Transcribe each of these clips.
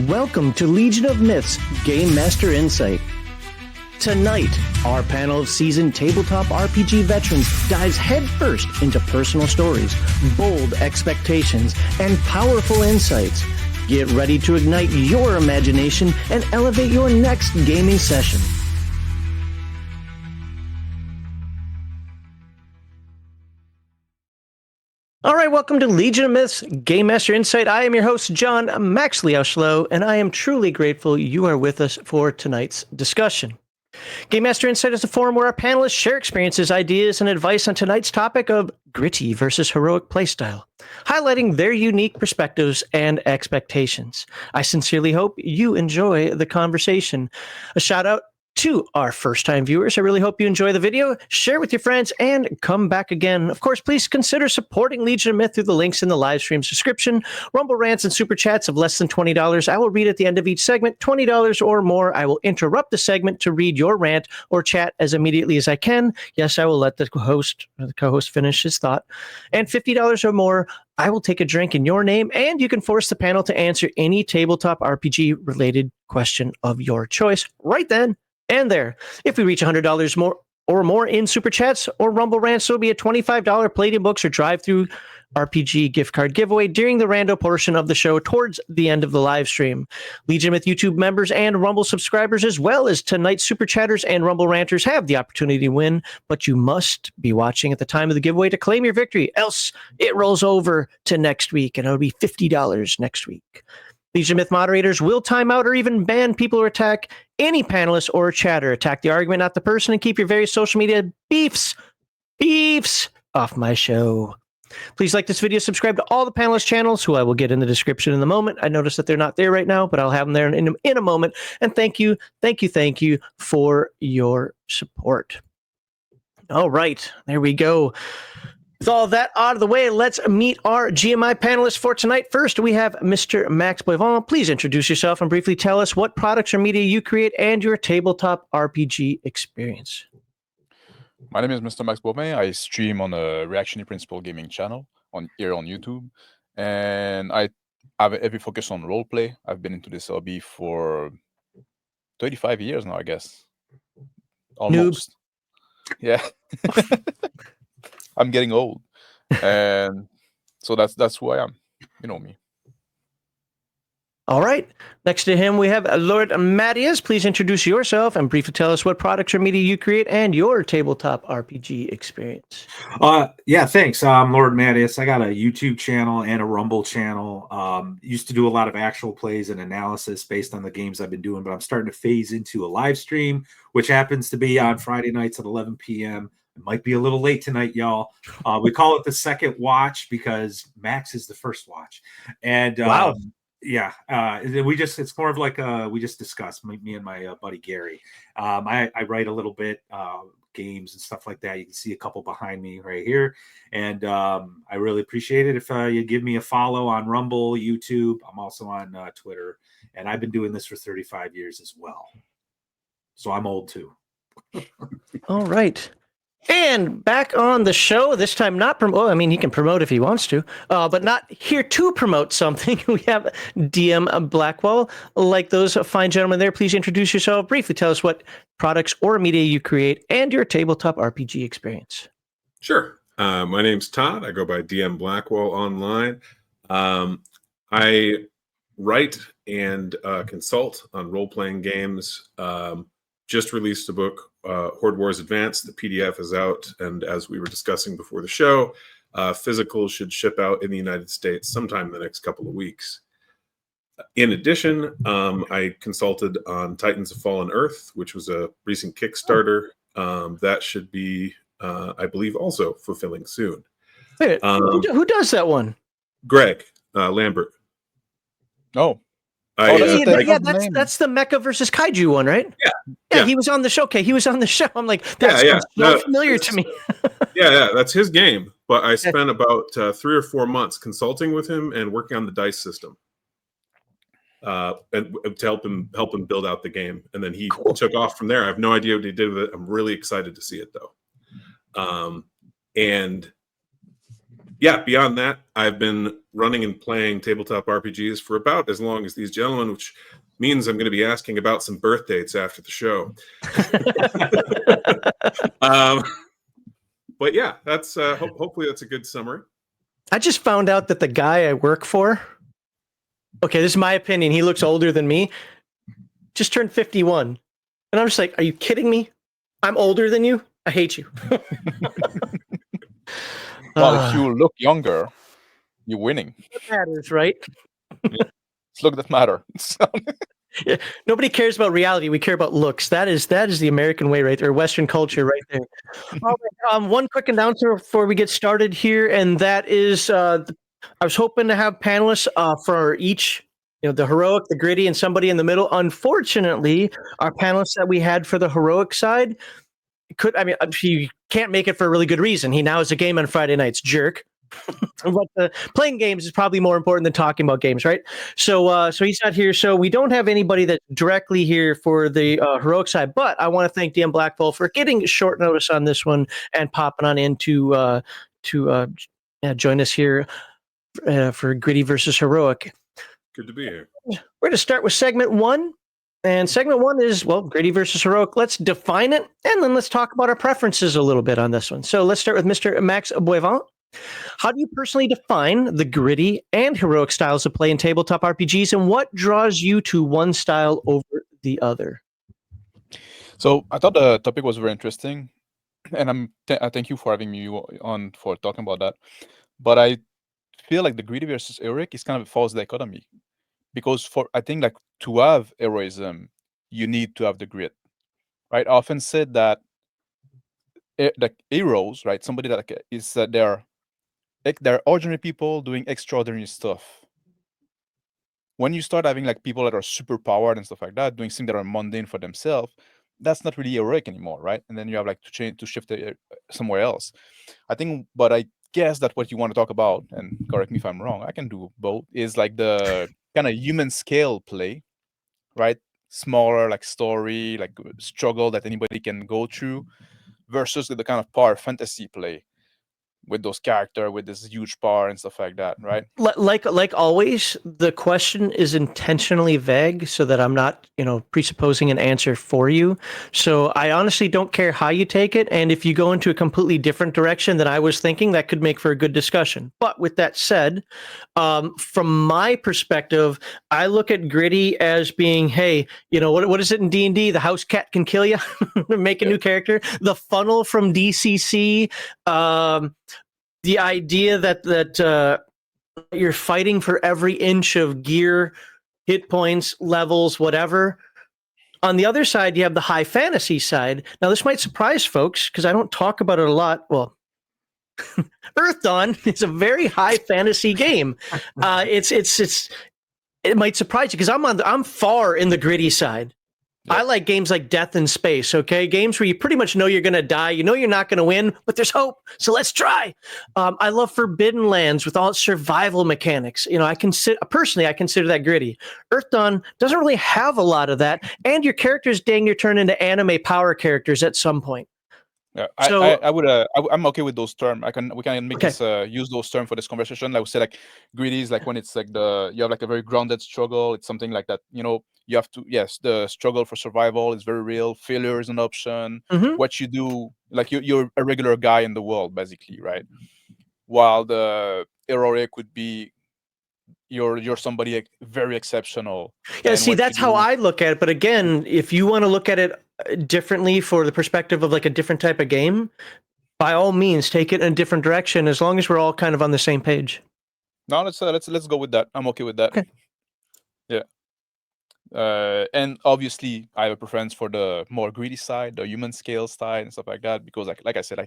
Welcome to Legion of Myths Game Master Insight. Tonight, our panel of seasoned tabletop RPG veterans dives headfirst into personal stories, bold expectations, and powerful insights. Get ready to ignite your imagination and elevate your next gaming session. All right, welcome to Legion of Myths Game Master Insight. I am your host, John Max Liauschlo, and I am truly grateful you are with us for tonight's discussion. Game Master Insight is a forum where our panelists share experiences, ideas, and advice on tonight's topic of gritty versus heroic playstyle, highlighting their unique perspectives and expectations. I sincerely hope you enjoy the conversation. A shout out to our first-time viewers. I really hope you enjoy the video, share it with your friends, and come back again. Of course, please consider supporting Legion of Myth through the links in the live stream's description. Rumble rants and super chats of less than $20. I will read at the end of each segment. $20 or more, I will interrupt the segment to read your rant or chat as immediately as I can. Yes, I will let the co-host finish his thought. And $50 or more, I will take a drink in your name, and you can force the panel to answer any tabletop RPG-related question of your choice right then and there. If we reach $100 more in super chats or Rumble rants, there will be a $25 Palladium Books or drive-through RPG gift card giveaway during the rando portion of the show towards the end of the live stream. Legion with YouTube members and Rumble subscribers, as well as tonight's super chatters and Rumble ranters, have the opportunity to win, but you must be watching at the time of the giveaway to claim your victory, else it rolls over to next week, and it'll be $50 next week. Legion Myth moderators will time out or even ban people who attack any panelist or chatter. Attack the argument, not the person, and keep your various social media beefs off my show. Please like this video, subscribe to all the panelist channels, who I will get in the description in a moment. I noticed that they're not there right now, but I'll have them there in a moment. And thank you for your support. All right, there we go. With all that out of the way, let's meet our GMI panelists for tonight. First, we have Mr. Max Boivin. Please introduce yourself and briefly tell us what products or media you create and your tabletop RPG experience. My name is Mr. Max Boivin. I stream on a Reactionary Principle gaming channel here on YouTube, and I have a heavy focus on roleplay. I've been into this hobby for 35 years now, I guess. Almost. Noob. Yeah. I'm getting old, and so that's who I am. You know me. All right. Next to him, we have Lord Matteus. Please introduce yourself and briefly tell us what products or media you create and your tabletop RPG experience. Yeah, thanks. I'm Lord Matteus. I got a YouTube channel and a Rumble channel. Used to do a lot of actual plays and analysis based on the games I've been doing, but I'm starting to phase into a live stream, which happens to be on Friday nights at 11 p.m. It might be a little late tonight, y'all. We call it the second watch because Max is the first watch. And wow. Yeah, it's more of like we just discussed, me and my buddy Gary. I write a little bit, games and stuff like that. You can see a couple behind me right here. And I really appreciate it if you give me a follow on Rumble, YouTube. I'm also on Twitter. And I've been doing this for 35 years as well. So I'm old too. All right. And back on the show, this time not promote. I mean, he can promote if he wants to, but not here to promote something. We have DM Blackwell. Like those fine gentlemen there, please introduce yourself. Briefly tell us what products or media you create and your tabletop RPG experience. Sure. My name's Todd. I go by DM Blackwell online. I write and consult on role-playing games. Just released a book, Horde Wars Advanced. The PDF is out, and as we were discussing before the show, physical should ship out in the United States sometime in the next couple of weeks. In addition, I consulted on Titans of Fallen Earth, which was a recent Kickstarter. That should be, I believe, also fulfilling soon. Wait, who does that one? Greg Lambert. Oh. That's the Mecha versus Kaiju one, right? Yeah. He was on the show. Okay, he was on the show. I'm like, that's so familiar to me. yeah, that's his game. But I spent about 3 or 4 months consulting with him and working on the dice system, and to help him build out the game. And then he took off from there. I have no idea what he did with it. I'm really excited to see it though. And yeah, beyond that, I've been running and playing tabletop RPGs for about as long as these gentlemen, which means I'm going to be asking about some birth dates after the show. But yeah, that's hopefully that's a good summary. I just found out that the guy I work for, okay, this is my opinion, he looks older than me, just turned 51. And I'm just like, are you kidding me? I'm older than you? I hate you. Well, if you look younger, you're winning. That matters, right? It's look that matter. Yeah, nobody cares about reality. We care about looks. That is the American way, right there, Western culture, right there. All right, one quick announcement before we get started here, and that is, I was hoping to have panelists for each, the heroic, the gritty, and somebody in the middle. Unfortunately, our panelists that we had for the heroic side he can't make it for a really good reason. He now has a game on Friday nights, jerk. But playing games is probably more important than talking about games, right? So he's not here. So we don't have anybody that's directly here for the heroic side. But I want to thank DM Blackwell for getting short notice on this one and popping on in to join us here for Gritty versus Heroic. Good to be here. We're going to start with segment 1. And segment 1 is, Gritty versus Heroic. Let's define it, and then let's talk about our preferences a little bit on this one. So let's start with Mr. Max Boivant. How do you personally define the gritty and heroic styles of play in tabletop RPGs, and what draws you to one style over the other? So I thought the topic was very interesting, and I thank you for having me on for talking about that. But I feel like the gritty versus heroic is kind of a false dichotomy, because I think like to have heroism, you need to have the grit, right? I often said that like heroes, right? Somebody that is they're ordinary people doing extraordinary stuff. When you start having like people that are super powered and stuff like that, doing things that are mundane for themselves, that's not really heroic anymore, right? And then you have like to shift it somewhere else. But I guess that what you want to talk about, and correct me if I'm wrong, I can do both, is like the kind of human scale play, right? Smaller, like story, like struggle that anybody can go through, versus the kind of power fantasy play with those characters with this huge power and stuff like that, right? Like always, the question is intentionally vague so that I'm not, presupposing an answer for you. So I honestly don't care how you take it, and if you go into a completely different direction than I was thinking, that could make for a good discussion. But with that said, from my perspective, I look at gritty as being, hey, what is it in D&D? The house cat can kill you. Make a new character. The funnel from DCC. The idea that you're fighting for every inch of gear, hit points, levels, whatever. On the other side, you have the high fantasy side. Now, this might surprise folks because I don't talk about it a lot. Well, Earth Dawn is a very high fantasy game. It might surprise you because I'm far in the gritty side. Yep. I like games like Death in Space, okay? Games where you pretty much know you're going to die. You know you're not going to win, but there's hope, so let's try. I love Forbidden Lands with all its survival mechanics. I consider that gritty. Earth Dawn doesn't really have a lot of that, and your characters dang near turn into anime power characters at some point. Yeah, I'm okay with those terms. We can make this use those terms for this conversation. Like we say, like gritty is like when it's like you have like a very grounded struggle. It's something like that. You have to the struggle for survival is very real. Failure is an option. Mm-hmm. What you do, like you're a regular guy in the world, basically, right? While the heroic would be you're somebody very exceptional. Yeah, see, that's how I look at it. But again, if you want to look at it differently for the perspective of like a different type of game, by all means, take it in a different direction. As long as we're all kind of on the same page. No, let's go with that. I'm okay with that. Okay. Yeah. And obviously, I have a preference for the more gritty side, the human scale side, and stuff like that. Because, like I said, I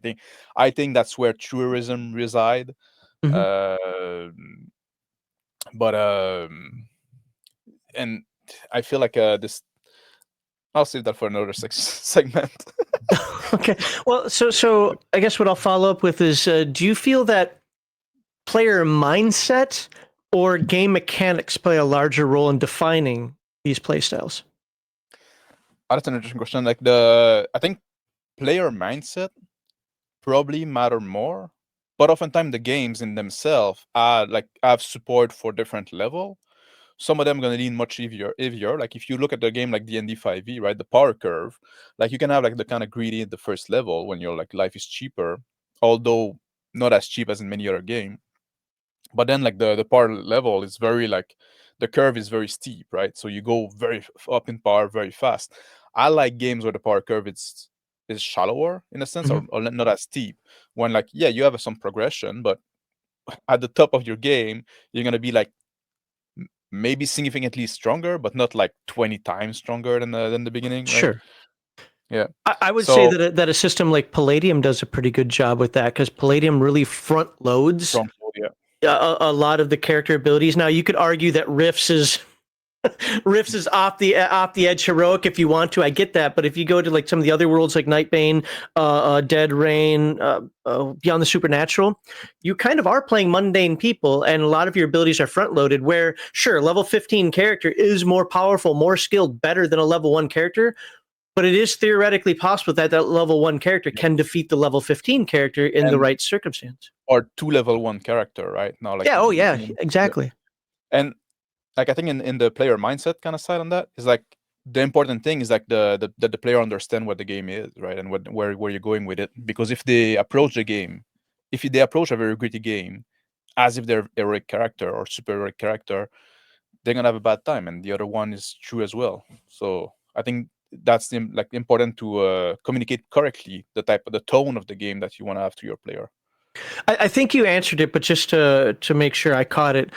think that's where truism reside. Mm-hmm. And I feel like this. I'll save that for another segment. Okay. Well, so I guess what I'll follow up with is, do you feel that player mindset or game mechanics play a larger role in defining these playstyles? That's an interesting question. I think player mindset probably matter more but oftentimes the games in themselves are like have support for different level. Some of them are going to lean much heavier. Like if you look at the game like D&D 5e, right, the power curve, like you can have like the kind of greedy at the first level when your like life is cheaper, although not as cheap as in many other game. But then like the power level is very like the curve is very steep, right? So you go very up in power very fast. I like games where the power curve is shallower in a sense, or not as steep. When like yeah, you have some progression, but at the top of your game, you're gonna be like maybe significantly stronger, but not like 20 times stronger than the beginning, right? Sure. Yeah. I would say So that a system like Palladium does a pretty good job with that, because Palladium really front loads yeah. a lot of the character abilities. Now, you could argue that Rifts is off the edge heroic if you want to. I get that, but if you go to like some of the other worlds like Nightbane, Dead Rain, Beyond the Supernatural, you kind of are playing mundane people, and a lot of your abilities are front loaded. Where sure, level 15 character is more powerful, more skilled, better than a level 1 character. But it is theoretically possible that level 1 character can defeat the level 15 character in the right circumstance. Or 2 level 1 character, right? Now, like Yeah. Oh, yeah. Exactly. And like I think in the player mindset kind of side on that is like the important thing is like the player understand what the game is, right, and where you're going with it. Because if they approach the game, if they approach a very gritty game as if they're heroic character or super heroic character, they're gonna have a bad time, and the other one is true as well. So I think that's like important to communicate correctly the tone of the game that you want to have to your player. I think you answered it, but just to make sure I caught it.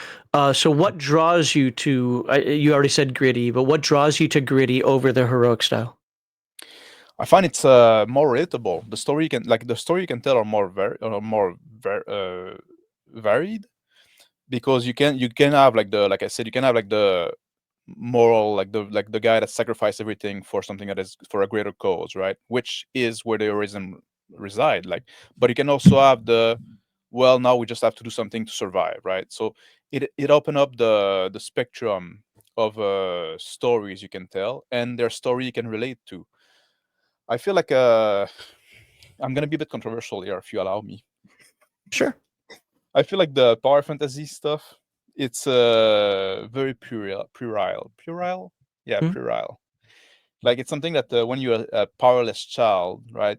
So what draws you to, you already said gritty, but what draws you to gritty over the heroic style? I find it's more relatable. The story you can tell are more varied, because you can have like I said, you can have like the moral, like the guy that sacrificed everything for something that is for a greater cause, right? Which is where the heroism reside. Like, but you can also have the, well, now we just have to do something to survive, right? So it opened up the spectrum of stories you can tell, and their story you can relate to. I feel like I'm gonna be a bit controversial here, if you allow me. Sure. I feel like the power fantasy stuff, it's very puerile. Yeah, puerile. Like it's something that when you're a powerless child, right,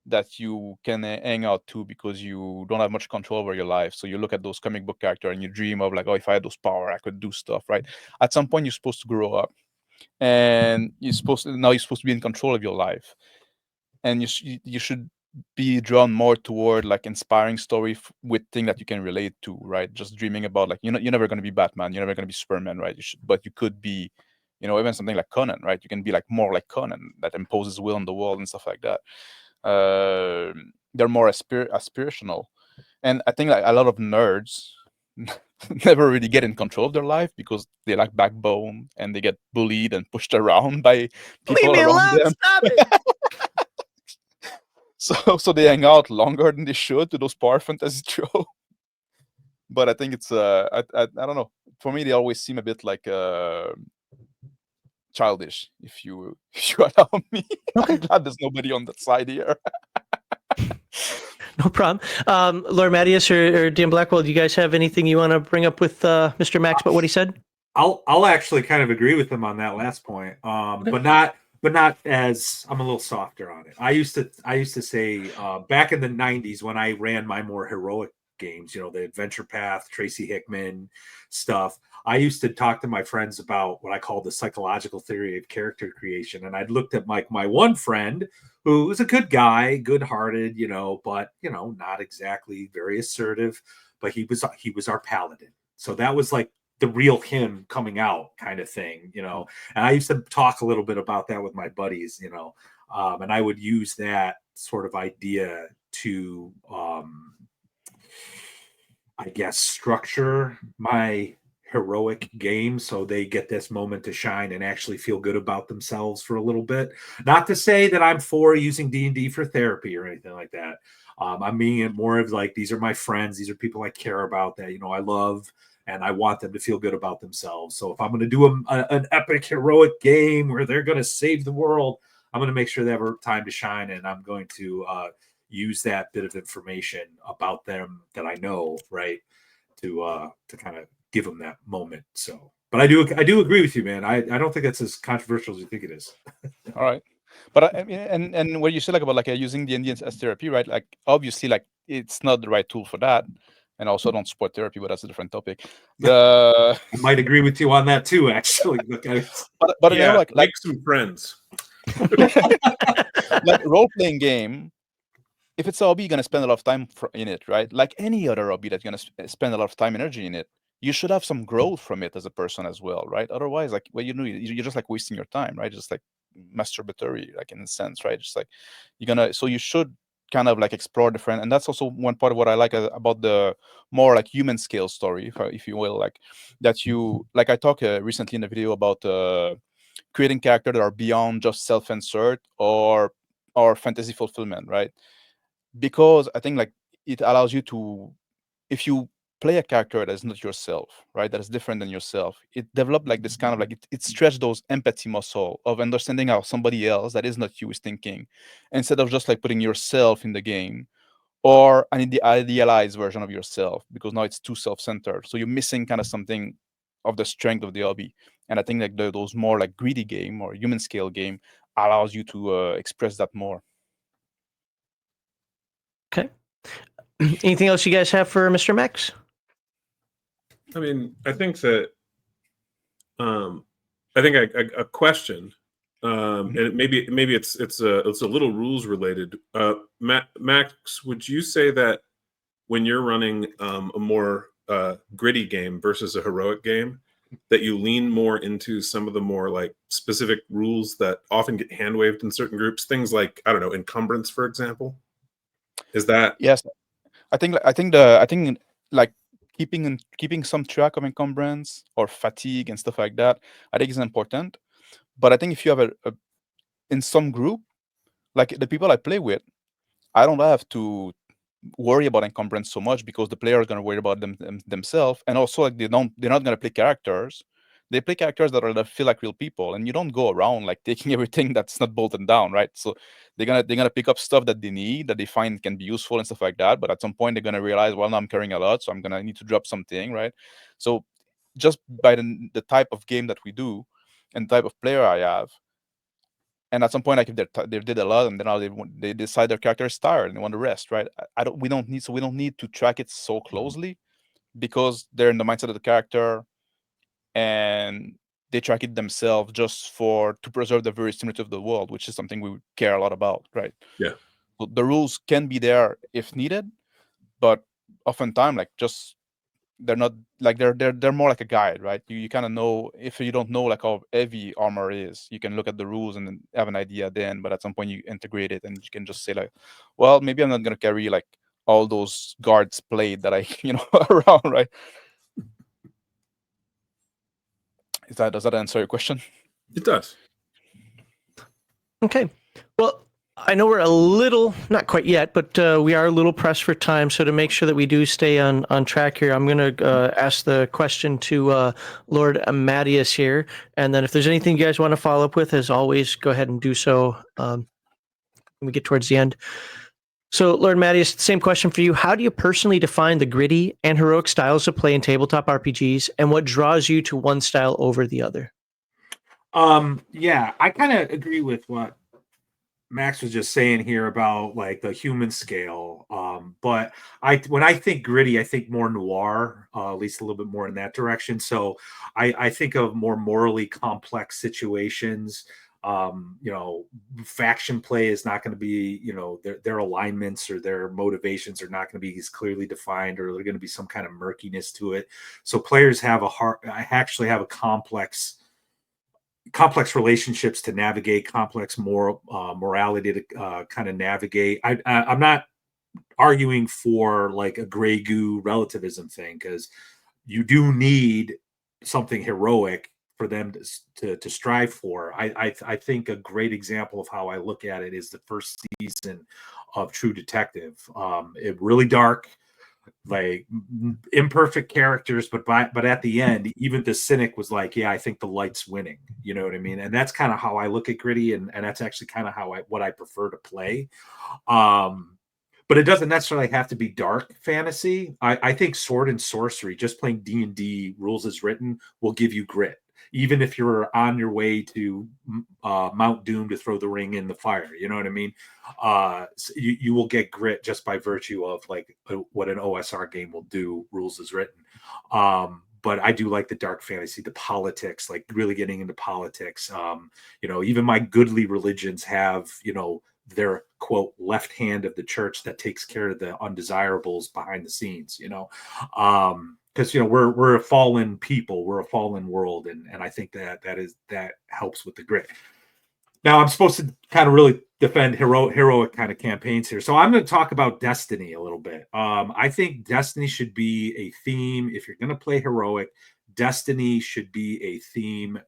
that you can hang out to because you don't have much control over your life. So you look at those comic book characters and you dream of like, oh, if I had those power, I could do stuff, right? At some point, you're supposed to grow up, and you're supposed to be in control of your life, and you should be drawn more toward like inspiring story with thing that you can relate to, right? Just dreaming about like, you're never going to be Batman, you're never going to be Superman, right? But you could be, even something like Conan, right? You can be like more like Conan that imposes will on the world and stuff like that. They're more aspirational, and I think like a lot of nerds never really get in control of their life because they lack backbone and they get bullied and pushed around by people Leave me around alone. them. Stop it. So they hang out longer than they should to those power fantasy shows. But I think it's I don't know. For me, they always seem a bit like childish. If you allow me, Okay. I'm glad there's nobody on that side here. No problem. Lord Matteus or Dan Blackwell, do you guys have anything you want to bring up with Mr. Max about what he said? I'll actually kind of agree with him on that last point, but not as, I'm a little softer on it. I used to say back in the 90s when I ran my more heroic games, the Adventure Path, Tracy Hickman stuff, I used to talk to my friends about what I call the psychological theory of character creation. And I'd looked at my one friend who was a good guy, good-hearted, but not exactly very assertive, but he was our paladin. So that was like the real him coming out kind of thing, and I used to talk a little bit about that with my buddies, and I would use that sort of idea to, I guess, structure my heroic game so they get this moment to shine and actually feel good about themselves for a little bit. Not to say that I'm for using D&D for therapy or anything like that. I'm meaning it more of like, these are my friends, these are people I care about, that I love, and I want them to feel good about themselves. So if I'm going to do an epic heroic game where they're going to save the world, I'm going to make sure they have time to shine, and I'm going to use that bit of information about them that I know, right, to kind of give them that moment. So, but I do agree with you, man. I don't think that's as controversial as you think it is. All right. But I mean, and what you said like about like using the Indians as therapy, right? Like obviously, like it's not the right tool for that, and also don't support therapy, but that's a different topic. The I might agree with you on that too, actually. Look, but you know, Yeah, like make some friends. like role playing game. If it's a hobby, you're gonna spend a lot of time in it, right? Like any other hobby that's gonna spend a lot of time, energy in it. You should have some growth from it as a person as well, right? Otherwise, like, well, you know, you're just like wasting your time, right? Just like masturbatory, like in a sense, right? Just like so you should kind of like explore different, and that's also one part of what I like about the more like human scale story, if you will, like that you like. I talked recently in a video about creating characters that are beyond just self-insert or fantasy fulfillment, right? Because I think like it allows you to, if you play a character that is not yourself, right, that is different than yourself, it developed like this kind of like it stretched those empathy muscle of understanding how somebody else that is not you is thinking, instead of just like putting yourself in the game or an idealized version of yourself, because now it's too self-centered, so you're missing kind of something of the strength of the hobby. And I think like those more like greedy game or human scale game allows you to express that more. Okay. Anything else you guys have for Mr. Max? I mean, I think that I think a question, and maybe it's a little rules related. Max, would you say that when you're running a more gritty game versus a heroic game, that you lean more into some of the more like specific rules that often get hand waved in certain groups? Things like, I don't know, encumbrance, for example. Is that Yes, I think like keeping some track of encumbrance or fatigue and stuff like that, I think is important. But I think if you have in some group, like the people I play with, I don't have to worry about encumbrance so much, because the player is going to worry about themselves, and also like they're not going to play characters. They play characters that feel like real people, and you don't go around like taking everything that's not bolted down, right? So they're gonna pick up stuff that they need, that they find can be useful and stuff like that. But at some point they're gonna realize, well, now I'm carrying a lot, so I'm gonna need to drop something, right? So just by the type of game that we do and the type of player I have, and at some point, like if they did a lot and then now they decide their character is tired and they want to rest, right? We don't need to track it so closely, because they're in the mindset of the character and they track it themselves just to preserve the verisimilitude of the world, which is something we care a lot about, right? Yeah. So the rules can be there if needed, but oftentimes like just they're not like they're more like a guide, right? You kind of know, if you don't know like how heavy armor is, you can look at the rules and then have an idea then, but at some point you integrate it and you can just say like, well, maybe I'm not going to carry like all those guards plate that I around, right? Does that answer your question? It does. Okay. Well, I know we're a little, not quite yet, but we are a little pressed for time. So to make sure that we do stay on track here, I'm going to ask the question to Lord Matteus here. And then if there's anything you guys want to follow up with, as always, go ahead and do so when we get towards the end. So, Lord Matteus, same question for you. How do you personally define the gritty and heroic styles of play in tabletop RPGs, and what draws you to one style over the other? Yeah, I kind of agree with what Max was just saying here about like the human scale. But when I think gritty, I think more noir, at least a little bit more in that direction. So I think of more morally complex situations. Faction play is not going to be, their alignments or their motivations are not going to be as clearly defined, or there's going to be some kind of murkiness to it. So players actually have a complex relationships to navigate, complex morality to kind of navigate. I'm not arguing for like a gray goo relativism thing, because you do need something heroic for them to strive for. I think a great example of how I look at it is the first season of True Detective. It really dark, like imperfect characters, but at the end, even the cynic was like, yeah, I think the light's winning. You know what I mean? And that's kind of how I look at gritty, and that's actually kind of what I prefer to play. but it doesn't necessarily have to be dark fantasy. I think sword and sorcery, just playing D&D rules as written, will give you grit, even if you're on your way to Mount Doom to throw the ring in the fire. You know what I mean? So you will get grit just by virtue of like what an OSR game will do, rules as written. But I do like the dark fantasy, the politics, like really getting into politics. Even my goodly religions have, their quote left hand of the church that takes care of the undesirables behind the scenes, because we're a fallen people, we're a fallen world, and I think that helps with the grit. Now I'm supposed to kind of really defend heroic kind of campaigns here, so I'm going to talk about Destiny a little bit. I think Destiny should be a theme. If you're going to play heroic, Destiny should be a theme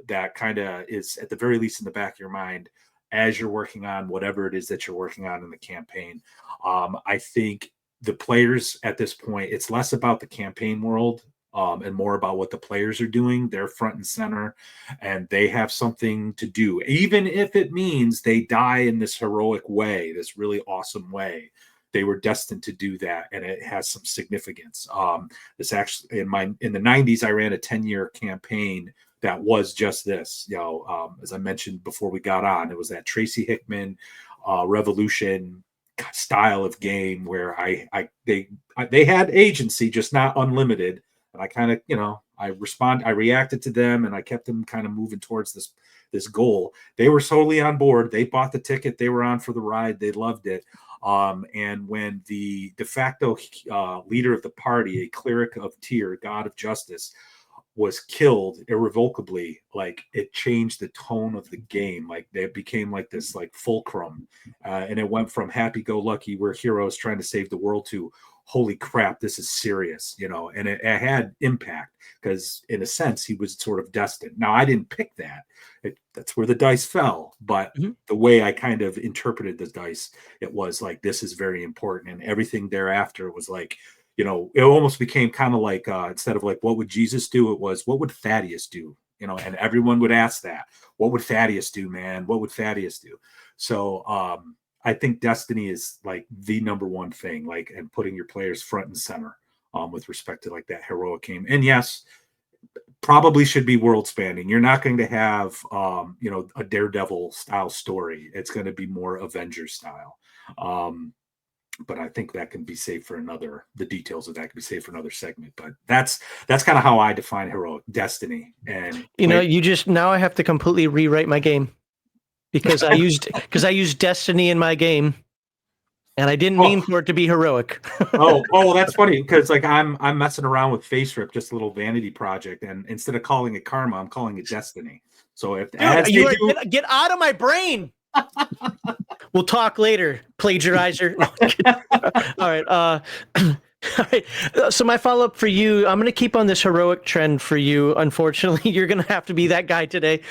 that kind of is at the very least in the back of your mind as you're working on whatever it is that you're working on in the campaign. I think the players at this point, it's less about the campaign world and more about what the players are doing. They're front and center, and they have something to do, even if it means they die in this heroic way, this really awesome way. They were destined to do that, and it has some significance. This actually, in the 90s, I ran a 10-year campaign that was just this. As I mentioned before we got on, it was that Tracy Hickman Revolution style of game where they had agency, just not unlimited. And I kind of, I reacted to them, and I kept them kind of moving towards this goal. They were totally on board. They bought the ticket. They were on for the ride. They loved it. And when the de facto leader of the party, a cleric of Tyr, god of justice, was killed irrevocably, like it changed the tone of the game. Like they became like this like fulcrum, and it went from happy-go-lucky, we're heroes trying to save the world, to holy crap, this is serious, and it had impact because in a sense he was sort of destined. Now I didn't pick that. That's where the dice fell, but the way I kind of interpreted the dice, it was like, this is very important, and everything thereafter was like, it almost became kind of like, instead of like, what would Jesus do? It was, what would Thaddeus do? And everyone would ask that. What would Thaddeus do, man? What would Thaddeus do? So I think Destiny is like the number one thing, like, and putting your players front and center with respect to like that heroic game. And yes, probably should be world spanning. You're not going to have, a Daredevil style story. It's going to be more Avengers style. But I think that can be saved for the details of that can be saved for another segment. But that's kind of how I define heroic Destiny. And now I have to completely rewrite my game because I used Destiny in my game, and I didn't mean for it to be heroic. well, that's funny because like I'm messing around with Face Rip, just a little vanity project, and instead of calling it Karma, I'm calling it Destiny. So if get out of my brain. We'll talk later, plagiarizer. All right. All right. So my follow-up for you, I'm going to keep on this heroic trend for you. Unfortunately, you're going to have to be that guy today.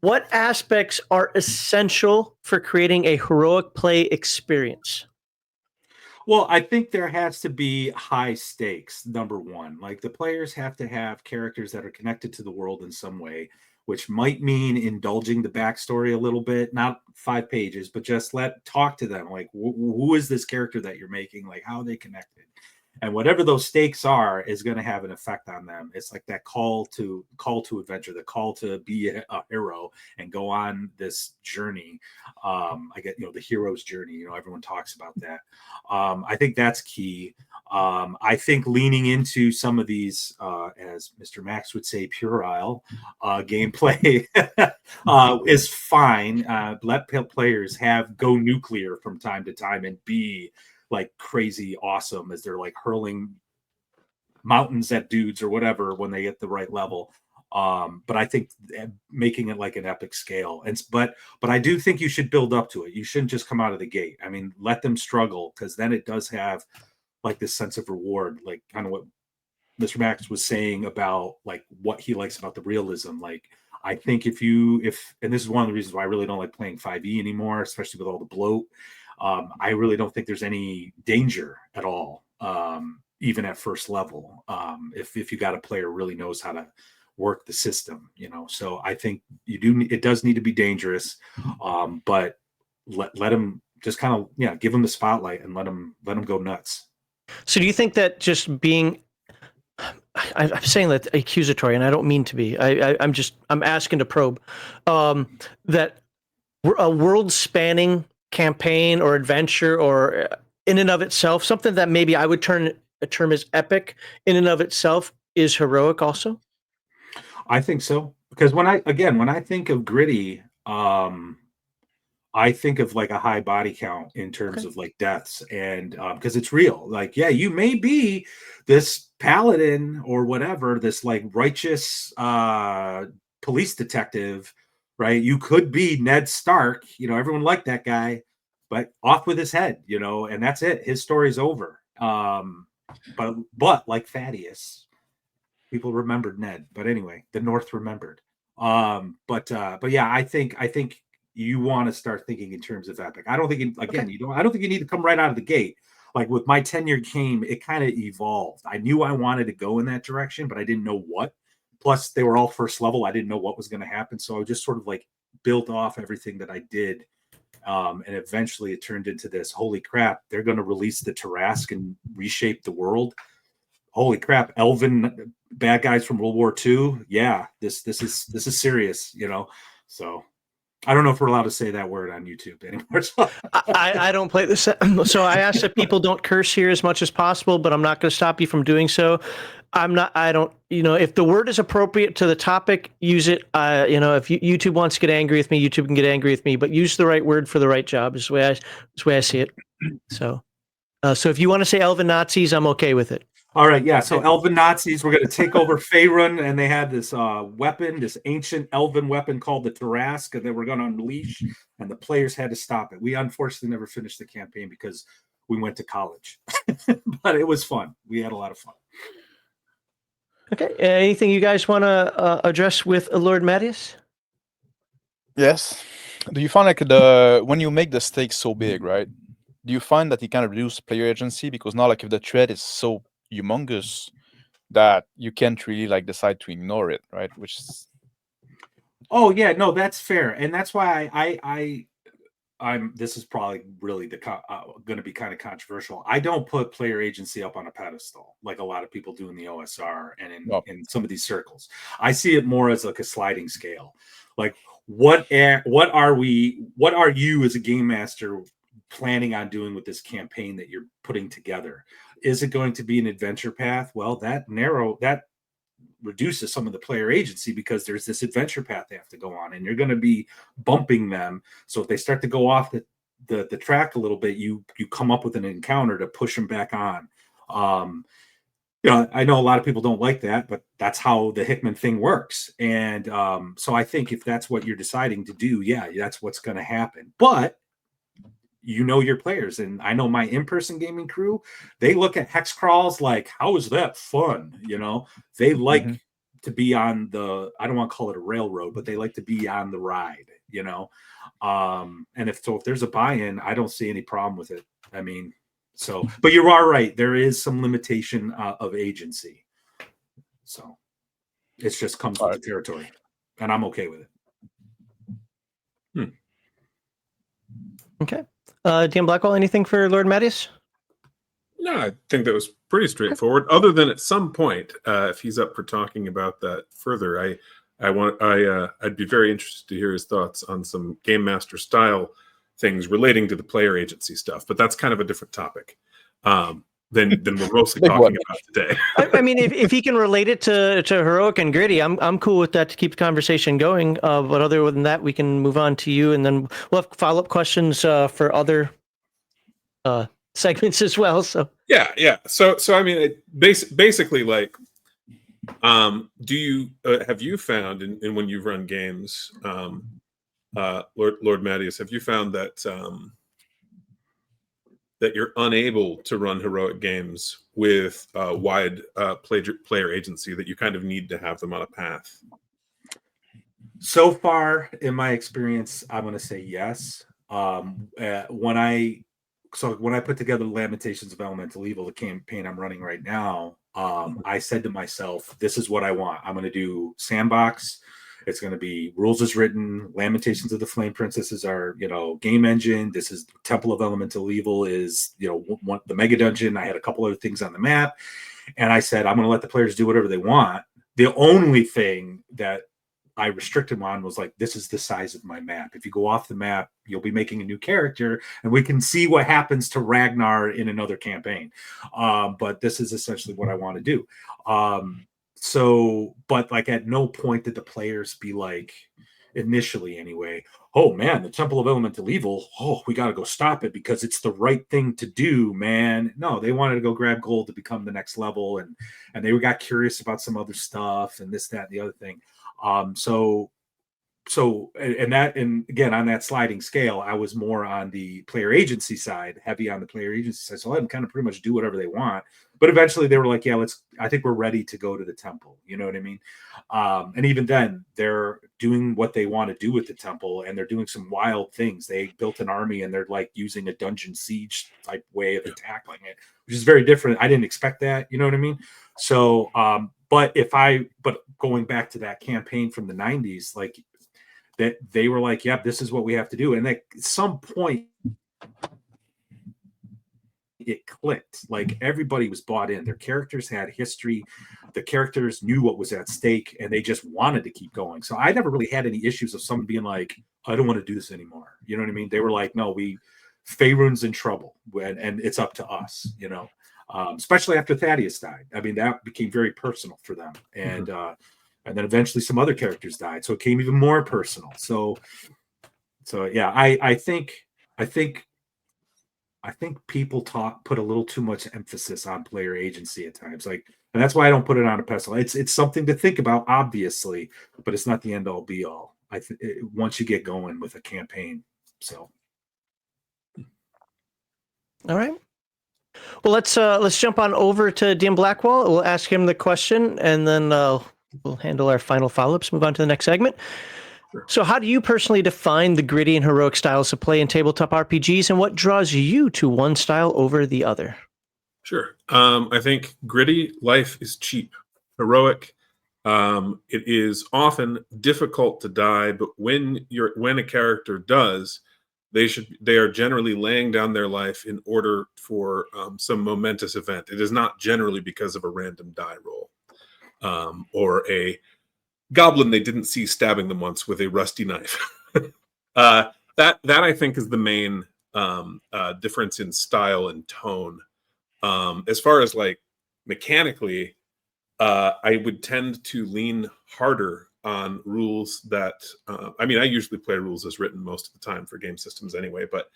What aspects are essential for creating a heroic play experience? Well, I think there has to be high stakes, number one. Like the players have to have characters that are connected to the world in some way, which might mean indulging the backstory a little bit, not 5 pages, but just talk to them. Like, who is this character that you're making? Like, how are they connected? And whatever those stakes are is going to have an effect on them. It's like that call to adventure, the call to be a hero and go on this journey. I get, the hero's journey, everyone talks about that. I think that's key. I think leaning into some of these, as Mr. Max would say, puerile gameplay is fine. Let players go nuclear from time to time and be like crazy awesome as they're like hurling mountains at dudes or whatever when they get the right level. But I think making it like an epic scale, but I do think you should build up to it. You shouldn't just come out of the gate. I mean, let them struggle, because then it does have like this sense of reward, like kind of what Mr. Max was saying about like what he likes about the realism. Like, I think and this is one of the reasons why I really don't like playing 5e anymore, especially with all the bloat. I really don't think there's any danger at all, even at first level. If you got a player who really knows how to work the system, So I think it does need to be dangerous, but let them just kind of give them the spotlight and let them go nuts. So do you think that just being, I'm saying that accusatory, and I don't mean to be. I'm asking to probe. That a world-spanning campaign or adventure, or in and of itself, something that maybe I would term as epic in and of itself, is heroic also. I think so, because when I think of gritty, I think of like a high body count in terms of like deaths, and because it's real. Like, yeah, you may be this paladin or whatever, this like righteous police detective, right? You could be Ned Stark, everyone liked that guy, but off with his head, and that's it. His story's over. But like Thaddeus, people remembered Ned. But anyway, the North remembered. But yeah, I think you want to start thinking in terms of epic. I don't think I don't think you need to come right out of the gate. Like with my 10-year game, it kind of evolved. I knew I wanted to go in that direction, but I didn't know what. Plus, they were all first level. I didn't know what was going to happen. So I just sort of like built off everything that I did. And eventually it turned into this, holy crap, they're going to release the Tarrasque and reshape the world. Holy crap, Elven bad guys from World War II. Yeah, this is serious, So I don't know if we're allowed to say that word on YouTube anymore. So. I don't play this. So I ask that people don't curse here as much as possible, but I'm not going to stop you from doing so. I don't, if the word is appropriate to the topic, use it. If YouTube wants to get angry with me, YouTube can get angry with me, but use the right word for the right job is the way I see it. So if you want to say Elven Nazis, I'm okay with it. All right, yeah. So Elven Nazis were going to take over Faerun, and they had this weapon, this ancient Elven weapon called the Tarrasque, that they were going to unleash, and the players had to stop it. We unfortunately never finished the campaign because we went to college, but it was fun. We had a lot of fun. Okay. Anything you guys want to address with Lord Matteus? Yes. Do you find like when you make the stakes so big, right? Do you find that you kind of lose player agency because now, like, if the threat is so humongous that you can't really like decide to ignore it, right? Which is... Oh yeah, no, that's fair, and that's why I'm. This is probably really going to be kind of controversial. I don't put player agency up on a pedestal like a lot of people do in the OSR and in some of these circles. I see it more as like a sliding scale. Like, what are you as a game master planning on doing with this campaign that you're putting together? Is it going to be an adventure path? Well, that reduces some of the player agency because there's this adventure path they have to go on, and you're going to be bumping them. So if they start to go off the track a little bit, you come up with an encounter to push them back on. I know a lot of people don't like that, but that's how the Hickman thing works. And so I think if that's what you're deciding to do, yeah, that's what's going to happen. But your players, and I know my in-person gaming crew, they look at hex crawls like, how is that fun? They like to be on the, I don't want to call it a railroad, but they like to be on the ride, and if there's a buy-in, I don't see any problem with it. I mean, but you are right, there is some limitation of agency, so it just comes with the territory, and I'm okay with it. Okay. DM Blackwell, anything for Lord Matteus? No, I think that was pretty straightforward. Other than at some point, if he's up for talking about that further, I'd be very interested to hear his thoughts on some game master style things relating to the player agency stuff. But that's kind of a different topic than we're mostly talking about today. I mean, if he can relate it to heroic and gritty, I'm cool with that to keep the conversation going. But other than that, we can move on to you, and then we'll have follow-up questions for other segments as well. So yeah. So I mean, basically, like, do you have you found in when you've run games, Lord Matteus, have you found that that you're unable to run heroic games with wide player agency, that you kind of need to have them on a path? So far, in my experience, I'm going to say yes. When I put together Lamentations of Elemental Evil, the campaign I'm running right now, I said to myself, this is what I want. I'm going to do sandbox. It's going to be rules as written. Lamentations of the Flame Princess is our, game engine. This is Temple of Elemental Evil is, the mega dungeon. I had a couple other things on the map, and I said, I'm going to let the players do whatever they want. The only thing that I restricted them on was like, this is the size of my map. If you go off the map, you'll be making a new character, and we can see what happens to Ragnar in another campaign. But this is essentially what I want to do. But like at no point did the players be like, initially anyway, oh man, the Temple of Elemental Evil, we got to go stop it because it's the right thing to do, man. No, they wanted to go grab gold to become the next level, and they got curious about some other stuff and this, that, and the other thing. And again, on that sliding scale, I was more on the player agency side, heavy on the player agency side. So I let them kind of pretty much do whatever they want. But eventually they were like, yeah, I think we're ready to go to the temple. You know what I mean? And even then they're doing what they want to do with the temple, and they're doing some wild things. They built an army, and they're like using a dungeon siege type way of tackling it, which is very different. I didn't expect that. You know what I mean? So, but going back to that campaign from the 90s, like that they were like, yeah, this is what we have to do. And at some point it clicked. Like everybody was bought in. Their characters had history. The characters knew what was at stake, and they just wanted to keep going. So I never really had any issues of someone being like, I don't want to do this anymore. You know what I mean? They were like, no, Faerun's in trouble, and it's up to us, especially after Thaddeus died. I mean, that became very personal for them. And, and then eventually some other characters died. So it became even more personal. So yeah, I think people put a little too much emphasis on player agency at times. Like, and that's why I don't put it on a pedestal. It's something to think about, obviously, but it's not the end all be all. Once you get going with a campaign. So. All right. Well, let's jump on over to DM Blackwall. We'll ask him the question, and then we'll handle our final follow-ups. Move on to the next segment. Sure. So, how do you personally define the gritty and heroic styles of play in tabletop RPGs, and what draws you to one style over the other? Sure. I think gritty life is cheap. Heroic, it is often difficult to die, but when a character does, they are generally laying down their life in order for some momentous event. It is not generally because of a random die roll or a goblin they didn't see stabbing them once with a rusty knife. That I think is the main difference in style and tone. As far as like mechanically, I would tend to lean harder on rules that I usually play rules as written most of the time for game systems anyway, but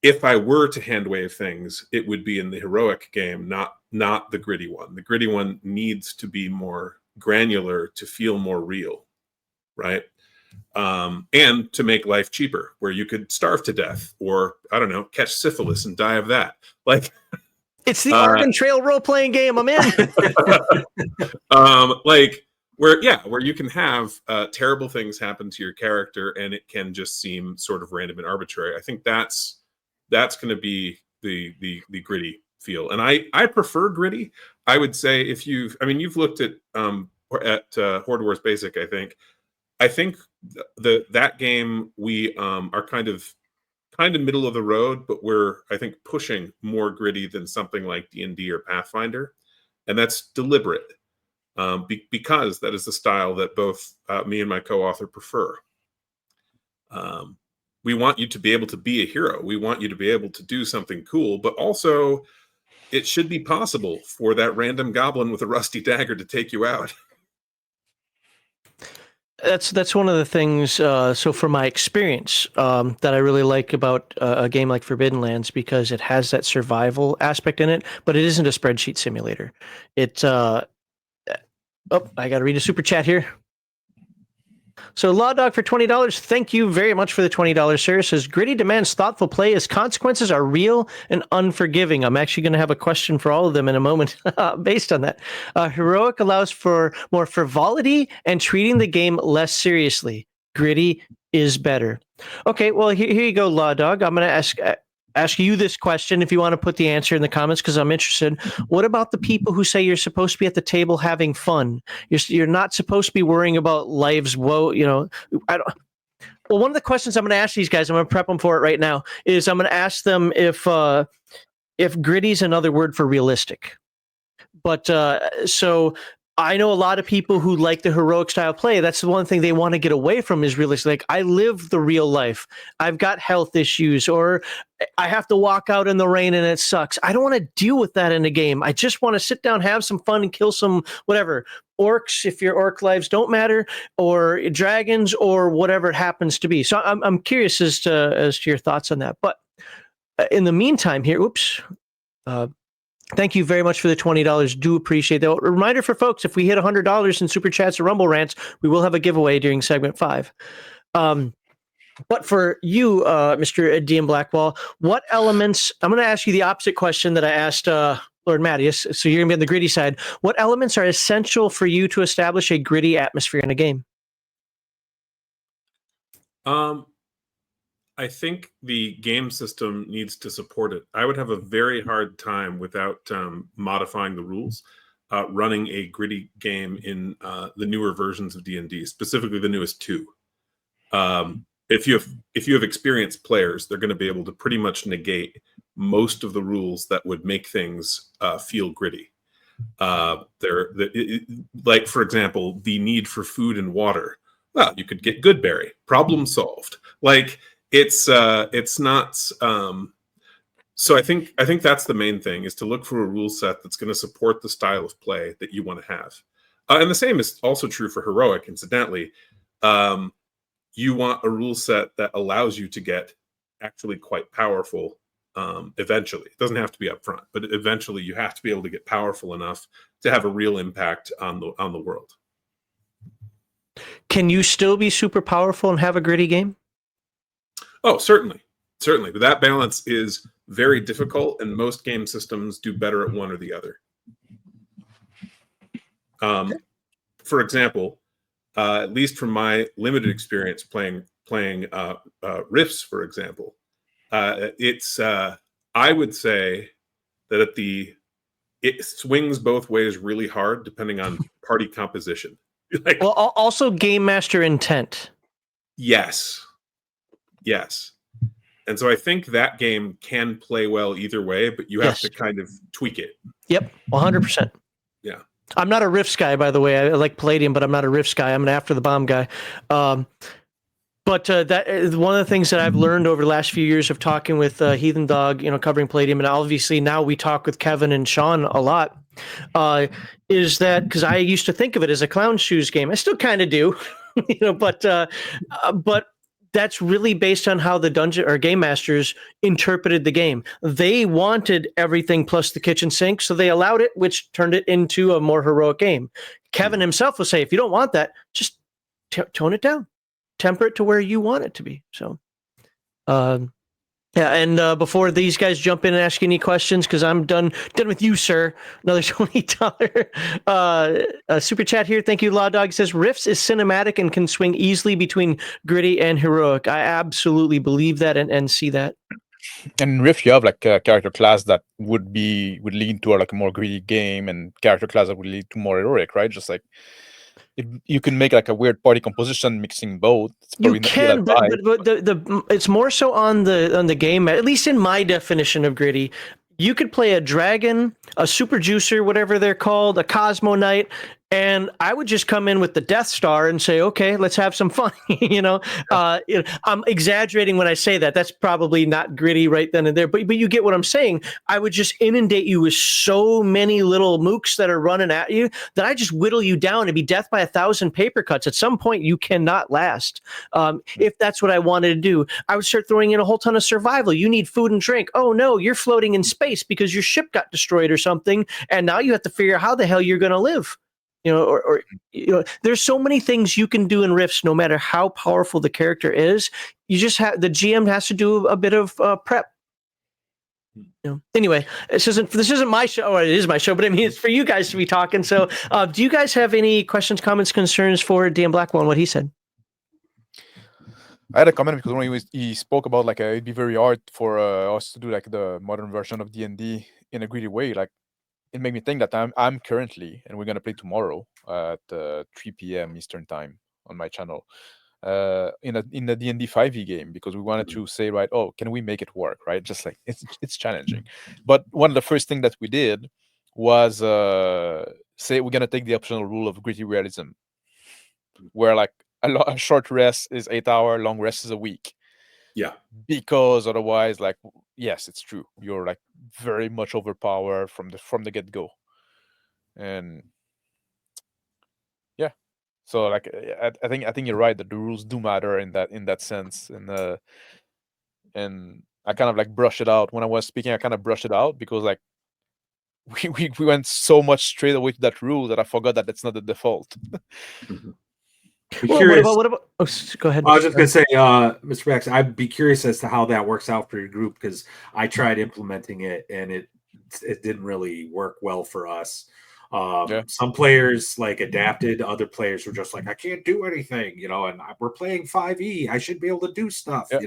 if I were to hand wave things, it would be in the heroic game, not the gritty one. The gritty one needs to be more granular to feel more real, right? And to make life cheaper, where you could starve to death or, I don't know, catch syphilis and die of that. Like, it's the Oregon Trail role-playing game. I'm in. Where you can have terrible things happen to your character, and it can just seem sort of random and arbitrary. I think that's going to be the gritty feel, and I prefer gritty. I would say if you've looked at Horde Wars Basic, I think that game we are kind of middle of the road, but we're I think pushing more gritty than something like D&D or Pathfinder, and that's deliberate. Because that is the style that both me and my co-author prefer. We want you to be able to be a hero. We want you to be able to do something cool, but also it should be possible for that random goblin with a rusty dagger to take you out. That's one of the things, so from my experience, that I really like about a game like Forbidden Lands, because it has that survival aspect in it, but it isn't a spreadsheet simulator. I got to read a super chat here. So Law Dog for $20. Thank you very much for the $20, sir. Says gritty demands thoughtful play as consequences are real and unforgiving. I'm actually going to have a question for all of them in a moment based on that. Heroic allows for more frivolity and treating the game less seriously. Gritty is better. Okay, well, here you go, Law Dog. I'm going to ask, ask you this question if you want to put the answer in the comments because I'm interested. What about the people who say you're supposed to be at the table having fun? You're not supposed to be worrying about life's woe. I don't. Well, one of the questions I'm going to ask these guys, I'm going to prep them for it right now, is I'm going to ask them if gritty is another word for realistic. But so I know a lot of people who like the heroic style play. That's the one thing they want to get away from is realistic. Like, I live the real life. I've got health issues, or I have to walk out in the rain and it sucks. I don't want to deal with that in a game. I just want to sit down, have some fun, and kill some whatever orcs if your orc lives don't matter, or dragons, or whatever it happens to be. So I'm curious as to your thoughts on that. But in the meantime, here, thank you very much for the $20. Do appreciate that. A reminder for folks, if we hit $100 in Super Chats or Rumble Rants, we will have a giveaway during segment 5. But for you, Mr. DM Blackwall, what elements, I'm going to ask you the opposite question that I asked Lord Matteus, so you're going to be on the gritty side. What elements are essential for you to establish a gritty atmosphere in a game? I think the game system needs to support it. I would have a very hard time without modifying the rules, running a gritty game in the newer versions of D&D, specifically the newest 2. If you have experienced players, they're going to be able to pretty much negate most of the rules that would make things feel gritty. Like, for example, the need for food and water. Well, you could get Goodberry. Problem solved. Like, it's not. So I think that's the main thing, is to look for a rule set that's going to support the style of play that you want to have. And the same is also true for heroic, incidentally. You want a rule set that allows you to get actually quite powerful eventually. It doesn't have to be up front, but eventually you have to be able to get powerful enough to have a real impact on the world. Can you still be super powerful and have a gritty game? Oh, certainly. But that balance is very difficult, and most game systems do better at one or the other. For example, at least from my limited experience playing Rifts, for example, it's I would say that it swings both ways really hard depending on party composition. Well, also game master intent. Yes. And so I think that game can play well either way, but you have to kind of tweak it. Yep, 100%. Yeah. I'm not a Rifts guy, by the way. I like Palladium, but I'm not a Rifts guy. I'm an After the Bomb guy. But that is one of the things that I've learned over the last few years of talking with Heathen Dog, covering Palladium, and obviously now we talk with Kevin and Sean a lot, is that because I used to think of it as a clown shoes game. I still kind of do, but that's really based on how the dungeon or game masters interpreted the game. They wanted everything plus the kitchen sink, so they allowed it, which turned it into a more heroic game. Kevin himself will say, if you don't want that, just tone it down. Temper it to where you want it to be. So, and before these guys jump in and ask any questions, because I'm done with you, sir. Another $20 super chat here. Thank you, Law Dog. Says Rifts is cinematic and can swing easily between gritty and heroic. I absolutely believe that and see that. And in Rift, you have like a character class that would lead to a more gritty game, and character class that would lead to more heroic, right? Just like, if you can make like a weird party composition mixing both. You can, but it's more so on the game. At least in my definition of gritty, you could play a dragon, a super juicer, whatever they're called, a Cosmo Knight, and I would just come in with the Death Star and say, okay, let's have some fun. I'm exaggerating when I say that. That's probably not gritty right then and there, but you get what I'm saying. I would just inundate you with so many little mooks that are running at you that I just whittle you down to be death by 1,000 paper cuts. At some point, you cannot last. If that's what I wanted to do, I would start throwing in a whole ton of survival. You need food and drink. Oh no, you're floating in space because your ship got destroyed or something, and now you have to figure out how the hell you're going to live. There's so many things you can do in Rifts, no matter how powerful the character is. You just the GM has to do a bit of prep. Anyway, this isn't my show. Oh, it is my show, but I mean, it's for you guys to be talking. So, do you guys have any questions, comments, concerns for Dan Blackwell and what he said? I had a comment because when he spoke about like it'd be very hard for us to do like the modern version of D&D in a greedy way. Like it made me think that I'm currently, and we're gonna play tomorrow at 3 p.m. Eastern time on my channel, in the D&D 5e game, because we wanted to say, right, oh, can we make it work, right? Just like it's challenging. But one of the first thing that we did was say we're gonna take the optional rule of gritty realism, where like a short rest is 8 hour, long rest is a week. Yeah. Because otherwise, like, yes, it's true, you're like very much overpowered from the get-go. And yeah, so like I think you're right that the rules do matter in that sense. And I kind of like brush it out when I was speaking. I kind of brushed it out because like we went so much straight away to that rule that I forgot that it's not the default. Be Well, curious. what about? Oh, go ahead. I was just going to say, Mr. Max, I'd be curious as to how that works out for your group, because I tried implementing it and it didn't really work well for us. Yeah. Some players like adapted, other players were just like, I can't do anything, and we're playing 5e. I should be able to do stuff, Yeah.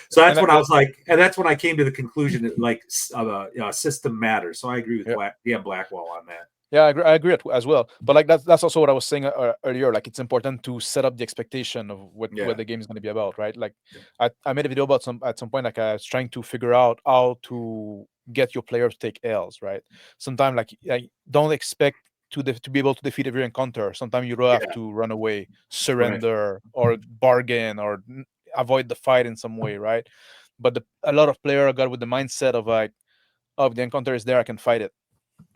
So that's And when I was like, and that's when I came to the conclusion that like system matters. So I agree with Yeah. Blackwell on that. Yeah, I agree as well. But like that's also what I was saying earlier. Like it's important to set up the expectation of what the game is going to be about, right? Like I made a video about at some point, like I was trying to figure out how to get your players to take L's, right? Sometimes like don't expect to be able to defeat every encounter. Sometimes you have to run away, surrender, or bargain, or avoid the fight in some way, right? But a lot of players got with the mindset of like, oh, if the encounter is there, I can fight it.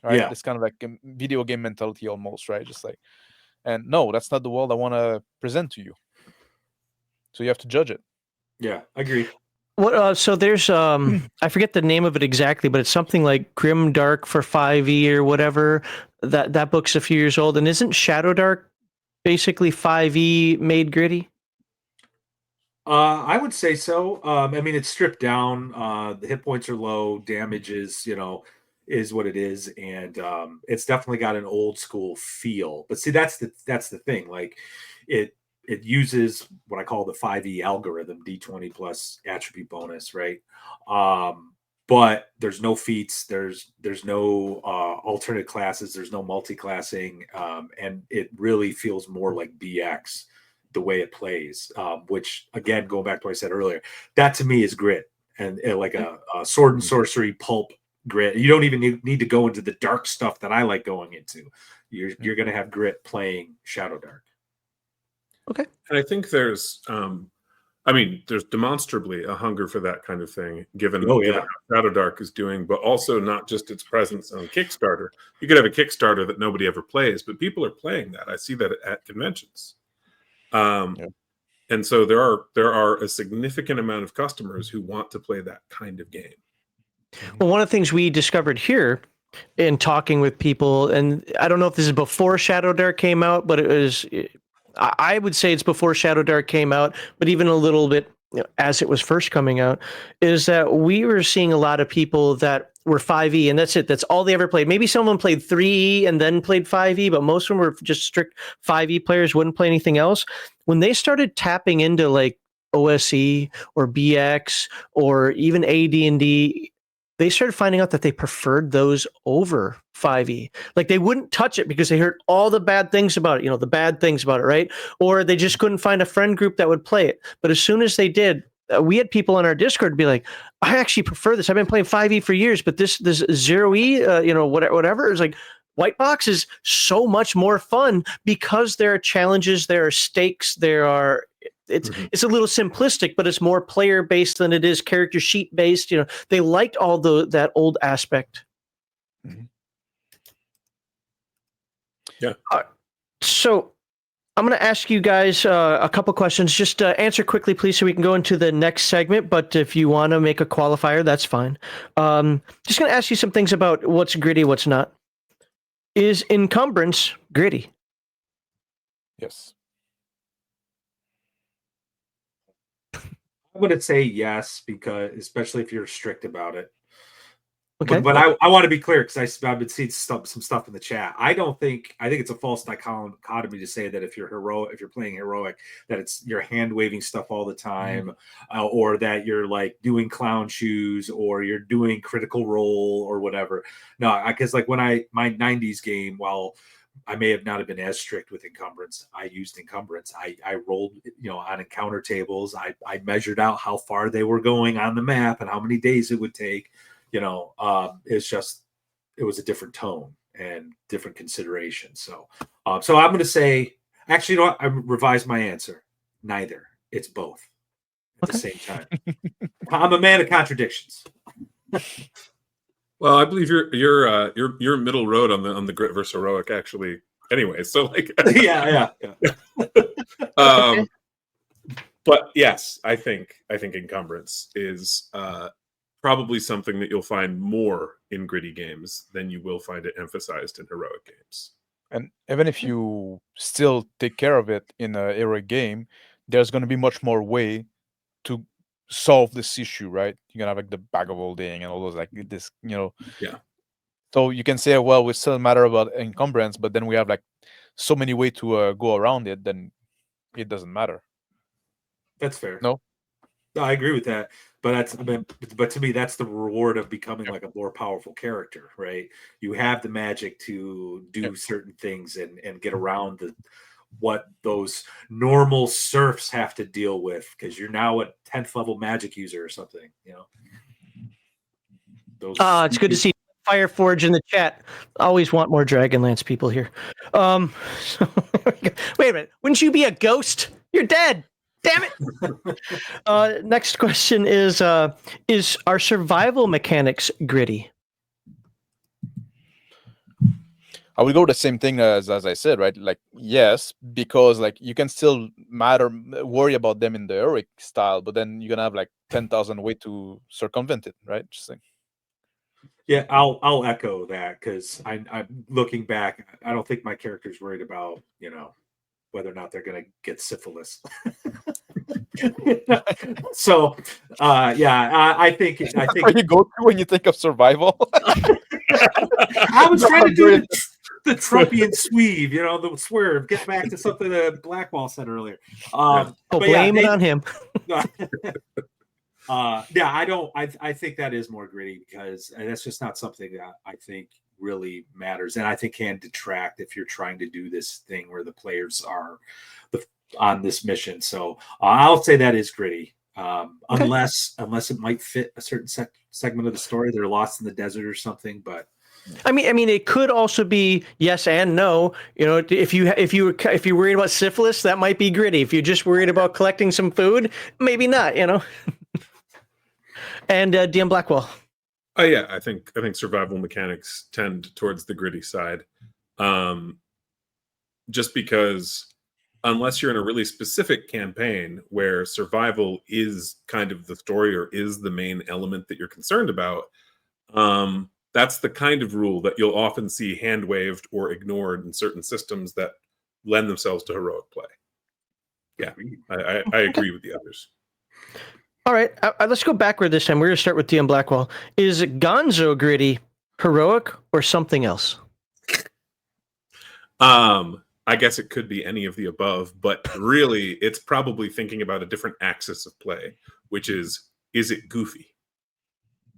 Right? Yeah. This kind of like a video game mentality almost, right? Just like, and no, that's not the world I want to present to you. So you have to judge it. Yeah, I agree. What? So there's I forget the name of it exactly, but it's something like Grim Dark for 5e or whatever. That book's a few years old, and isn't Shadow Dark basically 5e made gritty? I would say so. I mean, it's stripped down. The hit points are low. Damage is what it is, and it's definitely got an old school feel. But see, that's the thing. Like, it uses what I call the 5e algorithm, D20 plus attribute bonus, right? But there's no feats. There's no alternate classes. There's no multi-classing, and it really feels more like BX. The way it plays, which again, going back to what I said earlier, that to me is grit and like a sword and sorcery pulp grit. You don't even need to go into the dark stuff that I like going into. You're going to have grit playing Shadow Dark. Okay. And I think there's demonstrably a hunger for that kind of thing, given how Shadow Dark is doing, but also not just its presence on Kickstarter. You could have a Kickstarter that nobody ever plays, but people are playing that. I see that at conventions. And so there are a significant amount of customers who want to play that kind of game. Well, one of the things we discovered here in talking with people, and I don't know if this is before Shadow Dark came out, but I would say it's before Shadow Dark came out, but even a little bit as it was first coming out, is that we were seeing a lot of people that were 5e, and that's it. That's all they ever played. Maybe someone played 3e and then played 5e, but most of them were just strict 5e players, wouldn't play anything else. When they started tapping into like OSE or BX or even AD&D, they started finding out that they preferred those over 5e. Like they wouldn't touch it because they heard all the bad things about it, the bad things about it, right? Or they just couldn't find a friend group that would play it. But as soon as they did, we had people on our Discord be like, I actually prefer this. I've been playing 5e for years, but this 0e, whatever, is like, White Box is so much more fun because there are challenges, there are stakes, it's a little simplistic, but it's more player based than it is character sheet based. They liked all that old aspect. Yeah. So I'm going to ask you guys a couple questions. Just answer quickly, please, so we can go into the next segment. But if you want to make a qualifier, that's fine. Just going to ask you some things about what's gritty, what's not. Is encumbrance gritty? Yes. I would say yes, because especially if you're strict about it. Okay. But I want to be clear because I've been seeing some stuff in the chat. I think it's a false dichotomy to say that if you're playing heroic, that it's you're hand waving stuff all the time, or that you're like doing clown shoes, or you're doing critical role or whatever. No, because like when my '90s game, while I may have not have been as strict with encumbrance, I used encumbrance. I rolled, on encounter tables. I measured out how far they were going on the map and how many days it would take. It was a different tone and different consideration. So I'm going to say, actually, you know what? I revised my answer. Neither. It's both at the same time. I'm a man of contradictions. Well, I believe you're middle road on the grit versus heroic, actually. Anyway, so like, yeah. But yes, I think encumbrance is probably something that you'll find more in gritty games than you will find it emphasized in heroic games. And even if you still take care of it in a heroic game, there's going to be much more way to solve this issue, right? You're gonna have like the bag of holding and all those like this, Yeah. So you can say, well, we still matter about encumbrance, but then we have like so many ways to go around it, then it doesn't matter. That's fair. No, I agree with that. But but to me, that's the reward of becoming like a more powerful character, right? You have the magic to do certain things and get around what those normal serfs have to deal with, because you're now a 10th level magic user or something, It's good to see Fireforge in the chat. Always want more Dragonlance people here. Wait a minute. Wouldn't you be a ghost? You're dead. Damn it. Next question is our survival mechanics gritty? I would go the same thing as I said, right? Like, yes, because like you can still worry about them in the heroic style, but then you're gonna have like 10,000 ways to circumvent it, right? Just like, yeah, I'll echo that, because I'm looking back. I don't think my character's worried about whether or not they're going to get syphilis. So I think where you go to when you think of survival. I was trying to do the Trumpian sweave, the swerve. Get back to something that Blackwall said earlier. Blame it on him. I think that is more gritty, because that's just not something that I think really matters, and I think can detract if you're trying to do this thing where the players are on this mission. So I'll say that is gritty, unless it might fit a certain segment of the story. They're lost in the desert or something, but. I mean, it could also be yes and no. If you're worried about syphilis, that might be gritty. If you're just worried about collecting some food, maybe not. And DM Blackwell. Yeah, I think survival mechanics tend towards the gritty side, just because unless you're in a really specific campaign where survival is kind of the story or is the main element that you're concerned about, that's the kind of rule that you'll often see hand waved or ignored in certain systems that lend themselves to heroic play. Yeah, I agree with the others. All right, let's go backward this time. We're going to start with DM Blackwell. Is Gonzo gritty heroic or something else? I guess it could be any of the above, but really it's probably thinking about a different axis of play, which is it goofy?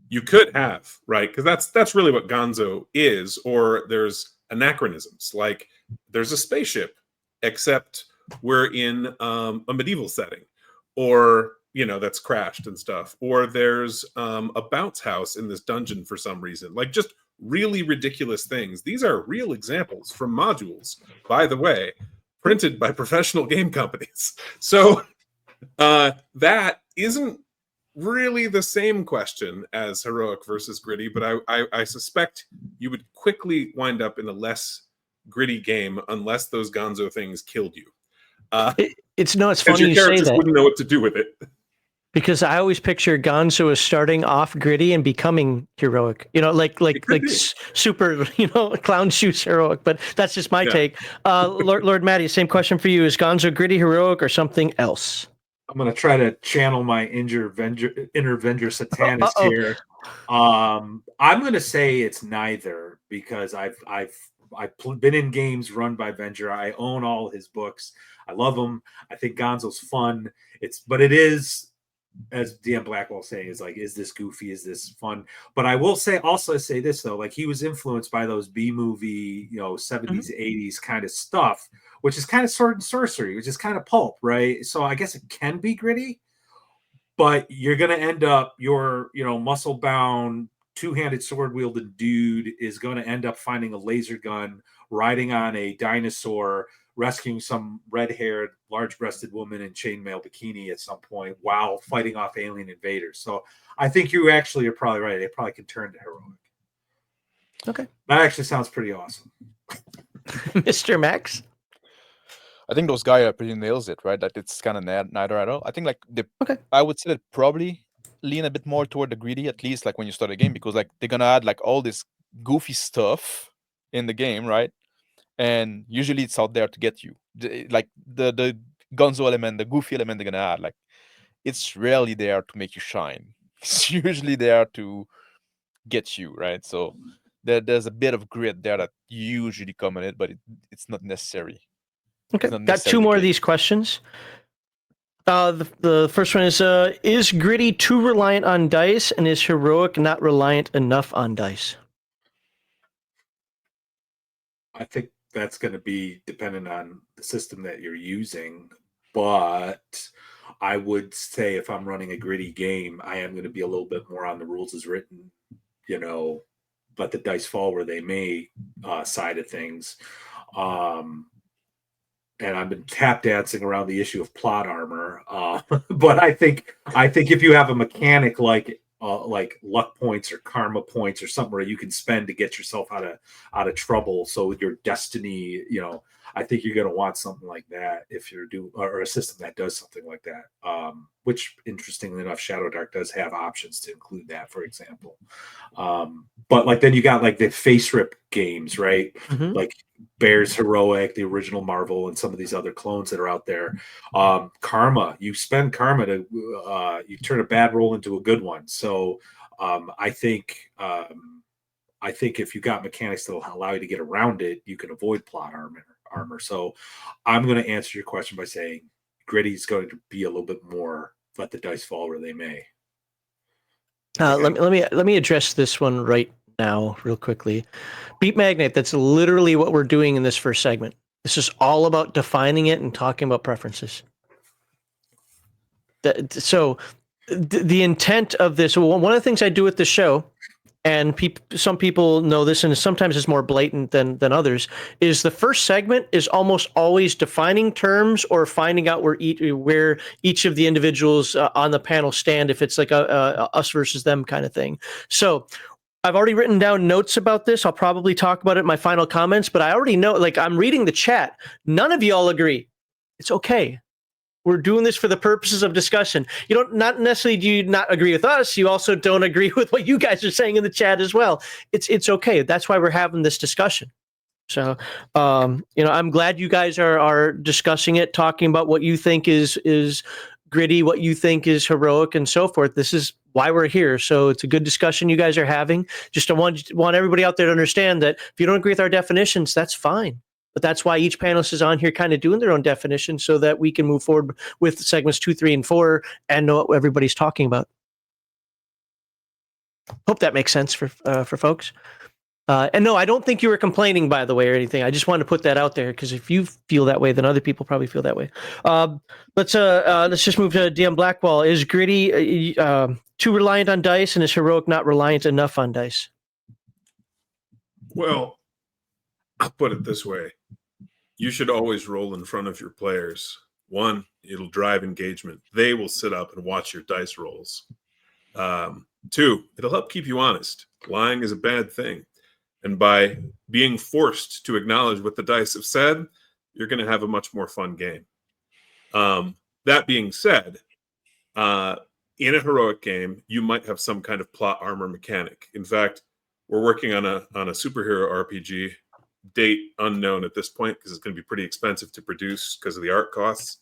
You could have, right? Because that's really what Gonzo is, or there's anachronisms. Like there's a spaceship, except we're in a medieval setting, or that's crashed and stuff, or there's a bounce house in this dungeon for some reason. Like just really ridiculous things. These are real examples from modules, by the way, printed by professional game companies. So that isn't really the same question as heroic versus gritty, but I suspect you would quickly wind up in a less gritty game unless those Gonzo things killed you. It's funny your you say characters that, wouldn't know what to do with it. because I always picture Gonzo as starting off gritty and becoming heroic. Like super, clown shoots heroic. But that's just my take. Lord Matteus, same question for you: is Gonzo gritty, heroic, or something else? I'm going to try to channel my inner Avenger Satanist here. I'm going to say it's neither because I've been in games run by Venger. I own all his books. I love them. I think Gonzo's fun. But it is, as DM Blackwell saying, is like, is this goofy? Is this fun? But I will also say this though, like he was influenced by those B movie, 70s, 80s kind of stuff, which is kind of sword and sorcery, which is kind of pulp, right? So I guess it can be gritty, but you're going to end up your, muscle bound, two-handed sword wielding dude is going to end up finding a laser gun, riding on a dinosaur, rescuing some red-haired, large-breasted woman in chainmail bikini at some point while fighting off alien invaders. So I think you actually are probably right. They probably can turn to heroic. Okay. That actually sounds pretty awesome. Mr. Max? I think those guys are pretty nails it, right? That it's kind of neither at all. I think like Okay. I would say that probably lean a bit more toward the greedy, at least like when you start a game, because like they're gonna add like all this goofy stuff in the game, right? And usually it's out there to get you. Like the gonzo element, the goofy element they're gonna add, like it's rarely there to make you shine. It's usually there to get you, right? So there's a bit of grit there that usually come in it, but it's not necessary. Okay. It's not Got necessarily two the more of case. these questions. The first one is gritty too reliant on dice, and is heroic not reliant enough on dice? I think that's going to be dependent on the system that you're using, but I would say if I'm running a gritty game, I am going to be a little bit more on the rules as written, let the dice fall where they may side of things. And I've been tap dancing around the issue of plot armor, but I think if you have a mechanic like luck points or karma points or something where you can spend to get yourself out of trouble, so your destiny, I think you're going to want something like that if you're or a system that does something like that. Which, interestingly enough, Shadow Dark does have options to include that, for example. But like then you got like the face rip games, right? Mm-hmm. Like Bears Heroic, the original Marvel, and some of these other clones that are out there. Karma, you spend karma to you turn a bad roll into a good one. So I think if you got mechanics that will allow you to get around it, you can avoid plot armor. So I'm going to answer your question by saying gritty is going to be a little bit more let the dice fall where they may. Let me address this one right now, real quickly. Beat Magnet. That's literally what we're doing in this first segment. This is all about defining it and talking about preferences. So, the intent of this. One of the things I do with the show, and some people know this, and sometimes it's more blatant than others, is the first segment is almost always defining terms or finding out where each of the individuals on the panel stand, if it's like a us versus them kind of thing. So I've already written down notes about this. I'll probably talk about it in my final comments, but I already know, like, I'm reading the chat. None of y'all agree. It's okay. We're doing this for the purposes of discussion. You don't, not necessarily do you not agree with us. You also don't agree with what you guys are saying in the chat as well. It's okay. That's why we're having this discussion. So, I'm glad you guys are discussing it, talking about what you think is gritty, what you think is heroic, and so forth. This is why we're here. So it's a good discussion you guys are having. Just want everybody out there to understand that if you don't agree with our definitions, that's fine. But that's why each panelist is on here kind of doing their own definition so that we can move forward with segments 2, 3, and 4 and know what everybody's talking about. Hope that makes sense for folks. And no, I don't think you were complaining, by the way, or anything. I just wanted to put that out there because if you feel that way, then other people probably feel that way. Let's just move to DM Blackwall. Is gritty too reliant on dice, and is heroic not reliant enough on dice? Well, I'll put it this way. You should always roll in front of your players. One, it'll drive engagement. They will sit up and watch your dice rolls. Two, it'll help keep you honest. Lying is a bad thing. And by being forced to acknowledge what the dice have said, you're going to have a much more fun game. That being said, in a heroic game, you might have some kind of plot armor mechanic. In fact, we're working on a superhero RPG, date unknown at this point because it's going to be pretty expensive to produce because of the art costs.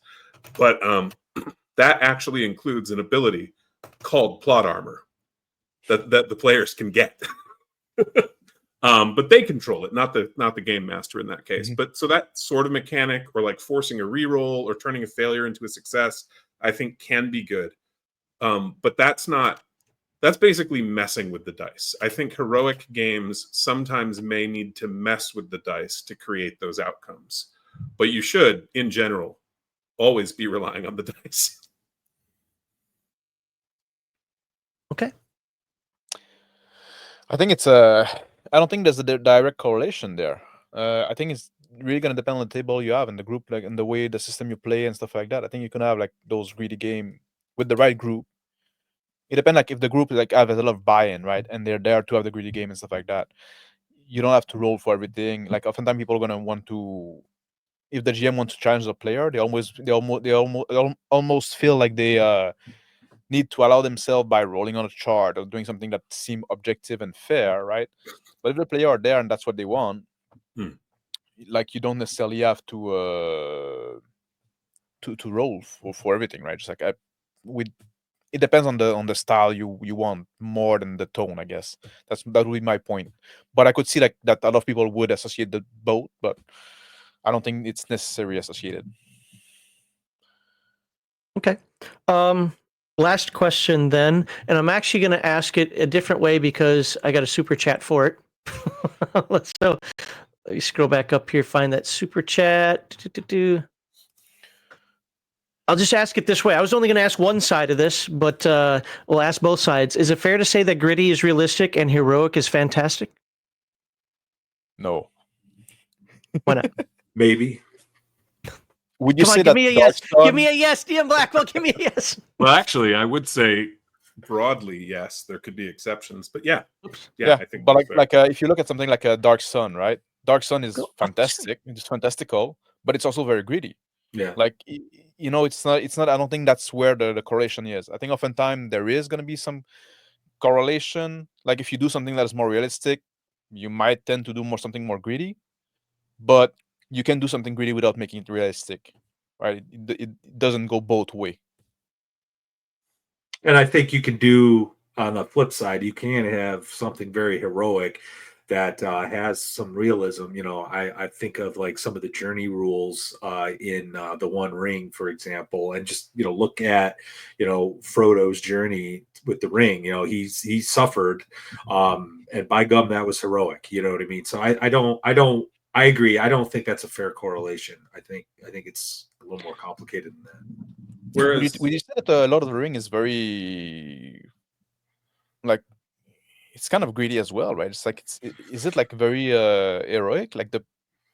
But that actually includes an ability called plot armor. that the players can get. But they control it, not the game master in that case. But so that sort of mechanic, or like forcing a reroll or turning a failure into a success, I think can be good. But that's basically messing with the dice. I think heroic games sometimes may need to mess with the dice to create those outcomes. But you should, in general, always be relying on the dice. Okay. I think it's I don't think there's a direct correlation there. I think it's really gonna depend on the table you have and the group, like, and the way the system you play and stuff like that. I think you can have like those greedy game with the right group. It depends, like if the group like has a lot of buy-in, right, and they're there to have the greedy game and stuff like that. You don't have to roll for everything. Like oftentimes people are gonna want to, if the GM wants to challenge the player, they almost feel like they need to allow themselves by rolling on a chart or doing something that seem objective and fair, right? But if the player are there and that's what they want, like you don't necessarily have to roll for everything, right? Just like it depends on the style you want more than the tone, I guess. That would be my point. But I could see like that a lot of people would associate the both, but I don't think it's necessarily associated. Okay. Last question then, and I'm actually going to ask it a different way because I got a super chat for it. So let me scroll back up here, find that super chat. I'll just ask it this way. I was only going to ask one side of this, but we'll ask both sides. Is it fair to say that gritty is realistic and heroic is fantastic? No. Why not? Maybe. Would you Come say on, that give me a yes. Give me a yes, DM Blackwell. Give me a yes. Well, actually, I would say broadly, yes. There could be exceptions, but yeah, I think. But like if you look at something like a Dark Sun, right? Dark Sun is fantastic. It's fantastical, but it's also very greedy. Yeah. Like it's not. I don't think that's where the correlation is. I think oftentimes there is going to be some correlation. Like if you do something that is more realistic, you might tend to do something more greedy, but you can do something greedy without making it realistic, right? It doesn't go both ways. And I think you can do, on the flip side, you can have something very heroic that has some realism. I think of like some of the journey rules in the One Ring, for example, and just look at Frodo's journey with the ring. He suffered, and by gum, that was heroic. You know what I mean? So I agree. I don't think that's a fair correlation. I think it's a little more complicated than that. Whereas we just said that Lord of the Ring is very like it's kind of greedy as well, right? It's like is it like very heroic? Like the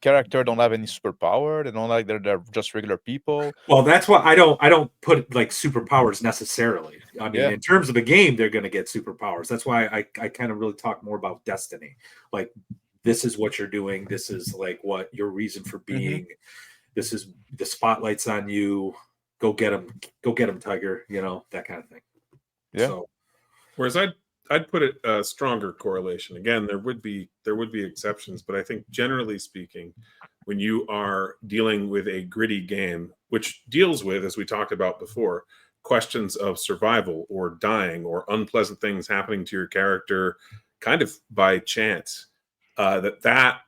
character don't have any superpower. They don't like they're just regular people. Well, that's why I don't put like superpowers necessarily. I mean, in terms of the game, they're going to get superpowers. That's why I kind of really talk more about destiny. Like this is what you're doing. This is like what your reason for being. This is the spotlight's on you. Go get him, Tiger. That kind of thing. Yeah. So, whereas I'd put it a stronger correlation. Again, there would be exceptions, but I think generally speaking, when you are dealing with a gritty game, which deals with, as we talked about before, questions of survival or dying or unpleasant things happening to your character, kind of by chance, that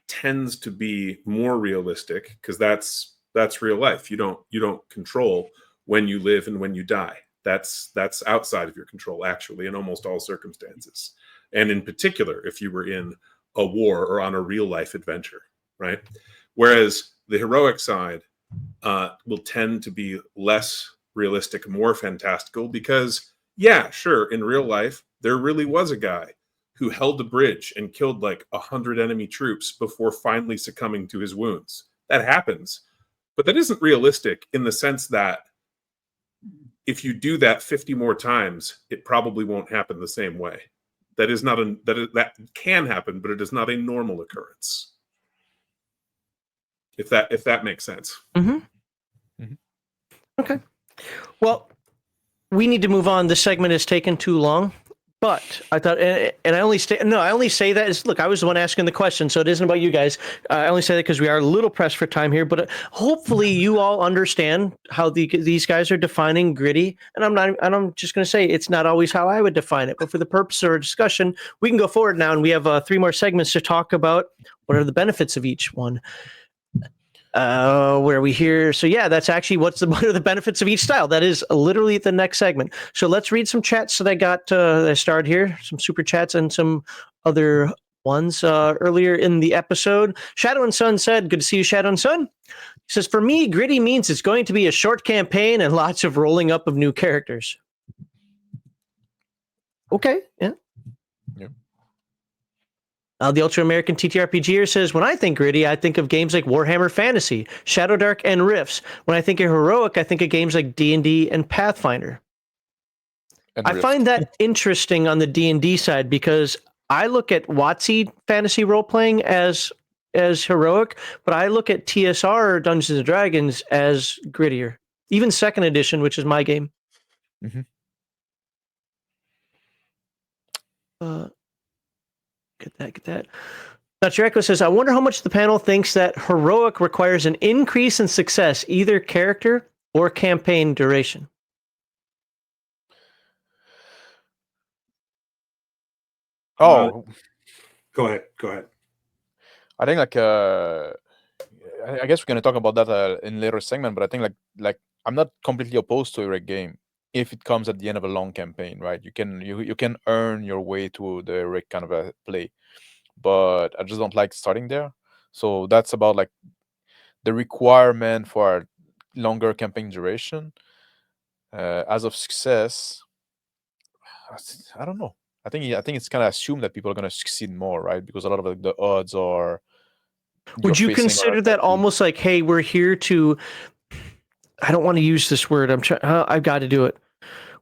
tends to be more realistic because that's real life. You don't control when you live and when you die. That's outside of your control, actually, in almost all circumstances. And in particular, if you were in a war or on a real life adventure, right? Whereas the heroic side will tend to be less realistic, more fantastical, because, yeah, sure, in real life, there really was a guy who held the bridge and killed like 100 enemy troops before finally succumbing to his wounds. That happens. But that isn't realistic in the sense that if you do that 50 more times, it probably won't happen the same way. That can happen, but it is not a normal occurrence. If that makes sense. Okay. Well, we need to move on. This segment has taken too long. But I thought, and I only say that is, look, I was the one asking the question, so it isn't about you guys. I only say that because we are a little pressed for time here, but hopefully you all understand how these guys are defining gritty. And I'm just going to say it's not always how I would define it, but for the purpose of our discussion, we can go forward now, and we have 3 more segments to talk about what are the benefits of each one. Where we hear, so yeah, that's actually what are the benefits of each style. That is literally the next segment. So let's read some chats that I got that I started here, some super chats and some other ones earlier in the episode. Shadow and Sun said, good to see you, Shadow and Sun. He says, for me, gritty means it's going to be a short campaign and lots of rolling up of new characters. Okay, yeah. Yep. The Ultra American TTRPGer says, when I think gritty, I think of games like Warhammer Fantasy, Shadow Dark, and Rifts. When I think of heroic, I think of games like D&D and Pathfinder. And I Rift. find that interesting on the D&D side because I look at WotC fantasy role-playing as heroic, but I look at TSR Dungeons & Dragons as grittier. Even 2nd edition, which is my game. Mhm. Get that. Dr. Echo says, I wonder how much the panel thinks that heroic requires an increase in success, either character or campaign duration. Oh, Go ahead. I think like I guess we're gonna talk about that in later segment, but I think like I'm not completely opposed to a heroic game if it comes at the end of a long campaign, right? You can earn your way to the heroic kind of a play, but I just don't like starting there. So that's about like the requirement for a longer campaign duration. As of success, I don't know. I think it's kind of assumed that people are gonna succeed more, right? Because a lot of the odds are. Would you facing are consider that like almost like, hey, we're here to, I don't want to use this word. I've got to do it.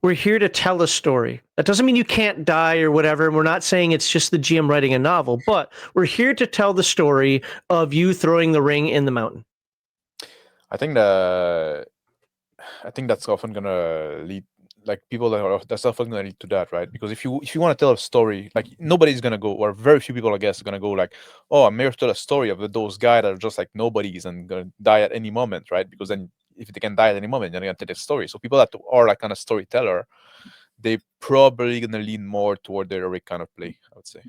We're here to tell a story. That doesn't mean you can't die or whatever. And we're not saying it's just the GM writing a novel, but we're here to tell the story of you throwing the ring in the mountain. I think that's often gonna lead, like people that's often gonna lead to that, right? Because if you want to tell a story, like nobody's gonna go, or very few people I guess are gonna go like, oh, I'm here to tell a story of those guys that are just like nobodies and gonna die at any moment, right? Because then if they can die at any moment, they're gonna tell a story. So people that are like kind of storyteller, they probably gonna lean more toward the heroic kind of play, I would say.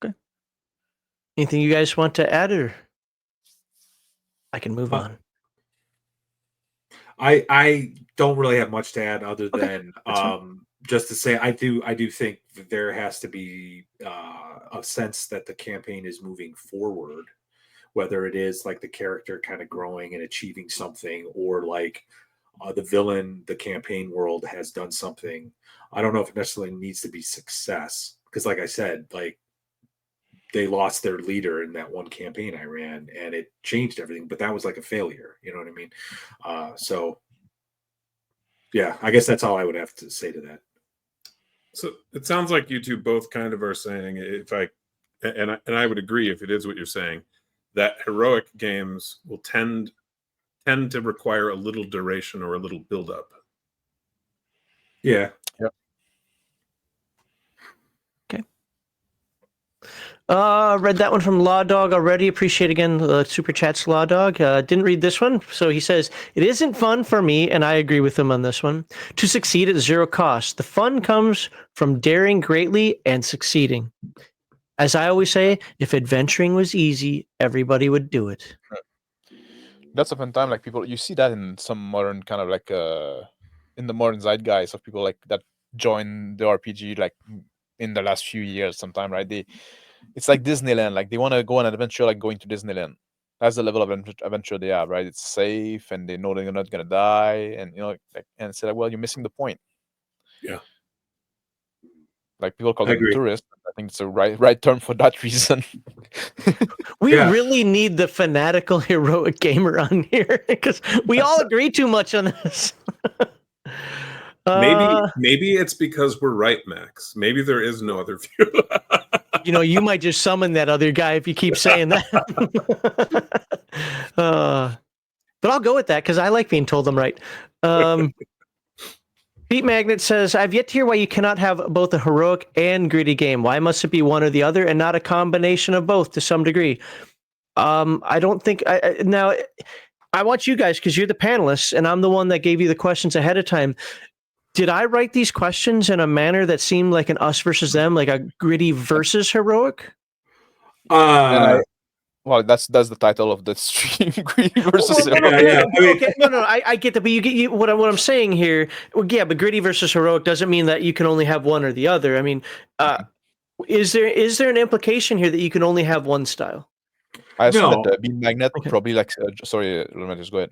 Okay. Anything you guys want to add, or I can move on? I don't really have much to add other Okay, than that's fine. just to say I do think that there has to be a sense that the campaign is moving forward, whether it is like the character kind of growing and achieving something, or like the villain, the campaign world has done something. I don't know if it necessarily needs to be success, because like I said, like they lost their leader in that one campaign I ran and it changed everything, but that was like a failure. You know what I mean? So yeah, I guess that's all I would have to say to that. So it sounds like you two both kind of are saying, and I would agree if it is what you're saying, that heroic games will tend to require a little duration or a little buildup. Yeah. Yep. Okay. Read that one from Law Dog already. Appreciate again the super chats, Law Dog. Didn't read this one. So he says, it isn't fun for me, and I agree with him on this one, to succeed at zero cost. The fun comes from daring greatly and succeeding. As I always say, if adventuring was easy, everybody would do it. That's a fun time. Like people, you see that in some modern kind of like in the modern zeitgeist of people like that join the RPG like in the last few years sometime, right? It's like Disneyland, like they want to go on an adventure like going to Disneyland. That's the level of adventure they have, right? It's safe and they know they're not gonna die, and like, and it's like, well, you're missing the point. Yeah. Like people call I them agree. tourists. I think it's the right term for that reason. We Yeah. really need the fanatical heroic gamer on here because we all agree too much on this. Maybe it's because we're right, Max. Maybe there is no other view. You might just summon that other guy if you keep saying that. But I'll go with that because I like being told I'm right. Beat Magnet says, I've yet to hear why you cannot have both a heroic and gritty game. Why must it be one or the other and not a combination of both to some degree? I don't think now I want you guys, because you're the panelists and I'm the one that gave you the questions ahead of time. Did I write these questions in a manner that seemed like an us versus them, like a gritty versus heroic? Well, that's the title of the stream, gritty versus Well, heroic. Yeah. I mean, okay, no, I get that, but you get what I'm saying here. Well, yeah, but gritty versus heroic doesn't mean that you can only have one or the other. I mean, is there an implication here that you can only have one style? I assume No. that the Beat Magnet Okay. probably like. Sorry, Matteus, go ahead.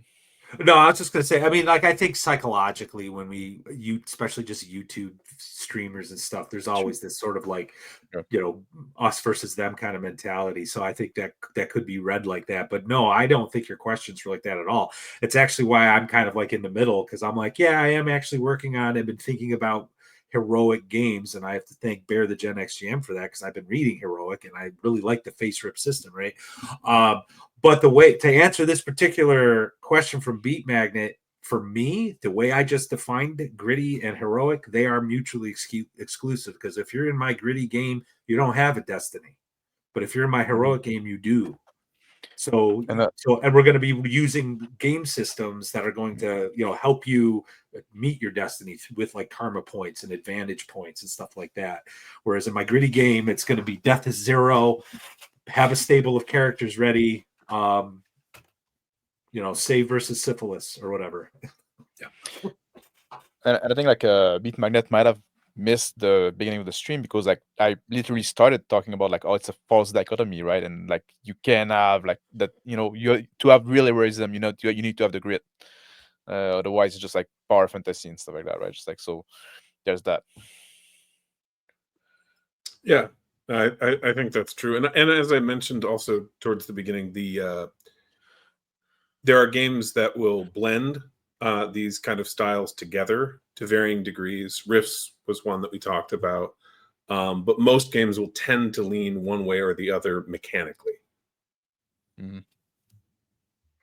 No, I was just gonna say. I mean, like, I think psychologically, when especially just YouTube streamers and stuff, there's always this sort of like, Sure. us versus them kind of mentality. So I think that could be read like that. But no, I don't think your questions were like that at all. It's actually why I'm kind of like in the middle, because I'm like, yeah, I am actually working on and been thinking about heroic games, and I have to thank Bear the Gen X GM for that, because I've been reading heroic and I really like the face rip system, right? But the way to answer this particular question from Beat Magnet, for me, the way I just defined it, gritty and heroic, they are mutually exclusive. Because if you're in my gritty game, you don't have a destiny. But if you're in my heroic game, you do. So And we're going to be using game systems that are going to, help you meet your destiny with like karma points and advantage points and stuff like that. Whereas in my gritty game, it's going to be death is 0, have a stable of characters ready, save versus syphilis or whatever. Yeah. And I think like Beat Magnet might have missed the beginning of the stream, because like I literally started talking about like, oh, it's a false dichotomy, right? And like you can have like that, you to have real heroism, you need to have the grit. Otherwise, it's just like power fantasy and stuff like that, right? Just like, so there's that. Yeah, I think that's true. And as I mentioned also towards the beginning, there are games that will blend these kind of styles together to varying degrees. Rifts was one that we talked about. But most games will tend to lean one way or the other mechanically. Mm-hmm.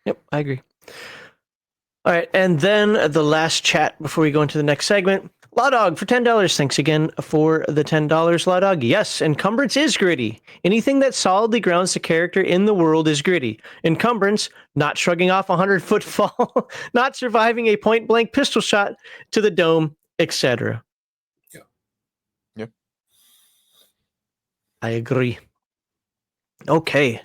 Yep, I agree. All right, and then the last chat before we go into the next segment. Lawdog for $10. Thanks again for the $10, Lawdog. Yes, encumbrance is gritty. Anything that solidly grounds the character in the world is gritty. Encumbrance, not shrugging off a 100-foot fall, not surviving a point-blank pistol shot to the dome, etc. Yeah. I agree. Okay.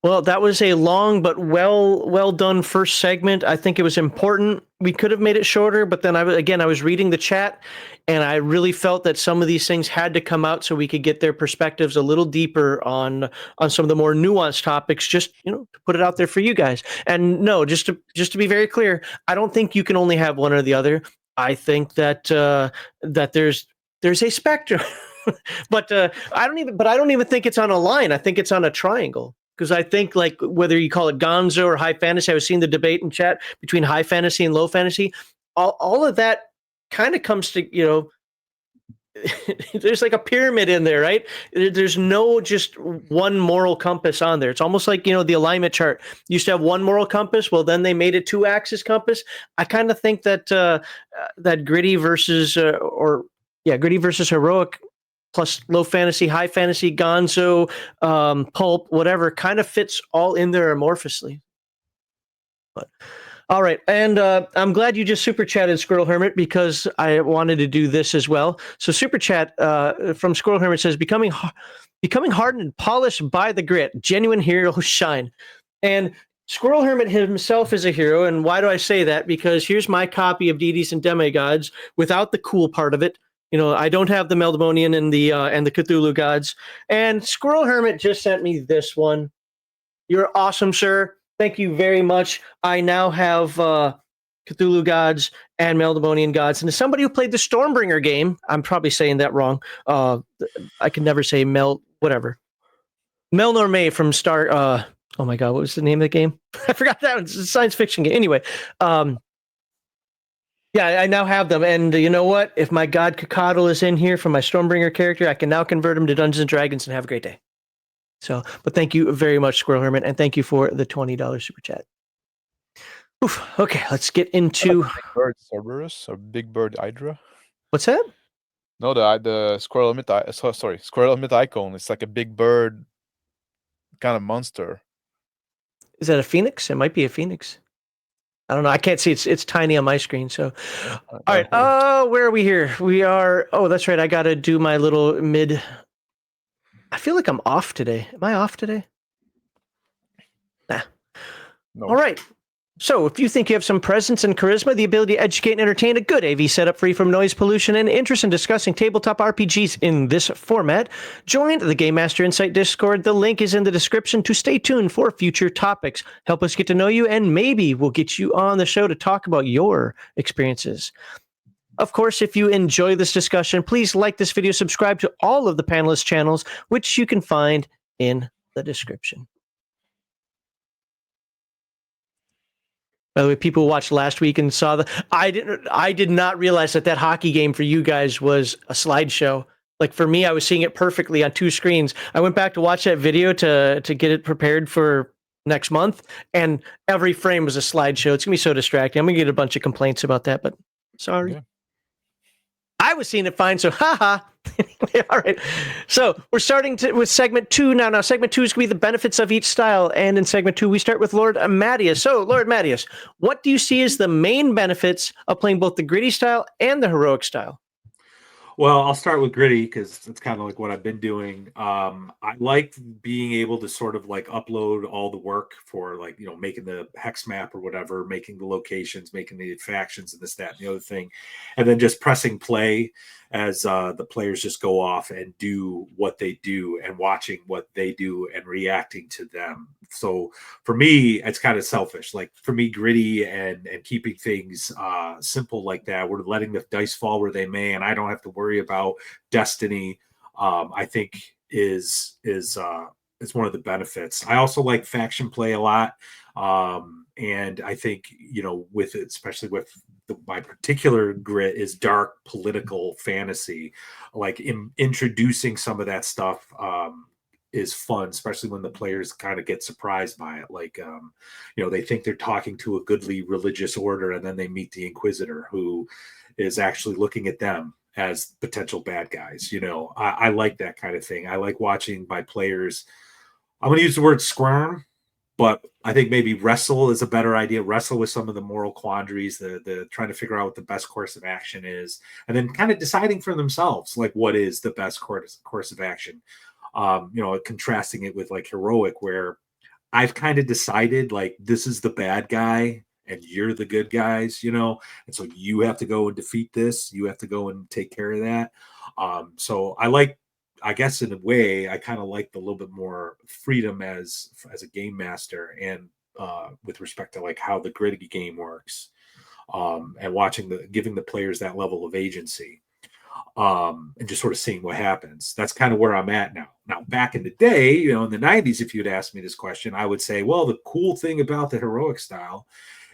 Well, that was a long but well done first segment. I think it was important. We could have made it shorter, but then I was reading the chat, and I really felt that some of these things had to come out so we could get their perspectives a little deeper on some of the more nuanced topics. Just to put it out there for you guys. And no, just to be very clear, I don't think you can only have one or the other. I think that that there's a spectrum, but I don't even think it's on a line. I think it's on a triangle. Because I think, like, whether you call it gonzo or high fantasy, I was seeing the debate in chat between high fantasy and low fantasy. All of that kind of comes to, there's like a pyramid in there, right? There's no just one moral compass on there. It's almost like, the alignment chart used to have one moral compass. Well, then they made a 2-axis compass. I kind of think that that gritty versus gritty versus heroic, plus low fantasy, high fantasy, gonzo, pulp, whatever, kind of fits all in there amorphously. But all right, and I'm glad you just super chatted, Squirrel Hermit, because I wanted to do this as well. So super chat from Squirrel Hermit says, becoming hardened and polished by the grit, genuine heroes shine. And Squirrel Hermit himself is a hero, and why do I say that? Because here's my copy of Deities and Demigods without the cool part of it. I don't have the Meldemonian and the Cthulhu gods. And Squirrel Hermit just sent me this one. You're awesome, sir. Thank you very much. I now have Cthulhu gods and Meldemonian gods. And as somebody who played the Stormbringer game, I'm probably saying that wrong. I can never say whatever. Melnorme from Star. Oh my God, what was the name of the game? I forgot that. It's a science fiction game. Anyway. Yeah, I now have them, and you know what? If my god Kakadal is in here for my Stormbringer character, I can now convert him to Dungeons and Dragons and have a great day. So, but thank you very much, Squirrel Hermit, and thank you for the $20 super chat. Oof. Okay, let's get into Big Bird Cerberus or Big Bird Hydra. what's that? No, the squirrel helmet. Sorry, squirrel helmet icon. It's like a big bird kind of monster. Is that a phoenix? It might be a phoenix. I don't know. I can't see. It's tiny on my screen. So, all right. Where are we here? We are. Oh, that's right. I got to do my little mid. I feel like I'm off today. Am I off today? Nah. No. All right. So, if you think you have some presence and charisma, the ability to educate and entertain, a good AV setup free from noise pollution, and interest in discussing tabletop RPGs in this format, join the Game Master Insight Discord. The link is in the description to stay tuned for future topics. Help us get to know you, and maybe we'll get you on the show to talk about your experiences. Of course, if you enjoy this discussion, please like this video, subscribe to all of the panelists' channels, which you can find in the description. By the way, people watched last week and saw I did not realize that hockey game for you guys was a slideshow. Like for me, I was seeing it perfectly on two screens. I went back to watch that video to get it prepared for next month, and every frame was a slideshow. It's gonna be so distracting. I'm gonna get a bunch of complaints about that, but sorry. Yeah. I was seeing it fine, so haha. Anyway, all right. So we're starting with segment 2 now. Now, segment 2 is going to be the benefits of each style. And in segment 2, we start with Lord Matteus. So, Lord Matteus, what do you see as the main benefits of playing both the gritty style and the heroic style? Well, I'll start with gritty because it's kind of like what I've been doing. I like being able to sort of like upload all the work for like, making the hex map or whatever, making the locations, making the factions and this, that, and the other thing. And then just pressing play as the players just go off and do what they do and watching what they do and reacting to them. So for me, it's kind of selfish. Like for me, gritty and keeping things simple like that, we're letting the dice fall where they may, and I don't have to worry about destiny. I think is one of the benefits. I also like faction play a lot, and I think with it, especially with my particular grit is dark political fantasy, like introducing some of that stuff. Is fun, especially when the players kind of get surprised by it. Like, they think they're talking to a goodly religious order, and then they meet the Inquisitor, who is actually looking at them as potential bad guys. I like that kind of thing. I like watching my players. I'm going to use the word squirm, but I think maybe wrestle is a better idea. Wrestle with some of the moral quandaries, the trying to figure out what the best course of action is, and then kind of deciding for themselves, like what is the best course of action. Contrasting it with like heroic, where I've kind of decided like this is the bad guy and you're the good guys, and so you have to go and defeat this. You have to go and take care of that. So I guess in a way, I kind of like the little bit more freedom as a game master, and with respect to like how the gritty game works, and giving the players that level of agency. And just sort of seeing what happens. That's kind of where I'm at now. Now, back in the day, in the 90s, if you'd asked me this question, I would say, well, the cool thing about the heroic style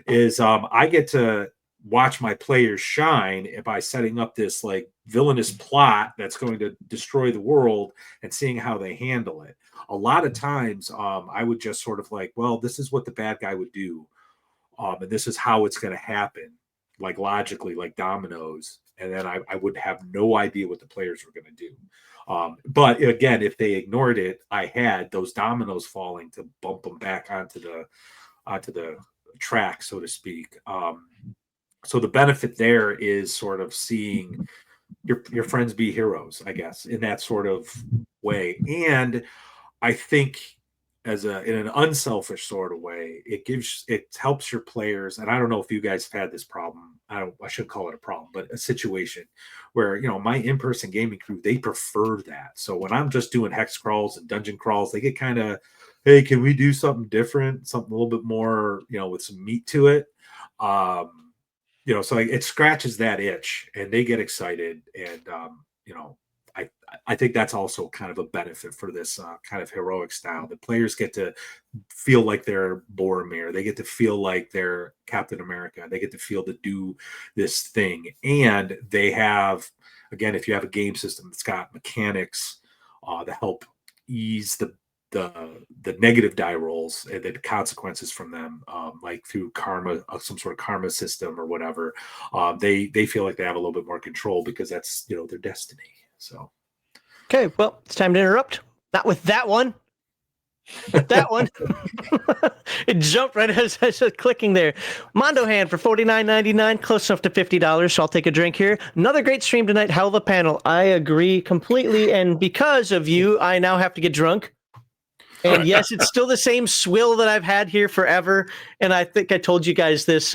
is I get to watch my players shine by setting up this like villainous plot that's going to destroy the world and seeing how they handle it. A lot of times I would just sort of like, well, this is what the bad guy would do. And this is how it's going to happen, like logically, like dominoes. And then I would have no idea what the players were going to do. But again, if they ignored it, I had those dominoes falling to bump them back onto the track, so to speak. So the benefit there is sort of seeing your friends be heroes, I guess, in that sort of way. And I think in an unselfish sort of way, it helps your players. And I don't know if you guys have had this problem. I shouldn't call it a problem, but a situation where, my in-person gaming crew, they prefer that. So when I'm just doing hex crawls and dungeon crawls, they get kind of, hey, can we do something different? Something a little bit more, with some meat to it. So it scratches that itch and they get excited. And, I think that's also kind of a benefit for this kind of heroic style. The players get to feel like they're Boromir. They get to feel like they're Captain America. They get to feel to do this thing. And they have, again, if you have a game system that's got mechanics that help ease the the negative die rolls and the consequences from them, like through karma, some sort of karma system or whatever. They feel like they have a little bit more control because that's their destiny. So Okay, well, it's time to interrupt. Not with that one. With that one. It jumped right as I was clicking there. Mondo Hand for $49.99, close enough to $50, so I'll take a drink here. Another great stream tonight. Hell of a panel. I agree completely, and because of you, I now have to get drunk. And yes, it's still the same swill that I've had here forever. And I think I told you guys this.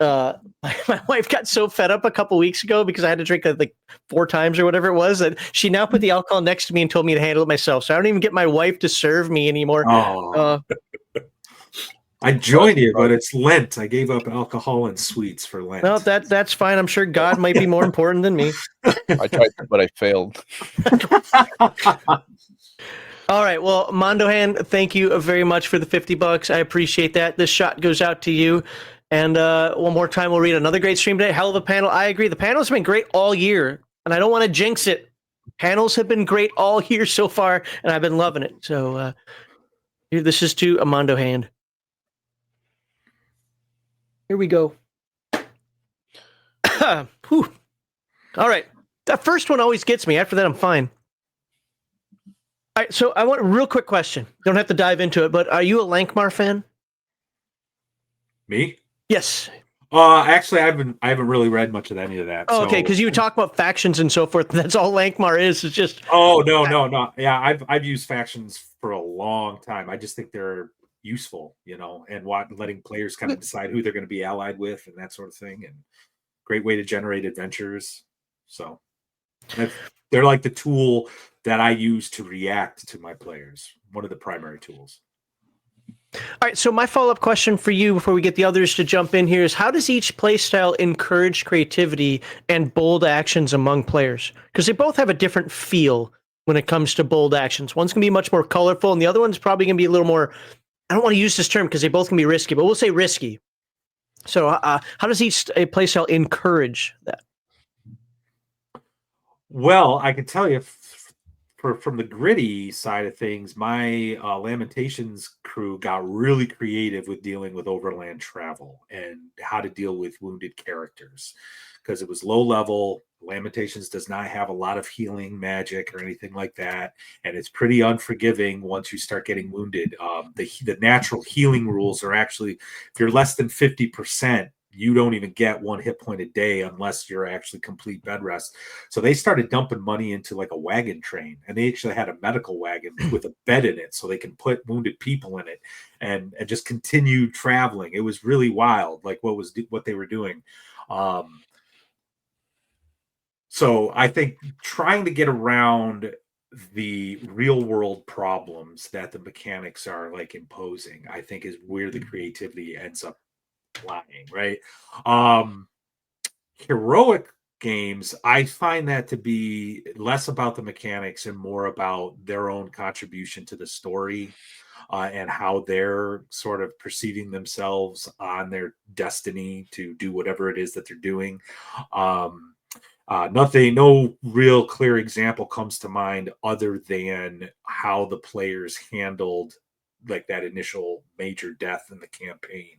My wife got so fed up a couple weeks ago because I had to drink like 4 times or whatever it was that she now put the alcohol next to me and told me to handle it myself. So I don't even get my wife to serve me anymore. Oh. I joined you, but it's Lent. I gave up alcohol and sweets for Lent. Well, that's fine. I'm sure God might be more important than me. I tried, but I failed. All right. Well, Mondo Hand, thank you very much for the $50. I appreciate that. This shot goes out to you. And one more time, we'll read another great stream today. Hell of a panel. I agree. The panels have been great all year, and I don't want to jinx it. Panels have been great all year so far, and I've been loving it. So here, this is to Mondo Hand. Here we go. Whew. All right. That first one always gets me. After that, I'm fine. All right, so I want a real quick question. Don't have to dive into it, but are you a Lankmar fan? Me? Yes. Actually, I haven't really read much of any of that. Oh, okay, because you talk about factions and so forth. That's all Lankmar is. It's just. Oh no. Yeah, I've used factions for a long time. I just think they're useful, and letting players kind of decide who they're going to be allied with and that sort of thing. And great way to generate adventures. So they're like the tool that I use to react to my players. One of the primary tools. All right, so my follow-up question for you before we get the others to jump in here is how does each playstyle encourage creativity and bold actions among players? Because they both have a different feel when it comes to bold actions. One's going to be much more colorful, and the other one's probably going to be a little more, I don't want to use this term because they both can be risky, but we'll say risky. So how does each playstyle encourage that? Well, I can tell you from the gritty side of things, my Lamentations crew got really creative with dealing with overland travel and how to deal with wounded characters because it was low level. Lamentations does not have a lot of healing magic or anything like that, and it's pretty unforgiving once you start getting wounded. The natural healing rules are actually, if you're less than 50%, you don't even get 1 hit point a day unless you're actually complete bed rest. So they started dumping money into like a wagon train, and they actually had a medical wagon with a bed in it so they can put wounded people in it and just continue traveling. It was really wild, like what they were doing. So I think trying to get around the real world problems that the mechanics are like imposing, I think is where the creativity ends up lying, right? Heroic games, I find that to be less about the mechanics and more about their own contribution to the story and how they're sort of perceiving themselves on their destiny to do whatever it is that they're doing. No real clear example comes to mind other than how the players handled like that initial major death in the campaign.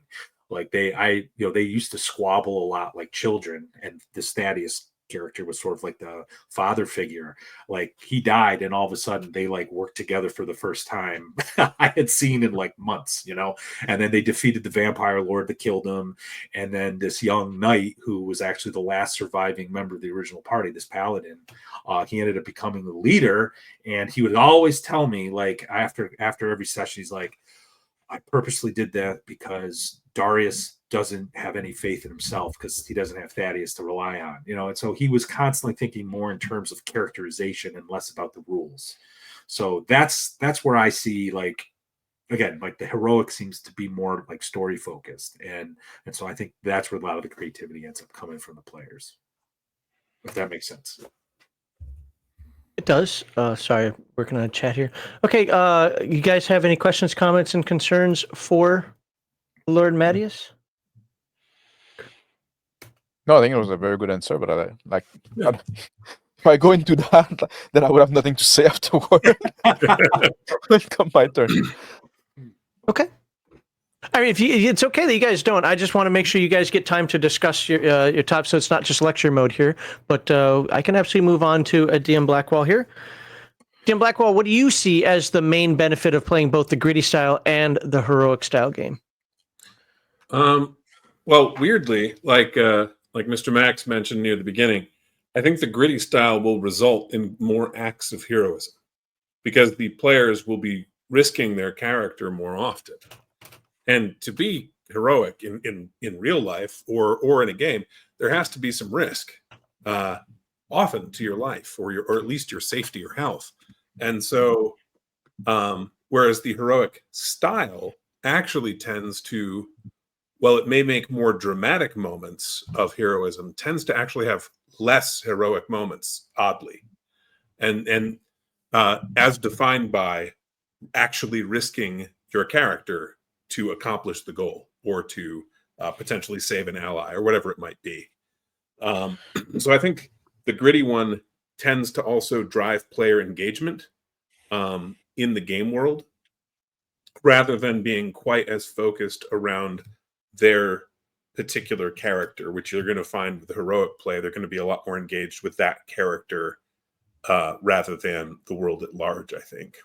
Like they used to squabble a lot like children, and the Thaddeus character was sort of like the father figure. Like he died, and all of a sudden they like worked together for the first time I had seen in like months, and then they defeated the vampire lord that killed him. And then this young knight who was actually the last surviving member of the original party, this paladin, he ended up becoming the leader. And he would always tell me, like, after every session, he's like, I purposely did that because Darius doesn't have any faith in himself because he doesn't have Thaddeus to rely on, and so he was constantly thinking more in terms of characterization and less about the rules. So that's where I see, like, again, like the heroic seems to be more like story focused, and so I think that's where a lot of the creativity ends up coming from the players, if that makes sense. It does. Sorry, working on a chat here. Okay, you guys have any questions, comments, and concerns for Lord Matteus? No, I think it was a very good answer, but if I go into that, then I would have nothing to say afterward. When it comes my turn. Okay. I mean, it's okay that you guys don't. I just want to make sure you guys get time to discuss your top, so it's not just lecture mode here. But I can absolutely move on to a DM Blackwall here. DM Blackwall, what do you see as the main benefit of playing both the gritty style and the heroic style game? Well, weirdly, like Mr. Max mentioned near the beginning, I think the gritty style will result in more acts of heroism because the players will be risking their character more often. And to be heroic in real life or in a game, there has to be some risk, often to your life or at least your safety or health. And so, whereas the heroic style actually tends to, well, it may make more dramatic moments of heroism, tends to actually have less heroic moments, oddly, and as defined by actually risking your character to accomplish the goal or to potentially save an ally or whatever it might be. So I think the gritty one tends to also drive player engagement in the game world rather than being quite as focused around their particular character, which you're going to find with the heroic play. They're going to be a lot more engaged with that character rather than the world at large, I think.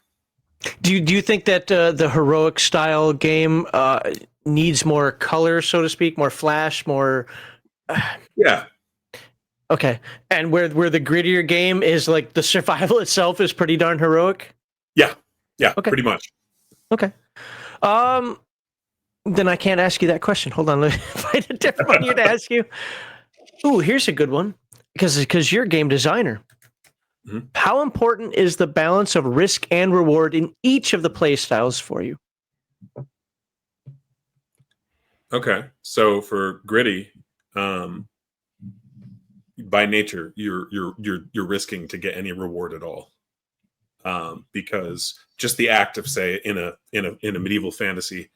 Do you think that the heroic style game needs more color, so to speak, more flash, more? Yeah. Okay, and where the grittier game is like the survival itself is pretty darn heroic. Yeah. Okay. Pretty much. Okay. Then I can't ask you that question. Hold on, let me find a different one here to ask you. Ooh, here's a good one because you're a game designer. Mm-hmm. How important is the balance of risk and reward in each of the play styles for you? Okay, so for gritty, by nature, you're risking to get any reward at all, because just the act of, say, in a medieval fantasy,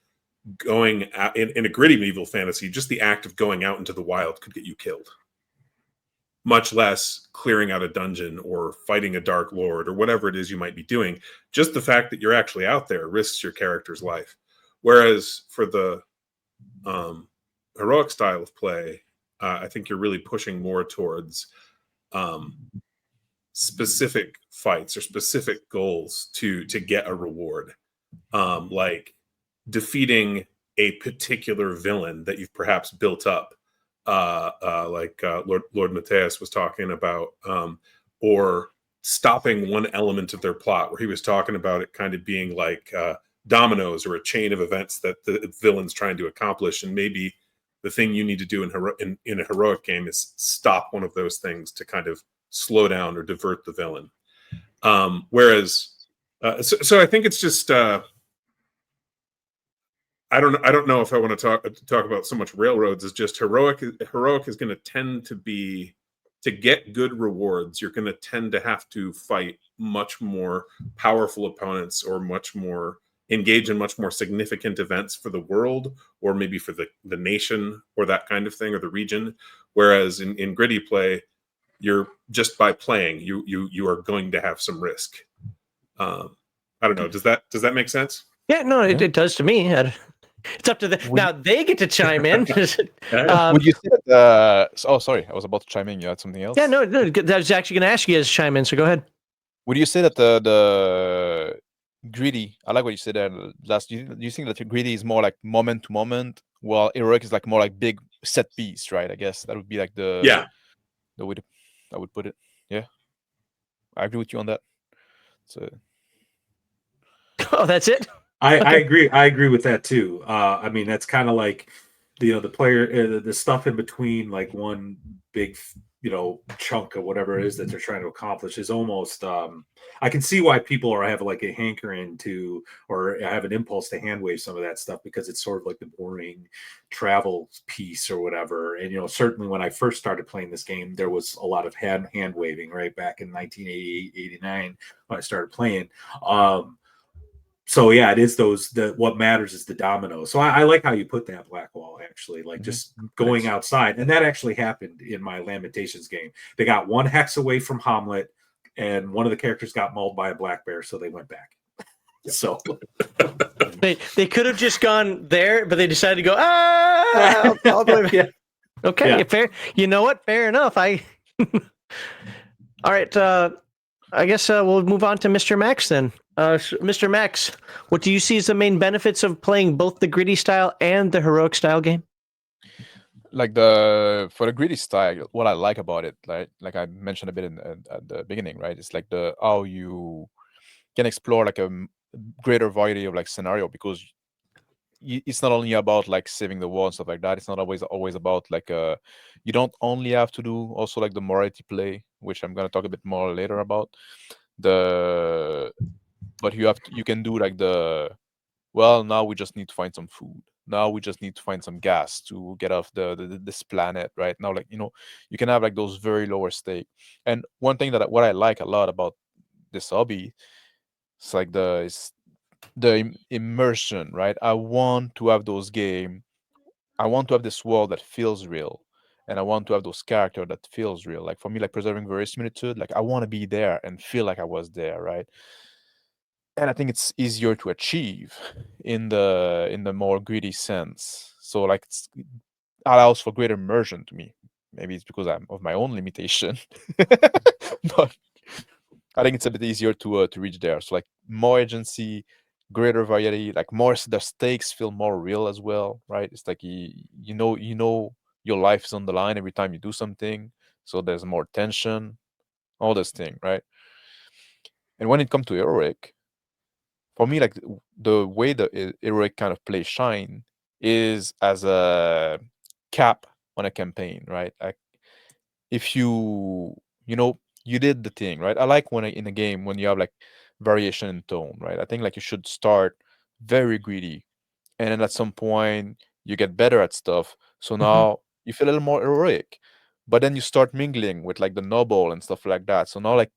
going out, in a gritty medieval fantasy, just the act of going out into the wild could get you killed. Much less clearing out a dungeon or fighting a dark lord or whatever it is you might be doing. Just the fact that you're actually out there risks your character's life. Whereas for the heroic style of play, I think you're really pushing more towards specific fights or specific goals to get a reward, like defeating a particular villain that you've perhaps built up, like Lord Matteus was talking about, or stopping one element of their plot, where he was talking about it kind of being like dominoes or a chain of events that the villain's trying to accomplish, and maybe the thing you need to do in a heroic game is stop one of those things to kind of slow down or divert the villain. Whereas, so I think it's just. I don't know if I want to talk about so much railroads as just heroic. Heroic is going to tend to be, to get good rewards, you're going to tend to have to fight much more powerful opponents or much more engage in much more significant events for the world or maybe for the nation or that kind of thing, or the region. Whereas in gritty play, you're just by playing, you are going to have some risk. I don't know. Does that make sense? Yeah, no, it does to me. It's up to them. Now they get to chime in. Would you say that? Oh, sorry, I was about to chime in. You had something else? Yeah, no, I was actually going to ask you guys to chime in. So go ahead. Would you say that the greedy? I like what you said there last. Do you think that the greedy is more like moment to moment, while heroic is like more like big set piece, right? I guess that would be like the way I would put it. Yeah, I agree with you on that. So. Oh, that's it. I agree. I agree with that too. I mean, that's kind of like, the player, the stuff in between, like one big, chunk of whatever it is that they're trying to accomplish is almost. I can see why people have like a hankering to, or have an impulse to hand wave some of that stuff, because it's sort of like the boring travel piece or whatever. And certainly when I first started playing this game, there was a lot of hand waving right back in 1988, 89 when I started playing. So yeah, it is what matters is the domino. So I like how you put that, Blackwall, actually, like just going outside. And that actually happened in my Lamentations game. They got one hex away from Hamlet, and one of the characters got mauled by a black bear, so they went back. So they could have just gone there, but they decided to go all the way back. Yeah. Okay, fair. You know what? Fair enough. All right. I guess we'll move on to Mr. Max then. Mr. Max, what do you see as the main benefits of playing both the gritty style and the heroic style game? Like for the gritty style, what I like about it, like I mentioned a bit at the beginning, right? It's like how you can explore like a greater variety of like scenario, because it's not only about like saving the world and stuff like that. It's not always about like you don't only have to do also like the morality play, which I'm gonna talk a bit more later about. But you can do like well, now we just need to find some food. Now we just need to find some gas to get off this planet right now. Like, you can have like those very lower stake. And one thing what I like a lot about this hobby, it's like the immersion, right? I want to have those game. I want to have this world that feels real, and I want to have those character that feels real. Like for me, like preserving verisimilitude, like I want to be there and feel like I was there, right? And I think it's easier to achieve in the more gritty sense. So like it allows for greater immersion to me. Maybe it's because I'm of my own limitation, but I think it's a bit easier to reach there. So like more agency, greater variety, like the stakes feel more real as well, right? It's like you know your life is on the line every time you do something, so there's more tension, all this thing, right? And when it comes to heroic, for me, like the way the heroic kind of play shine is as a cap on a campaign, right? Like if you did the thing, right? I like when in a game when you have like variation in tone, right? I think like you should start very greedy, and then at some point you get better at stuff, so now you feel a little more heroic, but then you start mingling with like the noble and stuff like that, so now like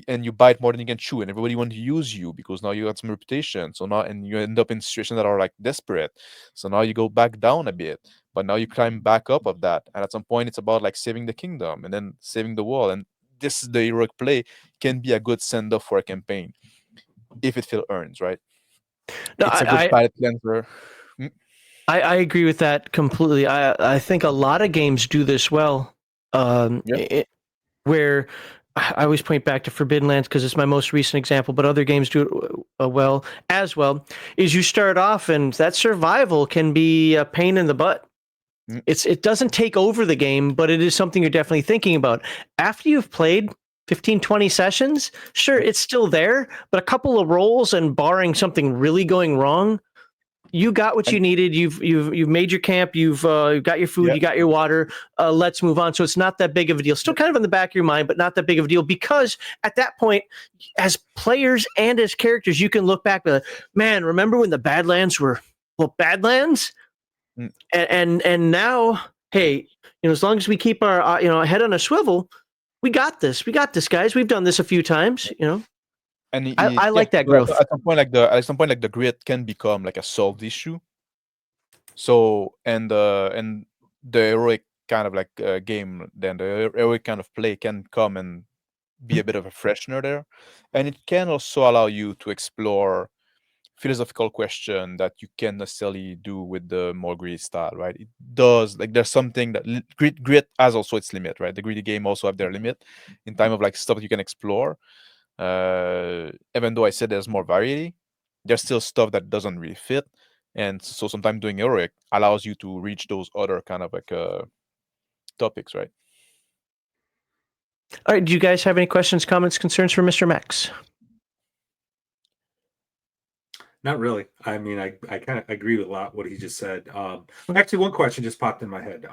and you bite more than you can chew, and everybody wants to use you because now you got some reputation, so now and you end up in situations that are like desperate, so now you go back down a bit, but now you climb back up of that, and at some point it's about like saving the kingdom and then saving the world, and this is the heroic play can be a good send-off for a campaign if it feels earned, right? No, It's a good palette cleanser. I agree with that completely. I think a lot of games do this well, where I always point back to Forbidden Lands because it's my most recent example, but other games do it well as well. Is you start off and that survival can be a pain in the butt. It doesn't take over the game, but it is something you're definitely thinking about. After you've played 15, 20 sessions, sure, it's still there, but a couple of rolls and barring something really going wrong, you got what you needed. You've made your camp. You've got your food. You got your water. Let's move on. So it's not that big of a deal. Still kind of in the back of your mind, but not that big of a deal, because at that point, as players and as characters, you can look back and be like, man, remember when the Badlands were Badlands? And now, hey, as long as we keep our head on a swivel, we got this. We got this, guys. We've done this a few times. And I like that growth. At some point, the grid can become like a solved issue. So and the heroic kind of like game, then the heroic kind of play can come and be a bit of a freshener there, and it can also allow you to explore philosophical question that you can't necessarily do with the more greedy style, right? It does, like, there's something that grit has also its limit, right? The greedy game also have their limit in time of like stuff that you can explore. Even though I said there's more variety, there's still stuff that doesn't really fit, and so sometimes doing heroic allows you to reach those other kind of like topics, right? All right. Do you guys have any questions, comments, concerns for Mr. Max? Not really. I mean, I kind of agree with a lot what he just said. Actually, one question just popped in my head.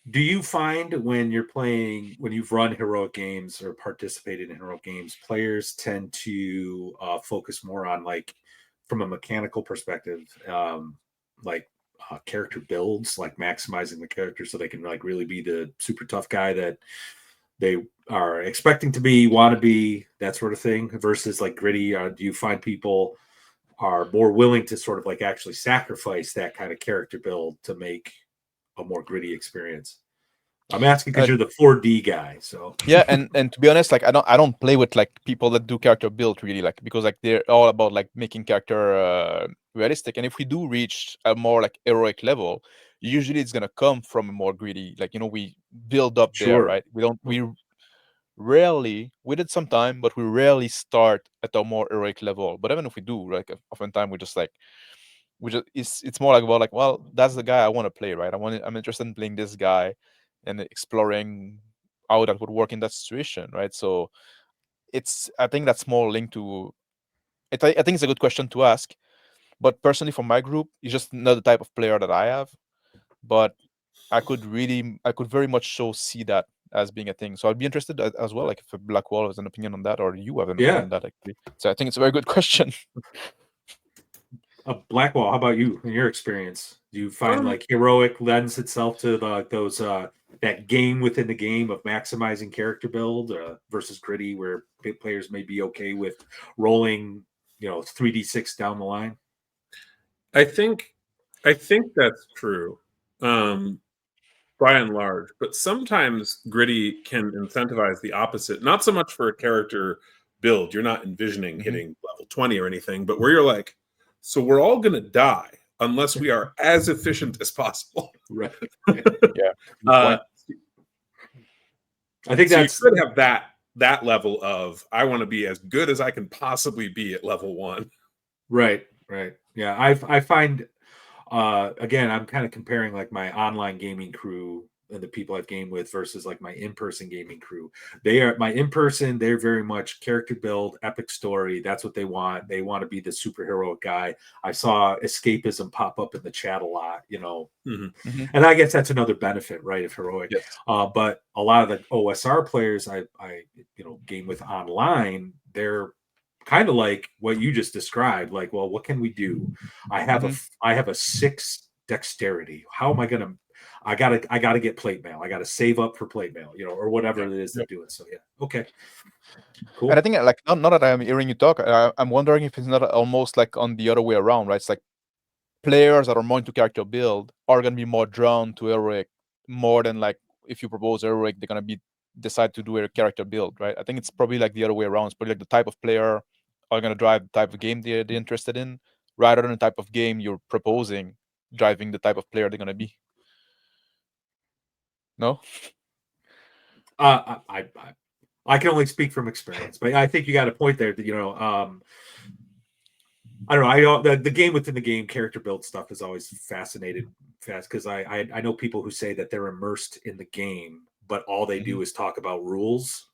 Do you find when you've run heroic games or participated in heroic games, players tend to focus more on, like, from a mechanical perspective, character builds, like maximizing the character so they can like really be the super tough guy that they are expecting to be, want to be, that sort of thing, versus like gritty? Do you find people are more willing to sort of like actually sacrifice that kind of character build to make a more gritty experience? I'm asking because you're the 4D guy, so yeah, and to be honest, like I don't play with like people that do character build really, like, because like they're all about like making character realistic. And if we do reach a more like heroic level, usually it's gonna come from a more greedy, like, you know, we build up there, sure. right? We rarely, we did sometime, but we rarely start at a more heroic level. But even if we do, like, oftentimes we just like, it's more like about like, well, that's the guy I want to play, right? I'm interested in playing this guy and exploring how that would work in that situation, right? So I think that's more linked to it. I think it's a good question to ask, but personally for my group, it's just not the type of player that I have. But I could very much so see that as being a thing. So I'd be interested as well, like if Blackwall has an opinion on that, or you have an opinion Yeah. on that, actually. So I think it's a very good question. Blackwall, how about you in your experience? Do you find like heroic lends itself to those that game within the game of maximizing character build versus gritty, where players may be okay with rolling, 3d6 down the line? I think that's true, by and large. But sometimes gritty can incentivize the opposite. Not so much for a character build. You're not envisioning hitting level 20 or anything, but where you're like, so we're all going to die unless we are as efficient as possible. Right. Yeah. I think so that's you could have that level of, I want to be as good as I can possibly be at level 1. right. Yeah, I find again, I'm kind of comparing like my online gaming crew and the people I've gamed with versus like my in-person gaming crew. They are my in-person, they're very much character build, epic story. That's what they want. They want to be the superhero guy. I saw escapism pop up in the chat a lot, and I guess that's another benefit, right, of heroic. Yes. But a lot of the OSR players I game with online, they're kind of like what you just described. Like, well, what can we do? I have a 6 dexterity. How am I gonna? I gotta get plate mail. I gotta save up for plate mail, or whatever it is they're doing. So yeah, okay, cool. And I think like now that I'm hearing you talk, I'm wondering if it's not almost like on the other way around, right? It's like players that are more into character build are gonna be more drawn to heroic more than like if you propose heroic, they're gonna decide to do a character build, right? I think it's probably like the other way around. It's probably like the type of player are gonna drive the type of game they're interested in, rather than the type of game you're proposing driving the type of player they're gonna be. No? I can only speak from experience, but I think you got a point there. That I don't know. The game within the game character build stuff is always fascinated because I know people who say that they're immersed in the game, but all they do is talk about rules.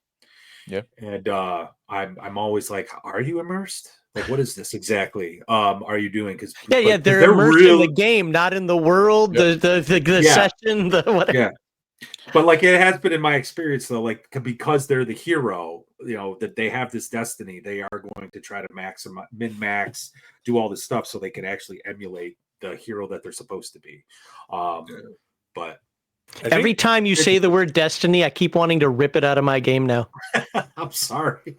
Yeah. And I'm always like, are you immersed? Like, what is this exactly? Are you doing? Because they're immersed in the game, not in the world. Yep. The session, the whatever. Yeah. But like it has been in my experience though, like because they're the hero, that they have this destiny, they are going to try to maximize, min-max, do all this stuff so they can actually emulate the hero that they're supposed to be. But every time you say the word destiny, I keep wanting to rip it out of my game now. I'm sorry.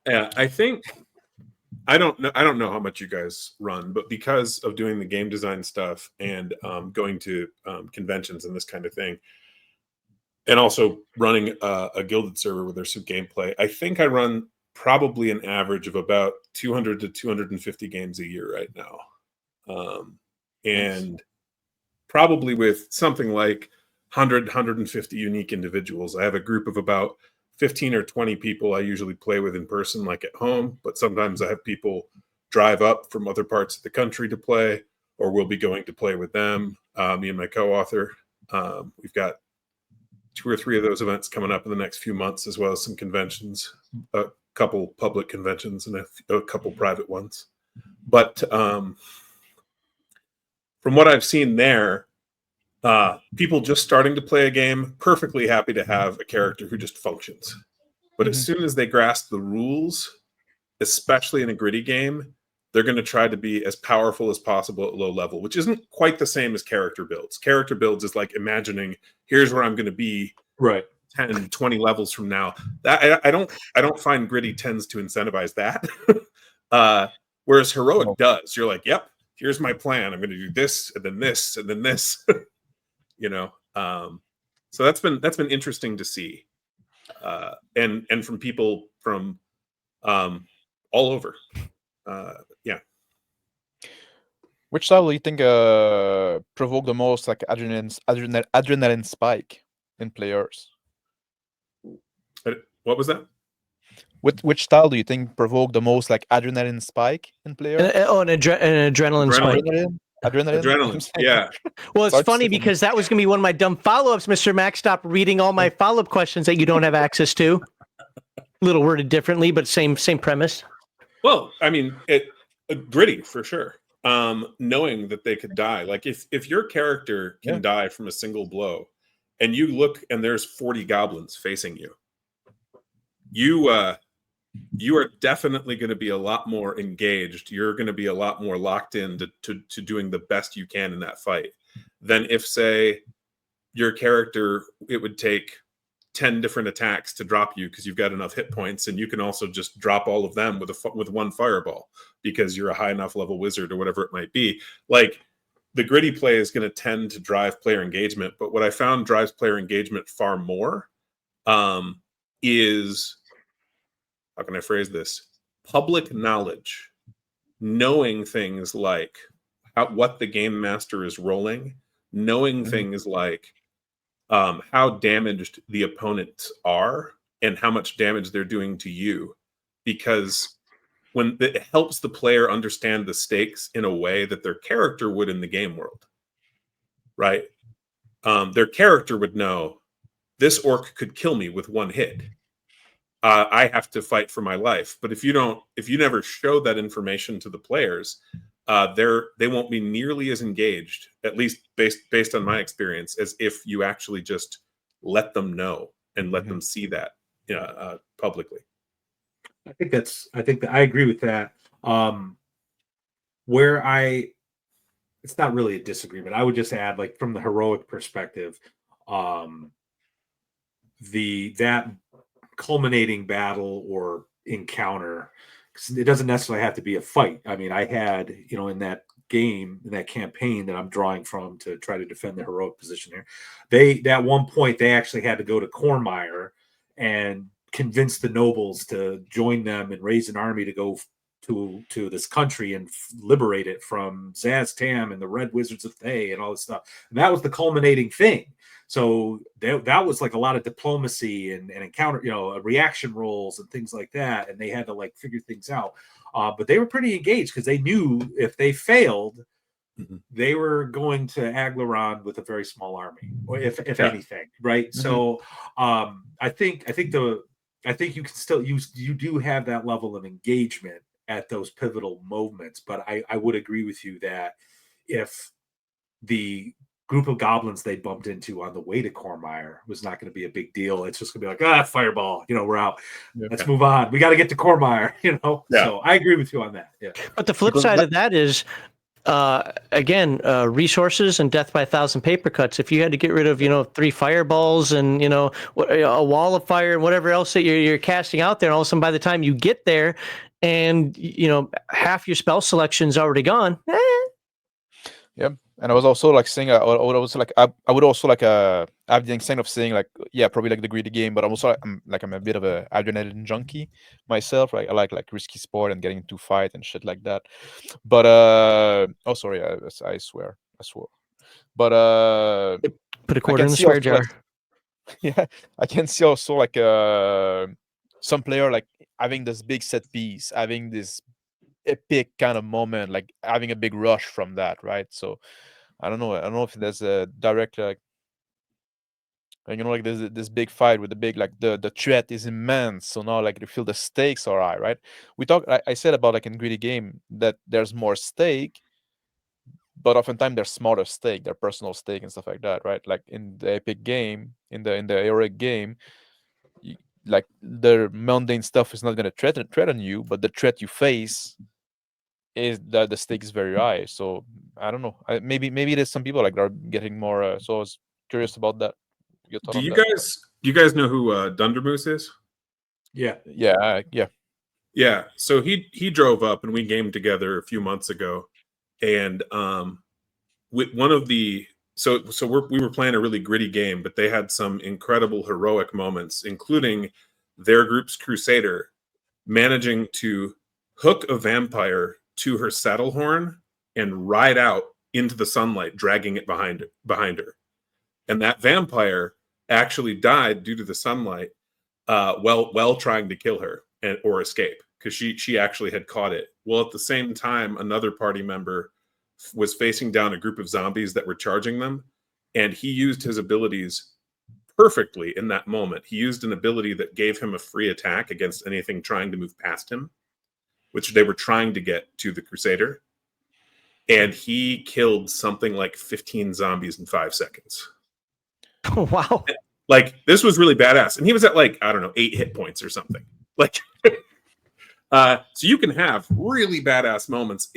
Yeah, I think I don't know how much you guys run, but because of doing the game design stuff and going to conventions and this kind of thing, and also running a Gilded server where there's some gameplay, I think I run probably an average of about 200 to 250 games a year right now. And probably with something like 100, 150 unique individuals. I have a group of about 15 or 20 people I usually play with in person, like at home, but sometimes I have people drive up from other parts of the country to play, or we'll be going to play with them, me and my co-author. We've got 2 or 3 of those events coming up in the next few months, as well as some conventions, a couple public conventions and a couple private ones. But from what I've seen there, people just starting to play a game, perfectly happy to have a character who just functions. But as soon as they grasp the rules, especially in a gritty game, they're going to try to be as powerful as possible at low level, which isn't quite the same as character builds. Character builds is like imagining, here's where I'm going to be. Right. 10, 20 levels from now. That I don't find gritty tends to incentivize that. Whereas heroic does. You're like, yep, here's my plan. I'm going to do this and then this and then this. You know, so that's been interesting to see, and from people from all over. Yeah. Which style do you think provoke the most like adrenaline spike in players? What was that? Which style do you think provoked the most like adrenaline spike in players? An adrenaline spike. Adrenaline. Yeah. Well, it's funny because that was going to be one of my dumb follow-ups. Mr. Max, stop reading all my follow-up questions that you don't have access to. A little worded differently, but same premise. Well, I mean, gritty for sure. Knowing that they could die, like if your character can die from a single blow, and you look and there's 40 goblins facing you, you are definitely going to be a lot more engaged. You're going to be a lot more locked in to doing the best you can in that fight than if, say, your character, it would take 10 different attacks to drop you because you've got enough hit points, and you can also just drop all of them with one fireball because you're a high enough level wizard or whatever it might be. Like, the gritty play is going to tend to drive player engagement, but what I found drives player engagement far more is, how can I phrase this? Public knowledge, knowing things like what the game master is rolling, knowing things like how damaged the opponents are and how much damage they're doing to you, because when it helps the player understand the stakes in a way that their character would in the game world, right? Their character would know this orc could kill me with one hit. I have to fight for my life. But if you never show that information to the players, they won't be nearly as engaged, at least based on my experience, as if you actually just let them know and let them see that publicly. I think that I agree with that. It's not really a disagreement. I would just add, like, from the heroic perspective, that culminating battle or encounter, it doesn't necessarily have to be a fight. I mean, I had, in that game, in that campaign that I'm drawing from to try to defend the heroic position here, at one point they actually had to go to Cormire and convince the nobles to join them and raise an army to go to this country and liberate it from Zaz-Tam and the Red Wizards of Thay and all this stuff. And that was the culminating thing. So that was like a lot of diplomacy and encounter, reaction rolls and things like that. And they had to like figure things out. But they were pretty engaged because they knew if they failed, they were going to Aglarond with a very small army, or if anything, right? So I think you can still you do have that level of engagement at those pivotal moments. But I would agree with you that if the group of goblins they bumped into on the way to Cormire was not going to be a big deal, it's just going to be like, fireball, we're out. Let's move on. We got to get to Cormire, So I agree with you on that. Yeah. But the flip side of that is, again, resources and death by 1,000 paper cuts. If you had to get rid of 3 fireballs and a wall of fire and whatever else that you're casting out there, and all of a sudden by the time you get there and half your spell selection's already gone. Yep. And I was also like saying, I would also like have the instinct of saying like, yeah, probably like the greedy game, but I'm also I'm a bit of a adrenaline junkie myself, right? I like risky sport and getting into fight and shit like that. But oh, sorry, I swear, I swore. But put a quarter in the swear jar. Yeah, I can see also like some player like having this big set piece, having this epic kind of moment, like having a big rush from that, right? So I don't know if there's a direct like like there's this big fight with the big, like the threat is immense, so now like you feel the stakes are high, right? I said about like in greedy game that there's more stake, but oftentimes they're smaller stake, they're personal stake and stuff like that, right? Like in the epic game, in the heroic game, like the mundane stuff is not going to threaten you, but the threat you face is that the stake is very high. So I don't know. Maybe there's some people like are getting more. So I was curious about that. Do you guys Do you guys know who Dundermoose is? Yeah. Yeah, yeah. Yeah, so he drove up and we gamed together a few months ago, and with one of the we were playing a really gritty game, but they had some incredible heroic moments, including their group's crusader managing to hook a vampire to her saddle horn and ride out into the sunlight, dragging it behind her. And that vampire actually died due to the sunlight while trying to kill her or escape, because she actually had caught it. Well, at the same time, another party member was facing down a group of zombies that were charging them, and he used his abilities perfectly in that moment. He used an ability that gave him a free attack against anything trying to move past him, which they were trying to get to the Crusader. And he killed something like 15 zombies in 5 seconds. Oh, wow. Like, this was really badass. And he was at, like, I don't know, 8 hit points or something. Like, so you can have really badass moments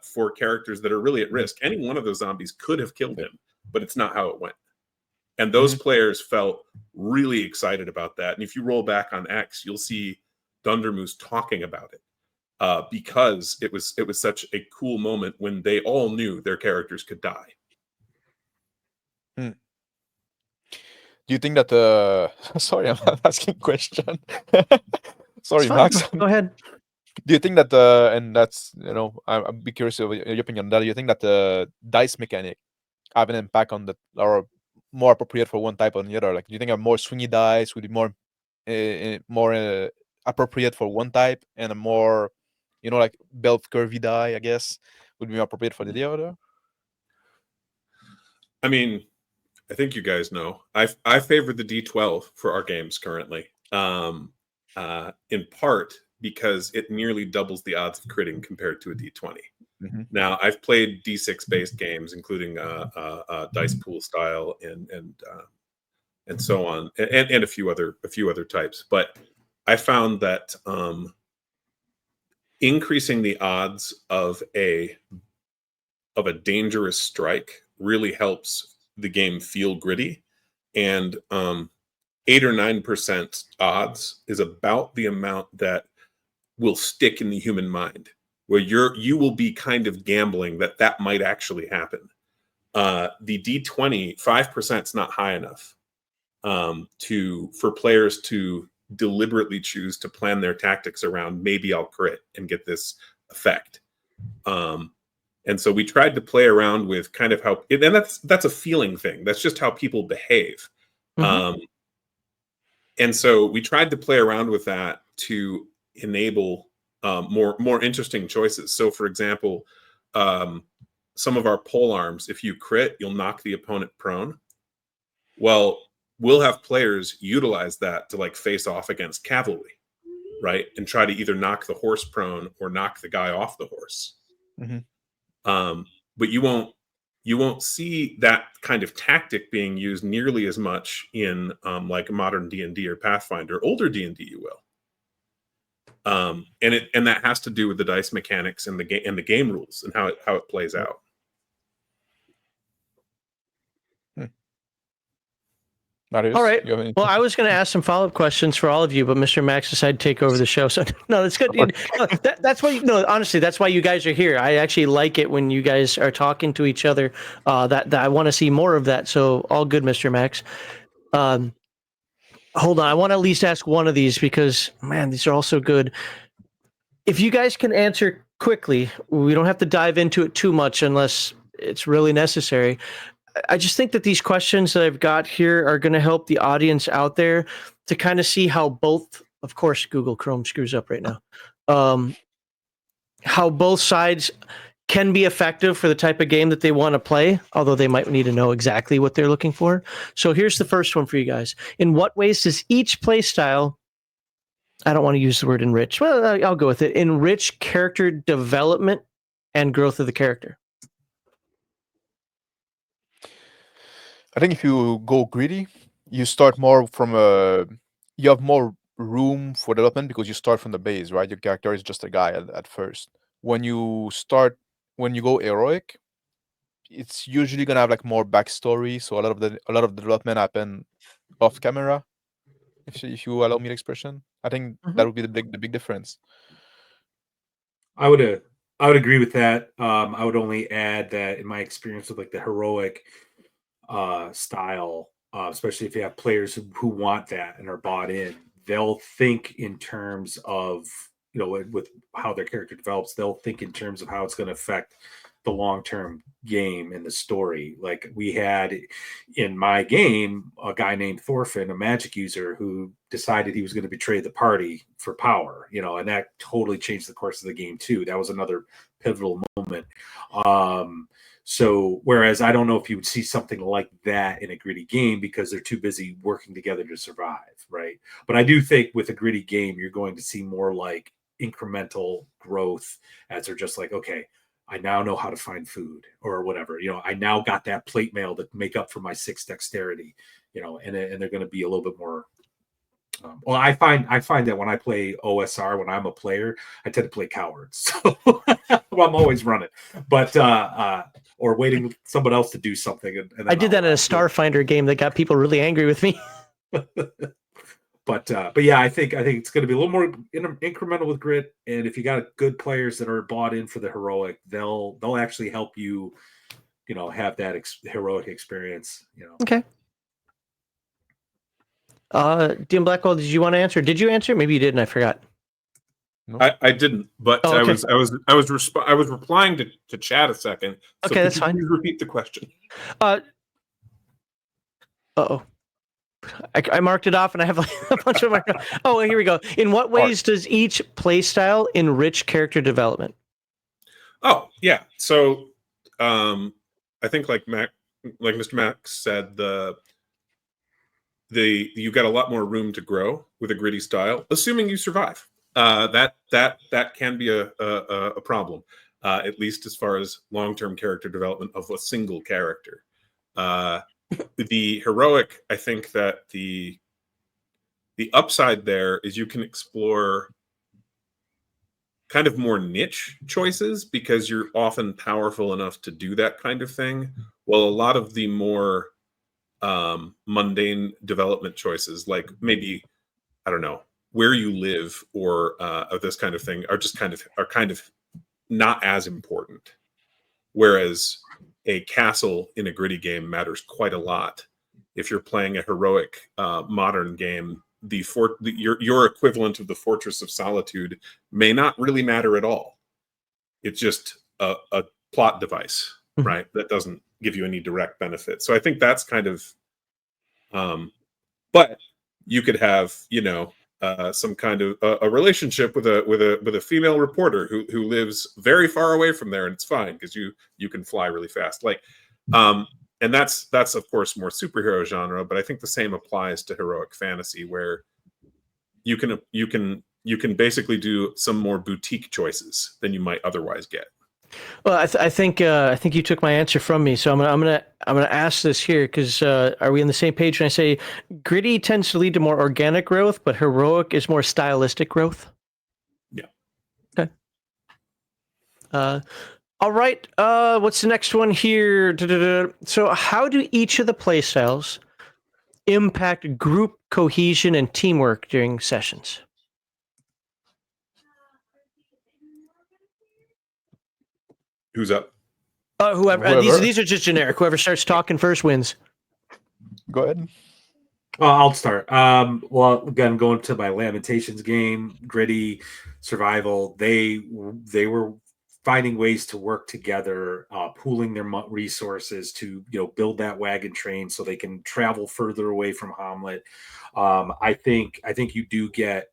for characters that are really at risk. Any one of those zombies could have killed him, but it's not how it went. And those players felt really excited about that. And if you roll back on X, you'll see Dundermoose talking about it because it was such a cool moment when they all knew their characters could die. Do you think that sorry, I'm asking a question. Sorry, It's fine. Max. Go ahead. Do you think that and that's, I'm be curious of your opinion on that. Do you think that the dice mechanic have an impact on that, or more appropriate for one type or the other? Like, do you think a more swingy dice would be more appropriate for one type, and a more, like belt curvy die, I guess, would be more appropriate for the other? I mean, I think you guys know I favor the D12 for our games currently, in part because it nearly doubles the odds of critting compared to a D20. Now, I've played D6 based games, including dice pool style and so on, and a few other types. But I found that increasing the odds of a dangerous strike really helps the game feel gritty. And 8 or 9% odds is about the amount that will stick in the human mind, where you will be kind of gambling that might actually happen. The D20, 5% is not high enough for players to deliberately choose to plan their tactics around, maybe I'll crit and get this effect. And so we tried to play around with kind of how, and that's a feeling thing. That's just how people behave. And so we tried to play around with that to enable more interesting choices. So, for example, some of our pole arms, if you crit, you'll knock the opponent prone. Well, we'll have players utilize that to like face off against cavalry, right? And try to either knock the horse prone or knock the guy off the horse. But you won't see that kind of tactic being used nearly as much in like modern D&D or Pathfinder. Older D&D, you will. And that has to do with the dice mechanics and the game rules and how it plays out. Matteus, All right. you have any Well, I was going to ask some follow-up questions for all of you, but Mr. Max decided to take over the show. So no, that's good. No, that's why. No, honestly, that's why you guys are here. I actually like it when you guys are talking to each other. That I want to see more of that. So all good, Mr. Max. Hold on, I want to at least ask one of these because, man, these are all so good. If you guys can answer quickly, we don't have to dive into it too much unless it's really necessary. I just think that these questions that I've got here are going to help the audience out there to kind of see how both, of course, Google Chrome screws up right now, how both sides can be effective for the type of game that they want to play, although they might need to know exactly what they're looking for. So here's the first one for you guys. In what ways does each play style, I don't want to use the word enrich, well, I'll go with it, enrich character development and growth of the character? I think if you go greedy, you start more from you have more room for development because you start from the base, right? Your character is just a guy at first. When you go heroic, it's usually gonna have like more backstory. So a lot of development happen off camera, if you allow me the expression. I think Mhm. that would be the big difference. I would agree with that. I would only add that in my experience with like the heroic style, especially if you have players who want that and are bought in, they'll think in terms of, with how their character develops, they'll think in terms of how it's going to affect the long-term game and the story. Like we had in my game a guy named Thorfinn, a magic user, who decided he was going to betray the party for power, and that totally changed the course of the game too. That was another pivotal moment. So whereas I don't know if you would see something like that in a gritty game because they're too busy working together to survive, right? But I do think with a gritty game, you're going to see more like incremental growth as they're just like, okay, I now know how to find food or whatever. I now got that plate mail to make up for my 6 dexterity, and they're going to be a little bit more. Well, I find that when I play OSR, when I'm a player, I tend to play cowards. So well, I'm always running, but or waiting for someone else to do something. And I did that in a Starfinder game that got people really angry with me. But yeah, I think it's going to be a little more incremental with grit, and if you got good players that are bought in for the heroic, they'll actually help you, have that heroic experience. Okay. DM Blackwell, did you want to answer? Did you answer? Maybe you didn't. I forgot. No? I didn't, but Oh, okay. I was replying to chat a second. So Okay, that's fine. Please repeat the question. Uh-oh. I marked it off and I have like a bunch of marked. Oh, here we go. In what ways does each playstyle enrich character development? Oh, yeah. So I think like Mr. Max said, you got a lot more room to grow with a gritty style, assuming you survive. That can be a problem, at least as far as long-term character development of a single character. The heroic, I think that the upside there is you can explore kind of more niche choices because you're often powerful enough to do that kind of thing. Well, a lot of the more mundane development choices, like maybe, I don't know, where you live or this kind of thing, are kind of not as important. Whereas a castle in a gritty game matters quite a lot. If you're playing a heroic modern game, your equivalent of the Fortress of Solitude may not really matter at all. It's just a plot device, right? That doesn't give you any direct benefit. So I think that's kind of, but you could have, some kind of a relationship with a female reporter who lives very far away from there, and it's fine because you can fly really fast. Like, and that's of course more superhero genre, but I think the same applies to heroic fantasy, where you can basically do some more boutique choices than you might otherwise get. Well, I think you took my answer from me, so I'm gonna ask this here because are we on the same page when I say gritty tends to lead to more organic growth, but heroic is more stylistic growth? Yeah. Okay. All right. What's the next one here? So, how do each of the playstyles impact group cohesion and teamwork during sessions? Who's up? Whoever. These are just generic. Whoever starts talking first wins. Go ahead. I'll start. Well, again, going to my Lamentations game, gritty survival. They were finding ways to work together, pooling their resources to build that wagon train so they can travel further away from Hamlet. I think you do get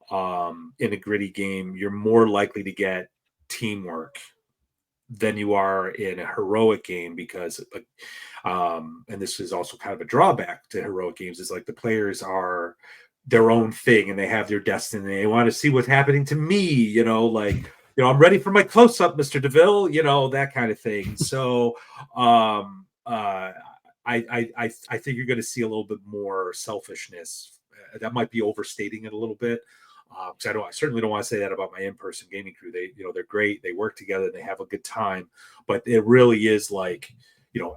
in a gritty game, you're more likely to get teamwork than you are in a heroic game because and this is also kind of a drawback to heroic games, is like the players are their own thing and they have their destiny. They want to see what's happening to me, like I'm ready for my close-up, Mr. DeVille, that kind of thing. So I think you're going to see a little bit more selfishness. That might be overstating it a little bit. Because I certainly don't want to say that about my in-person gaming crew. They're great. They work together. They have a good time. But it really is like,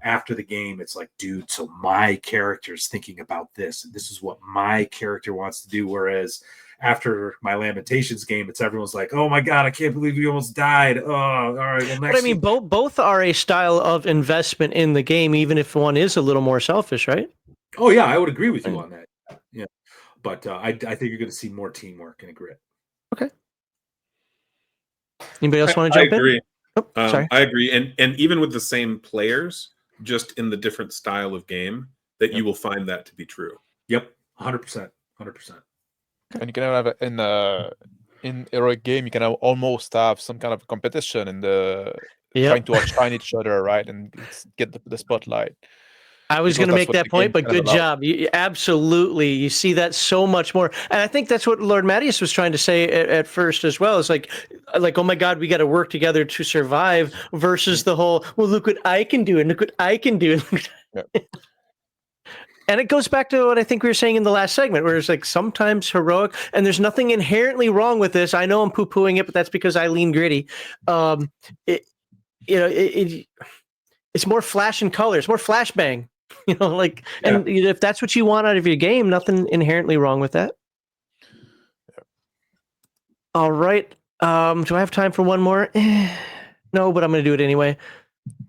after the game, it's like, dude, so my character's thinking about this, and this is what my character wants to do. Whereas after my Lamentations game, it's everyone's like, oh my God, I can't believe you almost died. Oh, all right. Well, next. But I mean, both are a style of investment in the game, even if one is a little more selfish, right? Oh yeah, I would agree with you on that. Yeah, but I think you're going to see more teamwork and grit. Okay. Anybody else want to jump in? I agree. In? Oh, sorry. I agree, and even with the same players, just in the different style of game, that you will find that to be true. Yep, 100%, 100%. And you can have in heroic game, you can almost have some kind of competition in the trying to outshine each other, right, and get the spotlight. I was going to make that point, but good job. Absolutely. You see that so much more. And I think that's what Lord Matteus was trying to say at first as well. It's like, oh my God, we got to work together to survive versus the whole, well, look what I can do and look what I can do. And it goes back to what I think we were saying in the last segment, where it's like sometimes heroic, and there's nothing inherently wrong with this. I know I'm poo-pooing it, but that's because I lean gritty. It's more flash and color. It's more flashbang. And if that's what you want out of your game, nothing inherently wrong with that. Yeah. All right. Do I have time for one more? No, but I'm going to do it anyway.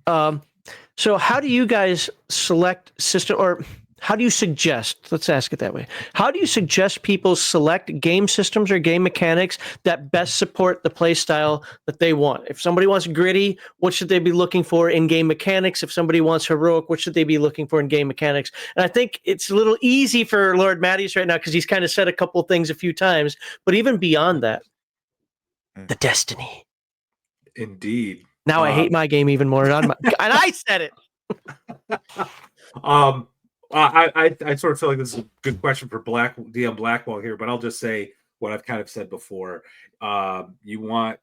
So how do you guys select system, or how do you suggest, let's ask it that way. How do you suggest people select game systems or game mechanics that best support the play style that they want? If somebody wants gritty, what should they be looking for in game mechanics? If somebody wants heroic, what should they be looking for in game mechanics? And I think it's a little easy for Lord Matteus right now because he's kind of said a couple of things a few times, but even beyond that, the destiny. Indeed. Now I hate my game even more. And I said it. I sort of feel like this is a good question for DM Blackwall here, but I'll just say what I've kind of said before. You want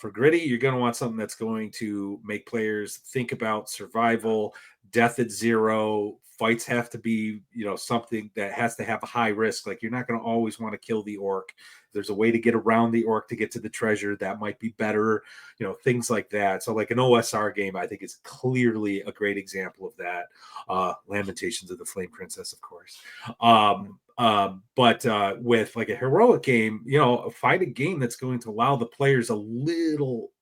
for gritty, you're going to want something that's going to make players think about survival, death at zero. Fights have to be, something that has to have a high risk. Like, you're not going to always want to kill the orc. There's a way to get around the orc to get to the treasure that might be better, things like that. So like an OSR game, I think is clearly a great example of that. Lamentations of the Flame Princess, of course. But with like a heroic game, find a game that's going to allow the players a little,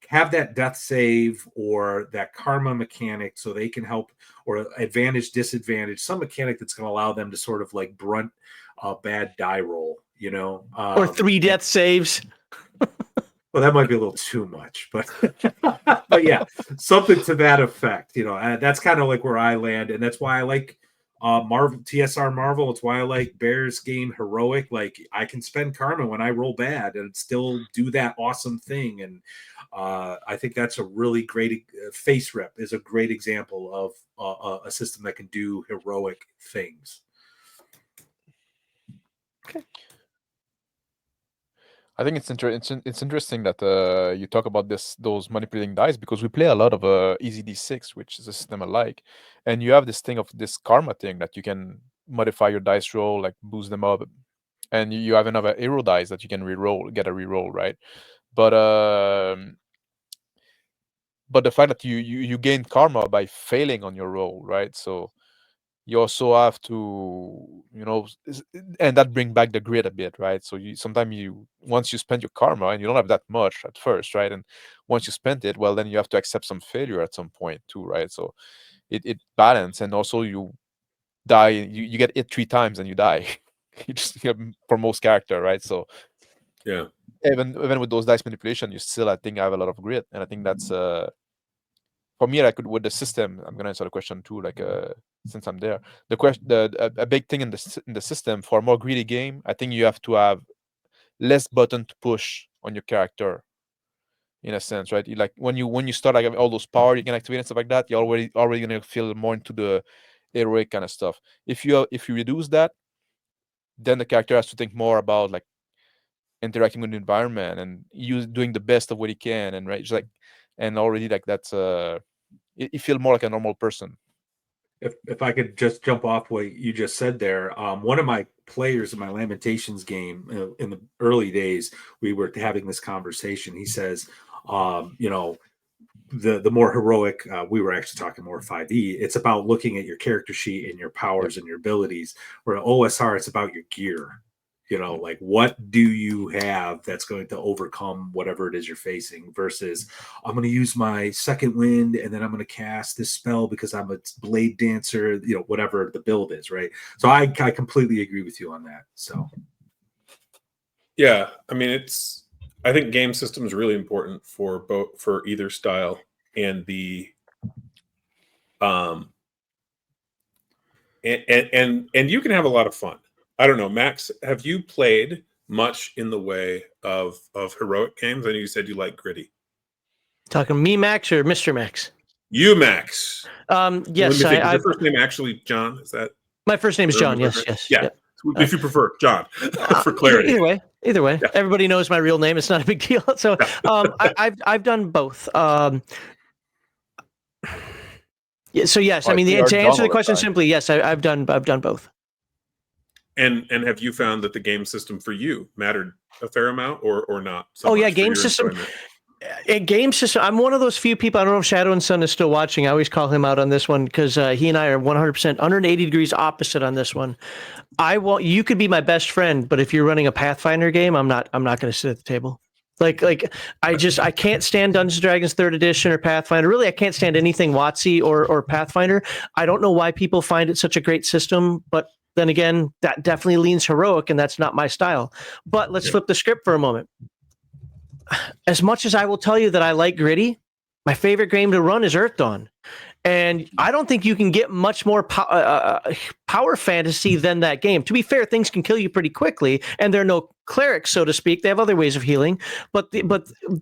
have that death save or that karma mechanic so they can help, or advantage, disadvantage, some mechanic that's going to allow them to sort of like brunt a bad die roll, or 3 death saves. Well, that might be a little too much, but but yeah, something to that effect. That's kind of like where I land, and that's why I like Marvel, TSR Marvel. It's why I like Bear's game Heroic. Like, I can spend karma when I roll bad and still do that awesome thing. And I think that's a really great Face Rep is a great example of a system that can do heroic things. Okay. I think it's interesting that you talk about those manipulating dice, because we play a lot of Easy D6, which is a system I like, and you have this thing of this karma thing that you can modify your dice roll, like boost them up, and you have another hero dice that you can get a reroll, right? But the fact that you gain karma by failing on your roll, right? So you also have to, and that bring back the grit a bit, right? So sometimes once you spend your karma, and you don't have that much at first, right? And once you spend it, well, then you have to accept some failure at some point too, right? So it balance, and also you die, you get hit 3 times and you die. You just for most character, right? So yeah, even with those dice manipulation, you still, I think, have a lot of grit, and I think that's for me, like with the system, I'm gonna answer the question too. Like, since I'm there, a big thing in the system for a more greedy game, I think you have to have less button to push on your character, in a sense, right? Like when you start like all those power you can activate and stuff like that, you're already gonna feel more into the heroic kind of stuff. If you reduce that, then the character has to think more about like interacting with the environment and doing the best of what he can, and right, just like, and already like that's you feel more like a normal person. If I could just jump off what you just said there, one of my players in my Lamentations game in the early days, we were having this conversation. He says, the more heroic, we were actually talking more 5e. It's about looking at your character sheet and your powers and your abilities. Where OSR, it's about your gear. You know, like what do you have that's going to overcome whatever it is you're facing versus I'm going to use my second wind and then I'm going to cast this spell because I'm a blade dancer, you know, whatever the build is, right? So I completely agree with you on that. So yeah, I mean, I think game system is really important for either style, and and you can have a lot of fun. I don't know, Max, have you played much in the way of heroic games? I know you said you like gritty. Talking me, Max, or Mr. Max? You, Max. Yes, Is your first name actually John? Is that my first name is John. Yes, yes. Yeah. If you prefer John, for clarity. Either way, Yeah. everybody knows my real name. It's not a big deal. So, I've done both. Yeah, so yes, I mean, to answer the question simply, yes, I've done both. And have you found that the game system for you mattered a fair amount, or not? Oh yeah, game system. Game system. I'm one of those few people. I don't know if Shadow and Sun is still watching. I always call him out on this one because he and I are 100%, 180 degrees opposite on this one. You could be my best friend, but if you're running a Pathfinder game, I'm not going to sit at the table. Like I can't stand Dungeons & Dragons 3rd edition or Pathfinder. Really, I can't stand anything WotC or Pathfinder. I don't know why people find it such a great system, but then again, that definitely leans heroic, and that's not my style. But let's flip the script for a moment. As much as I will tell you that I like gritty, my favorite game to run is Earth Dawn. And I don't think you can get much more power fantasy than that game. To be fair, things can kill you pretty quickly, and there are no clerics, so to speak. They have other ways of healing. But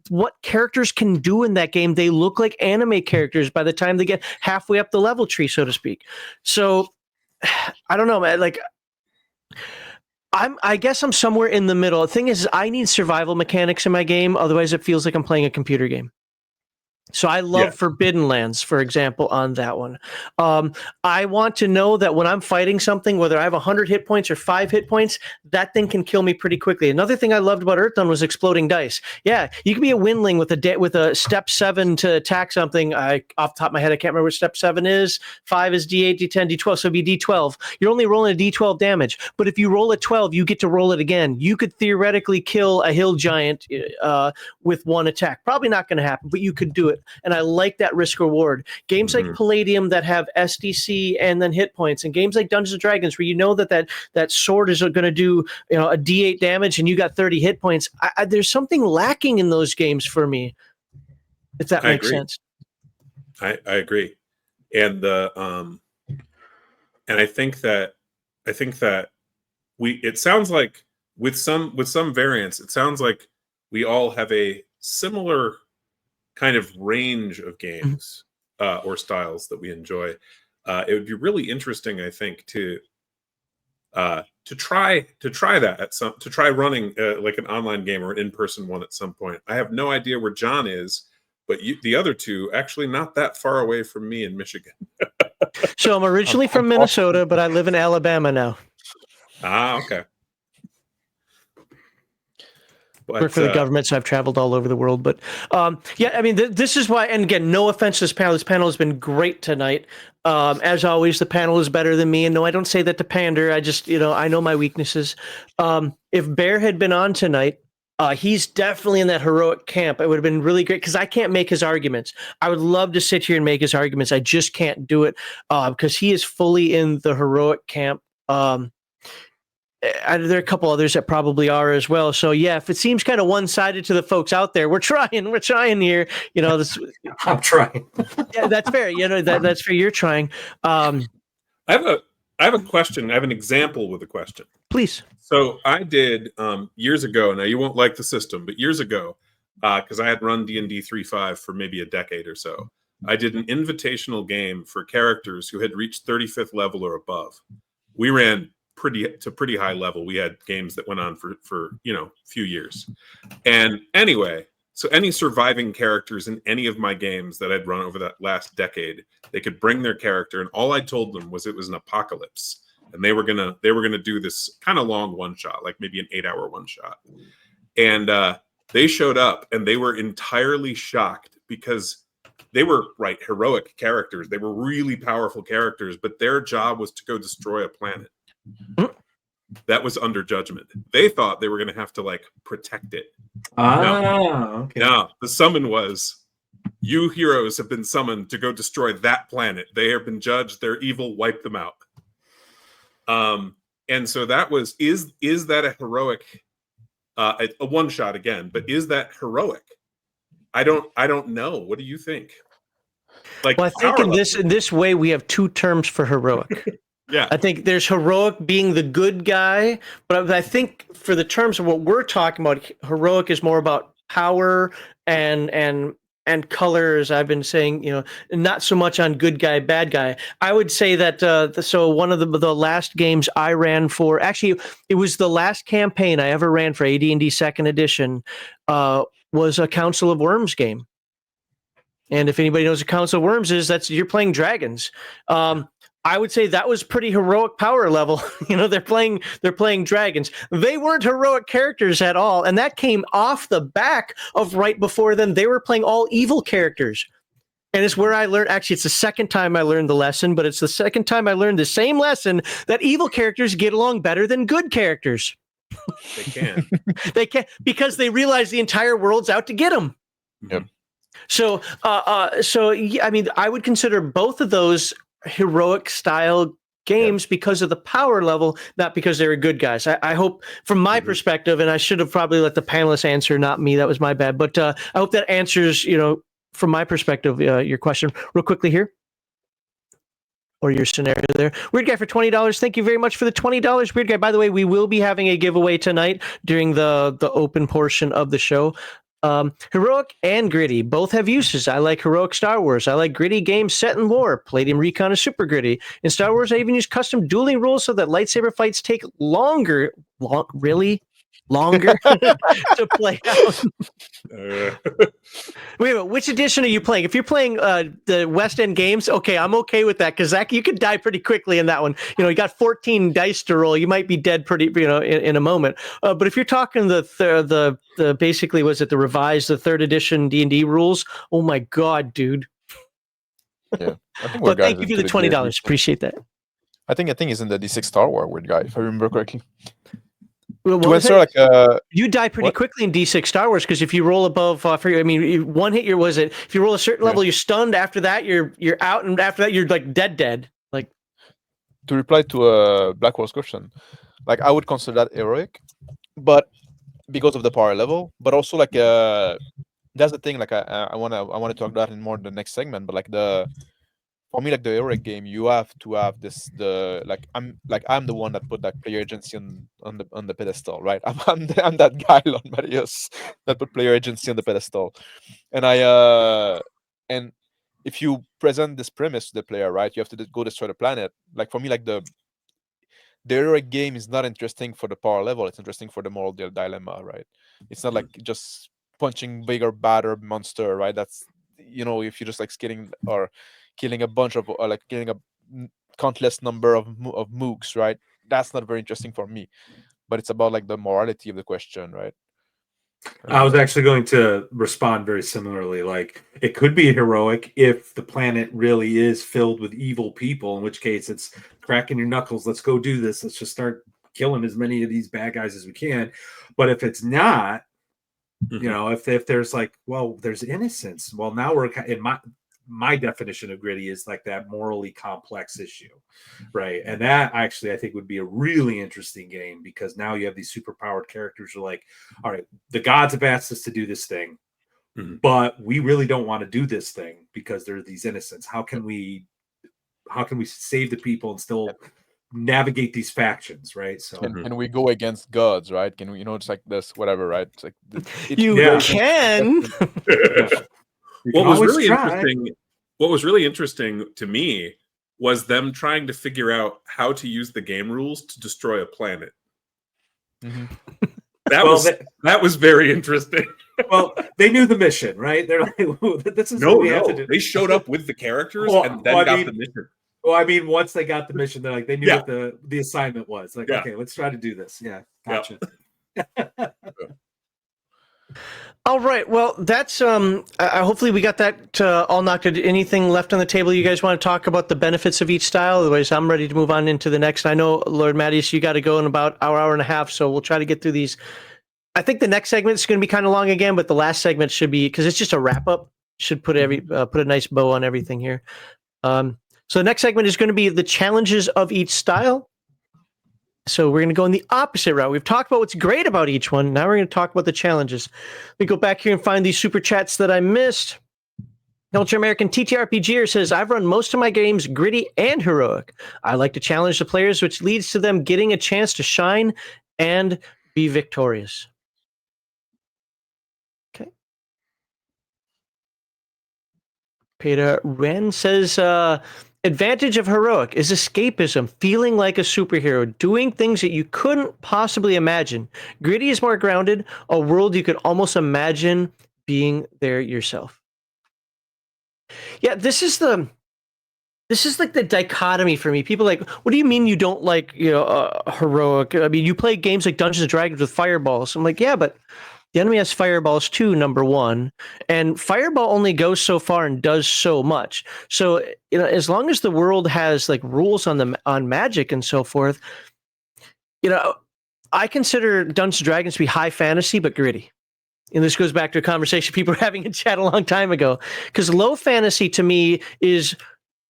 what characters can do in that game, they look like anime characters by the time they get halfway up the level tree, so to speak. So, I don't know, man. Like, I guess I'm somewhere in the middle. The thing is, I need survival mechanics in my game. Otherwise, it feels like I'm playing a computer game. So I love Forbidden Lands, for example, on that one. I want to know that when I'm fighting something, whether I have 100 hit points or 5 hit points, that thing can kill me pretty quickly. Another thing I loved about Earth Dawn was exploding dice. Yeah, you can be a windling with a step 7 to attack something. Off the top of my head, I can't remember what step 7 is. 5 is D8, D10, D12, so it'd be D12. You're only rolling a D12 damage. But if you roll a 12, you get to roll it again. You could theoretically kill a hill giant with one attack. Probably not going to happen, but you could do it. And I like that risk reward. Games like Palladium that have SDC and then hit points, and games like Dungeons & Dragons where you know that sword is going to do a D8 damage and you got 30 hit points. There's something lacking in those games for me, if that makes sense. I agree, and and I think that it sounds like with some variants, it sounds like we all have a similar kind of range of games or styles that we enjoy. It would be really interesting, I think, to try that to try running like an online game or an in-person one at some point. I have no idea where John is, but the other two actually not that far away from me in Michigan. So I'm originally from Minnesota, but I live in Alabama now. Okay. Work for the government, so I've traveled all over the world. But yeah, I mean, this is why, and again, no offense to this panel. This panel has been great tonight. As always, the panel is better than me. And no, I don't say that to pander. I just, I know my weaknesses. If Bear had been on tonight, he's definitely in that heroic camp. It would have been really great because I can't make his arguments. I would love to sit here and make his arguments. I just can't do it because he is fully in the heroic camp. There are a couple others that probably are as well. So yeah, if it seems kind of one-sided to the folks out there, we're trying here. I'm trying. Yeah, that's fair. That's fair. You're trying. I have a question. I have an example with a question. Please. So I did years ago. Now you won't like the system, but years ago, because I had run D&D 3.5 for maybe a decade or so, I did an invitational game for characters who had reached 35th level or above. We ran pretty high level. We had games that went on for few years. And anyway, so any surviving characters in any of my games that I'd run over that last decade, they could bring their character, and all I told them was it was an apocalypse, and they were gonna do this kind of long one shot, like maybe an 8-hour one shot. And they showed up, and they were entirely shocked because they were heroic characters. They were really powerful characters, but their job was to go destroy a planet. That was under judgment. They thought they were going to have to like protect it. Okay. No, the summon was, you heroes have been summoned to go destroy that planet. They have been judged. They're evil. Wipe them out. And so that was, is that a heroic, a one shot again, but is that heroic? I don't know. What do you think? Like, well, I think in this way, we have two terms for heroic. Yeah. I think there's heroic being the good guy, but I think for the terms of what we're talking about, heroic is more about power and colors. I've been saying, you know, not so much on good guy, bad guy. I would say that so one of the last games I ran for, actually, it was the last campaign I ever ran for AD&D Second Edition, was a Council of Worms game. And if anybody knows what Council of Worms is, you're playing dragons. I would say that was pretty heroic power level. You know, they're playing dragons. They weren't heroic characters at all, and that came off the back of right before then. They were playing all evil characters, and it's where I learned. Actually, it's the second time I learned the lesson, but it's the second time I learned the same lesson that evil characters get along better than good characters. They can. They can, because they realize the entire world's out to get them. Yep. So yeah, I mean, I would consider both of those heroic style games because of the power level, not because they were good guys. I hope, from my perspective, and I should have probably let the panelists answer, not me. That was my bad. But I hope that answers, you know, from my perspective, your question real quickly here, or your scenario there. Weird Guy for $20. Thank you very much for the $20. Weird Guy. By the way, we will be having a giveaway tonight during the open portion of the show. Heroic and gritty both have uses. I like heroic Star Wars. I like gritty games set in war. Palladium Recon is super gritty. In Star Wars, I even use custom dueling rules so that lightsaber fights take longer to play out. Wait a minute, which edition are you playing? If you're playing the West End games, okay, I'm okay with that, because Zach, you could die pretty quickly in that one. You know, you got 14 dice to roll. You might be dead pretty, you know, in a moment. But if you're talking the basically, was it the revised, the third edition D&D rules? Oh my God, dude. Yeah, I think. But thank you for the $20. Appreciate that. I think it's in the D6 Star Wars, Weird Guy, if I remember correctly. Well, To answer like you die pretty quickly in D6 Star Wars, because if you roll above, I mean, one hit, if you roll a certain level, you're stunned. After that, you're out, and after that, you're like dead. Like, to reply to Blackwell's question, like I would consider that heroic, but because of the power level, but also like that's the thing. Like I want to talk about in more in the next segment, but like for me, like the heroic game, you have to have I'm the one that put that player agency on the pedestal, right? I'm that guy, Lord Matteus, that put player agency on the pedestal, and and if you present this premise to the player, right, you have to go destroy the planet. Like for me, like the heroic game is not interesting for the power level; it's interesting for the moral dilemma, right? It's not like just punching bigger, badder monster, right? That's, you know, if you're just like killing a bunch of killing a countless number of mooks, right? That's not very interesting for me. But it's about like the morality of the question, right? I was actually going to respond very similarly. Like, it could be heroic if the planet really is filled with evil people, in which case it's cracking your knuckles. Let's go do this. Let's just start killing as many of these bad guys as we can. But if it's not, you know, if there's like, well, there's innocence. Well, now we're in my definition of gritty is like that morally complex issue, right? And that actually I think would be a really interesting game, because now you have these superpowered characters who are like, all right, the gods have asked us to do this thing, but we really don't want to do this thing because there are these innocents. How can we save the people and still navigate these factions, right? So and we go against gods, right? Can we, you know, it's like this, whatever, right? It's like can. What was really interesting to me was them trying to figure out how to use the game rules to destroy a planet. That was very interesting. Well, they knew the mission, right? They're like, "This is what we have to do." They showed up with the characters and then got the mission. Well, I mean, once they got the mission, they're like, they knew what the assignment was. Like, okay, let's try to do this. Yeah, gotcha. All right. Well, that's hopefully we got that all knocked out. Anything left on the table you guys want to talk about the benefits of each style? Otherwise, I'm ready to move on into the next. I know, Lord Matteus, you got to go in about hour and a half, so we'll try to get through these. I think the next segment is going to be kind of long again, but the last segment should be, because it's just a wrap up. Should put a nice bow on everything here. So the next segment is going to be the challenges of each style. So we're going to go in the opposite route. We've talked about what's great about each one. Now we're going to talk about the challenges. Let me go back here and find these super chats that I missed. Ultra American TTRPGer says, I've run most of my games gritty and heroic. I like to challenge the players, which leads to them getting a chance to shine and be victorious. Okay. Peter Wren says, advantage of heroic is escapism, feeling like a superhero, doing things that you couldn't possibly imagine. Gritty is more grounded, a world you could almost imagine being there yourself. Yeah, this is like the dichotomy for me. People are like, what do you mean you don't like, heroic? I mean, you play games like Dungeons and Dragons with fireballs. I'm like, yeah, but the enemy has fireballs too, number one. And fireball only goes so far and does so much. So, as long as the world has like rules on magic and so forth, I consider Dungeons and Dragons to be high fantasy but gritty. And this goes back to a conversation people were having in chat a long time ago. Because low fantasy to me is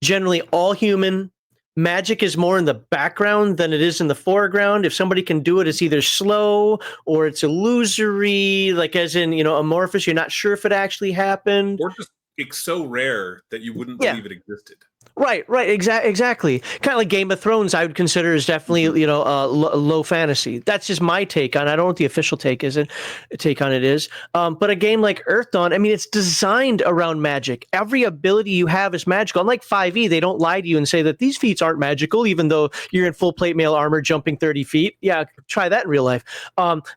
generally all human. Magic is more in the background than it is in the foreground. If somebody can do it, it's either slow or it's illusory, like as in, amorphous. You're not sure if it actually happened. Or just it's so rare that you wouldn't believe it existed. Right. Exactly. Kind of like Game of Thrones, I would consider is definitely, low fantasy. That's just my take on it. I don't know what the official take on it is. But a game like Earthdawn, I mean, it's designed around magic. Every ability you have is magical. Unlike 5e, they don't lie to you and say that these feats aren't magical, even though you're in full plate mail armor jumping 30 feet. Yeah, try that in real life.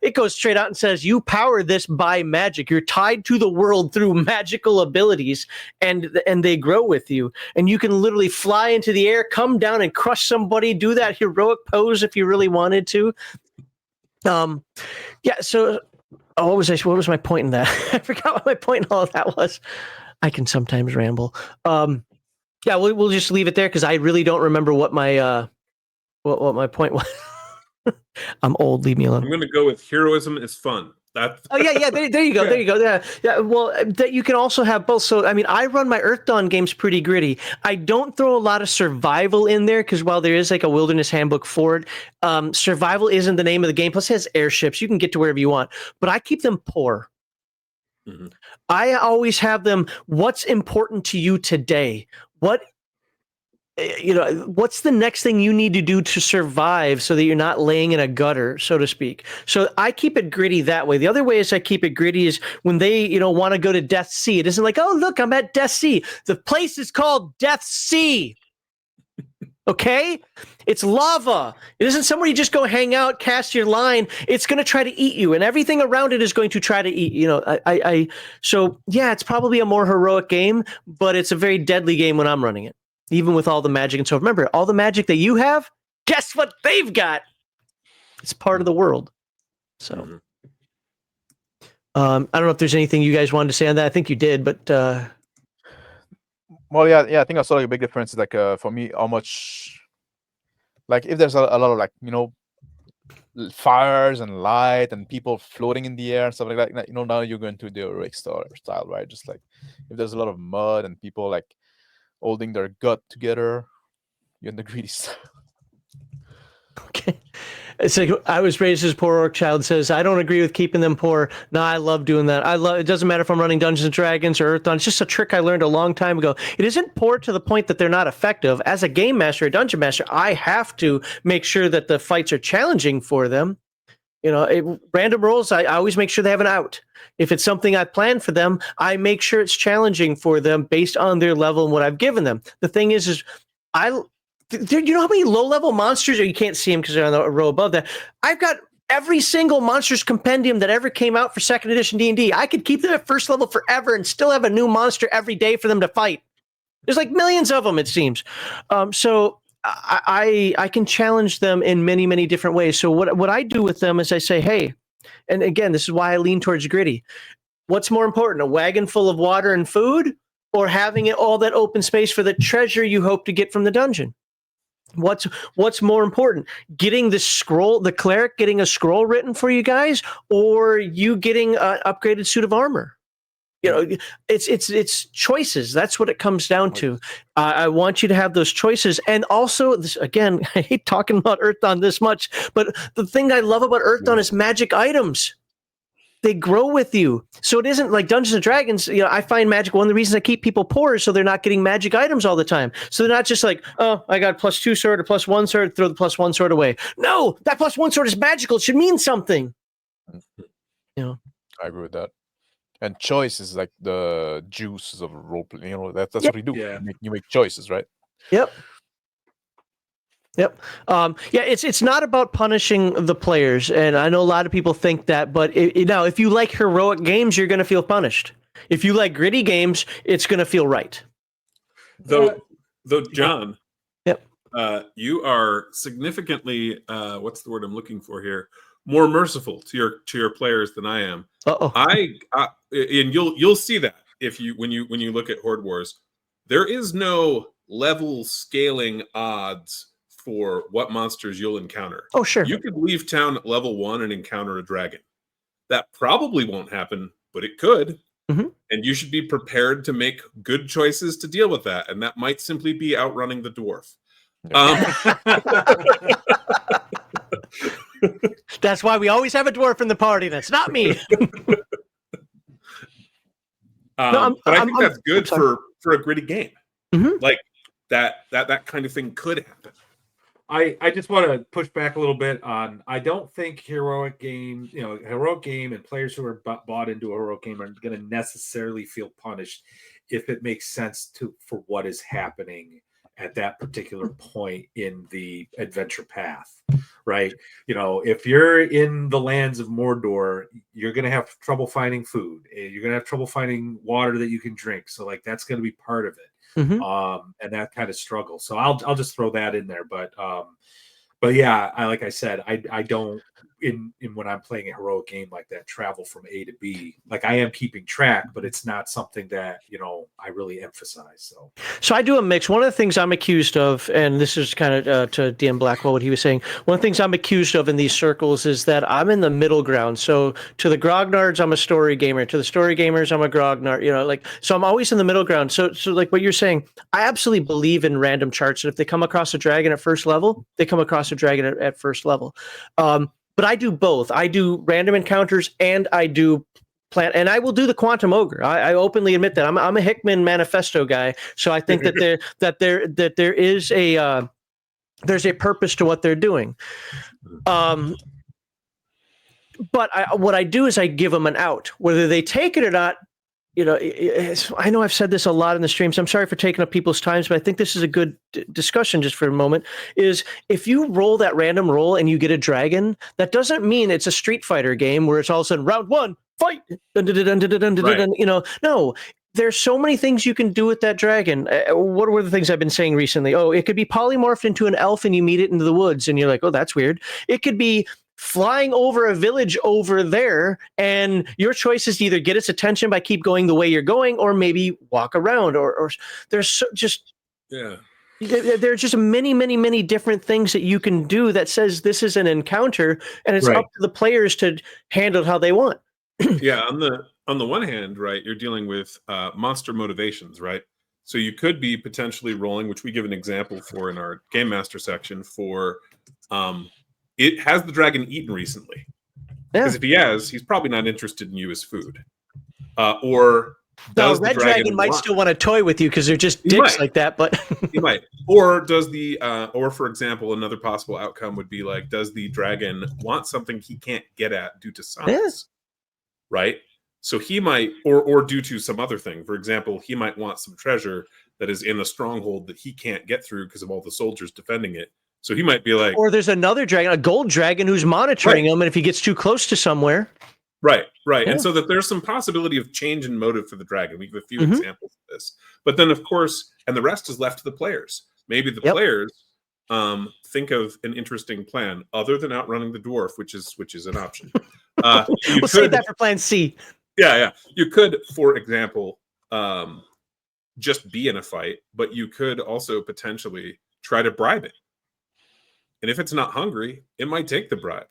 It goes straight out and says, you power this by magic. You're tied to the world through magical abilities, and they grow with you. And you can literally fly into the air, come down and crush somebody, do that heroic pose if you really wanted to. So what was my point in that? I forgot what my point in all of that was. I can sometimes ramble. We'll just leave it there because I really don't remember what my what my point was. I'm old, leave me alone. I'm going to go with heroism is fun. There you go. Yeah. Well, that you can also have both. So, I mean, I run my Earthdawn games pretty gritty. I don't throw a lot of survival in there because while there is like a wilderness handbook for it, survival isn't the name of the game. Plus, it has airships. You can get to wherever you want, but I keep them poor. Mm-hmm. I always have them. What's important to you today? What's the next thing you need to do to survive so that you're not laying in a gutter, so to speak? So I keep it gritty that way. The other way is I keep it gritty is when they, want to go to Death Sea. It isn't like, oh, look, I'm at Death Sea. The place is called Death Sea. Okay? It's lava. It isn't somewhere you just go hang out, cast your line. It's going to try to eat you, and everything around it is going to try to eat. So yeah, it's probably a more heroic game, but it's a very deadly game when I'm running it. Even with all the magic and so remember, all the magic that you have, guess what they've got? It's part of the world. So, I don't know if there's anything you guys wanted to say on that. I think you did, but well, yeah. I think I saw like a big difference. Like for me, how much, like if there's a lot of like fires and light and people floating in the air and stuff like that. Now you're going to the heroic style, right? Just like if there's a lot of mud and people like holding their gut together, you're in the greedy style. Okay. It's like I was raised as a poor orc child says, I don't agree with keeping them poor. No, I love doing that. It doesn't matter if I'm running Dungeons and Dragons or Earthdawn. It's just a trick I learned a long time ago. It isn't poor to the point that they're not effective. As a game master, a dungeon master, I have to make sure that the fights are challenging for them. Random rolls, I always make sure they have an out. If it's something I plan for them, I make sure it's challenging for them based on their level and what I've given them. The thing is you know how many low-level monsters, or you can't see them because they're on the row above that. I've got every single monsters compendium that ever came out for 2nd edition D&D. I could keep them at first level forever and still have a new monster every day for them to fight. There's like millions of them, it seems. So I can challenge them in many, many different ways. So what I do with them is I say, hey, and again, this is why I lean towards gritty. What's more important, a wagon full of water and food, or having it all that open space for the treasure you hope to get from the dungeon? What's more important, getting the scroll, the cleric getting a scroll written for you guys, or you getting an upgraded suit of armor? It's choices. That's what it comes down to. I want you to have those choices. And also, this, again, I hate talking about Earthdawn this much, but the thing I love about Earthdawn is magic items. They grow with you. So it isn't like Dungeons and Dragons. I find magic, one of the reasons I keep people poor is so they're not getting magic items all the time. So they're not just like, oh, I got +2 sword or +1 sword, throw the +1 sword away. No, that +1 sword is magical. It should mean something. I agree with that. And choice is like the juices of role play. That's what we do. Yeah. You make choices, right? Yep. It's not about punishing the players, and I know a lot of people think that, but now if you like heroic games, you're going to feel punished. If you like gritty games, it's going to feel right. Though John, yep, you are significantly what's the word I'm looking for here? More merciful to your players than I am. And you'll see that when you look at Horde Wars, there is no level scaling odds for what monsters you'll encounter. Oh, sure. You could leave town at level 1 and encounter a dragon. That probably won't happen, but it could. Mm-hmm. And you should be prepared to make good choices to deal with that. And that might simply be outrunning the dwarf. That's why we always have a dwarf in the party. That's not me. But I think that's good for a gritty game. Mm-hmm. Like that kind of thing could happen. I just want to push back a little bit on. I don't think heroic game and players who are bought into a heroic game are going to necessarily feel punished if it makes sense for what is happening at that particular point in the adventure path, right? If you're in the lands of Mordor, you're going to have trouble finding food. You're going to have trouble finding water that you can drink. So that's going to be part of it. Mm-hmm. And that kind of struggle. So I'll just throw that in there. But yeah, like I said, I don't when I'm playing a heroic game like that, travel from A to B. Like I am keeping track, but it's not something that I really emphasize. So I do a mix. One of the things I'm accused of, and this is kind of to DM Blackwell, what he was saying. One of the things I'm accused of in these circles is that I'm in the middle ground. So to the grognards, I'm a story gamer. To the story gamers, I'm a grognard. So I'm always in the middle ground. So like what you're saying, I absolutely believe in random charts. And if they come across a dragon at first level, they come across a dragon at first level. But I do both. I do random encounters and I do plan, and I will do the Quantum Ogre. I openly admit that I'm a Hickman manifesto guy. So I think that there is there's a purpose to what they're doing. But what I do is I give them an out, whether they take it or not. I know I've said this a lot in the streams. I'm sorry for taking up people's times, but I think this is a good discussion just for a moment, is if you roll that random roll and you get a dragon, that doesn't mean it's a Street Fighter game where it's all of a sudden round 1, fight. Right. No, there's so many things you can do with that dragon. What were the things I've been saying recently? Oh, it could be polymorphed into an elf and you meet it into the woods and you're like, oh, that's weird. It could be flying over a village over there, and your choice is to either get its attention by keep going the way you're going, or maybe walk around, or there's there's just many different things that you can do that says this is an encounter, and it's up to the players to handle it how they want. Yeah, on the one hand, right, you're dealing with monster motivations, right? So you could be potentially rolling, which we give an example for in our Game Master section for it has the dragon eaten recently? Because if he has, he's probably not interested in you as food. Or does the red dragon might still want to toy with you because they're just dicks like that, but he might. Or does or for example, another possible outcome would be like, does the dragon want something he can't get at due to science? Right? So he might, or due to some other thing. For example, he might want some treasure that is in a stronghold that he can't get through because of all the soldiers defending it. So he might be like, or there's another dragon, a gold dragon, who's monitoring him, and if he gets too close to somewhere, right. And so that there's some possibility of change in motive for the dragon. We have a few examples of this, but then of course, and the rest is left to the players. Maybe the players think of an interesting plan other than outrunning the dwarf, which is an option. We'll save that for Plan C. Yeah. You could, for example, just be in a fight, but you could also potentially try to bribe it. And if it's not hungry, it might take the bribe.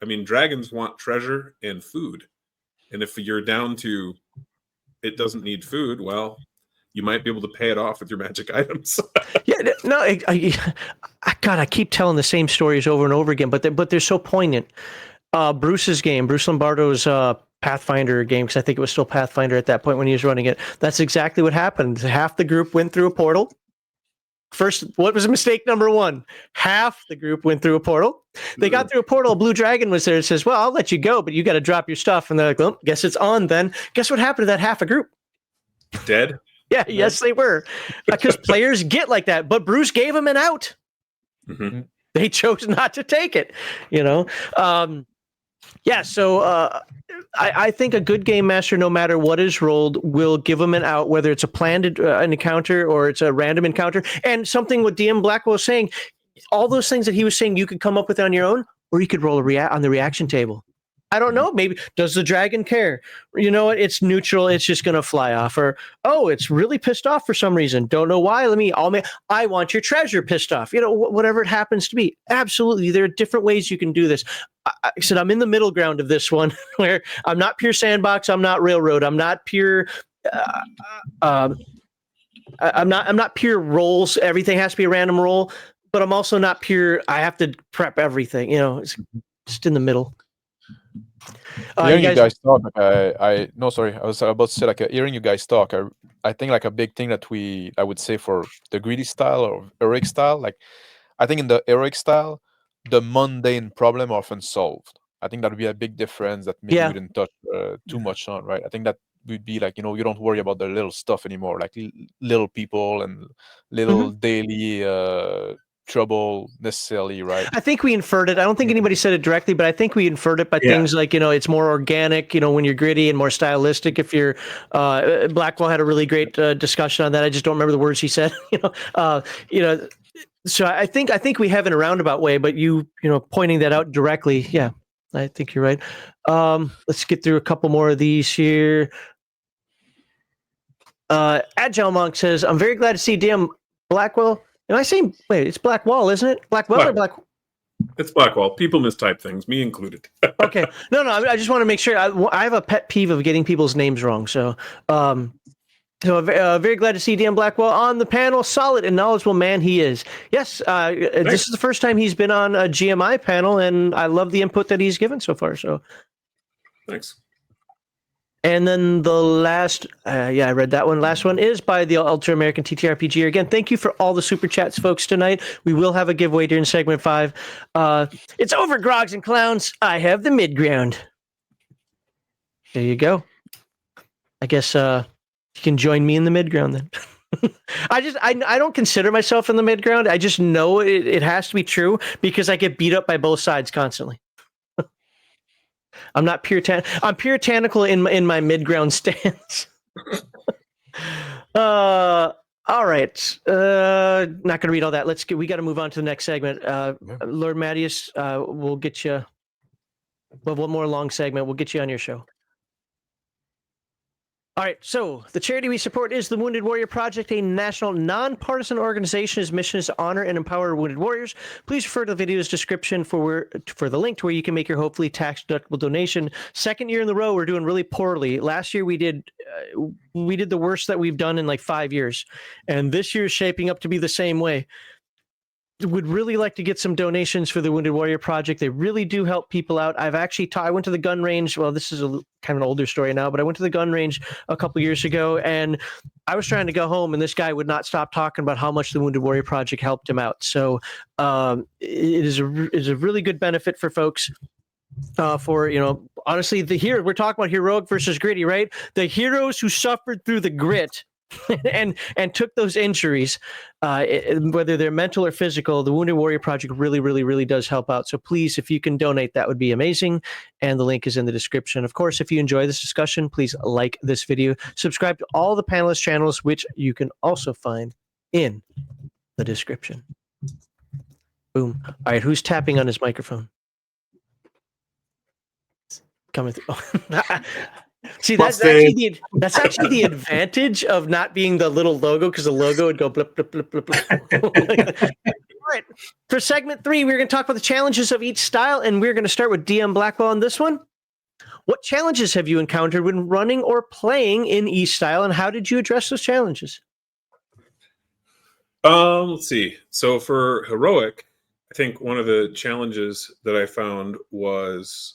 I mean, dragons want treasure and food. And if you're down to it doesn't need food, well, you might be able to pay it off with your magic items. Yeah, no, God, I keep telling the same stories over and over again, but they're so poignant. Bruce's game, Bruce Lombardo's Pathfinder game, because I think it was still Pathfinder at that point when he was running it. That's exactly what happened. Half the group went through a portal. First, what was mistake number one? Half the group went through a portal. They got through a portal. A blue dragon was there and says, well, I'll let you go, but you got to drop your stuff. And they're like, well, guess it's on then. Guess what happened to that half a group? Dead? Yeah, yes, they were. Because players get like that. But Bruce gave them an out. Mm-hmm. They chose not to take it, you know? Yeah, so I think a good game master, no matter what is rolled, will give them an out, whether it's a planned an encounter or it's a random encounter. And something what DM Blackwell was saying, all those things that he was saying you could come up with on your own, or you could roll on the reaction table. I don't know. Maybe does the dragon care? You know what? It's neutral. It's just going to fly off. Or it's really pissed off for some reason. Don't know why. I want your treasure pissed off. You know, whatever it happens to be. Absolutely, there are different ways you can do this. I said I'm in the middle ground of this one, where I'm not pure sandbox. I'm not railroad. I'm not pure. I'm not pure rolls. Everything has to be a random roll. But I'm also not pure. I have to prep everything. You know, it's just in the middle. Hearing you guys talk, I was about to say, like, hearing you guys talk, I think like a big thing that I would say for the greedy style or heroic style, like I think in the heroic style, the mundane problem often solved. I think that would be a big difference that maybe we didn't touch too much on, right? I think that would be like, you don't worry about the little stuff anymore, like little people and little daily trouble necessarily, right? I think we inferred it. I don't think anybody said it directly, but I think we inferred it by things like, it's more organic, when you're gritty, and more stylistic. If you're Blackwell had a really great discussion on that. I just don't remember the words he said. So I think we have in a roundabout way, but you pointing that out directly, yeah, I think you're right. Let's get through a couple more of these here. Agile Monk says, I'm very glad to see DM Blackwell. Am I saying, wait, it's Blackwall, isn't it? Blackwell or Black? It's Blackwall. People mistype things, me included. Okay. No, I just want to make sure. I have a pet peeve of getting people's names wrong. So, very glad to see Dan Blackwell on the panel. Solid and knowledgeable man he is. Yes, this is the first time he's been on a GMI panel, and I love the input that he's given so far. So, thanks. And then the last, I read that one. Last one is by the Ultra American TTRPG. Again, thank you for all the super chats, folks, tonight. We will have a giveaway during segment 5. It's over, Grogs and Clowns. I have the mid ground. There you go. I guess you can join me in the mid ground then. I don't consider myself in the mid ground. I just know it has to be true because I get beat up by both sides constantly. I'm not I'm puritanical in my mid-ground stance. All right. Not going to read all that. We got to move on to the next segment. Lord Matteus, we'll get you. One more long segment. We'll get you on your show. All right, so the charity we support is the Wounded Warrior Project, a national nonpartisan organization. Its mission is to honor and empower wounded warriors. Please refer to the video's description for the link to where you can make your hopefully tax-deductible donation. Second year in the row, we're doing really poorly. Last year, we did the worst that we've done in like 5 years, and this year is shaping up to be the same way. Would really like to get some donations for the Wounded Warrior Project. They really do help people out. I went to the gun range. Well, this is kind of an older story now, but I went to the gun range a couple years ago, and I was trying to go home, and this guy would not stop talking about how much the Wounded Warrior Project helped him out. So it is a really good benefit for folks. Honestly, we're talking about heroic versus gritty, right? The heroes who suffered through the grit and took those injuries, whether they're mental or physical, the Wounded Warrior Project really, really, really does help out. So please, if you can donate, that would be amazing. And the link is in the description. Of course, if you enjoy this discussion, please like this video. Subscribe to all the panelist channels, which you can also find in the description. Boom. All right, who's tapping on his microphone? Coming through. See, that's Busted. actually the advantage of not being the little logo, because the logo would go blip, blip, blip, blip, blip. All right. For segment 3, we're going to talk about the challenges of each style, and we're going to start with DM Blackwell on this one. What challenges have you encountered when running or playing in each style, and how did you address those challenges? Let's see. So for heroic, I think one of the challenges that I found was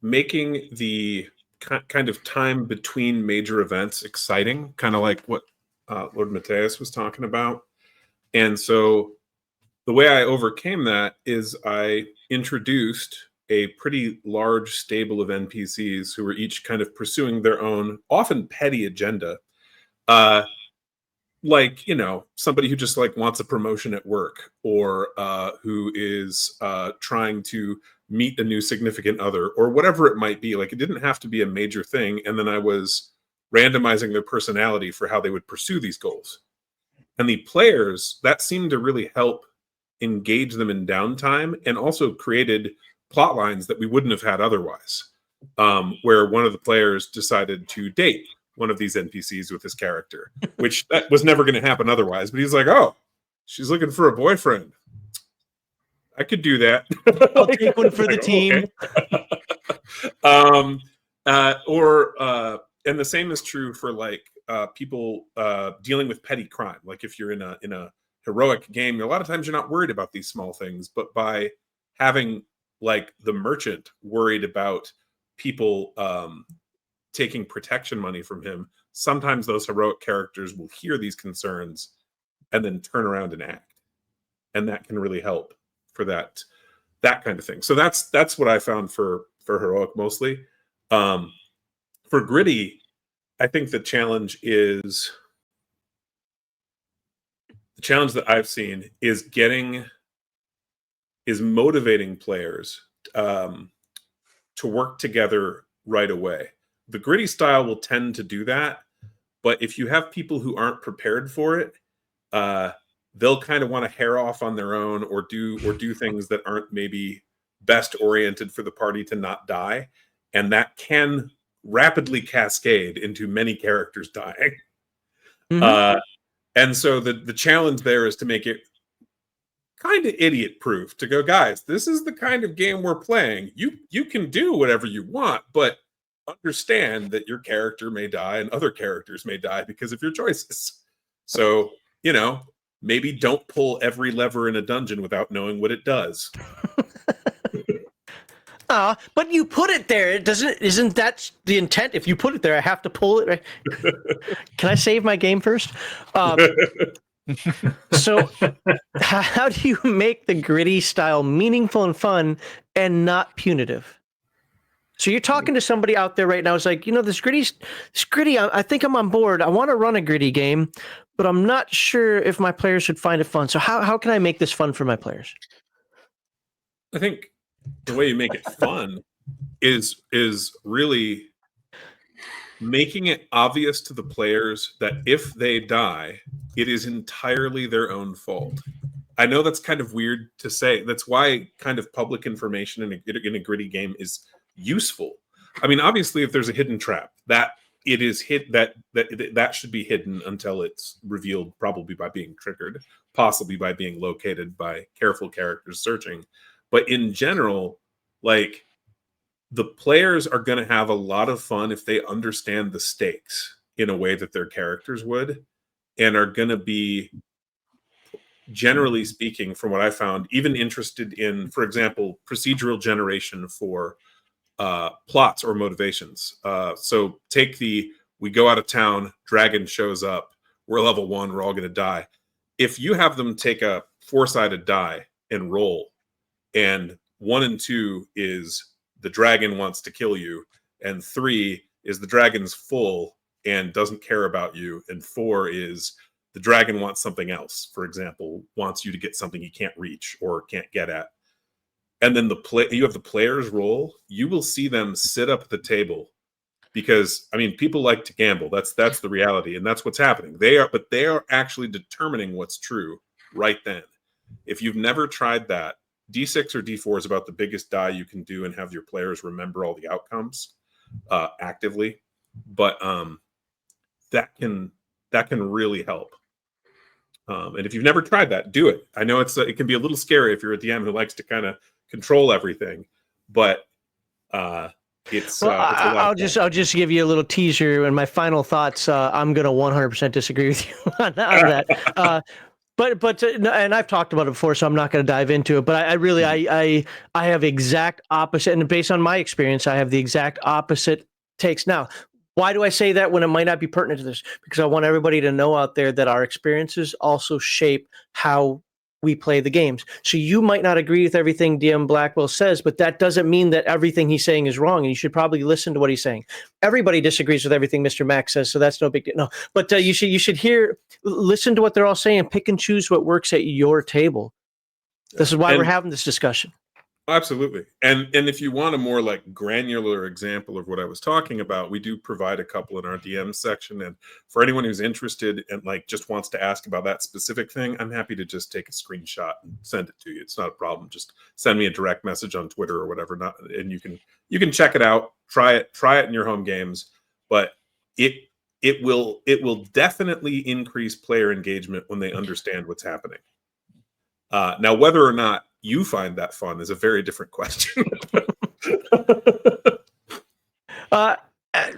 making the kind of time between major events exciting, kind of like what Lord Matteus was talking about. And so the way I overcame that is I introduced a pretty large stable of NPCs who were each kind of pursuing their own, often petty agenda. Like, you know, somebody who just like wants a promotion at work, or who is trying to meet a new significant other, or whatever it might be. Like, it didn't have to be a major thing. And then I was randomizing their personality for how they would pursue these goals. And the players, that seemed to really help engage them in downtime, and also created plot lines that we wouldn't have had otherwise, where one of the players decided to date one of these NPCs with his character, which that was never going to happen otherwise. But he's like, oh, she's looking for a boyfriend. I could do that. I'll take one for the team. Okay. And the same is true for like people dealing with petty crime. Like if you're in a heroic game, a lot of times you're not worried about these small things, but by having like the merchant worried about people taking protection money from him, sometimes those heroic characters will hear these concerns and then turn around and act, and that can really help for that kind of thing. So that's what I found for heroic mostly. For gritty, I think the challenge that I've seen is motivating players to work together right away. The gritty style will tend to do that, but if you have people who aren't prepared for it, they'll kind of want to hair off on their own, or do things that aren't maybe best oriented for the party to not die, and that can rapidly cascade into many characters dying. Mm-hmm. And so the challenge there is to make it kind of idiot proof, to go, guys, this is the kind of game we're playing. You can do whatever you want, but understand that your character may die and other characters may die because of your choices. So, you know, maybe don't pull every lever in a dungeon without knowing what it does. But you put it there. Isn't that the intent? If you put it there, I have to pull it. Right? Can I save my game first? So how do you make the gritty style meaningful and fun and not punitive? So you're talking to somebody out there right now. It's like, you know, this gritty, I think I'm on board. I want to run a gritty game, but I'm not sure if my players should find it fun. So how can I make this fun for my players? I think the way you make it fun is really making it obvious to the players that if they die, it is entirely their own fault. I know that's kind of weird to say. That's why kind of public information in a gritty game is useful. I mean, obviously, if there's a hidden trap, that it is that should be hidden until it's revealed, probably by being triggered, possibly by being located by careful characters searching. But in general, like, the players are going to have a lot of fun if they understand the stakes in a way that their characters would, and are going to be, generally speaking, from what I found, even interested in, for example, procedural generation for plots or motivations. So take we go out of town, dragon shows up, we're level 1, we're all going to die. If you have them take a 4-sided die and roll, and 1 and 2 is the dragon wants to kill you, and 3 is the dragon's full and doesn't care about you, and 4 is the dragon wants something else, for example, wants you to get something he can't reach or can't get at. And then you have the players roll, you will see them sit up at the table, because, I mean, people like to gamble. That's the reality, and that's what's happening. They are actually determining what's true right then. If you've never tried that, D6 or D4 is about the biggest die you can do and have your players remember all the outcomes actively. But that can really help. And if you've never tried that, do it. I know it can be a little scary if you're a DM who likes to kind of control everything, but it's a lot I'll just give you a little teaser and my final thoughts. I'm going to 100% disagree with you on that. But and I've talked about it before, so I'm not going to dive into it. But I really I have exact opposite, and based on my experience, I have the exact opposite takes. Now, why do I say that when it might not be pertinent to this? Because I want everybody to know out there that our experiences also shape how we play the games. So you might not agree with everything DM Blackwell says, but that doesn't mean that everything he's saying is wrong, and you should probably listen to what he's saying. Everybody disagrees with everything Mr. Max says, so that's no big deal. No, but you should listen to what they're all saying, pick and choose what works at your table. This is why we're having this discussion. Absolutely. And if you want a more like granular example of what I was talking about, we do provide a couple in our DM section. And for anyone who's interested and like just wants to ask about that specific thing, I'm happy to just take a screenshot and send it to you. It's not a problem. Just send me a direct message on Twitter or whatever. And you can check it out, try it in your home games, but it will definitely increase player engagement when they understand what's happening. Now, whether or not you find that fun is a very different question.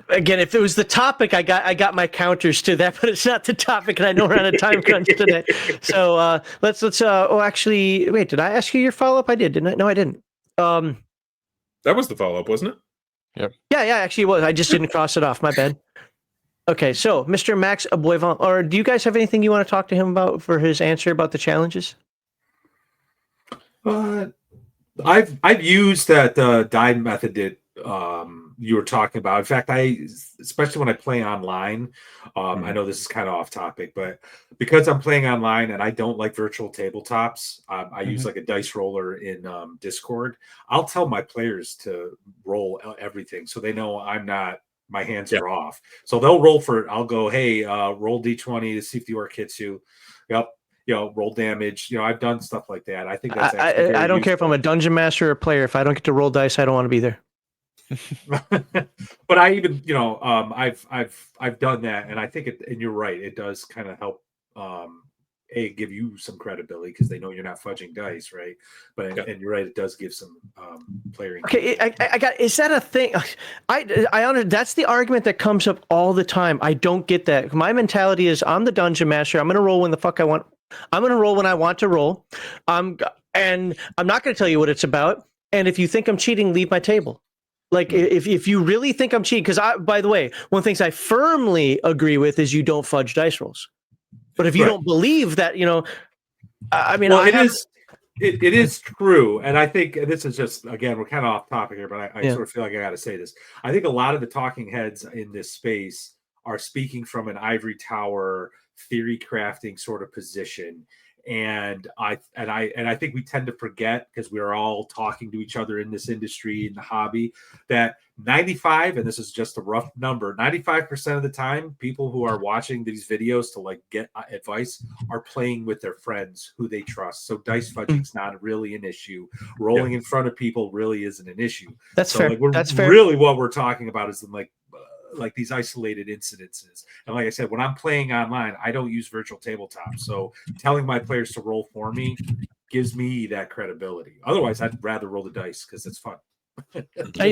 Again, if it was the topic, I got my counters to that, but it's not the topic, and I know we're on a time crunch today. So let's. Oh, actually, wait. Did I ask you your follow up? I did, didn't I? No, I didn't. That was the follow up, wasn't it? Yep. Yeah, actually, it was. I just didn't cross it off. My bad. Okay, so Mr. Max Aboyvon, or do you guys have anything you want to talk to him about for his answer about the challenges? I've used that die method that you were talking about. In fact, especially when I play online, I know this is kind of off topic, but because I'm playing online and I don't like virtual tabletops, I use like a dice roller in Discord. I'll tell my players to roll everything so they know my hands are off. So they'll roll I'll go, hey, roll D20 to see if the orc hits you. Yep. Roll damage. I've done stuff like that. I think that's actually I don't useful. care if I'm a dungeon master or a player. If I don't get to roll dice, I don't want to be there. But I even, I've done that, and I think and you're right. It does kind of help, give you some credibility because they know you're not fudging dice, right? But and you're right, it does give some player. Okay, I got. Is that a thing? I that's the argument that comes up all the time. I don't get that. My mentality is I'm the dungeon master. I'm going to roll when the fuck I want. I'm going to roll when I want to roll. And I'm not going to tell you what it's about. And if you think I'm cheating, leave my table. Like if you really think I'm cheating, because by the way, one of the things I firmly agree with is you don't fudge dice rolls. But if you don't believe that, I mean, it is true. And I think this is just, again, we're kind of off topic here, but I sort of feel like I got to say this. I think a lot of the talking heads in this space are speaking from an ivory tower theory crafting sort of position. And I think we tend to forget, because we're all talking to each other in this industry, in the hobby, that 95, and this is just a rough number, 95% of the time, people who are watching these videos to like get advice are playing with their friends who they trust. So dice fudging is not really an issue. Rolling in front of people really isn't an issue. That's fair. That's fair. Really, what we're talking about is like these isolated incidences. And like I said, when I'm playing online, I don't use virtual tabletops. So telling my players to roll for me gives me that credibility. Otherwise, I'd rather roll the dice because it's fun.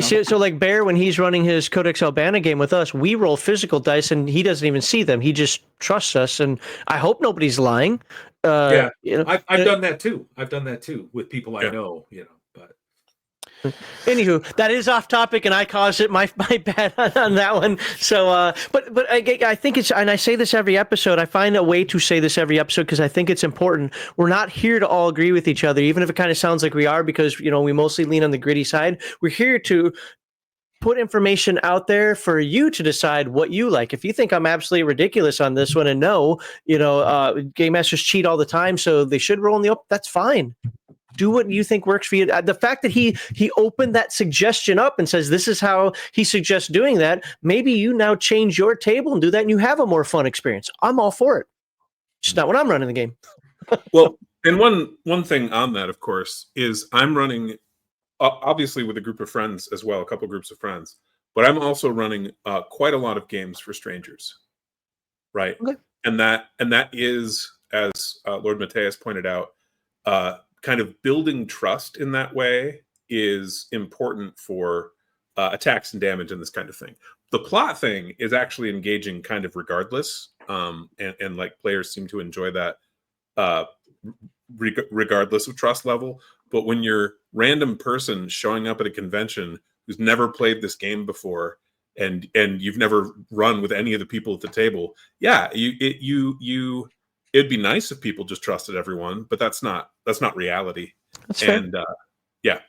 So like Bear, when he's running his Codex Albana game with us, we roll physical dice and he doesn't even see them. He just trusts us. And I hope nobody's lying. I've done that too. I've done that too with people I know, but anywho, that is off topic, and I caused it. My bad on that one. So, but I think it's, and I say this every episode. I find a way to say this every episode because I think it's important. We're not here to all agree with each other, even if it kind of sounds like we are, because we mostly lean on the gritty side. We're here to put information out there for you to decide what you like. If you think I'm absolutely ridiculous on this one, and game masters cheat all the time, so they should roll in the open, that's fine. Do what you think works for you. The fact that he opened that suggestion up and says this is how he suggests doing that, maybe you now change your table and do that, and you have a more fun experience. I'm all for it. Just not when I'm running the game. Well, And one thing on that, of course, is I'm running obviously with a group of friends as well, a couple groups of friends, but I'm also running quite a lot of games for strangers, right? Okay. And that is, as Lord Matteus pointed out, kind of building trust in that way is important for attacks and damage and this kind of thing. The plot thing is actually engaging kind of regardless, and like players seem to enjoy that uh, regardless of trust level. But when you're random person showing up at a convention who's never played this game before, and you've never run with any of the people at the table, yeah, it'd be nice if people just trusted everyone, but that's not reality. That's fair. And yeah,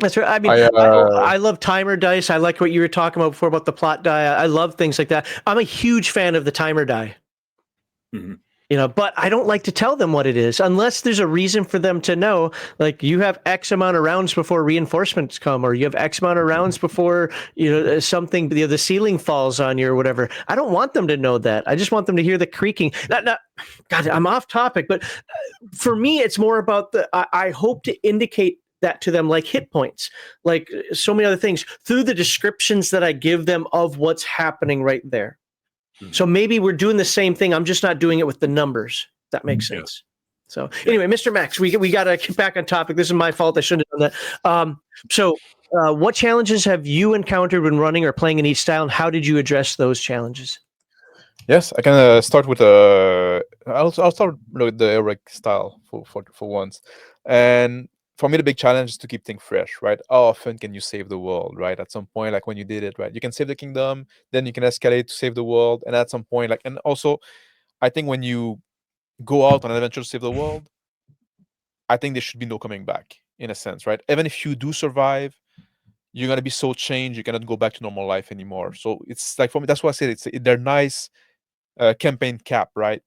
That's right. I mean, I love timer dice. I like what you were talking about before about the plot die. I love things like that. I'm a huge fan of the timer die. mm-hmm. You know, but I don't like to tell them what it is unless there's a reason for them to know. Like, you have X amount of rounds before reinforcements come, or you have X amount of rounds before, you know, something, the ceiling falls on you or whatever. I don't want them to know that. I just want them to hear the creaking. God, I'm off topic, but for me, it's more about I hope to indicate that to them, like hit points, like so many other things, through the descriptions that I give them of what's happening right there. So maybe we're doing the same thing. I'm just not doing it with the numbers. If that makes sense. Yeah. So anyway, Mr. Max, we got to get back on topic. This is my fault. I shouldn't have done that. What challenges have you encountered when running or playing in each style, and how did you address those challenges? Yes, I can start with I'll start with the heroic style for once. And for me, the big challenge is to keep things fresh, right? How often can you save the world, right? At some point, like when you did it, right? You can save the kingdom, then you can escalate to save the world, and at some point, like, and also, I think when you go out on an adventure to save the world, I think there should be no coming back, in a sense, right? Even if you do survive, you're gonna be so changed, you cannot go back to normal life anymore. So it's like, for me, that's why I said they're nice campaign cap, right?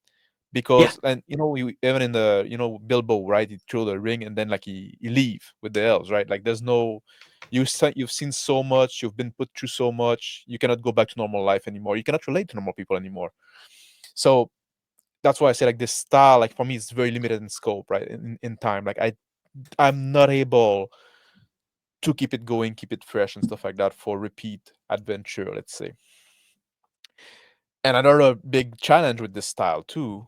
Because and even in the Bilbo, right? He threw the ring and then like he leave with the elves, right? Like there's no you've seen so much, you've been put through so much, you cannot go back to normal life anymore. You cannot relate to normal people anymore. So that's why I say like this style, like for me, it's very limited in scope, right? In time. Like I'm not able to keep it going, keep it fresh and stuff like that for repeat adventure, let's say. And another big challenge with this style too,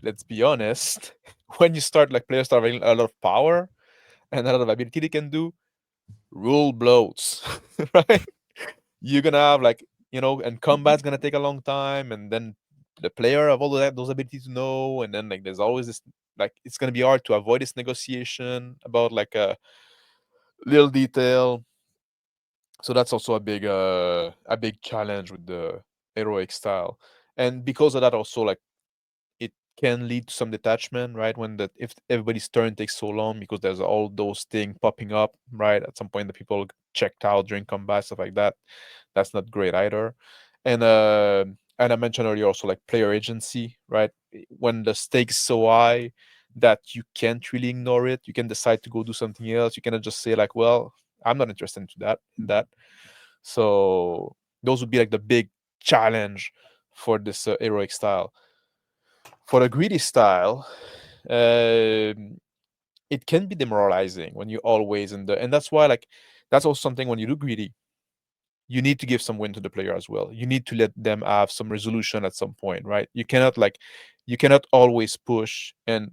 let's be honest, when you start like players start having a lot of power and a lot of ability they can do, rule bloats, right? You're gonna have like, and combat's gonna take a long time, and then the player have all those abilities to know, and then like there's always this, like it's gonna be hard to avoid this negotiation about like a little detail. So that's also a big challenge with the heroic style. And because of that also, like, it can lead to some detachment, right? If everybody's turn takes so long because there's all those things popping up, right? At some point the people checked out during combat, stuff like that. That's not great either. And I mentioned earlier also like player agency, right? When the stakes so high that you can't really ignore it, you can decide to go do something else. You cannot just say like, well, I'm not interested in that. So those would be like the big challenge for this heroic style. For the greedy style, it can be demoralizing when you're always and that's why, like, that's also something when you do greedy, you need to give some win to the player as well. You need to let them have some resolution at some point, right? You cannot always push and,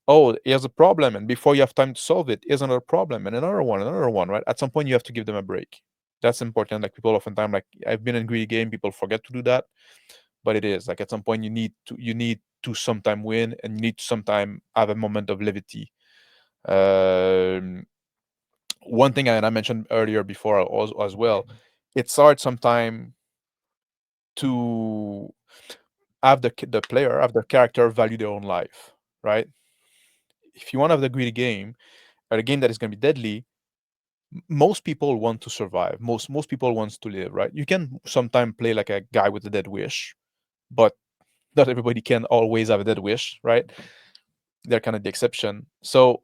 oh, here's a problem, and before you have time to solve it, here's another problem and another one, right? At some point you have to give them a break. That's important. Like, people oftentimes, like, I've been in greedy game, people forget to do that, but it is like at some point you need to sometime win, and you need to sometime have a moment of levity. One thing I mentioned earlier before as well, it's hard sometime to have the player, have the character value their own life, right? If you want to have the greedy game, or a game that is going to be deadly, most people want to survive. Most people wants to live, right? You can sometimes play like a guy with a dead wish, but not everybody can always have a dead wish, right? They're kind of the exception. So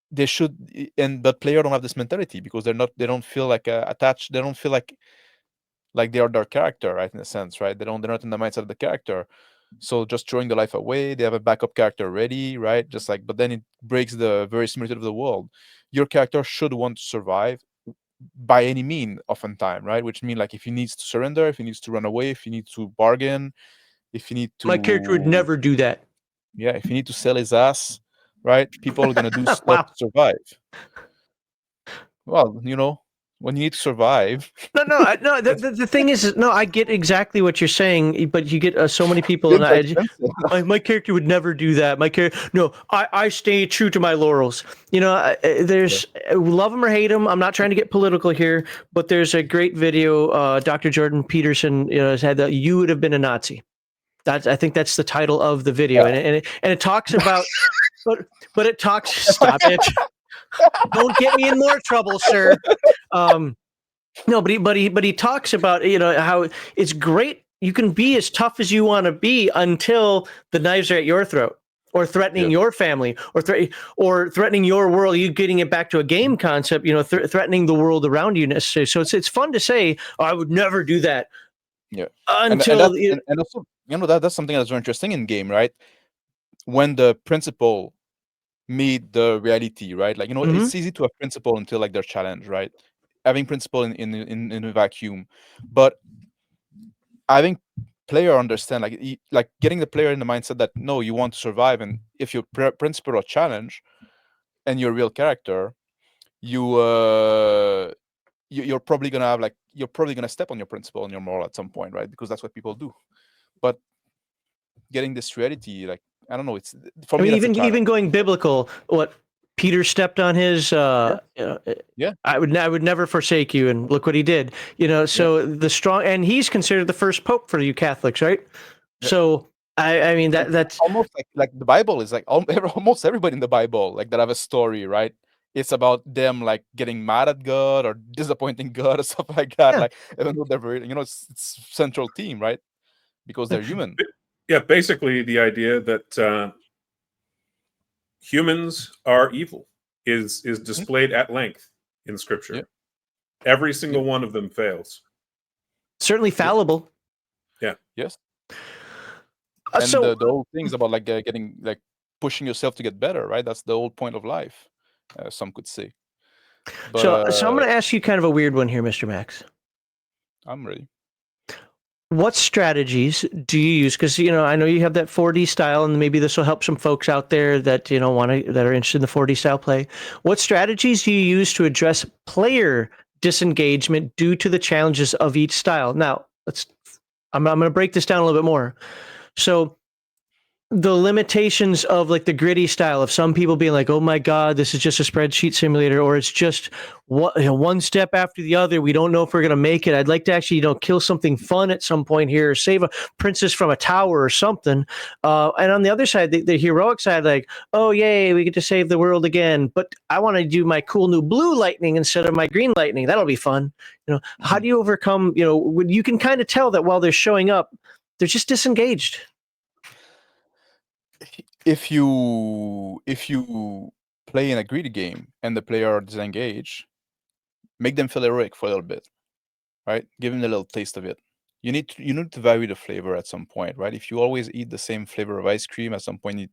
they should, but player don't have this mentality because they don't feel like attached. They don't feel like they are their character, right? In a sense, right? They're not in the mindset of the character. So just throwing the life away, they have a backup character ready, right? Just like, but then it breaks the verisimilitude of the world. Your character should want to survive by any mean, oftentimes, right? Which means like if he needs to surrender, if he needs to run away, if he needs to bargain, if you need My character would to, never do that. yeah, if you need to sell his ass, right? People are gonna do stuff Wow. to survive. Well, when you need to survive, No. The thing is, no, I get exactly what you're saying, but you get so many people, and games are expensive. my character would never do that. My character, no, I stay true to my laurels. There's love him or hate him. I'm not trying to get political here, but there's a great video. Dr. Jordan Peterson has had that. You would have been a Nazi. I think that's the title of the video, Yeah. and it talks about, but it talks. Stop it! Don't get me in more trouble, sir. No, but he talks about how it's great. You can be as tough as you want to be until the knives are at your throat, or threatening your family, or threatening your world. You getting it back to a game concept, threatening the world around you necessarily. So it's fun to say, oh, I would never do that. Yeah. Until and also, that's something that's very interesting in game, right? When the principle meet the reality, right? Like, it's easy to have principle until like they're challenged, right? Having principle in a vacuum, but having player understand, like getting the player in the mindset that no, you want to survive, and if your principle are challenged and your real character, you're probably gonna have you're probably gonna step on your principle and your moral at some point, right? Because that's what people do. But getting this reality, like, I don't know, it's for me, that's a challenge. even going biblical, what Peter stepped on his Yeah. I would never forsake you, and look what he did. So the strong, and he's considered the first pope for you Catholics, right? Yeah. So I mean that's almost like the Bible is like almost everybody in the Bible like that have a story, right? It's about them like getting mad at God or disappointing God or stuff like that. Yeah. Like, even though they're very, it's central theme, right? Because they're human. Yeah, basically the idea that humans are evil is displayed at length in Scripture. Yeah. Every single one of them fails. Certainly fallible. Yeah. Yes. And the whole thing's about like getting like pushing yourself to get better, right? That's the whole point of life, some could say. But, so I'm going to ask you kind of a weird one here, Mr. Max. I'm ready. What strategies do you use? Because I know you have that 4D style, and maybe this will help some folks out there that that are interested in the 4D style play. What strategies do you use to address player disengagement due to the challenges of each style? Now, I'm going to break this down a little bit more. So, the limitations of like the gritty style of some people being like, oh my God, this is just a spreadsheet simulator, or it's just one step after the other. We don't know if we're going to make it. I'd like to actually, kill something fun at some point here, or save a princess from a tower or something. And on the other side, the heroic side, like, oh, yay, we get to save the world again. But I want to do my cool new blue lightning instead of my green lightning. That'll be fun. How do you overcome, when you can kind of tell that while they're showing up, they're just disengaged. If you play in a greedy game and the player disengage, make them feel heroic for a little bit, right? Give them a little taste of it. You need to vary the flavor at some point, right? If you always eat the same flavor of ice cream, at some point,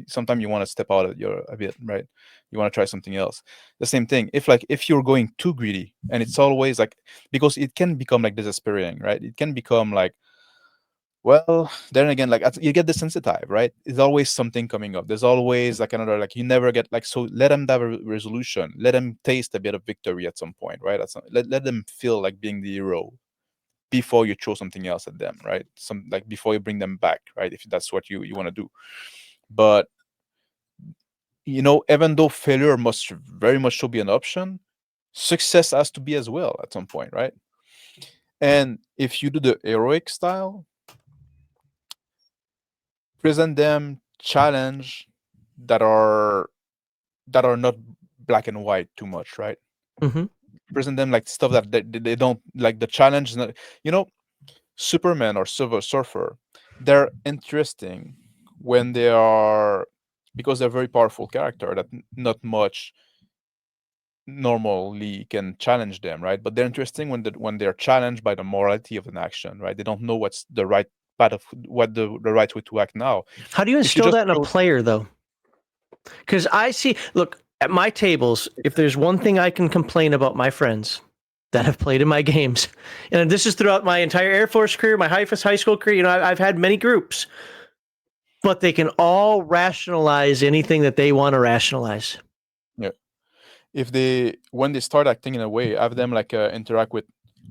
sometimes you want to step out of a bit, right? You want to try something else. The same thing. If you're going too greedy, and it's always like, because it can become like desesperating, right? It can become like, well, then again, like you get desensitized, right? There's always something coming up. There's always like another, like you never get like, so let them have a resolution. Let them taste a bit of victory at some point, right? Let them feel like being the hero before you throw something else at them, right? Before you bring them back, right? If that's what you want to do. But even though failure must very much so be an option, success has to be as well at some point, right? And if you do the heroic style, present them challenge that are not black and white too much, right? Mm-hmm. Present them like stuff that they don't like. The challenge, Superman or Silver Surfer, they're interesting when they are, because they're very powerful character that not much normally can challenge them, right? But they're interesting when they're challenged by the morality of an action, right? They don't know what's the right path of what the right way to act now. How do you If you instill just that in a go- player, though? Because I see, look, at my tables, if there's one thing I can complain about my friends that have played in my games, and this is throughout my entire Air Force career, my high school career, you know, I've had many groups, but they can all rationalize anything that they want to rationalize. Yeah. When they start acting in a way, have them like interact with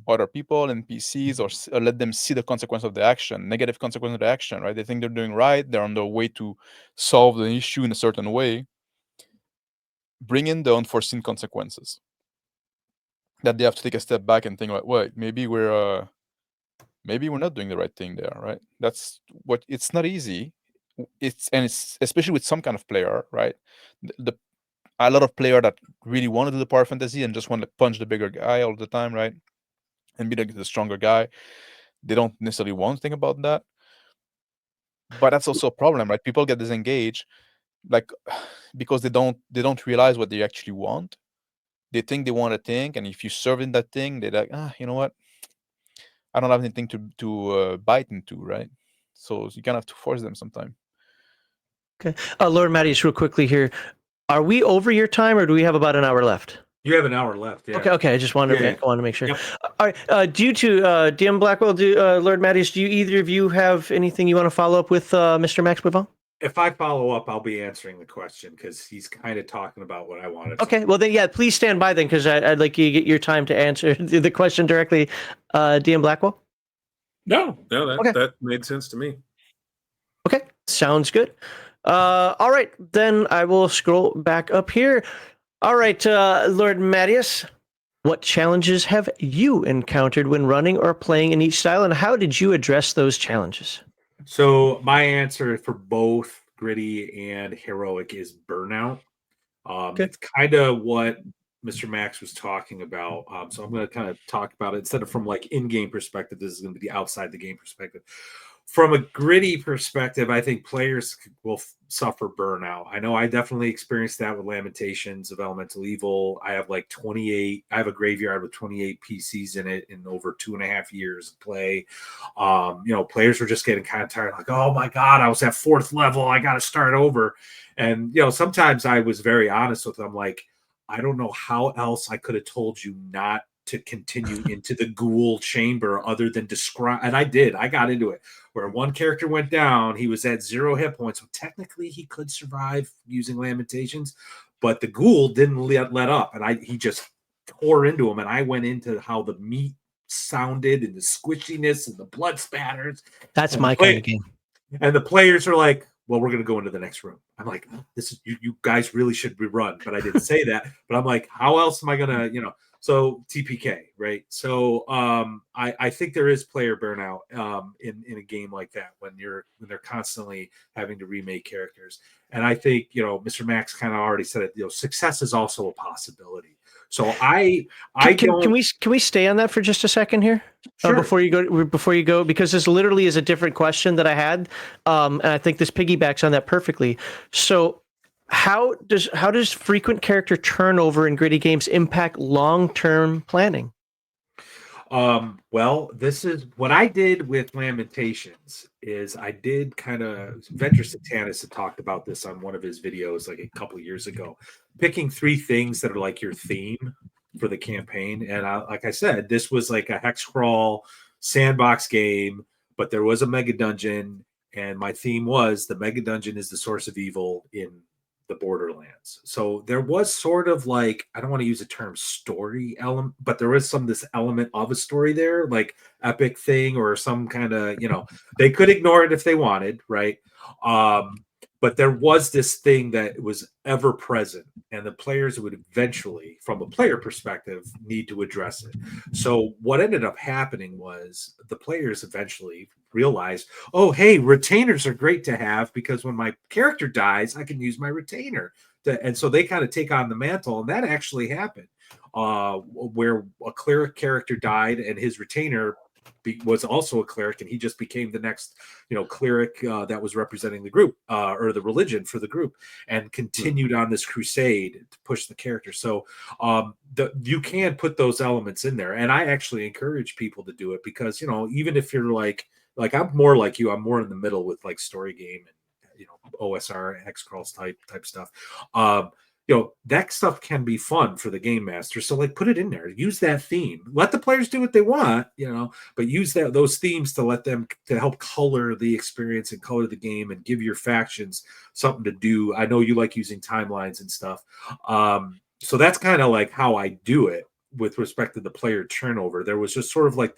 other people and PCs, or let them see the consequence of the action, negative consequence of the action, right? They think they're doing right. They're on their way to solve the issue in a certain way. Bring in the unforeseen consequences that they have to take a step back and think like, wait, maybe we're not doing the right thing there, right? That's what, it's not easy. It's especially with some kind of player, right? A lot of player that really want to do the power fantasy and just want to punch the bigger guy all the time, right? And be the stronger guy. They don't necessarily want to think about that. But that's also a problem, right? People get disengaged, like because they don't realize what they actually want. They think they want a thing, and if you serve in that thing, they're like, you know what? I don't have anything to bite into, right? So you kind of have to force them sometime. Okay. Lord Matteus, real quickly here. Are we over your time, or do we have about an hour left? You have an hour left. Yeah. Okay. I just wanted Yeah. to make sure. Yep. All right. Due to DM Blackwell, Lord Matteus, do either of you have anything you want to follow up with Mr. Max Boivin? If I follow up, I'll be answering the question because he's kind of talking about what I wanted. Okay. Well, then, yeah, please stand by then, because I'd like you to get your time to answer the question directly. DM Blackwell? No, Okay. that made sense to me. Okay. Sounds good. All right. Then I will scroll back up here. All right, Lord Matteus, what challenges have you encountered when running or playing in each style, and how did you address those challenges? So my answer for both gritty and heroic is burnout. It's kind of what Mr. Max was talking about. So I'm going to kind of talk about it instead of from like in-game perspective. This is going to be the outside the game perspective. From a gritty perspective, I think players will suffer burnout. I know I definitely experienced that with Lamentations of Elemental Evil. I have like 28. I have a graveyard with 28 PCs in it in over 2.5 years of play. Players were just getting kind of tired. Like, oh my God, I was at 4th level. I got to start over. And, sometimes I was very honest with them. Like, I don't know how else I could have told you not to continue into the ghoul chamber other than describe. And I did. I got into it. Where one character went down, he was at 0 hit points. So technically, he could survive using Lamentations, but the ghoul didn't let up, and he just tore into him. And I went into how the meat sounded and the squishiness and the blood spatters. That's my kind of game. And the players are like, well, we're going to go into the next room. I'm like, this is you guys really should be run, but I didn't say that. But I'm like, how else am I going to, So TPK, right? So I think there is player burnout in a game like that when they're constantly having to remake characters. And I think Mr. Max kind of already said it. Success is also a possibility. So can we stay on that for just a second here? Sure. Before you go, because this literally is a different question that I had, and I think this piggybacks on that perfectly. So, how does frequent character turnover in gritty games impact long-term planning? Well, this is what I did with Lamentations. Is I did kind of Venture Satanis had talked about this on one of his videos like a couple years ago, picking 3 things that are like your theme for the campaign. And like I said, this was like a hex crawl sandbox game, but there was a mega dungeon, and my theme was the mega dungeon is the source of evil in the Borderlands. So there was sort of like, I don't want to use the term story element, but there was this element of a story there, like epic thing or some kind of, they could ignore it if they wanted, right? But there was this thing that was ever present, and the players would eventually, from a player perspective, need to address it. So what ended up happening was the players eventually realized, oh, hey, retainers are great to have because when my character dies, I can use my retainer. And so they kind of take on the mantle, and that actually happened where a cleric character died and his retainer was also a cleric, and he just became the next cleric that was representing the group or the religion for the group, and continued on this crusade to push the character. So you can put those elements in there, and I actually encourage people to do it because even if you're like like I'm more like you. I'm more in the middle with like story game and OSR, hex crawls type stuff. That stuff can be fun for the game master. So like put it in there, use that theme, let the players do what they want, but use those themes to let them to help color the experience and color the game and give your factions something to do. I know you like using timelines and stuff. So that's kind of like how I do it with respect to the player turnover. There was just sort of like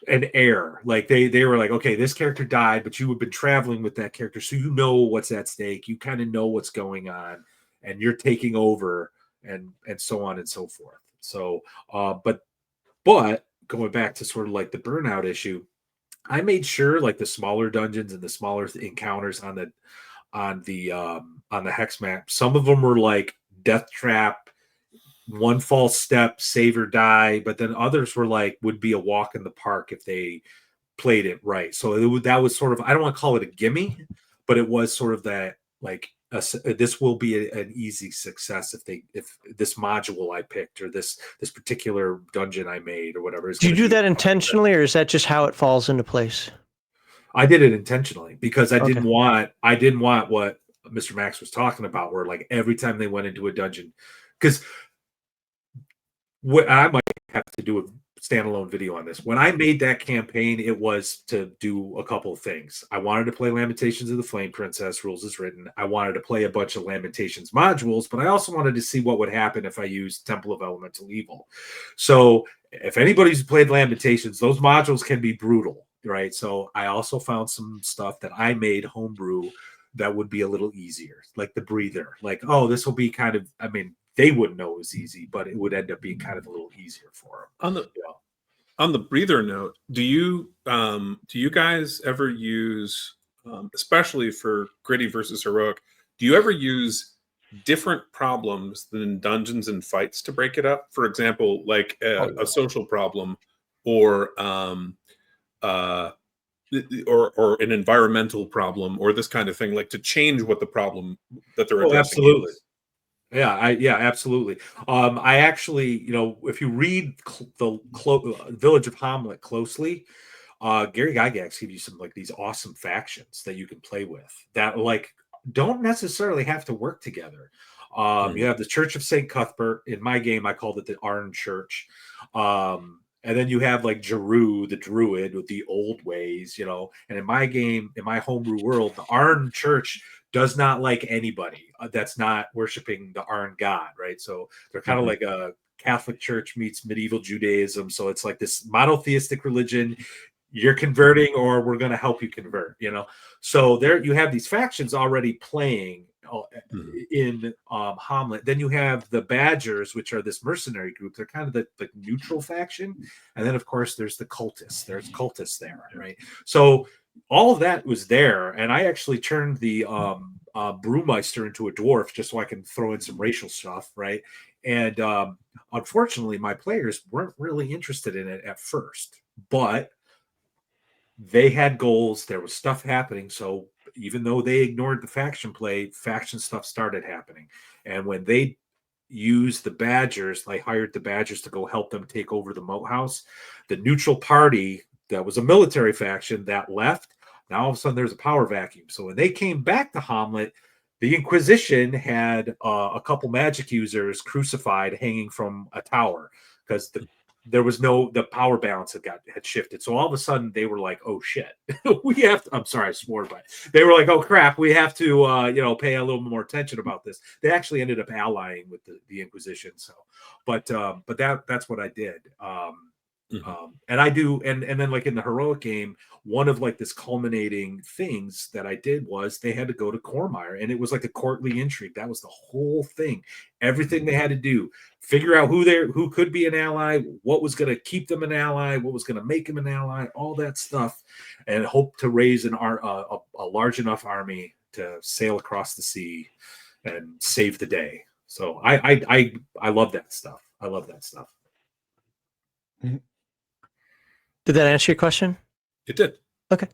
an air, like they were like, okay, this character died, but you have been traveling with that character, so you know what's at stake, you kind of know what's going on, and you're taking over, and so on and so forth. So but going back to sort of like the burnout issue, I made sure like the smaller dungeons and the smaller encounters on the hex map, some of them were like death trap, one false step, save or die, but then others were like would be a walk in the park if they played it right. So that was sort of, I don't want to call it a gimme, but it was sort of that like this will be an easy success if this module I picked or this particular dungeon I made or whatever. Do you do that intentionally, or is that just how it falls into place? I did it intentionally because I didn't Okay. want what Mr. Max was talking about, where like every time they went into a dungeon, because I might have to do a standalone video on this. When I made that campaign, it was to do a couple of things. I wanted to play Lamentations of the Flame Princess, rules as written. I wanted to play a bunch of Lamentations modules, but I also wanted to see what would happen if I used Temple of Elemental Evil. So if anybody's played Lamentations, those modules can be brutal, right? So I also found some stuff that I made homebrew that would be a little easier, like the breather. Like, oh, this will be kind of, I mean, they wouldn't know it was easy, but it would end up being kind of a little easier for them. On the breather note, do you guys ever use, especially for gritty versus heroic, do you ever use different problems than dungeons and fights to break it up? For example, like a social problem, or or an environmental problem, or this kind of thing, like to change what the problem that they're addressing absolutely. is. Yeah, absolutely. I actually, if you read the Village of Hamlet closely, Gary Gygax gives you some like these awesome factions that you can play with that like don't necessarily have to work together. You have the Church of St. Cuthbert. In my game, I called it the Arn Church. And then you have like Jeru, the Druid with the old ways, and in my game, in my homebrew world, the Arn Church does not like anybody that's not worshiping the Arn god, right? So they're kind of like a Catholic Church meets medieval Judaism. So it's like this monotheistic religion. You're converting, or we're going to help you convert, So there you have these factions already playing in Hamlet. Then you have the Badgers, which are this mercenary group. They're kind of the neutral faction. And then, of course, there's the cultists. There's cultists there, right? So all of that was there. And I actually turned the Brewmeister into a dwarf just so I can throw in some racial stuff, right? And unfortunately, my players weren't really interested in it at first. But they had goals. There was stuff happening. So even though they ignored the faction play, faction stuff started happening. And when they used the Badgers, they hired the Badgers to go help them take over the Moat House. The neutral party that was a military faction that left. Now all of a sudden there's a power vacuum. So when they came back to Hamlet, the Inquisition had a couple magic users crucified hanging from a tower because there was the power balance had shifted. So all of a sudden they were like, oh shit, we have to, I'm sorry, I swore, but they were like, oh crap, we have to, pay a little more attention about this. They actually ended up allying with the Inquisition. So, but that's what I did. And I do, and then like in the heroic game, one of like this culminating things that I did was they had to go to Cormire, and it was like a courtly intrigue. That was the whole thing. Everything they had to do, figure out who could be an ally, what was going to keep them an ally, what was going to make them an ally, all that stuff, and hope to raise a large enough army to sail across the sea and save the day. So I love that stuff. I love that stuff. Did that answer your question? It did. Okay.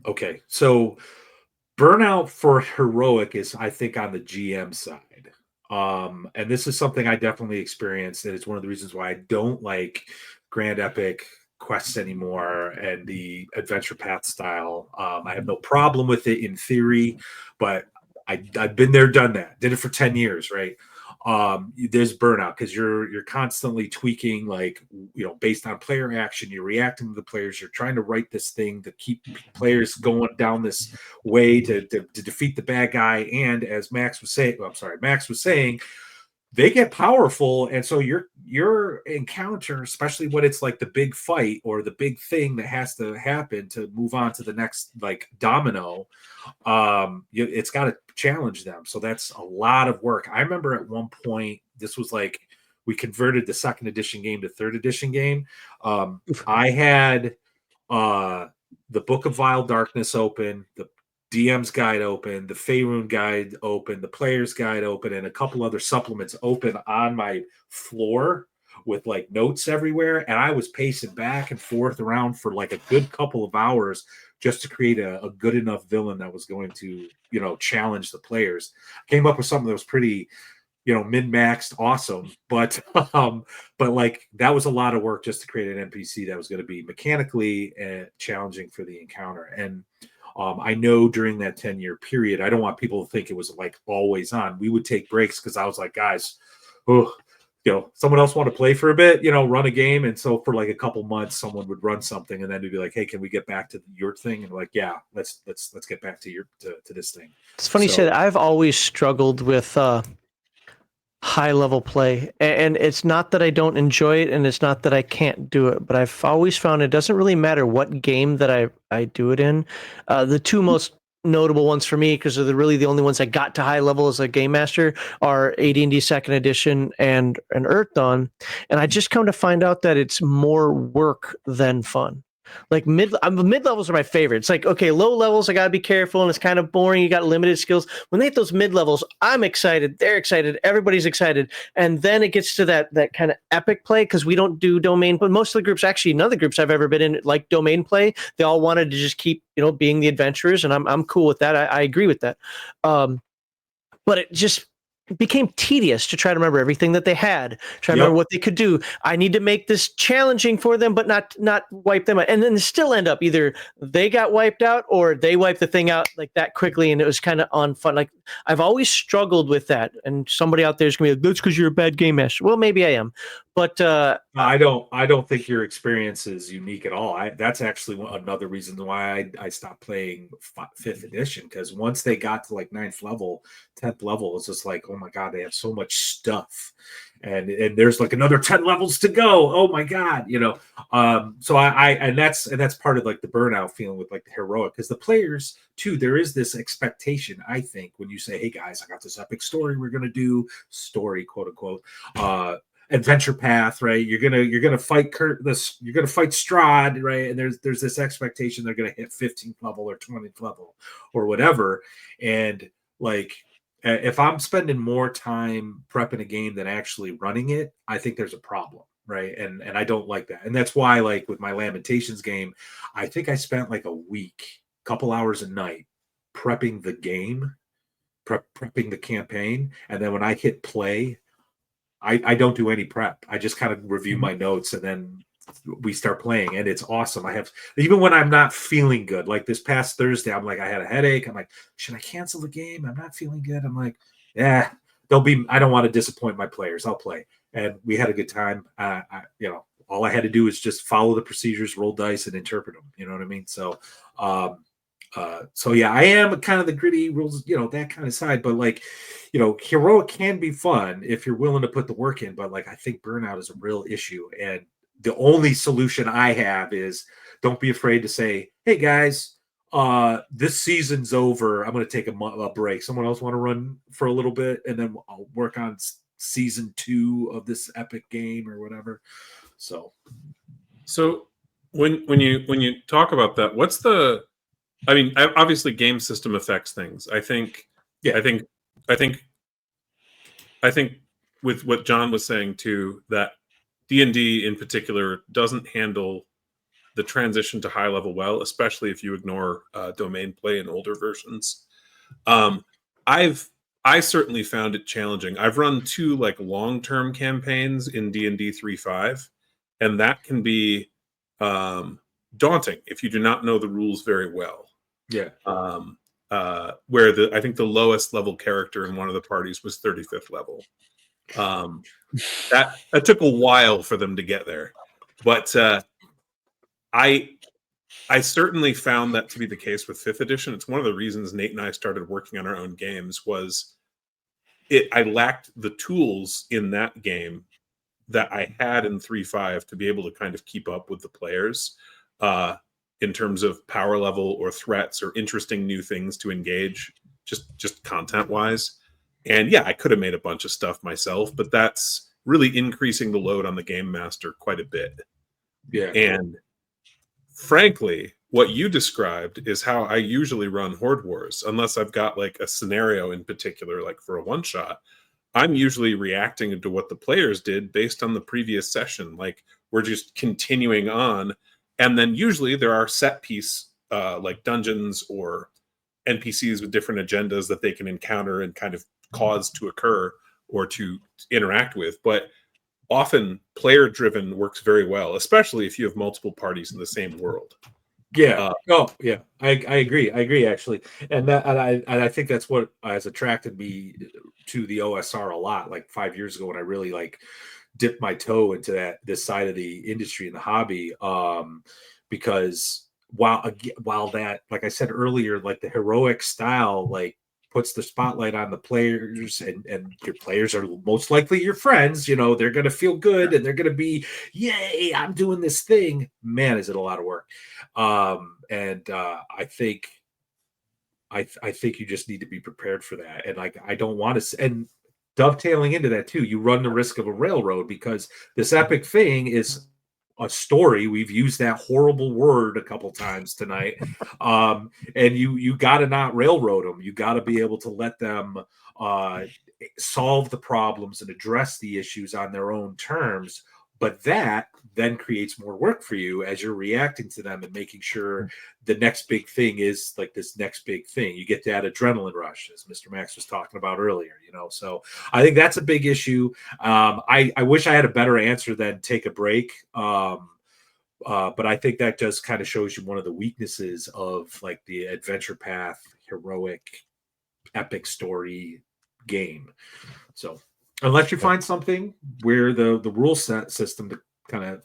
Okay. So burnout for heroic is, I think, on the GM side. And this is something I definitely experienced. And it's one of the reasons why I don't like Grand Epic quests anymore and the adventure path style. I have no problem with it in theory, but I've been there, done that, did it for 10 years, right? There's burnout because you're constantly tweaking, like, based on player action, you're reacting to the players, you're trying to write this thing to keep players going down this way to defeat the bad guy. And as Max was saying, they get powerful, and so your encounter, especially when it's like the big fight or the big thing that has to happen to move on to the next like domino, it's got to challenge them. So that's a lot of work. I remember at one point, this was like we converted the second edition game to third edition game. I had the Book of Vile Darkness open, the DM's guide open, the Faerun guide open, the player's guide open, and a couple other supplements open on my floor with like notes everywhere. And I was pacing back and forth around for like a good couple of hours just to create a good enough villain that was going to, challenge the players. Came up with something that was pretty, min-maxed, awesome. But like that was a lot of work just to create an NPC that was going to be mechanically challenging for the encounter. And I know during that 10-year period, I don't want people to think it was like always on. We would take breaks because I was like, guys, someone else want to play for a bit, run a game. And so for like a couple months, someone would run something and then we'd be like, hey, can we get back to your thing? And like, yeah, let's get back to to this thing. It's funny you say that. I've always struggled with high level play, and it's not that I don't enjoy it and it's not that I can't do it, but I've always found it doesn't really matter what game that I do it in. The two most notable ones for me, because they're really the only ones I got to high level as a game master, are AD&D second edition and Earth Dawn, and I just come to find out that it's more work than fun. Like mid levels are my favorite. It's like, okay, low levels, I gotta be careful, and it's kind of boring. You got limited skills. When they hit those mid levels, I'm excited. They're excited. Everybody's excited. And then it gets to that kind of epic play, because we don't do domain. But most of the groups, actually, none of the groups I've ever been in like domain play. They all wanted to just keep, being the adventurers, and I'm cool with that. I agree with that. But it just became tedious to try to remember everything that they had, try to remember what they could do. I need to make this challenging for them, but not wipe them out. And then still end up either they got wiped out or they wiped the thing out like that quickly, and it was kind of unfun. Like I've always struggled with that. And somebody out there is gonna be like, that's because you're a bad game master. Well, maybe I am, but I don't think your experience is unique at all. That's actually another reason why I stopped playing 5th edition, because once they got to like 9th level, 10th level, it's just like, oh my god, they have so much stuff, and there's like another 10 levels to go. Oh my god, so and that's part of like the burnout feeling with like the heroic, because the players too, there is this expectation, I think, when you say, hey guys, I got this epic story we're gonna do, story quote unquote, adventure path, right? You're gonna fight you're gonna fight Strahd, right? And there's this expectation they're gonna hit 15th level or 20th level or whatever. And like, if I'm spending more time prepping a game than actually running it, I think there's a problem, right? And I don't like that. And that's why, like with my Lamentations game, I think I spent like a week, couple hours a night prepping the game, prepping the campaign, and then when I hit play, I don't do any prep. I just kind of review my notes and then we start playing, and it's awesome. I have, even when I'm not feeling good, like this past Thursday, I'm like, I had a headache. I'm like, should I cancel the game? I'm not feeling good. I'm like, yeah, I don't want to disappoint my players. I'll play. And we had a good time. All I had to do is just follow the procedures, roll dice, and interpret them. You know what I mean? So, so yeah, I am kind of the gritty rules, that kind of side, but like, heroic can be fun if you're willing to put the work in, but like, I think burnout is a real issue. And the only solution I have is don't be afraid to say, hey guys, this season's over. I'm going to take a break. Someone else want to run for a little bit, and then I'll work on season 2 of this epic game or whatever. So when you talk about that, what's the, I mean, obviously game system affects things. I think with what John was saying too, that D&D in particular doesn't handle the transition to high level well, especially if you ignore domain play in older versions. I certainly found it challenging. I've run 2 like long-term campaigns in D&D 3.5, and that can be daunting if you do not know the rules very well. Yeah. Where I think the lowest level character in one of the parties was 35th level. That took a while for them to get there, but I certainly found that to be the case with 5th edition. It's one of the reasons Nate and I started working on our own games. Was I lacked the tools in that game that I had in 3.5 to be able to kind of keep up with the players in terms of power level or threats or interesting new things to engage, just content wise. And yeah, I could have made a bunch of stuff myself, but that's really increasing the load on the game master quite a bit. Yeah. And frankly, what you described is how I usually run Horde Wars, unless I've got like a scenario in particular, like for a one shot. I'm usually reacting to what the players did based on the previous session. Like we're just continuing on. And then usually there are set piece like dungeons or NPCs with different agendas that they can encounter and kind of cause to occur or to interact with. But often player driven works very well, especially if you have multiple parties in the same world. Yeah. Yeah. I agree. I agree actually, and I think that's what has attracted me to the OSR a lot. Like 5 years ago, when I really like dipped my toe into this side of the industry and the hobby, because while that, like I said earlier, like the heroic style, like puts the spotlight on the players, and your players are most likely your friends. You know, they're going to feel good and they're going to be, yay, I'm doing this thing. Man, is it a lot of work. I think you just need to be prepared for that. And like, I don't want to, and dovetailing into that too, you run the risk of a railroad, because this epic thing is a story. We've used that horrible word a couple times tonight. And you got to not railroad them. You got to be able to let them solve the problems and address the issues on their own terms. But that then creates more work for you as you're reacting to them and making sure the next big thing is like this next big thing. You get that adrenaline rush, as Mr. Max was talking about earlier, you know? So I think that's a big issue. I wish I had a better answer than take a break. But I think that just kind of shows you one of the weaknesses of like the adventure path, heroic, epic story game. So unless you find something where the rule set system, to kind of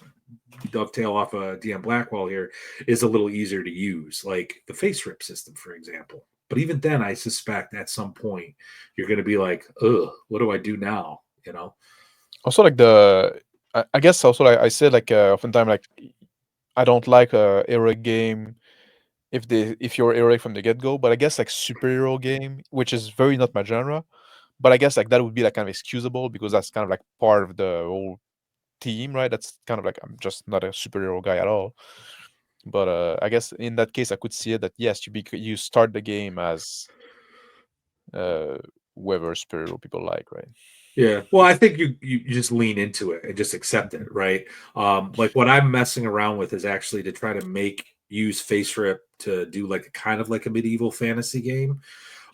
dovetail off of DM Blackwall here, is a little easier to use, like the face rip system, for example. But even then, I suspect at some point you're going to be like, ugh, what do I do now? You know? Also, like I guess also like I said, like oftentimes, like I don't like a heroic game if you're heroic from the get go. But I guess like superhero game, which is very not my genre, but I guess like that would be like kind of excusable because that's kind of like part of the whole team, right? That's kind of like I'm just not a superhero guy at all. But I guess in that case, I could see it that yes, you start the game as whoever superhero people like, right? Yeah. Well, I think you just lean into it and just accept it, right? Like what I'm messing around with is actually to try to use face rip to do like a kind of like a medieval fantasy game.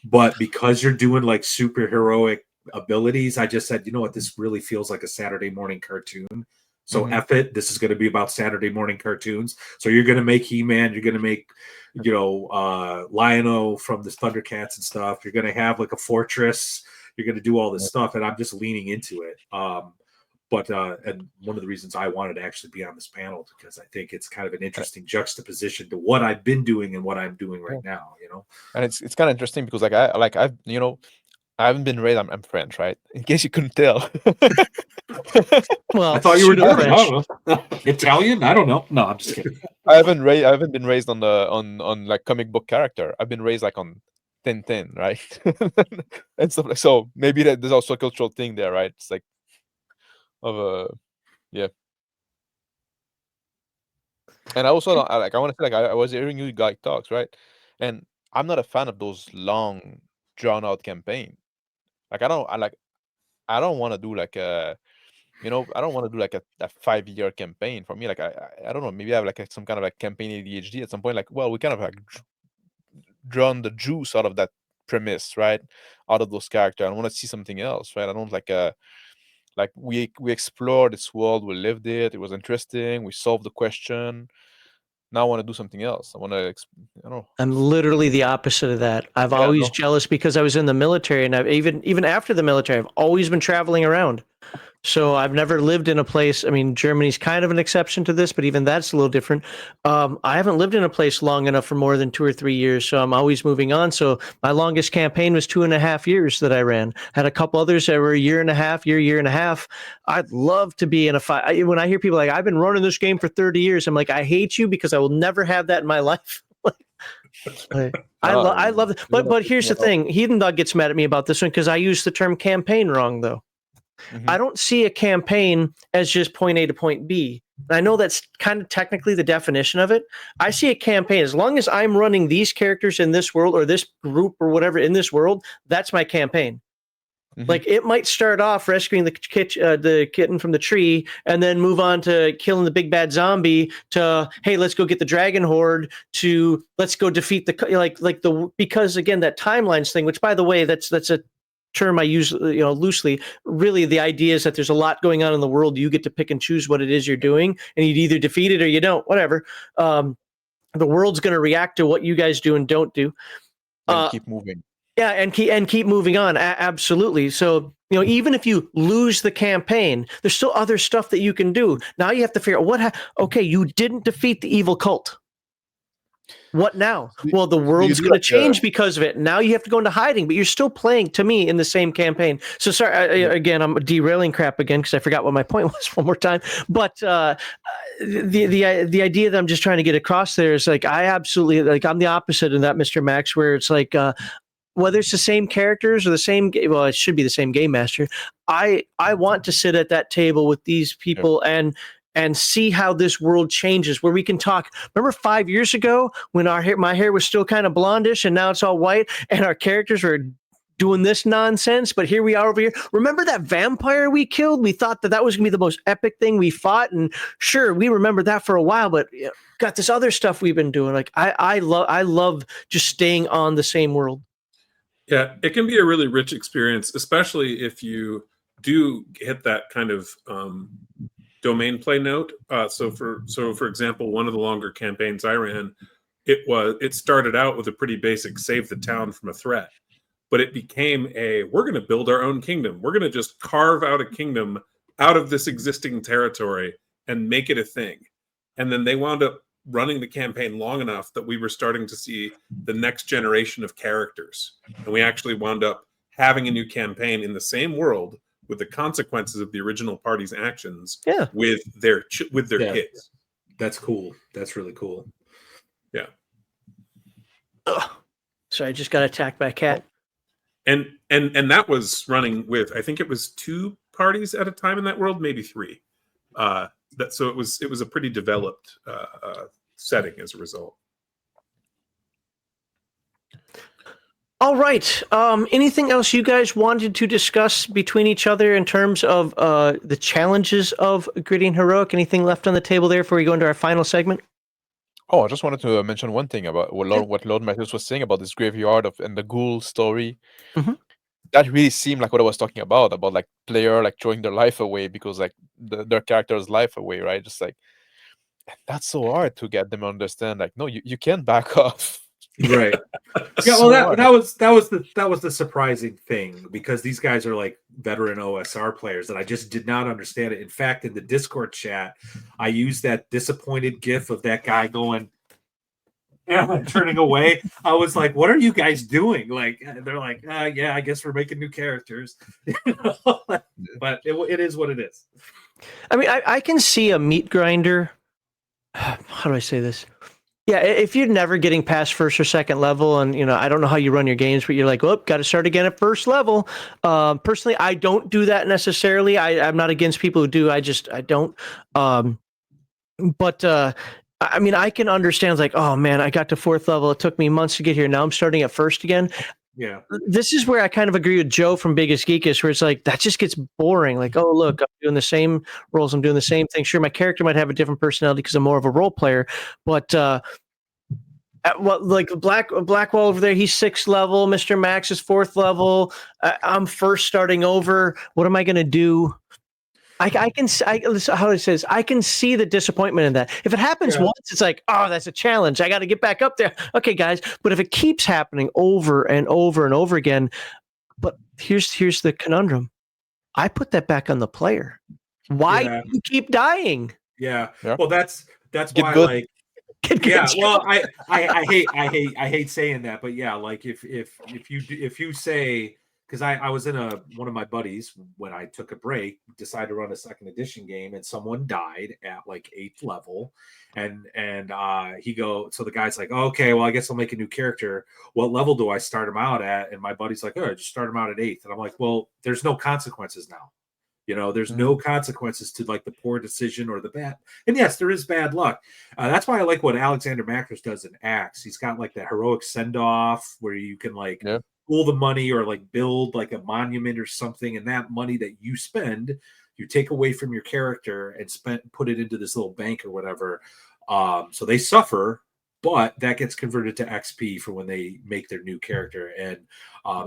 But because you're doing like super heroic abilities, I just said, you know what, this really feels like a Saturday morning cartoon. So F it. This is going to be about Saturday morning cartoons. So you're going to make He-Man. You're going to make, you know, Lion-O from the Thundercats and stuff. You're going to have like a fortress. You're going to do all this stuff, and I'm just leaning into it. And one of the reasons I wanted to actually be on this panel, because I think it's kind of an interesting juxtaposition to what I've been doing and what I'm doing right now, you know? And it's kind of interesting because I've you know, I haven't been raised. I'm French, right? In case you couldn't tell. Well, I thought you were pseudo German. French. I don't know. Italian? I don't know. No, I'm just kidding. I haven't been raised on on like comic book character. I've been raised like on Tintin, right? And stuff like so. Maybe there's also a cultural thing there, right? It's like of a yeah. And I also don't, I want to say like I was hearing you guys talks, right? And I'm not a fan of those long drawn out campaign. Like I don't want to do like a you know, I don't want to do like a 5-year campaign. For me, like I don't know, maybe I have like some kind of like campaign ADHD at some point. Like, well, we kind of like drawn the juice out of that premise, right? Out of those characters. I want to see something else, right? I don't Like we explored this world, we lived it. It was interesting. We solved the question. Now I want to do something else. I want to, I don't know. I'm literally the opposite of that. I've Yeah, always no. jealous because I was in the military, and I've even after the military, I've always been traveling around. So I've never lived in a place. I mean, Germany's kind of an exception to this, but even that's a little different. I haven't lived in a place long enough for more than 2 or 3 years, so I'm always moving on. So my longest campaign was 2.5 years that I ran. Had a couple others that were a year and a half. I'd love to be in a fight. When I hear people like, I've been running this game for 30 years, I'm like, I hate you because I will never have that in my life. I love it. But here's the thing. Heathen Dog gets mad at me about this one because I use the term campaign wrong, though. Mhm. I don't see a campaign as just point A to point B. I know that's kind of technically the definition of it. I see a campaign as long as I'm running these characters in this world or this group or whatever in this world, that's my campaign. Mhm. Like it might start off rescuing the kitten from the tree and then move on to killing the big bad zombie to, hey, let's go get the dragon horde to let's go defeat the because again, that timelines thing, which by the way, that's a term I use, loosely. Really, the idea is that there's a lot going on in the world. You get to pick and choose what it is you're doing, and you'd either defeat it or you don't. Whatever. The world's going to react to what you guys do and don't do. Then keep moving. Yeah, and keep moving on. Absolutely. So even if you lose the campaign, there's still other stuff that you can do. Now you have to figure out okay, you didn't defeat the evil cult. What now? Well, the world's going to change because of it. Now you have to go into hiding, but you're still playing, to me, in the same campaign. So sorry, again, I'm derailing crap again because I forgot what my point was one more time. But the idea that I'm just trying to get across there is like I absolutely like I'm the opposite of that, Mr. Max, where it's like whether it's the same characters or the same, well, it should be the same game master. I want to sit at that table with these people and see how this world changes, where we can talk. Remember 5 years ago when my hair was still kind of blondish and now it's all white and our characters were doing this nonsense, but here we are over here. Remember that vampire we killed? We thought that was going to be the most epic thing we fought. And sure, we remember that for a while, but got this other stuff we've been doing. Like I love just staying on the same world. Yeah, it can be a really rich experience, especially if you do hit that kind of domain play note. So for example, one of the longer campaigns I ran, it started out with a pretty basic save the town from a threat, but it became we're going to build our own kingdom. We're going to just carve out a kingdom out of this existing territory and make it a thing. And then they wound up running the campaign long enough that we were starting to see the next generation of characters. And we actually wound up having a new campaign in the same world with the consequences of the original party's actions with their kids. That's cool. That's really cool. Yeah. Ugh. Sorry, I just got attacked by a cat. And that was running with, I think it was 2 parties at a time in that world, maybe 3. So it was a pretty developed setting as a result. All right. Anything else you guys wanted to discuss between each other in terms of the challenges of Gritty and Heroic? Anything left on the table there before we go into our final segment? Oh, I just wanted to mention one thing about what Lord Matteus was saying about this graveyard and the ghoul story. Mhm. That really seemed like what I was talking about like player like throwing their life away because like their character's life away, right? Just like that's so hard to get them to understand. Like, no, you can't back off. Right. Yeah, well, that was the surprising thing, because these guys are like veteran OSR players, and I just did not understand it. In fact, in the Discord chat, I used that disappointed GIF of that guy going, turning away. I was like, "What are you guys doing?" Like, they're like, "Yeah, I guess we're making new characters." But it is what it is. I mean, I can see a meat grinder. How do I say this? Yeah, if you're never getting past first or second level, and I don't know how you run your games, but you're like, "Oh, got to start again at first level." Personally, I don't do that necessarily. I'm not against people who do. I don't. But I mean, I can understand. Like, oh man, I got to 4th level. It took me months to get here. Now I'm starting at first again. Yeah. This is where I kind of agree with Joe from Biggest Geekish, where it's like that just gets boring. Like, oh look, I'm doing the same roles. I'm doing the same thing. Sure, my character might have a different personality because I'm more of a role player, but. Like Blackwall over there, he's 6th level. Mr. Max is 4th level. I'm first starting over. What am I going to do? I can listen how it says. I can see the disappointment in that. If it happens Yeah. once, it's like, oh, that's a challenge. I got to get back up there. Okay, guys. But if it keeps happening over and over and over again, but here's the conundrum. I put that back on the player. Why Yeah. do you keep dying? Yeah. Yeah. Well, that's Get why good. like Get good yeah. Well, skills. I hate saying that, but yeah, like if you say, because I was in one of my buddies when I took a break, decided to run a second edition game, and someone died at like 8th level, and so the guy's like, okay, well, I guess I'll make a new character. What level do I start him out at? And my buddy's like, oh, just start him out at 8th, and I'm like, well, there's no consequences now. There's no consequences to like the poor decision or the bad. And yes, there is bad luck. That's why I like what Alexander Matteus does in Axe. He's got like that heroic send off where you can like pool the money or like build like a monument or something. And that money that you spend, you take away from your character and put it into this little bank or whatever. So they suffer, but that gets converted to XP for when they make their new character. And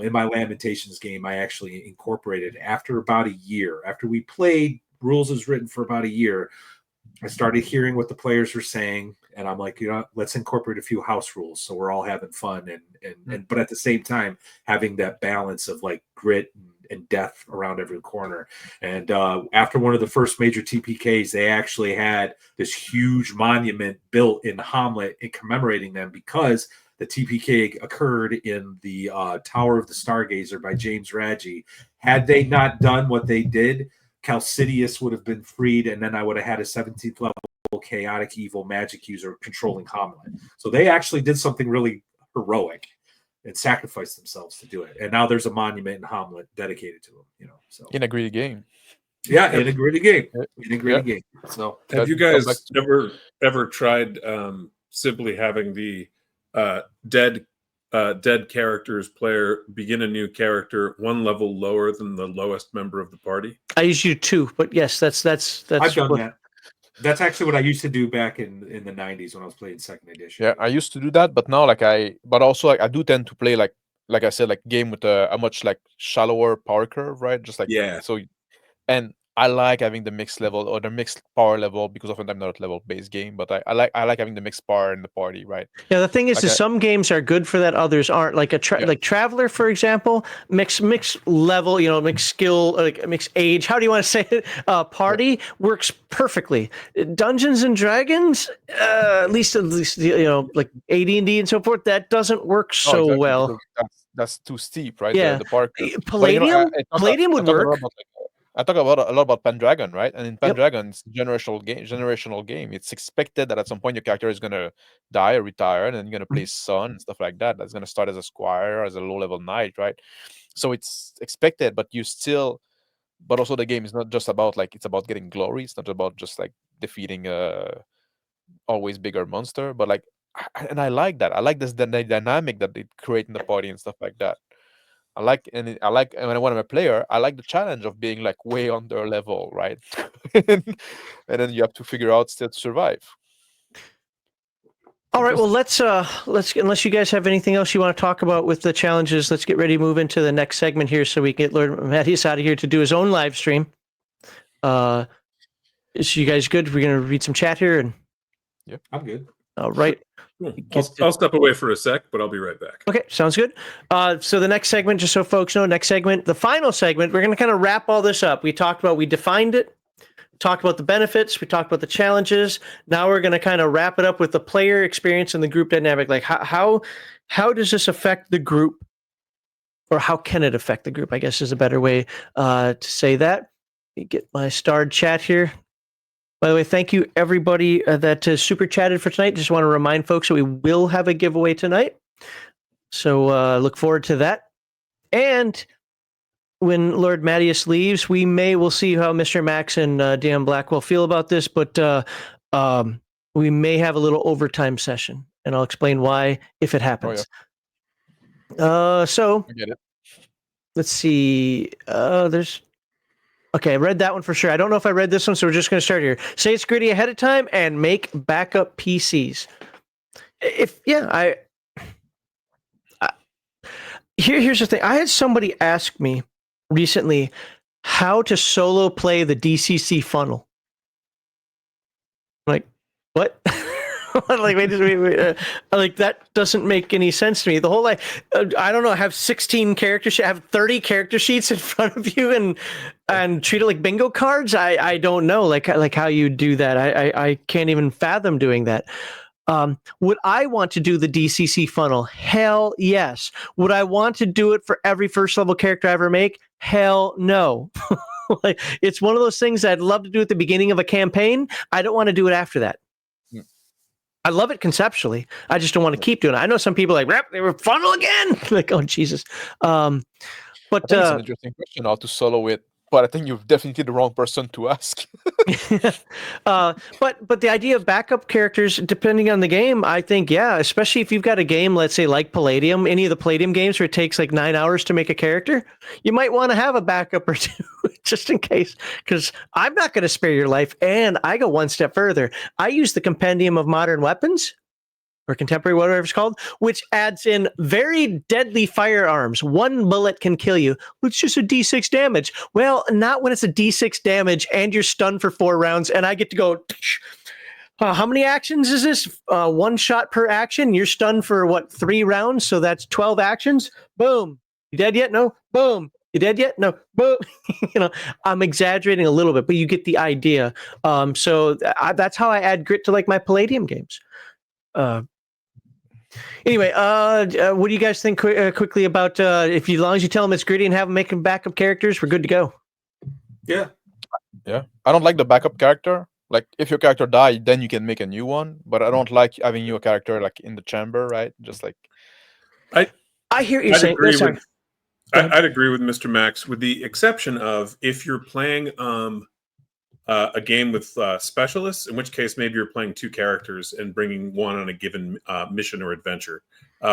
in my Lamentations game, I actually incorporated after about a year, after we played rules as written for about a year, I started hearing what the players were saying, and I'm like, let's incorporate a few house rules so we're all having fun, and but at the same time having that balance of like grit and death around every corner. And after one of the first major TPKs, they actually had this huge monument built in Hamlet in commemorating them because the TPK occurred in the Tower of the Stargazer by James Raggi. Had they not done what they did, Calcidius would have been freed, and then I would have had a 17th level chaotic evil magic user controlling Hamlet. So they actually did something really heroic and sacrificed themselves to do it. And now there's a monument in Hamlet dedicated to them. So In a greedy game. yeah, in a gritty game. Yeah. In a gritty game. So have you guys ever tried simply having the dead character's player begin a new character one level lower than the lowest member of the party? I usually do too, but yes, that's I've done that. That's actually what I used to do back in the 90s when I was playing second edition. Yeah, I used to do that, but now but also I do tend to play like I said, like game with a much like shallower power curve, right? Just like so, and I like having the mixed level or the mixed power level because often I'm not level based game, but I like having the mixed power in the party, right? Yeah, the thing is, Like some games are good for that, others aren't. Like like Traveler, for example, mixed level, mixed skill, like mixed age. How do you want to say it? Party works perfectly. Dungeons and Dragons, at least like AD&D and so forth, that doesn't work so well. That's too steep, right? Yeah, the power curve. Palladium, But, Palladium would work. I talk a lot about Pendragon, right? And in Pendragon, it's generational game. It's expected that at some point your character is gonna die or retire, and then you're gonna play Son and stuff like that. That's gonna start as a squire, as a low-level knight, right? So it's expected, but but also the game is not just about like it's about getting glory. It's not about just like defeating a always bigger monster, but like, and I like that. I like the dynamic that they create in the party and stuff like that. And when I'm a player, I like the challenge of being like way under level, right? And then you have to figure out still to survive. All right, well, let's unless you guys have anything else you want to talk about with the challenges, let's get ready to move into the next segment here so we can get Lord Matteus out of here to do his own live stream. Is you guys good? We're going to read some chat here. And yeah, I'm good. All right. I'll step away for a sec, but I'll be right back. Okay, sounds good. So the next segment, just so folks know, the final segment, we're going to kind of wrap all this up. We defined it, talked about the benefits, we talked about the challenges. Now we're going to kind of wrap it up with the player experience and the group dynamic. Like how does this affect the group, or how can it affect the group, I guess is a better way to say that. Let me get my starred chat here. By the way, thank you everybody that super chatted for tonight. Just want to remind folks that we will have a giveaway tonight. So look forward to that. And when Lord Matteus leaves, we'll see how Mr. Max and DM Blackwell feel about this, but we may have a little overtime session, and I'll explain why if it happens. So I get it. Let's see. Okay, I read that one for sure. I don't know if I read this one, so we're just going to start here. Say it's gritty ahead of time and make backup PCs. Here's the thing. I had somebody ask me recently, how to solo play the DCC funnel. Like, what? Like, wait, like that doesn't make any sense to me. The whole I don't know. Have 16 character sheets, have 30 character sheets in front of you, and treat it like bingo cards. I don't know, like how you do that. I can't even fathom doing that. Would I want to do the DCC funnel? Hell yes. Would I want to do it for every first level character I ever make? Hell no. Like, it's one of those things I'd love to do at the beginning of a campaign. I don't want to do it after that. I love it conceptually. I just don't want to keep doing it. I know some people are like, they were funnel again. Like, oh Jesus. But I think it's an interesting question how to solo it, but I think you've definitely the wrong person to ask. But the idea of backup characters, depending on the game, I think, yeah, especially if you've got a game, let's say like Palladium, any of the Palladium games where it takes like 9 hours to make a character, you might want to have a backup or two just in case, because I'm not going to spare your life. And I go one step further. I use the Compendium of Modern Weapons, or Contemporary, whatever it's called, which adds in very deadly firearms. One bullet can kill you. It's just a D6 damage. Well, not when it's a D6 damage and you're stunned for 4 rounds, and I get to go, how many actions is this? 1 shot per action. You're stunned for, what, 3 rounds? So that's 12 actions. Boom. You dead yet? No. Boom. You dead yet? No. Boom. I'm exaggerating a little bit, but you get the idea. So that's how I add grit to like my Palladium games. Anyway, what do you guys think quickly about if you, as long as you tell them it's gritty and have them making backup characters, we're good to go? Yeah. I don't like the backup character. Like, if your character died, then you can make a new one. But I don't like having your character like in the chamber, right? Just like I hear you saying. I'd agree with Mr. Max, with the exception of if you're playing a game with specialists, in which case maybe you're playing 2 characters and bringing one on a given mission or adventure.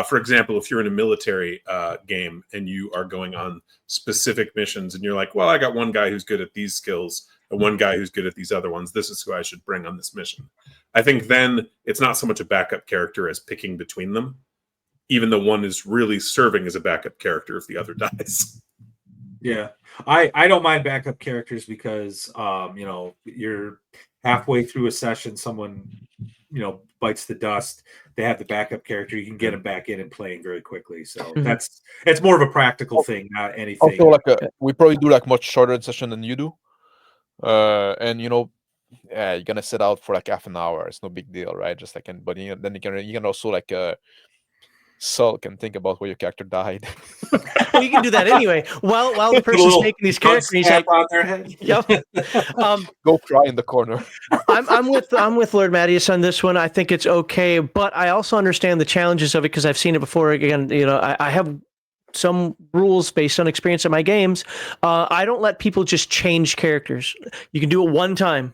For example, if you're in a military game and you are going on specific missions and you're like, well, I got one guy who's good at these skills and one guy who's good at these other ones. This is who I should bring on this mission. I think then it's not so much a backup character as picking between them, even though one is really serving as a backup character if the other dies. Yeah. I don't mind backup characters because you're halfway through a session, someone bites the dust, they have the backup character, you can get them back in and playing very quickly. So it's more of a practical thing, not anything. Also, like we probably do like much shorter session than you do, and you're gonna sit out for like half an hour. It's no big deal, right? Just like, but then you can also like sulk and think about where your character died. Well, you can do that anyway. While the person's making these characters, he's like, on their head. Yep. Go cry in the corner. I'm with Lord Matteus on this one. I think it's okay, but I also understand the challenges of it because I've seen it before. Again, I have some rules based on experience in my games. I don't let people just change characters. You can do it one time.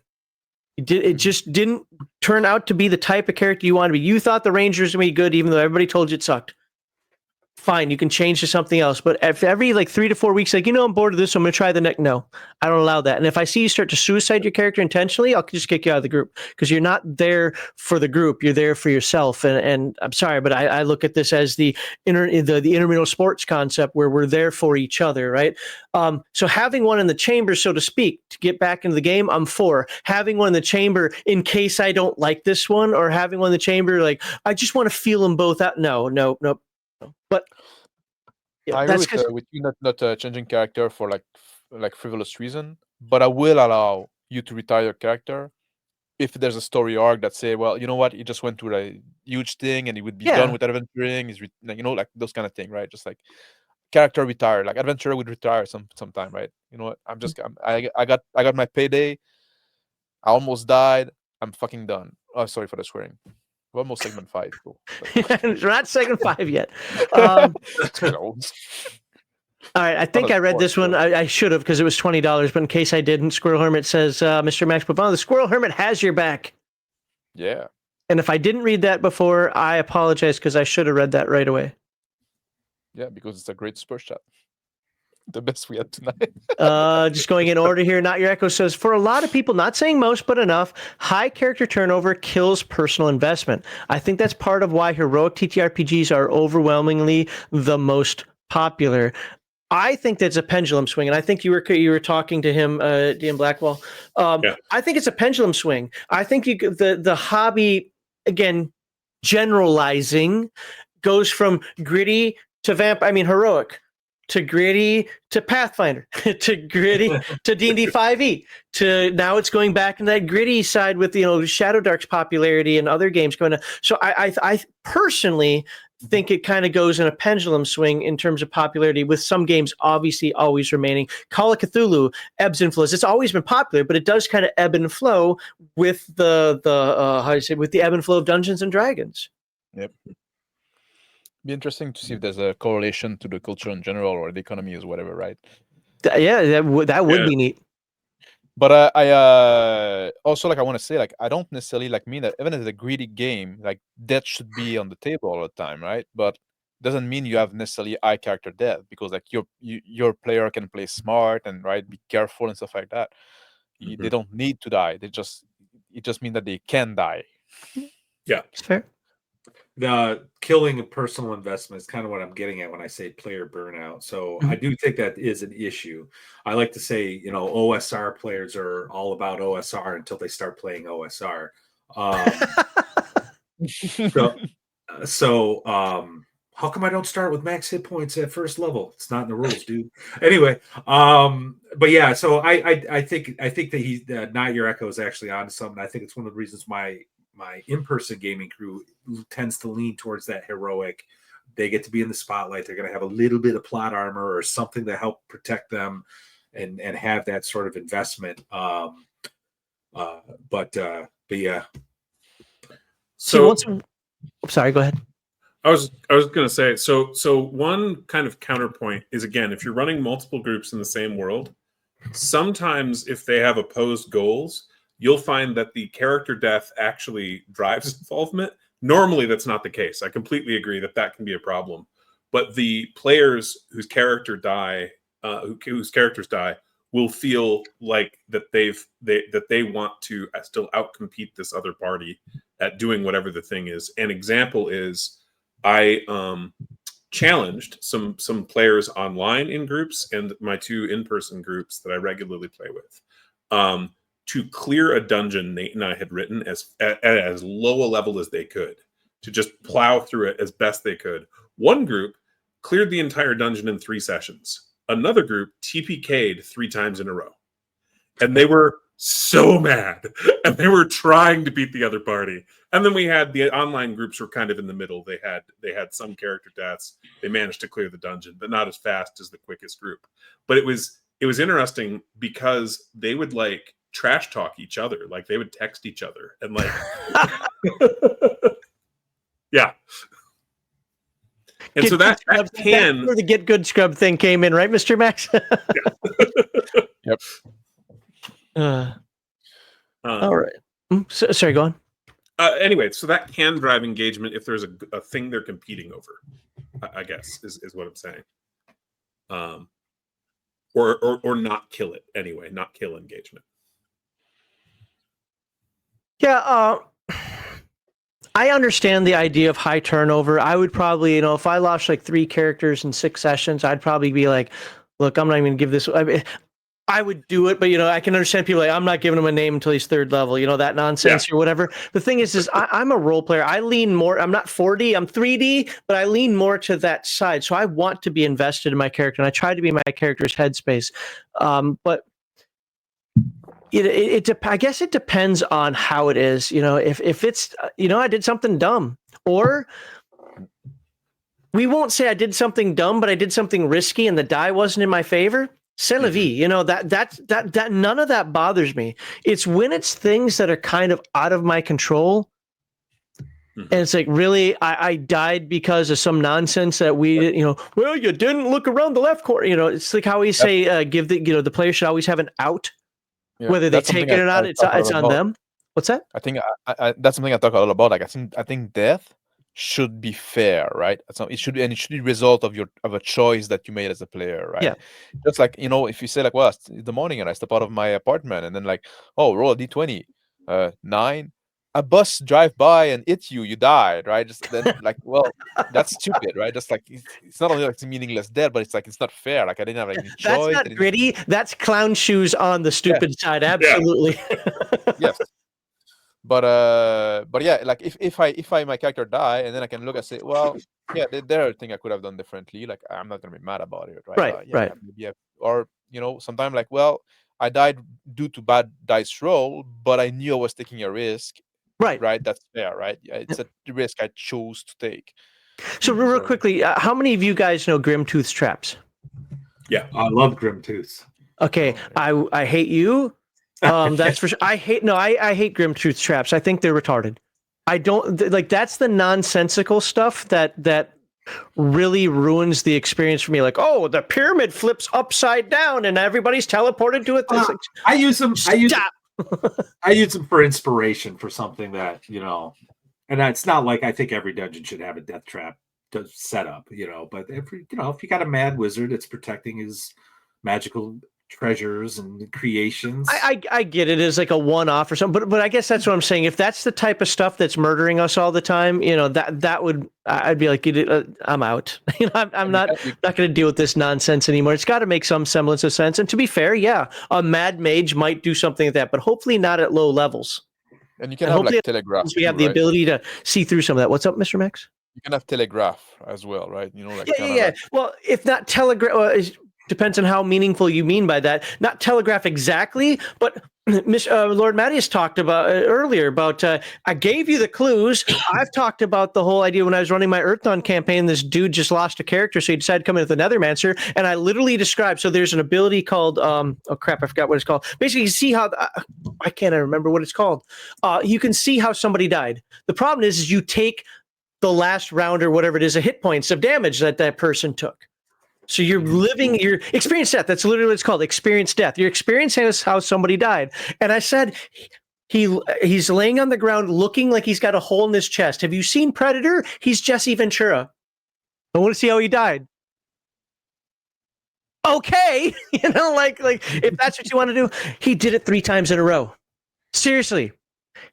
It just didn't turn out to be the type of character you want to be. You thought the Rangers would be good, even though everybody told you it sucked. Fine, you can change to something else. But if every 3 to 4 weeks, like, I'm bored of this, so I'm going to try the next. No, I don't allow that. And if I see you start to suicide your character intentionally, I'll just kick you out of the group because you're not there for the group. You're there for yourself. And I'm sorry, but I look at this as the intramural sports concept where we're there for each other, right? So having one in the chamber, so to speak, to get back into the game, I'm for. Having one in the chamber in case I don't like this one, or having one in the chamber, like, I just want to feel them both out. No. But yeah, I agree with you not changing character for like frivolous reason, but I will allow you to retire your character if there's a story arc that say, well, you know what, he just went through a huge thing and he would be done with adventuring. He's like those kind of thing, right? Just like character retire, like adventurer would retire sometime, right? You know what? I got my payday. I almost died. I'm fucking done. Oh, sorry for the swearing. We're almost segment 5. Cool. We're not segment 5 yet. All right, I think I read this one. I should have because it was $20, but in case I didn't, Squirrel Hermit says, Mr. Max Bavon, the Squirrel Hermit has your back. Yeah. And if I didn't read that before, I apologize because I should have read that right away. Yeah, because it's a great Spurs chat. The best we had tonight. Just going in order here. Not Your Echo says, for a lot of people, not saying most, but enough, high character turnover kills personal investment. I think that's part of why heroic TTRPGs are overwhelmingly the most popular. I think that's a pendulum swing, and I think you were talking to him, DM Blackwell. Yeah. I think it's a pendulum swing. I think the hobby, again, generalizing, goes from gritty to heroic, to gritty to Pathfinder, to gritty to D&D 5e, to now it's going back in that gritty side with Shadow Dark's popularity and other games going on. So I personally think it kind of goes in a pendulum swing in terms of popularity, with some games obviously always remaining. Call of Cthulhu ebbs and flows. It's always been popular, but it does kind of ebb and flow with the with the ebb and flow of Dungeons and Dragons. Yep. Be interesting to see if there's a correlation to the culture in general or the economy or whatever, right? Yeah, that would be neat. But I also I want to say I don't necessarily mean that even as a greedy game, death should be on the table all the time, right? But doesn't mean you have necessarily high character death, because your player can play smart and be careful and stuff like that. They don't need to die. It just means that they can die. Yeah, it's fair. The killing of personal investment is kind of what I'm getting at when I say player burnout. So I do think that is an issue. I like to say, OSR players are all about OSR until they start playing OSR. So how come I don't start with max hit points at first level? It's not in the rules, dude. Anyway, but yeah, so I think that Not Your Echo is actually on something. I think it's one of the reasons my in-person gaming crew tends to lean towards that heroic. They get to be in the spotlight. They're going to have a little bit of plot armor or something to help protect them and have that sort of investment. But yeah. So sorry, go ahead. I was going to say, so one kind of counterpoint is, again, if you're running multiple groups in the same world, sometimes if they have opposed goals, you'll find that the character death actually drives involvement. Normally, that's not the case. I completely agree that can be a problem. But the players whose characters die will feel like that they want to still outcompete this other party at doing whatever the thing is. An example is I challenged some players online in groups and my 2 in-person groups that I regularly play with. To clear a dungeon Nate and I had written at as low a level as they could, to just plow through it as best they could. One group cleared the entire dungeon in 3 sessions. Another group TPK'd 3 times in a row. And they were so mad. And they were trying to beat the other party. And then we had the online groups were kind of in the middle. They had some character deaths. They managed to clear the dungeon, but not as fast as the quickest group. But it was interesting because they would trash talk each other. They would text each other and yeah. And so that can where the get good scrub thing came in, right, Mr. Max? Yep. All right. Sorry, go on. Anyway, so that can drive engagement if there's a thing they're competing over, I guess is what I'm saying. Or not kill it anyway, not kill engagement. Yeah, I understand the idea of high turnover. I would probably, if I lost 3 characters in 6 sessions, I'd probably be like, look, I'm not even going to give this. I would do it, but I can understand people I'm not giving him a name until he's 3rd level, that nonsense or whatever. The thing is I'm a role player. I lean more. I'm not 4D, I'm 3D, but I lean more to that side. So I want to be invested in my character, and I try to be in my character's headspace. But I guess it depends on how it is. If it's I did something dumb, or we won't say I did something dumb, but I did something risky and the die wasn't in my favor. C'est la vie, that none of that bothers me. It's when it's things that are kind of out of my control, and it's really I died because of some nonsense that we well, you didn't look around the left corner. It's like how we say give the player should always have an out. Yeah, whether they take it or not, it's on them. What's that? I think that's something I talk a lot about. I think death should be fair, right? So it should be the result of a choice that you made as a player, right? Yeah. Just if you say well, it's the morning and I step out of my apartment and then roll a d20, 9, a bus drive by and hit you, you died, right? Just then, like, well, that's stupid, right? Just like it's not only like it's a meaningless death, but it's like it's not fair. Like I didn't have any That's choice. not gritty. That's clown shoes on the stupid side. Absolutely. Yes. But yeah, like if I my character die and then I can look and say, well, yeah, there are things I could have done differently. Like I'm not gonna be mad about it, right? Right, Yeah, right. maybe or sometimes like, well, I died due to bad dice roll, but I knew I was taking a risk, Right. right? That's fair, right? Yeah, it's a risk I chose to take. So real quickly, how many of you guys know Grimtooth's traps? Yeah. I love Grim Tooth. Okay, I hate you. That's for sure. I hate Grimtooth's traps. I think they're retarded. I don't like that's the nonsensical stuff that really ruins the experience for me. Like, oh, the pyramid flips upside down and everybody's teleported to it. I use them. Stop. I use them for inspiration for something that and it's not like I think every dungeon should have a death trap set up, But if you got a mad wizard, it's protecting his magical treasures and creations. I get it as like a one-off or something, but I guess that's what I'm saying. If that's the type of stuff that's murdering us all the time, that would I'd be like, I'm out. I'm not going to deal with this nonsense anymore. It's got to make some semblance of sense. And to be fair, yeah, a mad mage might do something like that, but hopefully not at low levels. And you can have like telegraph. We have the ability to see through some of that. What's up, Mr. Max? You can have telegraph as well, right? Like yeah. Well, if not telegraph. Depends on how meaningful you mean by that. Not telegraph exactly, but Lord Matteus talked about earlier about I gave you the clues. I've talked about the whole idea when I was running my Earthdawn campaign. This dude just lost a character, so he decided to come in with a Nethermancer, and I literally described. So there's an ability called oh crap, I forgot what it's called. Basically, you see how I can't remember what it's called. You can see how somebody died. The problem is you take the last round or whatever it is, a hit points of damage that person took. So you're living your experience death. That's literally what it's called, experience death. Your experience is how somebody died. And I said, he's laying on the ground looking like he's got a hole in his chest. Have you seen Predator? He's Jesse Ventura. I want to see how he died. Okay. Like if that's what you want to do. He did it 3 times in a row. Seriously.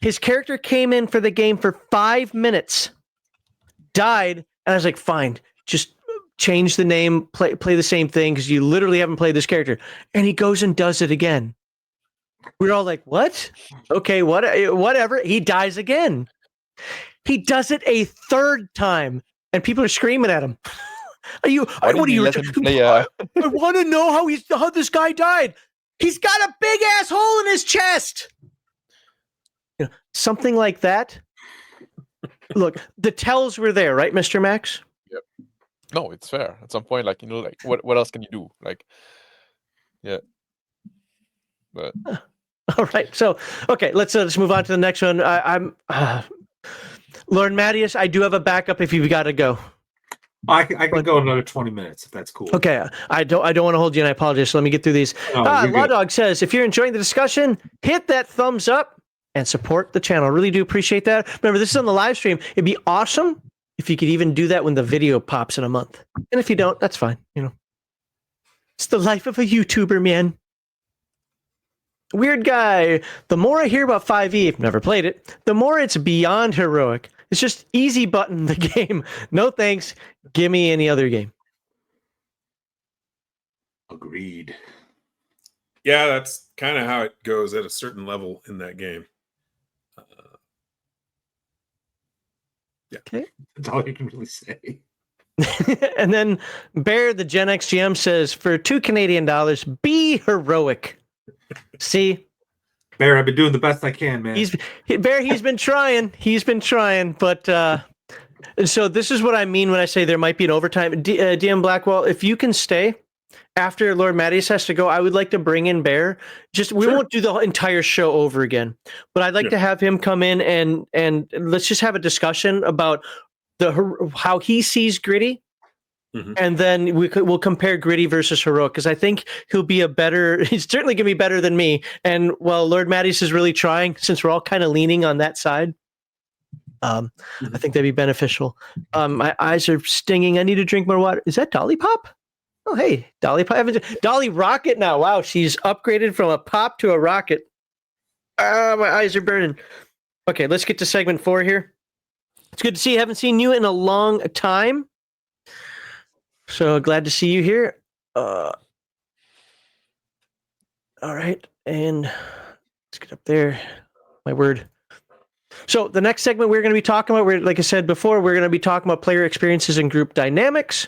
His character came in for the game for 5 minutes, died, and I was like, fine, just change the name, play the same thing because you literally haven't played this character. And he goes and does it again. We're all like, what? Okay, whatever. He dies again. He does it a 3rd time, and people are screaming at him. What are you? I want to know how this guy died. He's got a big ass hole in his chest. Something like that. Look, the tells were there, right, Mr. Max? Yep. No, it's fair. At some point, like like what else can you do? Like, yeah. But all right. So, okay, let's move on to the next one. I'm Lord Matteus. I do have a backup if you've got to go. I can go another 20 minutes if that's cool. Okay, I don't want to hold you, and I apologize. So let me get through these. Law Dog says, if you're enjoying the discussion, hit that thumbs up and support the channel. I really do appreciate that. Remember, this is on the live stream. It'd be awesome if you could even do that when the video pops in a month. And if you don't, that's fine. It's the life of a YouTuber, man. Weird guy. The more I hear about 5e, I've never played it, the more it's beyond heroic. It's just easy button the game. No thanks. Give me any other game. Agreed. Yeah, that's kind of how it goes at a certain level in that game. Yeah. Okay. That's all you can really say. And then Bear, the Gen X GM, says, for $2 Canadian, be heroic. See? Bear, I've been doing the best I can, man. He's been trying. He's been trying, but so this is what I mean when I say there might be an overtime. DM Blackwell, if you can stay after Lord Matteus has to go, I would like to bring in Bear. We won't do the entire show over again, but I'd like to have him come in and let's just have a discussion about how he sees Gritty. Mm-hmm. And then we'll compare Gritty versus Heroic, because I think he's certainly going to be better than me. And while Lord Matteus is really trying, since we're all kind of leaning on that side, I think that'd be beneficial. My eyes are stinging. I need to drink more water. Is that Dolly Pop? Oh, hey, Dolly Pop. Dolly Rocket now. Wow, she's upgraded from a pop to a rocket. My eyes are burning. Okay, let's get to segment 4 here. It's good to see you. Haven't seen you in a long time. So glad to see you here. All right, and let's get up there. My word. So the next segment we're going to be talking about, like I said before, we're going to be talking about player experiences and group dynamics.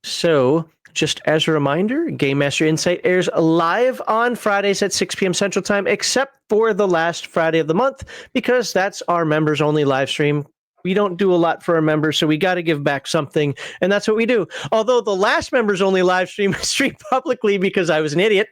So just as a reminder, Game Master Insight airs live on Fridays at 6 p.m. Central Time, except for the last Friday of the month, because that's our members-only live stream. We don't do a lot for our members, so we got to give back something, and that's what we do. Although the last members-only live stream was streamed publicly because I was an idiot.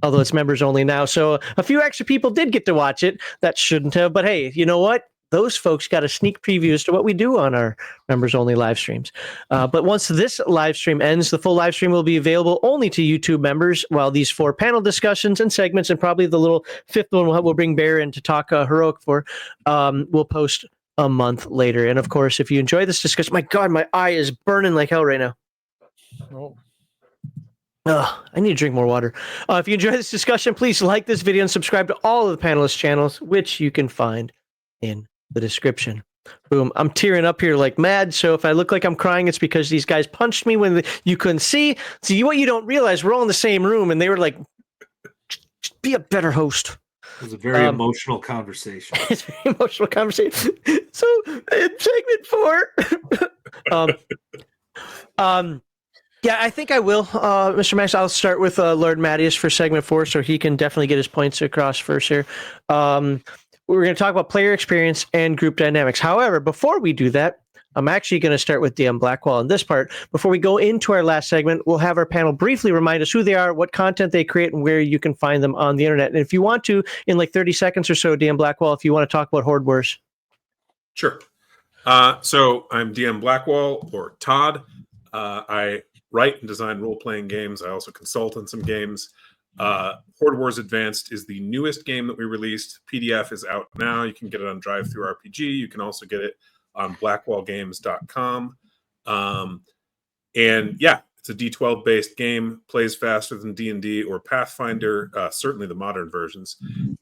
Although it's members only now. So a few extra people did get to watch it. That shouldn't have. But hey, you know what? Those folks got a sneak preview as to what we do on our members only live streams. But once this live stream ends, the full live stream will be available only to YouTube members, while these 4 panel discussions and segments, and probably the little 5th one we'll bring Bear in to talk heroic for, we'll post a month later. And of course, if you enjoy this discussion, my God, my eye is burning like hell right now. Oh. I need to drink more water. If you enjoy this discussion, please like this video and subscribe to all of the panelist channels, which you can find in the description. Boom. I'm tearing up here like mad, so if I look like I'm crying, it's because these guys punched me when you couldn't see. See, what you don't realize, we're all in the same room, and they were like, just be a better host. It was a very emotional conversation. It's a very emotional conversation. So, in segment 4... yeah, I think I will, Mr. Max. I'll start with Lord Matteus for segment 4, so he can definitely get his points across first here. We're going to talk about player experience and group dynamics. However, before we do that, I'm actually going to start with DM Blackwall in this part. Before we go into our last segment, we'll have our panel briefly remind us who they are, what content they create, and where you can find them on the internet. And if you want to, in like 30 seconds or so, DM Blackwall, if you want to talk about Horde Wars. Sure. So I'm DM Blackwall, or Todd. I write and design role-playing games. I also consult on some games. Horde Wars Advanced is the newest game that we released. PDF is out now. You can get it on DriveThruRPG. You can also get it on blackwallgames.com. And yeah, it's a D12 based game, plays faster than D&D or Pathfinder, certainly the modern versions,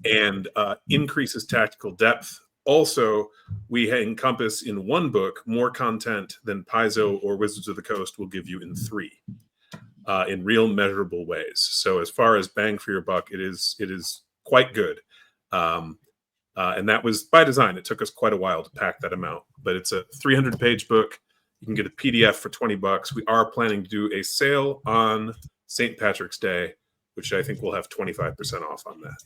and increases tactical depth. Also, we encompass in one book more content than Paizo or Wizards of the Coast will give you in 3, in real measurable ways. So as far as bang for your buck, it is quite good. And that was by design. It took us quite a while to pack that amount, but it's a 300-page book. You can get a PDF for $20. We are planning to do a sale on St. Patrick's Day, which I think we'll have 25% off on that.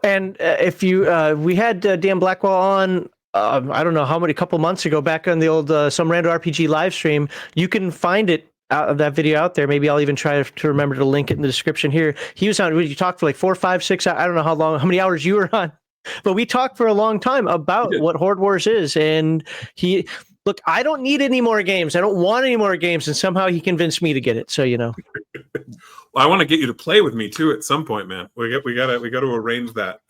And if you, we had Dan Blackwell on, I don't know how many, couple months ago, back on the old Some Rando RPG live stream. You can find it out of that video out there. Maybe I'll even try to remember to link it in the description here. He was on, you talked for like 4, 5, 6, I don't know how many hours you were on, but we talked for a long time about what Horde Wars is. And look, I don't need any more games. I don't want any more games. And somehow he convinced me to get it. So, you know. Well, I want to get you to play with me too at some point, man. We got to arrange that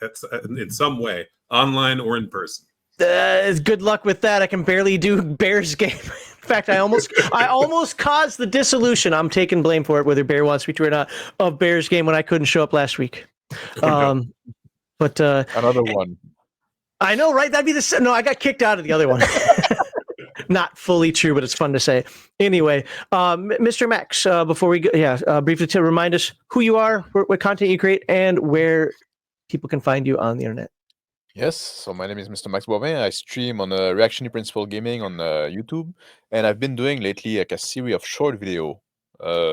in some way, online or in person. Good luck with that. I can barely do Bear's game. In fact, I almost caused the dissolution. I'm taking blame for it, whether Bear wants me to or not, of Bear's game when I couldn't show up last week. But another one. I know, right? That'd be no. I got kicked out of the other one. Not fully true, but it's fun to say. Anyway, Mr. Max, before we go, briefly to remind us who you are, what content you create, and where people can find you on the internet. Yes, so my name is Mr. Max Boivin. I stream on Reactionary Principle Gaming on YouTube, and I've been doing lately like a series of short video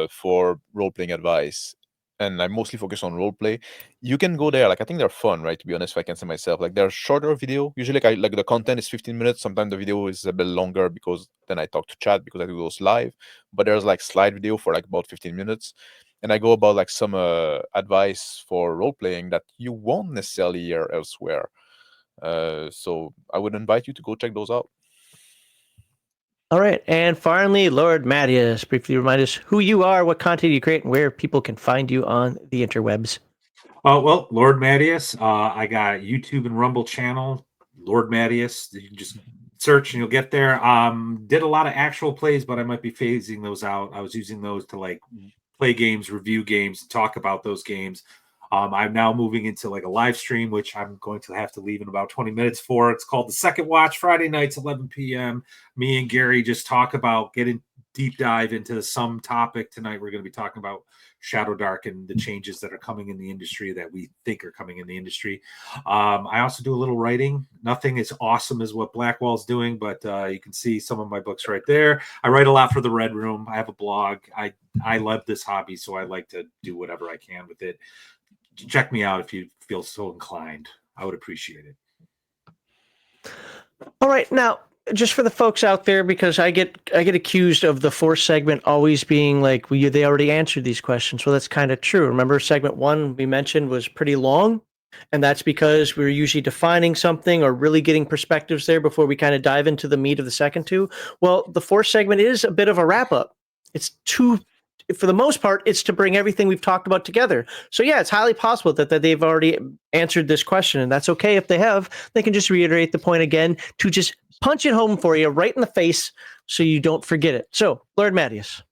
for role-playing advice, and I mostly focus on role-play. You can go there, like I think they're fun, right? To be honest, if I can say myself, like they're shorter video. Usually, like the content is 15 minutes. Sometimes the video is a bit longer because then I talk to chat because I do those live. But there's like slide video for like about 15 minutes. And I go about like some advice for role-playing that you won't necessarily hear elsewhere. So I would invite you to go check those out. All right. And finally, Lord Matteus, briefly remind us who you are, what content you create, and where people can find you on the interwebs. Well, Lord Matteus, I got a YouTube and Rumble channel, Lord Matteus. You can just search and you'll get there. Did a lot of actual plays, but I might be phasing those out. I was using those to like play games, review games, talk about those games. I'm now moving into like a live stream, which I'm going to have to leave in about 20 minutes for. It's called The Second Watch, Friday nights, 11 p.m. Me and Gary just talk about getting deep dive into some topic. Tonight we're going to be talking about Shadow Dark and the changes that are coming in the industry that we think are coming in the industry. I also do a little writing. Nothing as awesome as what Blackwell's doing, but you can see some of my books right there. I write a lot for the Red Room. I have a blog. I love this hobby, so I like to do whatever I can with it. Check me out if you feel so inclined. I would appreciate it. All right, now just for the folks out there, because I get accused of the fourth segment always being like, they already answered these questions. Well, that's kind of true. Remember, segment 1 we mentioned was pretty long, and that's because we were usually defining something or really getting perspectives there before we kind of dive into the meat of the second 2. Well, the fourth segment is a bit of a wrap up. It's for the most part, it's to bring everything we've talked about together. So yeah, it's highly possible that they've already answered this question, and that's okay if they have. They can just reiterate the point again to just punch it home for you right in the face so you don't forget it. So, Lord Matteus,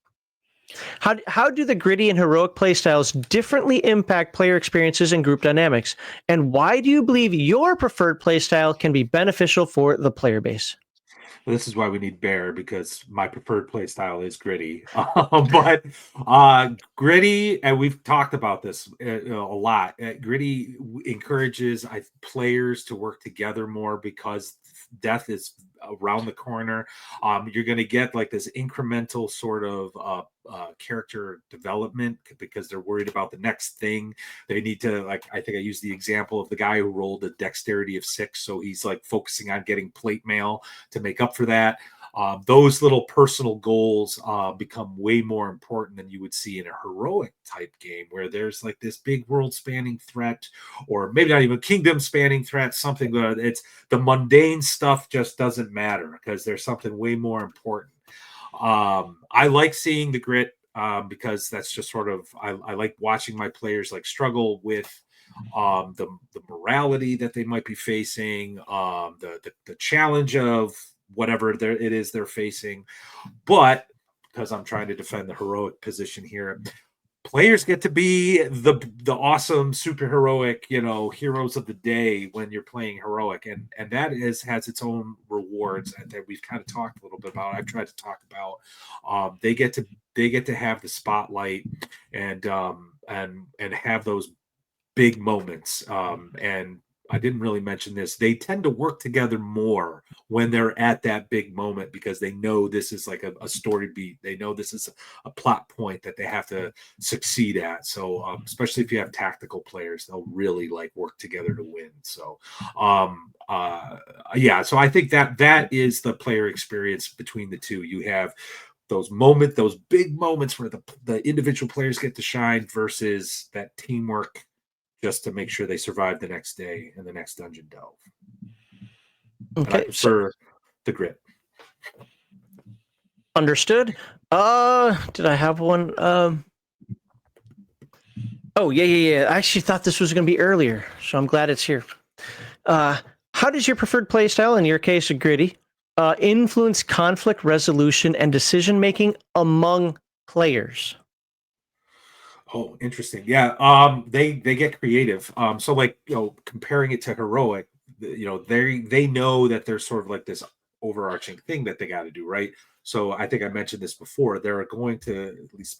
how do the gritty and heroic playstyles differently impact player experiences and group dynamics? And why do you believe your preferred playstyle can be beneficial for the player base? This is why we need Bear, because my preferred play style is gritty. But gritty, and we've talked about this a lot. Gritty encourages players to work together more because death is around the corner. You're going to get like this incremental sort of character development because they're worried about the next thing. They need to, like, I think I used the example of the guy who rolled a dexterity of 6, so he's like focusing on getting plate mail to make up for that. Those little personal goals become way more important than you would see in a heroic type game where there's like this big world spanning threat, or maybe not even kingdom spanning threat, something that it's the mundane stuff just doesn't matter because there's something way more important. I like seeing the grit because that's just sort of, I like watching my players like struggle with the morality that they might be facing, the challenge of whatever it is they're facing. But because I'm trying to defend the heroic position here, players get to be the awesome super heroic, heroes of the day when you're playing heroic, and that has its own rewards that we've kind of talked a little bit about. I've tried to talk about. They get to have the spotlight and have those big moments. And I didn't really mention this. They tend to work together more when they're at that big moment because they know this is like a story beat. They know this is a plot point that they have to succeed at. So especially if you have tactical players, they'll really like work together to win. So yeah, so I think that is the player experience between the two. You have those big moments where the individual players get to shine versus that teamwork just to make sure they survive the next day and the next dungeon delve. Okay, and I prefer the grit. Understood. Did I have one? Oh, yeah. I actually thought this was going to be earlier, so I'm glad it's here. How does your preferred playstyle, in your case, a gritty, influence conflict resolution and decision-making among players? Oh, interesting. Yeah. They get creative. So like, comparing it to heroic, they know that there's sort of like this overarching thing that they got to do, right? So I think I mentioned this before. They're going to, at least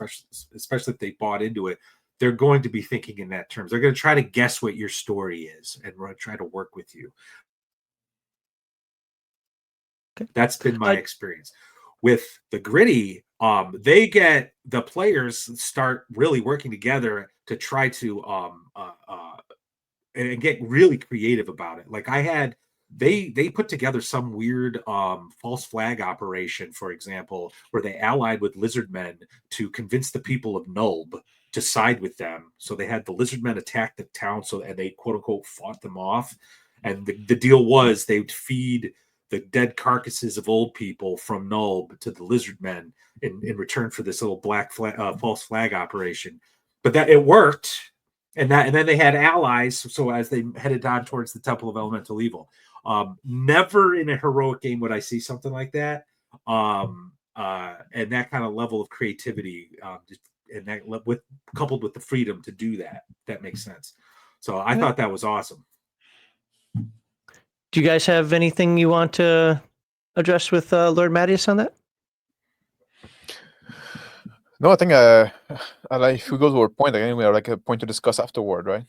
especially if they bought into it, they're going to be thinking in that terms. They're going to try to guess what your story is and try to work with you. Okay. That's been my experience. With the gritty, the players start really working together to try to and get really creative about it. Like they put together some weird false flag operation, for example, where they allied with lizardmen to convince the people of Nulb to side with them. So they had the lizardmen attack the town, and they quote unquote fought them off. And the deal was they would feed the dead carcasses of old people from Nulb to the lizardmen in return for this little false flag operation. But that it worked. And then they had allies. So as they headed on towards the Temple of Elemental Evil, never in a heroic game would I see something like that. And that kind of level of creativity and that with coupled with the freedom to do that. That makes sense. So I thought that was awesome. Do you guys have anything you want to address with Lord Matteus on that? No, I think if we go to our point again, we have like a point to discuss afterward, right?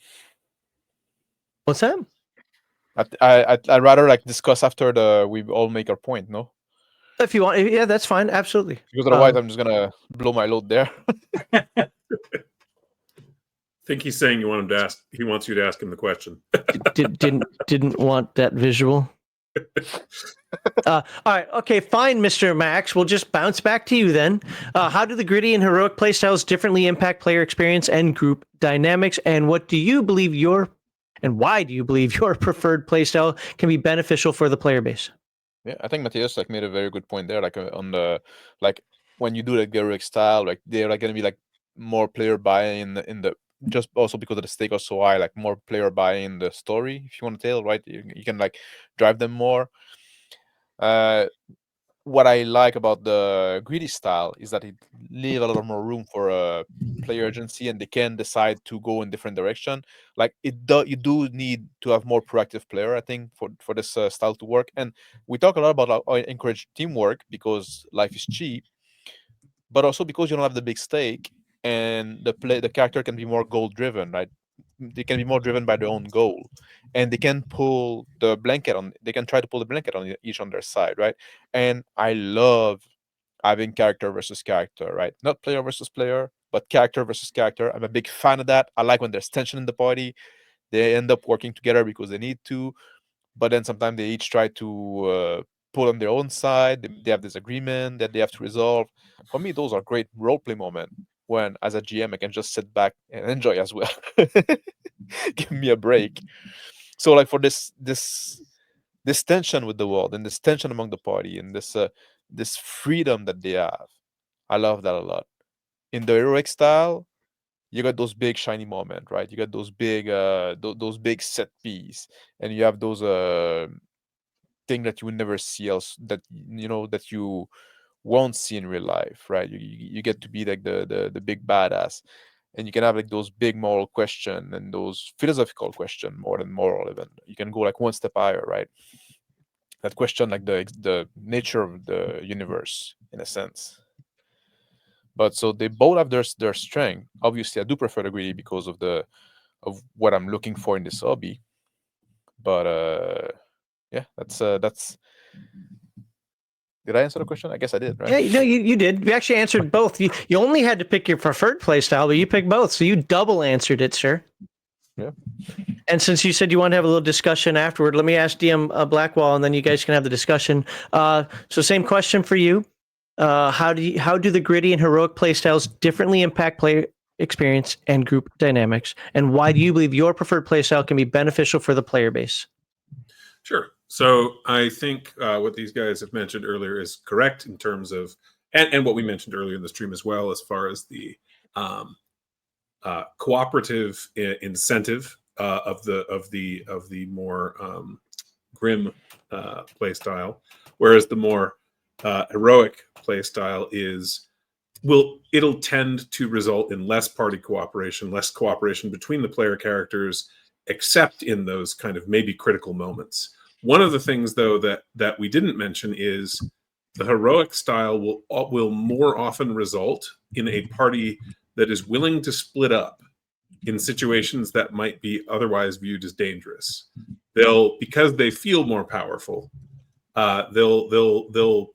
What's that? I'd rather like discuss after we all make our point, no? If you want, yeah, that's fine. Absolutely. Because otherwise, I'm just gonna blow my load there. I think he's saying you want him to ask. He wants you to ask him the question. Didn't want that visual. All right, okay, fine, Mr. Max. We'll just bounce back to you then. How do the gritty and heroic playstyles differently impact player experience and group dynamics? And what do you believe why do you believe your preferred playstyle can be beneficial for the player base? Yeah, I think Matteus like made a very good point there. Like on the like when you do like the heroic style, like they're like gonna be like more player buy-in in the just also because of the stake are so high, like more player buy-in in the story. If you want to tell, right, you can like drive them more. What I like about the greedy style is that it leave a lot more room for player agency, and they can decide to go in different direction. Like you do need to have more proactive player, I think, for this style to work. And we talk a lot about encourage teamwork because life is cheap, but also because you don't have the big stake, and the character can be more goal driven, right? They can be more driven by their own goal, and they can pull the blanket on. They can try to pull the blanket on each on their side, right? And I love having character versus character, right? Not player versus player, but character versus character. I'm a big fan of that. I like when there's tension in the party. They end up working together because they need to, but then sometimes they each try to pull on their own side. They have disagreement that they have to resolve. For me, those are great roleplay moments when, as a GM, I can just sit back and enjoy as well. Give me a break. So, like for this tension with the world and this tension among the party and this freedom that they have, I love that a lot. In the heroic style, you got those big shiny moments, right? You got those big those big set piece, and you have those thing that you would never see else, that that you won't see in real life, right? You get to be like the big badass, and you can have like those big moral question and those philosophical question more than moral even. You can go like one step higher, right? That question like the nature of the universe in a sense. But so they both have their strength. Obviously, I do prefer the greedy because of what I'm looking for in this hobby. But yeah, that's. Did I answer the question? I guess I did, right? Yeah, no, you did. You actually answered both. You only had to pick your preferred playstyle, but you picked both, so you double answered it, sir. Yeah. And since you said you want to have a little discussion afterward, let me ask DM Blackwall, and then you guys can have the discussion. So same question for you. How do the gritty and heroic playstyles differently impact player experience and group dynamics? And why do you believe your preferred playstyle can be beneficial for the player base? Sure. So I think what these guys have mentioned earlier is correct in terms of, and what we mentioned earlier in the stream as well, as far as the cooperative incentive of the more grim play style, whereas the more heroic play style it'll tend to result in less party cooperation, less cooperation between the player characters, except in those kind of maybe critical moments. One of the things, though, that we didn't mention is the heroic style will more often result in a party that is willing to split up in situations that might be otherwise viewed as dangerous. Because they feel more powerful, they'll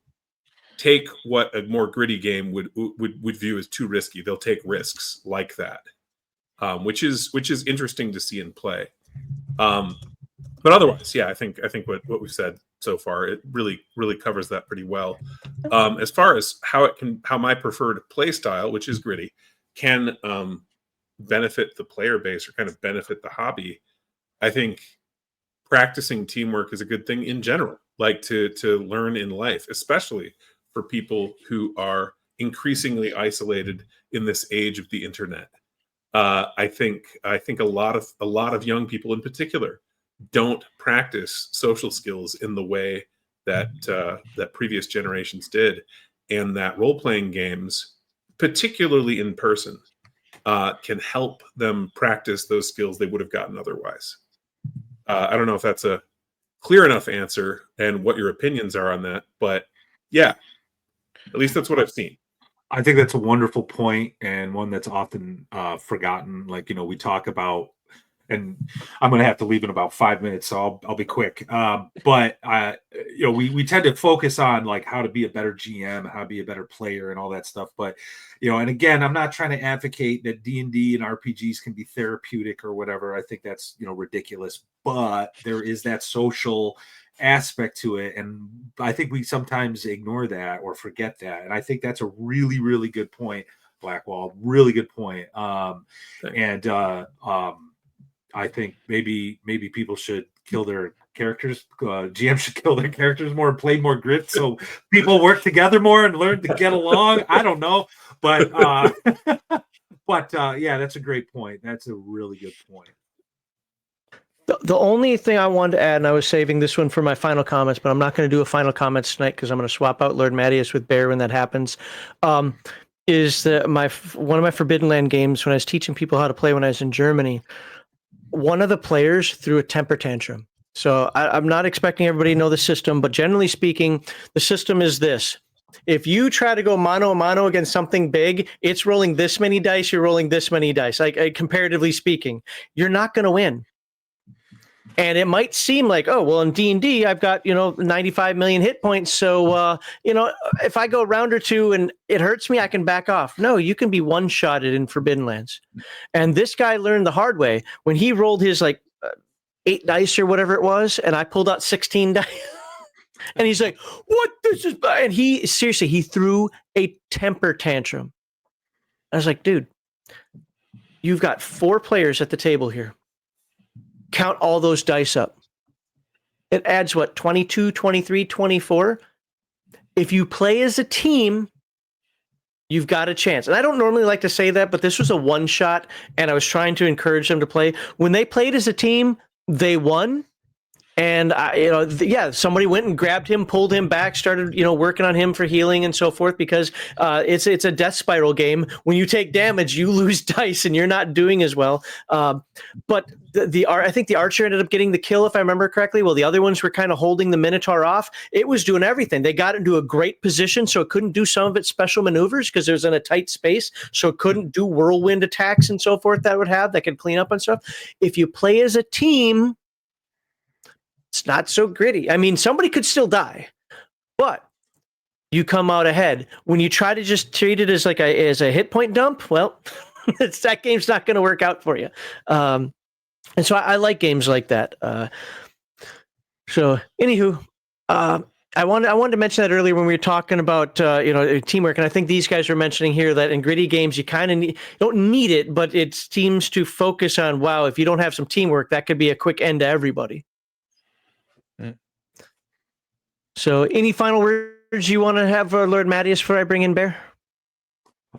take what a more gritty game would view as too risky. They'll take risks like that, which is interesting to see in play. But otherwise, yeah, I think what we've said so far, it really covers that pretty well. As far as how my preferred play style, which is gritty, can benefit the player base or kind of benefit the hobby, I think practicing teamwork is a good thing in general, like to learn in life, especially for people who are increasingly isolated in this age of the internet. I think a lot of young people in particular don't practice social skills in the way that previous generations did, and that role-playing games particularly in person, can help them practice those skills they would have gotten otherwise. I don't know if that's a clear enough answer and what your opinions are on that, but yeah, at least that's what I've seen. I think that's a wonderful point, and one that's often forgotten. Like, we talk about, and I'm going to have to leave in about 5 minutes, so I'll be quick. But we tend to focus on like how to be a better GM, how to be a better player, and all that stuff. But and again, I'm not trying to advocate that D&D and RPGs can be therapeutic or whatever. I think that's ridiculous. But there is that social aspect to it, and I think we sometimes ignore that or forget that. And I think that's a really, really good point, Blackwall. Really good point. I think maybe people should kill their characters. GM should kill their characters more and play more grit, so people work together more and learn to get along. I don't know, but yeah, that's a great point. That's a really good point. The only thing I wanted to add, and I was saving this one for my final comments, but I'm not going to do a final comments tonight because I'm going to swap out Lord Matteus with Bear when that happens. Is one of my Forbidden Land games when I was teaching people how to play when I was in Germany. One of the players threw a temper tantrum. So I'm not expecting everybody to know the system, but generally speaking, the system is this. If you try to go mano a mano against something big, it's rolling this many dice, you're rolling this many dice. Like comparatively speaking, you're not going to win. And it might seem like, oh, well, in D&D, I've got, 95 million hit points. So, if I go a round or two and it hurts me, I can back off. No, you can be one-shotted in Forbidden Lands. And this guy learned the hard way. When he rolled his, 8 dice or whatever it was, and I pulled out 16 dice. And he's like, what? This is... And he threw a temper tantrum. I was like, dude, you've got 4 players at the table here. Count all those dice up. It adds 22, 23, 24. If you play as a team, you've got a chance. And I don't normally like to say that, but this was a one shot, and I was trying to encourage them to play. When they played as a team, they won. And somebody went and grabbed him, pulled him back, started working on him for healing and so forth, because it's a death spiral game. When you take damage, you lose dice, and you're not doing as well. But I think the archer ended up getting the kill, if I remember correctly. Well, the other ones were kind of holding the Minotaur off. It was doing everything. They got into a great position, so it couldn't do some of its special maneuvers because it was in a tight space, so it couldn't do whirlwind attacks and so forth that could clean up and stuff. If you play as a team, it's not so gritty. I mean, somebody could still die, but you come out ahead. When you try to just treat it as as a hit point dump, well, that game's not going to work out for you. And so I like games like that. So anywho, I wanted to mention that earlier when we were talking about teamwork, and I think these guys were mentioning here that in gritty games you kind of don't need it, but it seems to focus on, wow, if you don't have some teamwork, that could be a quick end to everybody. So any final words you want to have, Lord Matteus, before I bring in Bear?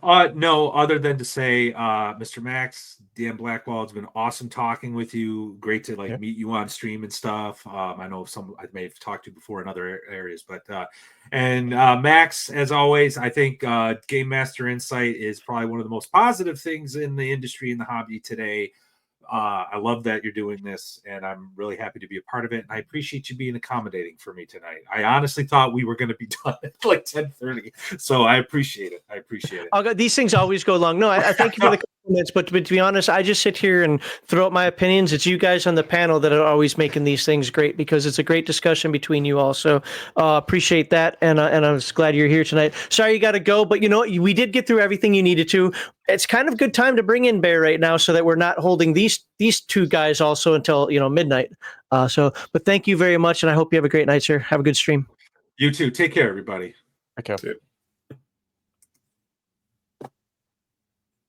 No, other than to say, Mr. Max, Dan Blackwall, it's been awesome talking with you. Great to meet you on stream and stuff. I know I may have talked to you before in other areas, but Max, as always, I think Game Master Insight is probably one of the most positive things in the industry, in the hobby today. I love that you're doing this, and I'm really happy to be a part of it. And I appreciate you being accommodating for me tonight. I honestly thought we were going to be done at 10:30, so I appreciate it. These things always go long. No, I thank you for the compliments, but to be honest, I just sit here and throw out my opinions. It's you guys on the panel that are always making these things great, because it's a great discussion between you all. So appreciate that, and I was glad you're here tonight. Sorry you got to go, but we did get through everything you needed to. It's kind of a good time to bring in Bear right now, so that we're not holding these 2 guys also until midnight. But thank you very much, and I hope you have a great night, sir. Have a good stream. You too. Take care, everybody. Okay.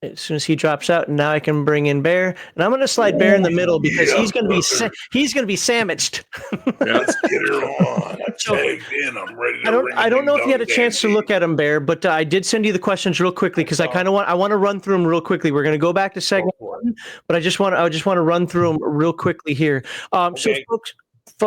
As soon as he drops out, now I can bring in Bear, and I'm going to slide Bear in the middle because he's going to be sandwiched. Let's get her on. I'm tagged in. I'm ready to I don't know if you had a chance to look at them, Bear, but I did send you the questions real quickly because I want to run through them real quickly. We're going to go back to segment 1, but I just want to run through them real quickly here. So folks,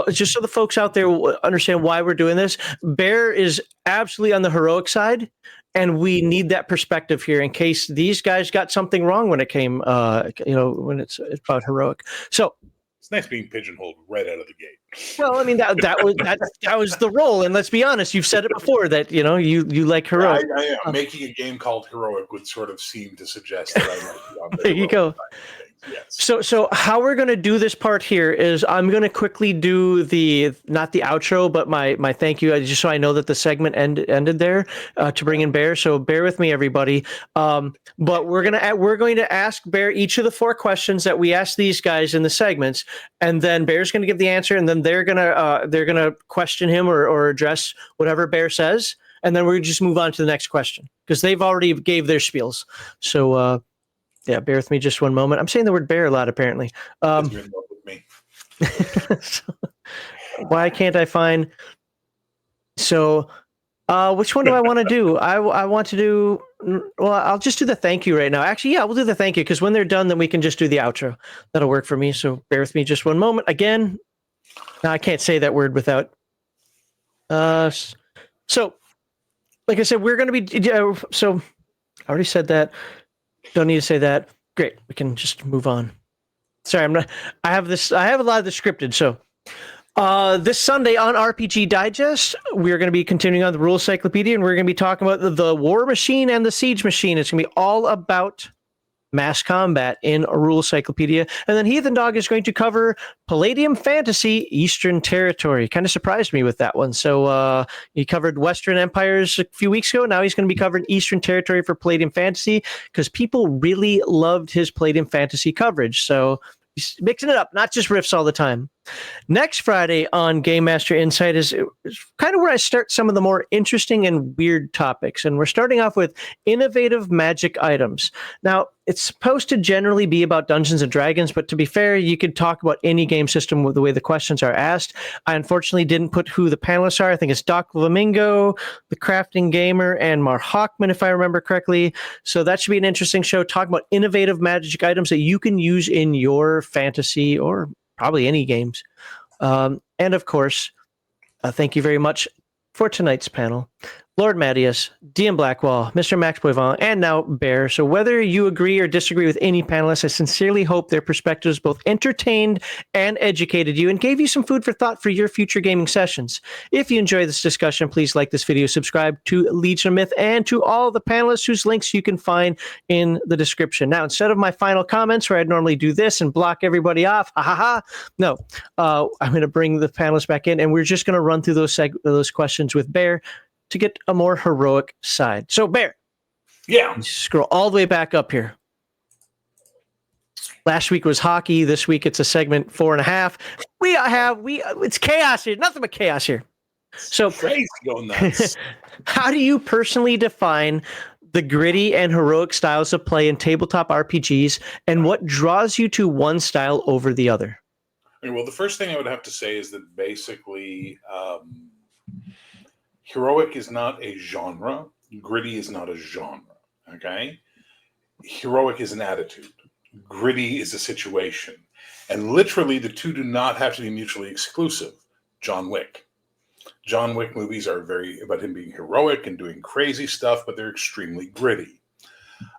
just so the folks out there understand why we're doing this, Bear is absolutely on the heroic side. And we need that perspective here in case these guys got something wrong when it came, when it's about heroic. So, It's nice being pigeonholed right out of the gate. well, I mean that was the role, and let's be honest, you've said it before that you like heroic. I am. Making a game called Heroic would sort of seem to suggest that I might be on the There you heroic go. side of things. Yes. So how we're going to do this part here is I'm going to quickly do not the outro, but my thank you, just so I know that the segment ended there to bring in Bear. So bear with me, everybody. But we're going to ask Bear each of the 4 questions that we asked these guys in the segments, and then Bear's going to give the answer, and then they're gonna question him or address whatever Bear says, and then we're gonna just move on to the next question because they've already gave their spiels. So. Yeah, bear with me just one moment. I'm saying the word bear a lot, apparently. Because you're in love with me. So, why can't I find... So, which one do I want to do? I want to do... Well, I'll just do the thank you right now. Actually, yeah, we'll do the thank you, because when they're done, then we can just do the outro. That'll work for me, so bear with me just one moment. Again, now I can't say that word without... So, like I said, we're going to be... So, I already said that. Don't need to say that. Great. We can just move on. Sorry, I have a lot of this scripted. So this Sunday on RPG Digest, we're going to be continuing on the Rule Encyclopedia, and we're going to be talking about the War Machine and the Siege Machine. It's going to be all about mass combat in a Rule Encyclopedia. And then Heathen Dog is going to cover Palladium Fantasy Eastern Territory. Kind of surprised me with that one. So he covered Western Empires a few weeks ago. Now he's going to be covering Eastern Territory for Palladium Fantasy because people really loved his Palladium Fantasy coverage. So he's mixing it up, not just riffs all the time. Next Friday on Game Master Insight is kind of where I start some of the more interesting and weird topics. And we're starting off with innovative magic items. Now, it's supposed to generally be about Dungeons and Dragons, but to be fair, you could talk about any game system with the way the questions are asked. I unfortunately didn't put who the panelists are. I think it's Doc Flamingo, the Crafting Gamer, and Mar Hockman, if I remember correctly. So that should be an interesting show, talking about innovative magic items that you can use in your fantasy or probably any games. And of course, thank you very much for tonight's panel. Lord Matteus, DM Blackwall, Mr. Max Boivin, and now Bear. So whether you agree or disagree with any panelists, I sincerely hope their perspectives both entertained and educated you and gave you some food for thought for your future gaming sessions. If you enjoy this discussion, please like this video, subscribe to Legion of Myth, and to all the panelists whose links you can find in the description. Now, instead of my final comments where I'd normally do this and block everybody off, no, I'm going to bring the panelists back in, and we're just going to run through those questions with Bear to get a more heroic side. So, Bear. Yeah. Scroll all the way back up here. Last week was hockey. This week it's a segment 4.5. It's chaos here. Nothing but chaos here. So, crazy going nuts. How do you personally define the gritty and heroic styles of play in tabletop RPGs, and what draws you to one style over the other? Well, the first thing I would have to say is that basically heroic is not a genre. Gritty is not a genre, okay? Heroic is an attitude. Gritty is a situation. And literally, the two do not have to be mutually exclusive. John Wick. John Wick movies are very about him being heroic and doing crazy stuff, but they're extremely gritty.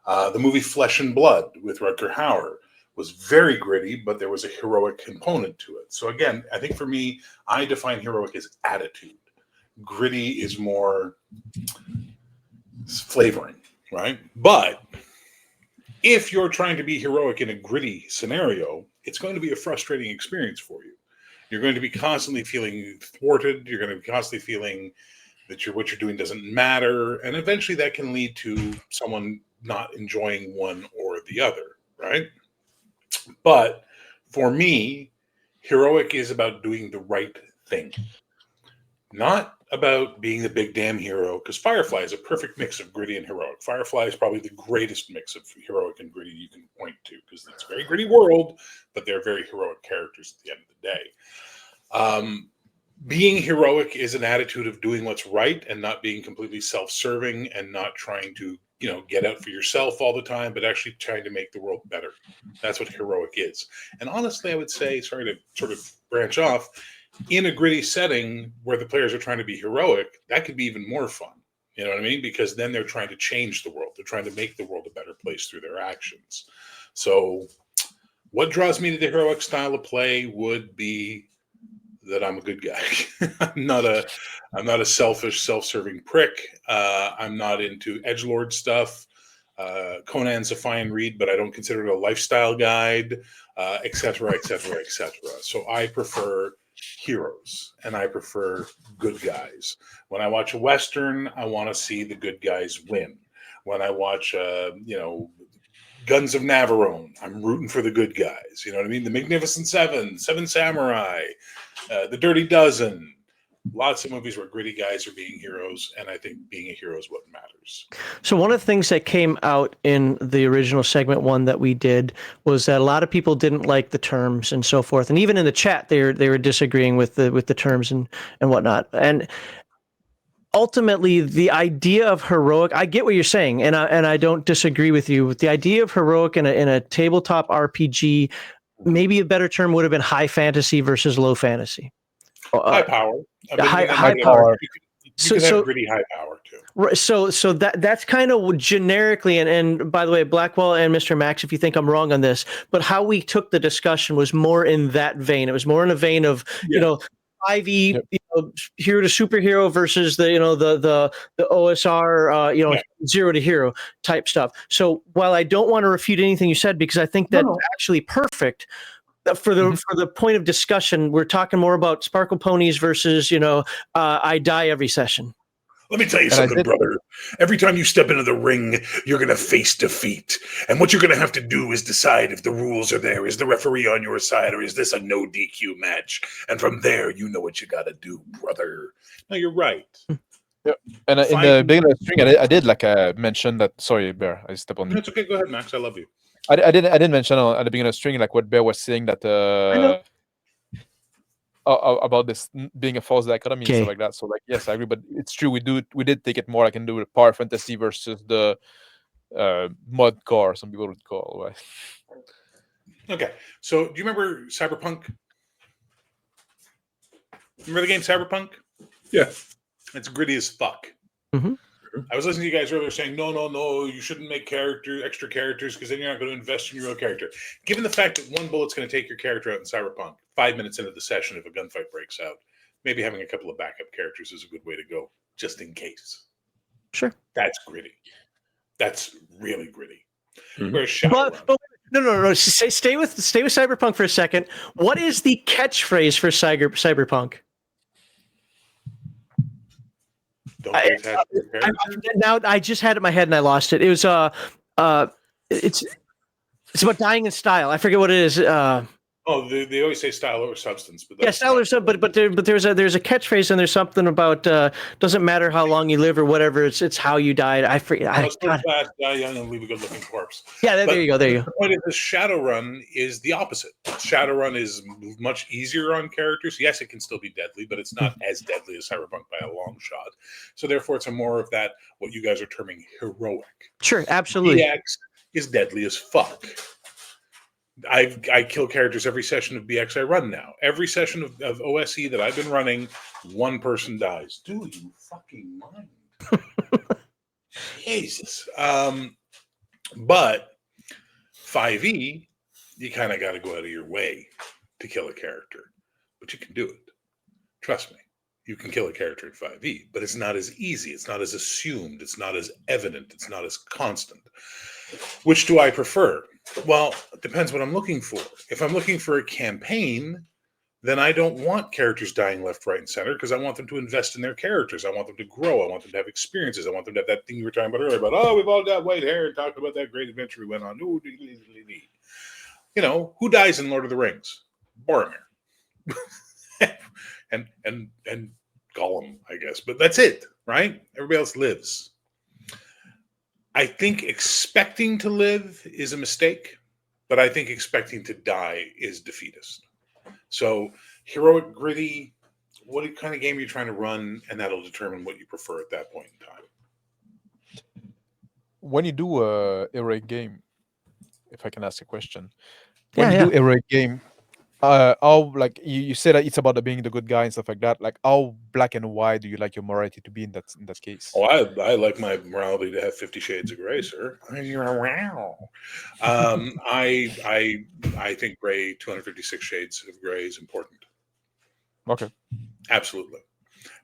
The movie Flesh and Blood with Rutger Hauer was very gritty, but there was a heroic component to it. So again, I think for me, I define heroic as attitude. Gritty is more flavoring, right? But if you're trying to be heroic in a gritty scenario, it's going to be a frustrating experience for you. You're going to be constantly feeling thwarted. You're going to be constantly feeling that what you're doing doesn't matter. And eventually that can lead to someone not enjoying one or the other, right? But for me, heroic is about doing the right thing. Not about being the big damn hero, because Firefly is a perfect mix of gritty and heroic. Firefly is probably the greatest mix of heroic and gritty you can point to, because it's a very gritty world, but they're very heroic characters at the end of the day. Being heroic is an attitude of doing what's right and not being completely self-serving and not trying to, get out for yourself all the time, but actually trying to make the world better. That's what heroic is. And honestly, I would say, sorry to sort of branch off, in a gritty setting where the players are trying to be heroic, that could be even more fun, You know what I mean? Because then they're trying to change the world. They're trying to make the world a better place through their actions. So what draws me to the heroic style of play would be that I'm a good guy. I'm not a selfish, self-serving prick. I'm not into edgelord stuff. Conan's a fine read, but I don't consider it a lifestyle guide, et cetera, et cetera, et cetera. So I prefer heroes and I prefer good guys. When I watch a Western, I want to see the good guys win. When I watch, Guns of Navarone, I'm rooting for the good guys. You know what I mean? The Magnificent Seven, Seven Samurai, The Dirty Dozen. Lots of movies where gritty guys are being heroes, and I think being a hero is what matters. So one of the things that came out in the original segment one that we did was that a lot of people didn't like the terms and so forth, and even in the chat they were disagreeing with the terms and whatnot. And ultimately, the idea of heroic, I get what you're saying, and I don't disagree with you. With the idea of heroic in a tabletop RPG, maybe a better term would have been high fantasy versus low fantasy. High power. High power. You can have gritty high power too. Right. So that's kind of generically, and by the way, Blackwell and Mr. Max, if you think I'm wrong on this, but how we took the discussion was more in that vein. It was more in a vein of, 5e, hero to superhero versus the OSR, zero to hero type stuff. So while I don't want to refute anything you said, because I think that's actually perfect, for the point of discussion, we're talking more about sparkle ponies versus, I die every session. Let me tell you something, brother. Every time you step into the ring, you're going to face defeat. And what you're going to have to do is decide if the rules are there. Is the referee on your side, or is this a no DQ match? And from there, you know what you got to do, brother. No, you're right. Yeah. And in the beginning of the string, I did mention that. Sorry, Bear, I stepped on you. No, it's okay. Go ahead, Max. I love you. I didn't mention at the beginning of the string what Bear was saying that about this being a false dichotomy and stuff like that. So yes, I agree, but it's true. We did take it more like into the power fantasy versus the mud core, some people would call, right? Okay, so do you remember Cyberpunk? Remember the game Cyberpunk? Yeah, it's gritty as fuck. Mm-hmm. I was listening to you guys earlier saying, no, you shouldn't make extra characters because then you're not going to invest in your real character. Given the fact that one bullet's going to take your character out in Cyberpunk, 5 minutes into the session if a gunfight breaks out, maybe having a couple of backup characters is a good way to go, just in case. Sure. That's gritty. That's really gritty. Mm-hmm. Where's Shadowrun? But no. Stay with Cyberpunk for a second. What is the catchphrase for Cyberpunk? Now I just had it in my head and I lost it. It was it's about dying in style. I forget what it is. They always say style over substance, but style or substance. But there's a catchphrase and there's something about doesn't matter how long you live or whatever. It's how you died. I forget. Fast, die young, and leave a good-looking corpse. Yeah, there you go. The point of this Shadowrun is the opposite. Shadowrun is much easier on characters. Yes, it can still be deadly, but it's not as deadly as Cyberpunk by a long shot. So therefore, it's a more of that what you guys are terming heroic. Sure, absolutely. BX is deadly as fuck. I kill characters every session of BX I run now. Every session of OSE that I've been running, one person dies. Do you fucking mind? Jesus. But 5e, you kind of got to go out of your way to kill a character. But you can do it. Trust me. You can kill a character in 5e, but it's not as easy. It's not as assumed. It's not as evident. It's not as constant. Which do I prefer? Well, it depends what I'm looking for. If I'm looking for a campaign, then I don't want characters dying left, right, and center because I want them to invest in their characters. I want them to grow. I want them to have experiences. I want them to have that thing you were talking about earlier about, we've all got white hair and talked about that great adventure we went on. Who dies in Lord of the Rings? Boromir. and Gollum, I guess. But that's it, right? Everybody else lives. I think expecting to live is a mistake, but I think expecting to die is defeatist. So heroic, gritty, what kind of game are you trying to run? And that'll determine what you prefer at that point in time. When you do a heroic game, if I can ask a question, when you do heroic game, how like you said that it's about being the good guy and stuff like that. Like, how black and white do you like your morality to be in that case? Oh, I like my morality to have 50 Shades of Grey, sir. Wow. I think Grey, 256 Shades of Grey is important. Okay. Absolutely.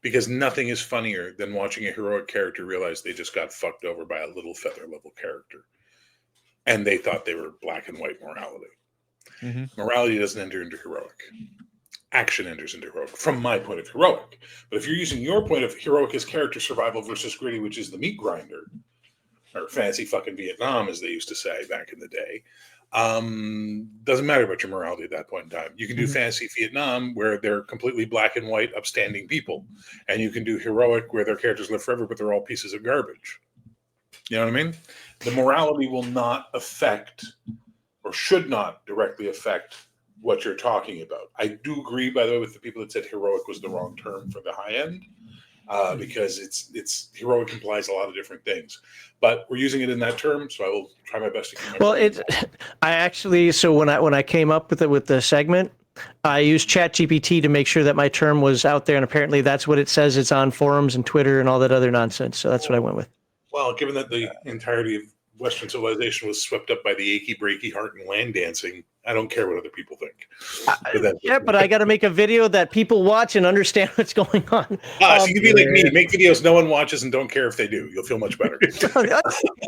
Because nothing is funnier than watching a heroic character realize they just got fucked over by a little feather level character. And they thought they were black and white morality. Mm-hmm. Morality doesn't enter into heroic. Action enters into heroic, from my point of heroic. But if you're using your point of heroic as character survival versus gritty, which is the meat grinder, or fancy fucking Vietnam, as they used to say back in the day, doesn't matter about your morality at that point in time. You can do fantasy Vietnam where they're completely black and white, upstanding people, and you can do heroic where their characters live forever, but they're all pieces of garbage. You know what I mean? The morality will not affect, or should not directly affect, what you're talking about. I do agree, by the way, with the people that said heroic was the wrong term for the high end, because it's heroic implies a lot of different things. But we're using it in that term, so I will try my best to keep my I actually, so when I came up with the segment, I used ChatGPT to make sure that my term was out there, and apparently that's what it says. It's on forums and Twitter and all that other nonsense. So that's what I went with. Well, given that the entirety of Western civilization was swept up by the achy breaky heart and land dancing, I don't care what other people think. But I got to make a video that people watch and understand what's going on. So you can be like me, make videos no one watches and don't care if they do. You'll feel much better.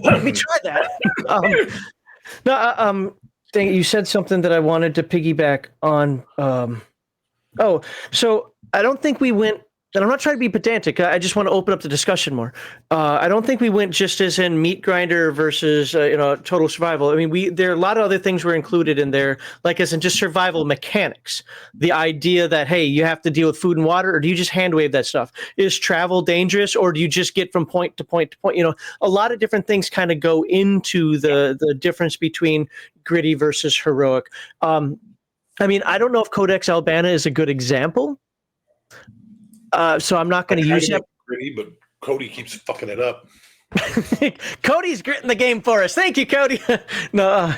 Let me try that. You said something that I wanted to piggyback on. So I don't think we went. And I'm not trying to be pedantic. I just want to open up the discussion more. I don't think we went just as in meat grinder versus total survival. I mean, there are a lot of other things were included in there, like as in just survival mechanics. The idea that, hey, you have to deal with food and water, or do you just hand wave that stuff? Is travel dangerous, or do you just get from point to point to point? A lot of different things kind of go into the difference between gritty versus heroic. I mean, I don't know if Codex Albana is a good example. So I'm not going to use it. Gritty, but Cody keeps fucking it up. Cody's gritting the game for us. Thank you, Cody. No,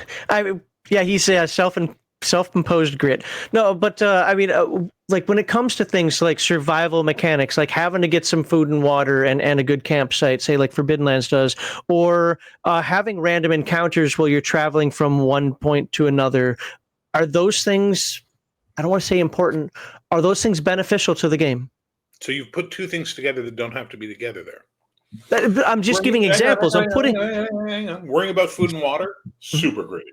he's self-imposed grit. No, but I mean, like when it comes to things like survival mechanics, like having to get some food and water and a good campsite, say like Forbidden Lands does, or having random encounters while you're traveling from one point to another, are those things? I don't want to say important. Are those things beneficial to the game? So you've put two things together that don't have to be together there. I'm just giving examples. I'm putting worrying about food and water, super gritty.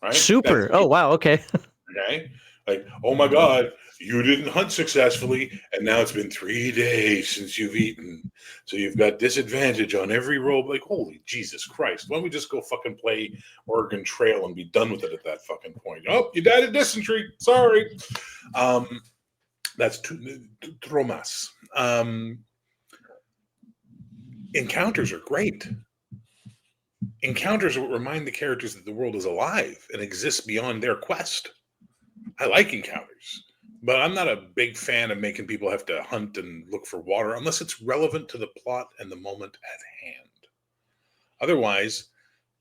Right? Super. Oh wow. Okay. Okay. Like, oh my God, you didn't hunt successfully, and now it's been 3 days since you've eaten, so you've got disadvantage on every roll. Like, holy Jesus Christ! Why don't we just go fucking play Oregon Trail and be done with it at that fucking point? Oh, you died of dysentery. Sorry. That's tromas. Encounters are great. Encounters will remind the characters that the world is alive and exists beyond their quest. I like encounters, but I'm not a big fan of making people have to hunt and look for water unless it's relevant to the plot and the moment at hand. Otherwise,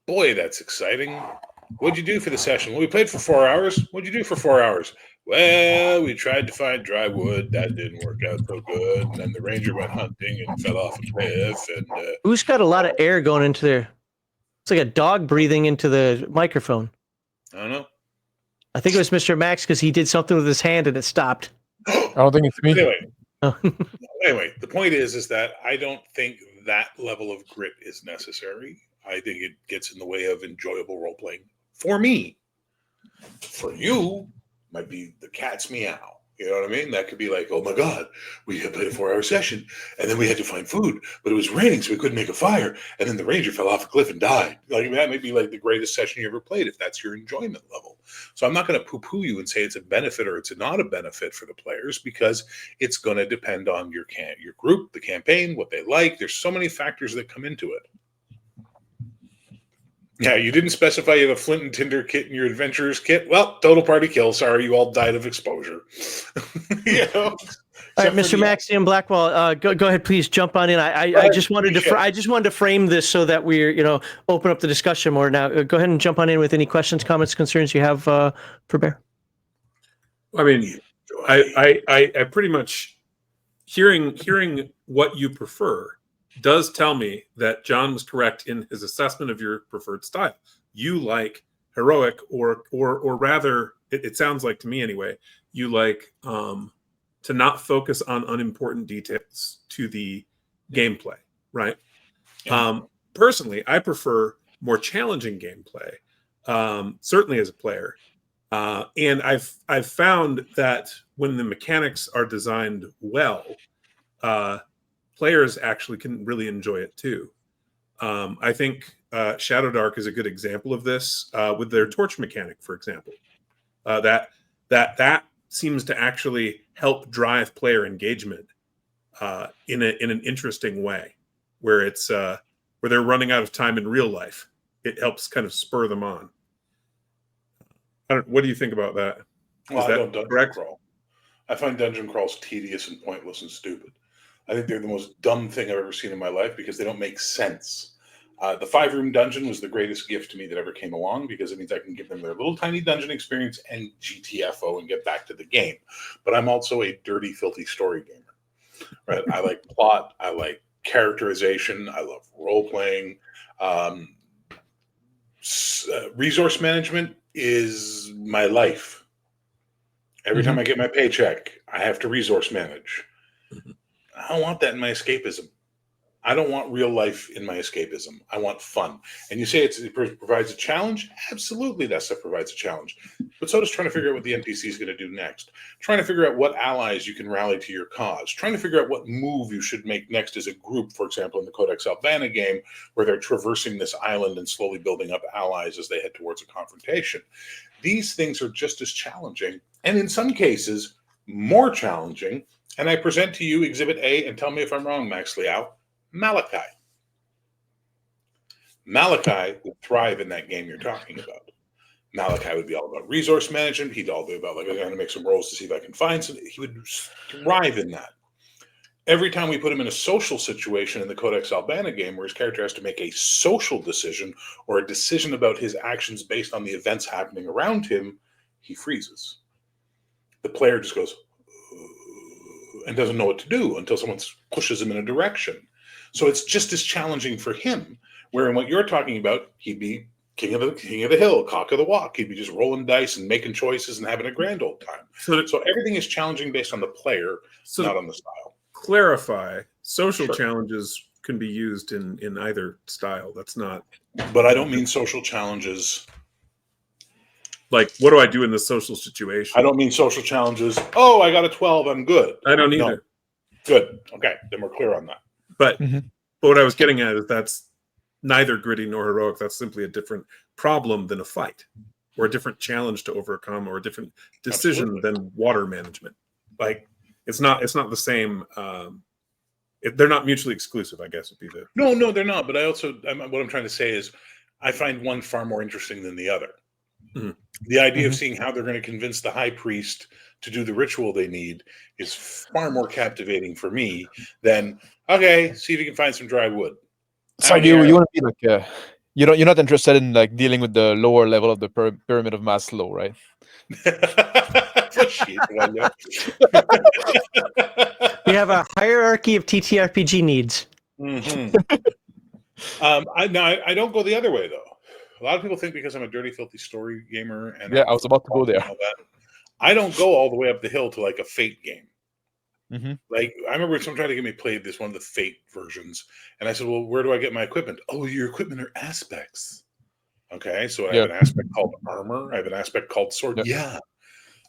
boy, that's exciting. What'd you do for the session? Well, we played for 4 hours. What'd you do for 4 hours? Well, we tried to find dry wood. That didn't work out so good. And then the ranger went hunting and fell off a cliff. And who's got a lot of air going into there? It's like a dog breathing into the microphone. I don't know. I think it was Mr. Max because he did something with his hand and it stopped. I don't think it's me. Anyway, the point is that I don't think that level of grit is necessary. I think it gets in the way of enjoyable role playing for me. For you, might be the cat's meow. You know what I mean? That could be like, oh my God, we had played a 4-hour session and then we had to find food, but it was raining, so we couldn't make a fire. And then the ranger fell off a cliff and died. Like that may be like the greatest session you ever played if that's your enjoyment level. So I'm not going to poo-poo you and say it's a benefit or it's not a benefit for the players, because it's going to depend on your group, the campaign, what they like. There's so many factors that come into it. Yeah, you didn't specify you have a flint and tinder kit in your adventurer's kit. Well, total party kill. Sorry, you all died of exposure. All right, Mr. Maxian Blackwell, go ahead, please jump on in. I just wanted to frame this so that we're open up the discussion more. Now, go ahead and jump on in with any questions, comments, concerns you have for Bear. I mean, I pretty much hearing what you prefer does tell me that John was correct in his assessment of your preferred style. You like heroic, or rather, it sounds like to me anyway, you like to not focus on unimportant details to the gameplay, right? Yeah. Personally, I prefer more challenging gameplay, certainly as a player. And I've found that when the mechanics are designed well, players actually can really enjoy it too. I think Shadow Dark is a good example of this with their torch mechanic, for example. That seems to actually help drive player engagement in an interesting way, where it's where they're running out of time in real life. It helps kind of spur them on. What do you think about that? Well, Is I that don't dungeon correct? crawl. I find dungeon crawls tedious and pointless and stupid. I think they're the most dumb thing I've ever seen in my life because they don't make sense. The 5-room dungeon was the greatest gift to me that ever came along because it means I can give them their little tiny dungeon experience and GTFO and get back to the game. But I'm also a dirty, filthy story gamer. Right? I like plot. I like characterization. I love role playing. Resource management is my life. Every time I get my paycheck, I have to resource manage. I don't want that in my escapism. I don't want real life in my escapism. I want fun. And you say it provides a challenge? Absolutely, that stuff provides a challenge. But so does trying to figure out what the NPC is going to do next. Trying to figure out what allies you can rally to your cause. Trying to figure out what move you should make next as a group, for example, in the Codex Albana game, where they're traversing this island and slowly building up allies as they head towards a confrontation. These things are just as challenging, and in some cases, more challenging. And I present to you Exhibit A, and tell me if I'm wrong, Max Liao, Malachi. Malachi would thrive in that game you're talking about. Malachi would be all about resource management. He'd all be about, like, I'm going to make some rolls to see if I can find some. He would thrive in that. Every time we put him in a social situation in the Codex Albana game where his character has to make a social decision or a decision about his actions based on the events happening around him, he freezes. The player just goes and doesn't know what to do until someone pushes him in a direction. So it's just as challenging for him, where in what you're talking about, he'd be king of the hill, cock of the walk. He'd be just rolling dice and making choices and having a grand old time. So everything is challenging based on the player, not on the style. Clarify, social challenges can be used in either style. That's not... But I don't mean social challenges... Like, what do I do in this social situation? I don't mean social challenges. Oh, I got a 12. I'm good. I don't either. No. Good. Okay. Then we're clear on that. But what I was getting at is that's neither gritty nor heroic. That's simply a different problem than a fight, or a different challenge to overcome, or a different decision than water management. Like, it's not the same. They're not mutually exclusive, I guess would be the... No, they're not. But what I'm trying to say is I find one far more interesting than the other. The idea of seeing how they're going to convince the high priest to do the ritual they need is far more captivating for me than, okay, see if you can find some dry wood. So you want to be like you're not interested in like dealing with the lower level of the pyramid of Maslow, right? We have a hierarchy of TTRPG needs. I don't go the other way though. A lot of people think because I'm a dirty, filthy story gamer, and I was about to go there. I don't go all the way up the hill to like a Fate game. Like, I remember someone tried to get me played this one of the Fate versions, and I said, "Well, where do I get my equipment?" "Oh, your equipment are aspects." Okay, so I have an aspect called armor. I have an aspect called sword. Yeah.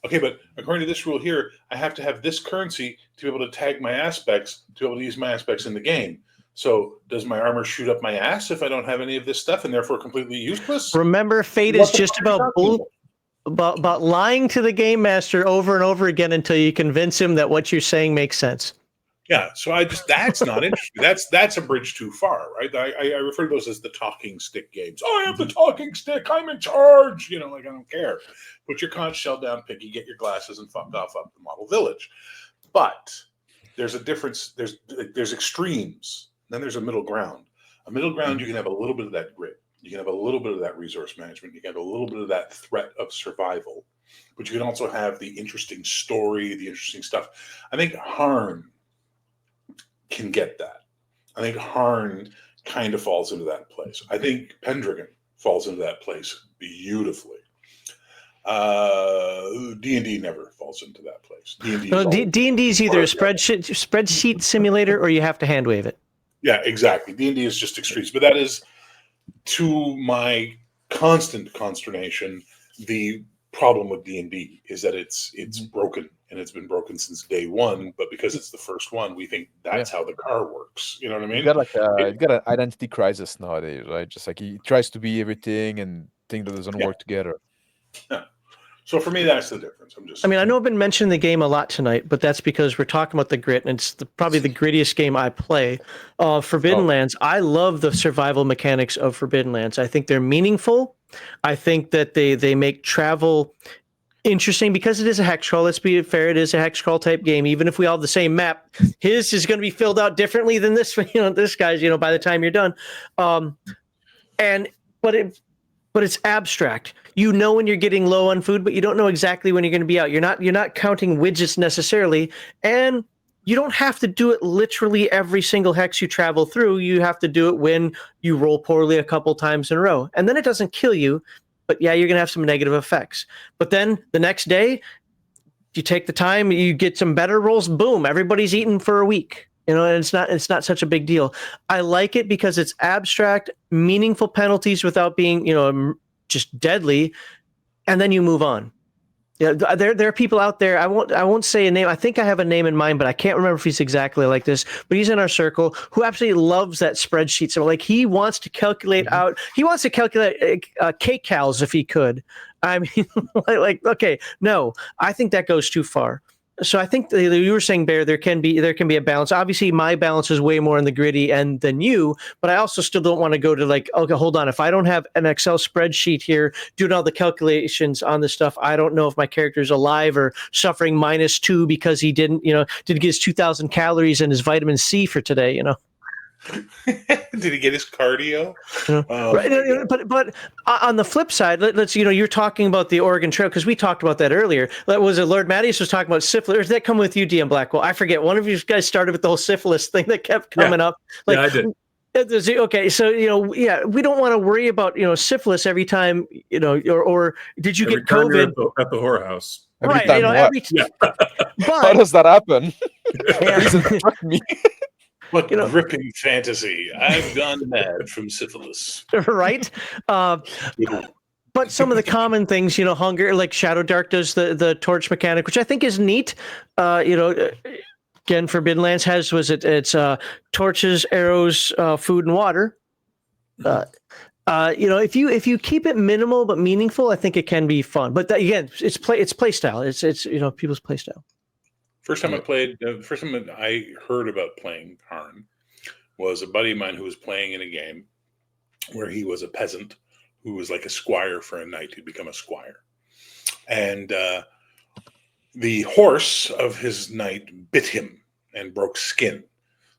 Okay, but according to this rule here, I have to have this currency to be able to tag my aspects, to be able to use my aspects in the game. So does my armor shoot up my ass if I don't have any of this stuff and therefore completely useless? Remember, Fate is just about lying to the game master over and over again until you convince him that what you're saying makes sense. Yeah, so that's not interesting. That's a bridge too far, right? I refer to those as the talking stick games. Oh, I have the talking stick. I'm in charge. Like, I don't care. Put your conch shell down, Piggy, get your glasses, and fuck off up the model village. But there's a difference. There's extremes. Then there's a middle ground. A middle ground, you can have a little bit of that grit. You can have a little bit of that resource management. You can have a little bit of that threat of survival. but you can also have the interesting story, the interesting stuff. I think Harn can get that. I think Harn kind of falls into that place. I think Pendragon falls into that place beautifully. D&D never falls into that place. D&D is either a spreadsheet simulator or you have to hand wave it. Yeah, exactly. D&D is just extremes, but that is, to my constant consternation, the problem with D&D is that it's broken, and it's been broken since day one. But because it's the first one, we think that's how the car works. You know what I mean? You've got an identity crisis nowadays, right? Just like he tries to be everything and think that doesn't work together. Yeah. So for me, that's the difference. I mean, I know I've been mentioning the game a lot tonight, but that's because we're talking about the grit, and it's probably the grittiest game I play. Forbidden Lands, I love the survival mechanics of Forbidden Lands. I think they're meaningful. I think that they make travel interesting because it is a hex crawl. Let's be fair, it is a hex crawl type game. Even if we all have the same map, his is going to be filled out differently than this. This guy's. By the time you're done, but it's abstract. When you're getting low on food, but you don't know exactly when you're going to be out. You're not counting widgets necessarily, and you don't have to do it literally every single hex you travel through. You have to do it when you roll poorly a couple times in a row, and then it doesn't kill you. But yeah, you're going to have some negative effects. But then the next day, you take the time, you get some better rolls. Boom! Everybody's eating for a week. And it's not such a big deal. I like it because it's abstract, meaningful penalties without being, just deadly, and then you move on. Yeah, there are people out there. I won't say a name. I think I have a name in mind, but I can't remember if he's exactly like this. But he's in our circle who absolutely loves that spreadsheet. So he wants to calculate out. He wants to calculate kcals if he could. I mean, okay, no, I think that goes too far. So I think you were saying, Bear, there can be a balance. Obviously, my balance is way more in the gritty end than you, but I also still don't want to go to okay, hold on. If I don't have an Excel spreadsheet here doing all the calculations on this stuff, I don't know if my character is alive or suffering -2 because he didn't get his 2,000 calories and his vitamin C for today. Did he get his cardio? Right. But on the flip side, let's you're talking about the Oregon Trail because we talked about that earlier. Was it Lord Matteus was talking about syphilis? Or did that come with you, DM Blackwell? I forget. One of you guys started with the whole syphilis thing that kept coming up. I did. Okay, so we don't want to worry about syphilis every time or did you get COVID at the whorehouse? Right, But how does that happen? Please instruct me. What gripping fantasy. I've gone mad from syphilis. Right? But some of the common things, hunger, like Shadow Dark does the torch mechanic, which I think is neat. Again, Forbidden Lands it's torches, arrows, food, and water. If you keep it minimal but meaningful, I think it can be fun. But again, it's play style. It's people's play style. First time I heard about playing Harn was a buddy of mine who was playing in a game where he was a peasant who was like a squire for a night. He'd become a squire. And the horse of his knight bit him and broke skin.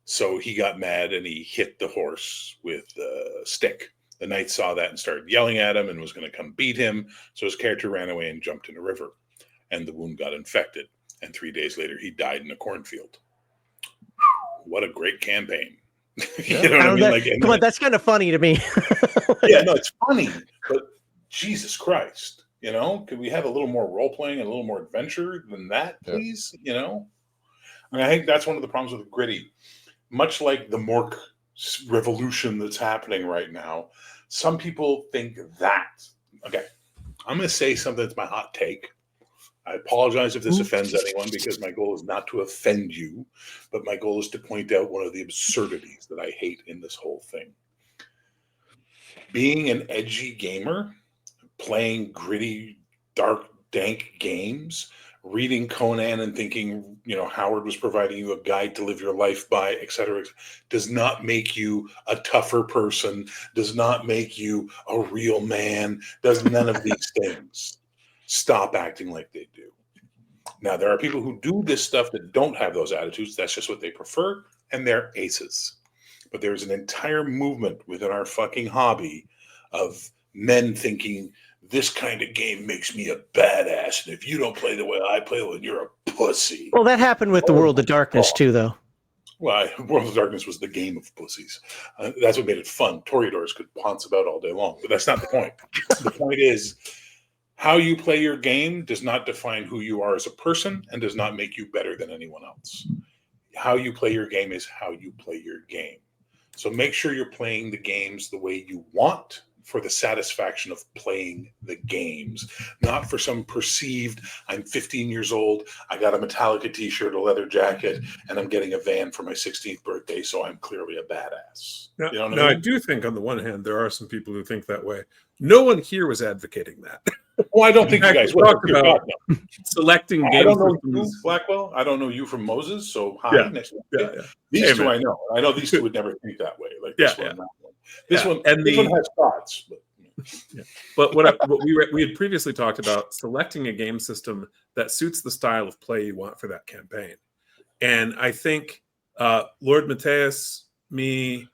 So he got mad and he hit the horse with a stick. The knight saw that and started yelling at him and was going to come beat him. So his character ran away and jumped in a river. And the wound got infected. And 3 days later, he died in a cornfield. What a great campaign. You know what I mean? Come on, that's kind of funny to me. Yeah, no, it's funny. But Jesus Christ, could we have a little more role-playing and a little more adventure than that, please? I think that's one of the problems with gritty. Much like the Mork revolution that's happening right now, some people think that. Okay, I'm going to say something that's my hot take. I apologize if this offends anyone because my goal is not to offend you, but my goal is to point out one of the absurdities that I hate in this whole thing. Being an edgy gamer, playing gritty, dark, dank games, reading Conan and thinking, Howard was providing you a guide to live your life by, et cetera, does not make you a tougher person, does not make you a real man, does none of these things. Stop acting like they do. Now, there are people who do this stuff that don't have those attitudes. That's just what they prefer, and they're aces. But there's an entire movement within our fucking hobby of men thinking this kind of game makes me a badass, and if you don't play the way I play, well, you're a pussy. Well, that happened with the Oh World my of Darkness God. too, though. Well, World of Darkness was the game of pussies. That's what made it fun. Toreadors could ponce about all day long, but that's not the point. The point is, how you play your game does not define who you are as a person and does not make you better than anyone else. How you play your game is how you play your game. So make sure you're playing the games the way you want, for the satisfaction of playing the games, not for some perceived, I'm 15 years old, I got a Metallica t-shirt, a leather jacket, and I'm getting a van for my 16th birthday, so I'm clearly a badass. Now, You know what now I I mean? do think on the one hand, there are some people who think that way. No one here was advocating that. Well, I don't think In you fact, guys we will. talked about selecting I game don't know you, systems. Blackwell. I don't know you from Moses, so hi. Yeah, Nice to meet yeah, you. yeah. These Hey, two man. I know. I know these two would never think that way, like Yeah, this one yeah. and that one. This Yeah, one, and this one has thoughts. But But what we had previously talked about, selecting a game system that suits the style of play you want for that campaign. And I think Lord Matteus, me,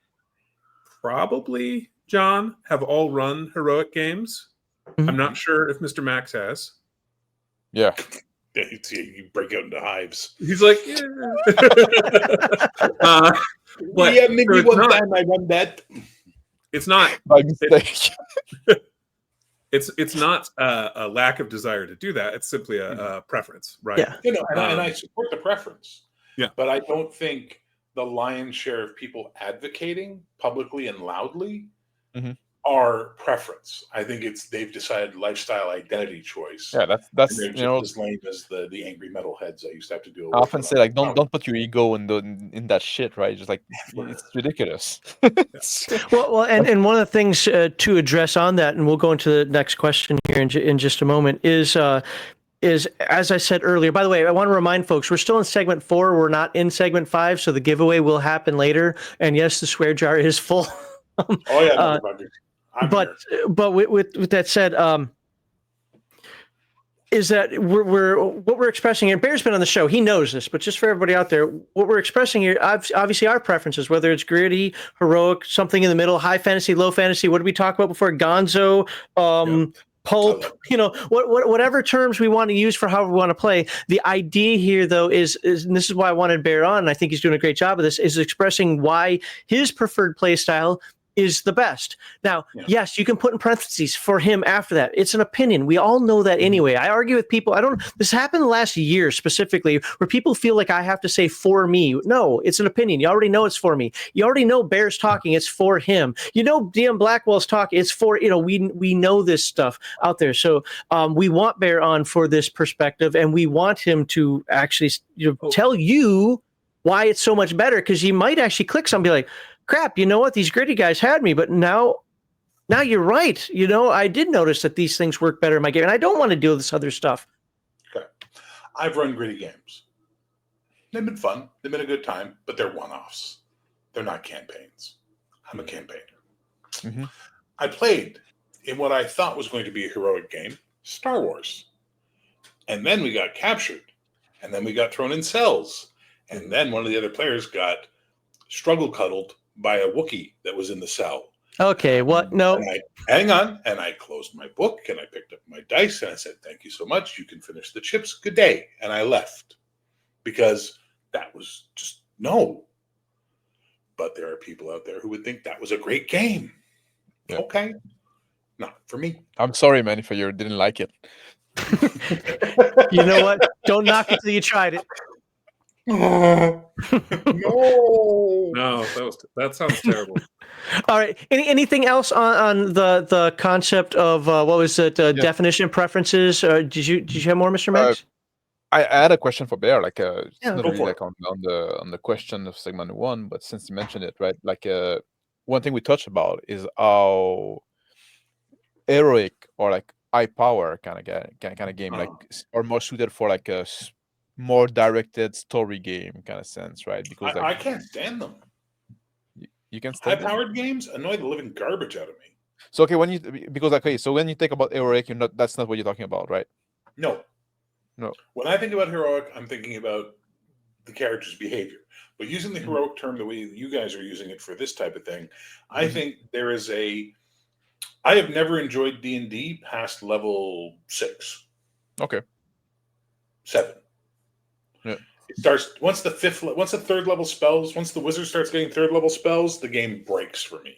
probably John have all run heroic games. Mhm. I'm not sure if Mr. Max has. Yeah. yeah, you break out into hives. He's like, yeah. But yeah, maybe so it's one not- time I run that. It's not. By mistake. It's not a lack of desire to do that. It's simply a preference, right? Yeah. You know, and I support the preference. Yeah. But I don't think the lion's share of people advocating publicly and loudly Mhm. are preference. I think they've decided lifestyle identity choice. Yeah, And that's they're you just know, as lame as the angry metalheads I used to have to deal I with. often when say I like was don't put your ego in that shit, right? Just like it's ridiculous. Well, and one of the things to address on that, and we'll go into the next question here in just a moment, is as I said earlier. By the way, I want to remind folks we're still in segment 4. We're not in segment 5, so the giveaway will happen later. And yes, the swear jar is full. Oh yeah, no, I'm but here. but with that said, is that we're what we're expressing here. Bear's been on the show; he knows this. But just for everybody out there, what we're expressing here, obviously, our preferences, whether it's gritty, heroic, something in the middle, high fantasy, low fantasy. What did we talk about before? Gonzo, pulp. You know, whatever terms we want to use for how we want to play. The idea here, though, is and this is why I wanted Bear on, and I think he's doing a great job of this, is expressing why his preferred play style is the best. Now, yes, you can put in parentheses for him after that. It's an opinion. We all know that anyway. I argue with people. This happened last year specifically where people feel like I have to say for me. No, it's an opinion. You already know it's for me. You already know Bear's talking. It's for him. You know, DM Blackwell's talking. It's for, we know this stuff out there. So we want Bear on for this perspective, and we want him to actually tell you why it's so much better, because you might actually click something and be like, crap, you know what? These gritty guys had me, but now you're right. I did notice that these things work better in my game, and I don't want to deal with this other stuff. Okay. I've run gritty games. They've been fun. They've been a good time, but they're one-offs. They're not campaigns. I'm a campaigner. Mhm. I played in what I thought was going to be a heroic game, Star Wars. And then we got captured. And then we got thrown in cells. And then one of the other players got struggle cuddled by a Wookiee that was in the cell. Okay, what? No. And I closed my book and I picked up my dice and I said, thank you so much. You can finish the chips. Good day. And I left because that was just no. But there are people out there who would think that was a great game. Yeah. Okay. Not for me. I'm sorry, man, if you didn't like it. You know what? Don't knock it till you tried it. No. No, that sounds terrible. All right. Anything else on the concept of what was it? Definition preferences? Did you have more, Mr. Max? I had a question for Bear, like it's not go really for like on the question of segment 1, but since you mentioned it, right? Like one thing we touched about is how heroic or like high power kind of game like are more suited for like a more directed story game kind of sense, right? Because I can't stand them. You can stand them? High-powered games annoy the living garbage out of me. So okay, when you think about heroic, that's not what you're talking about, right? No. When I think about heroic, I'm thinking about the character's behavior. But using the heroic term the way you guys are using it for this type of thing, I think there is a I have never enjoyed D&D past level 6. Okay. 7. Yeah. It starts once the third level spells, once the wizard starts getting third level spells, the game breaks for me,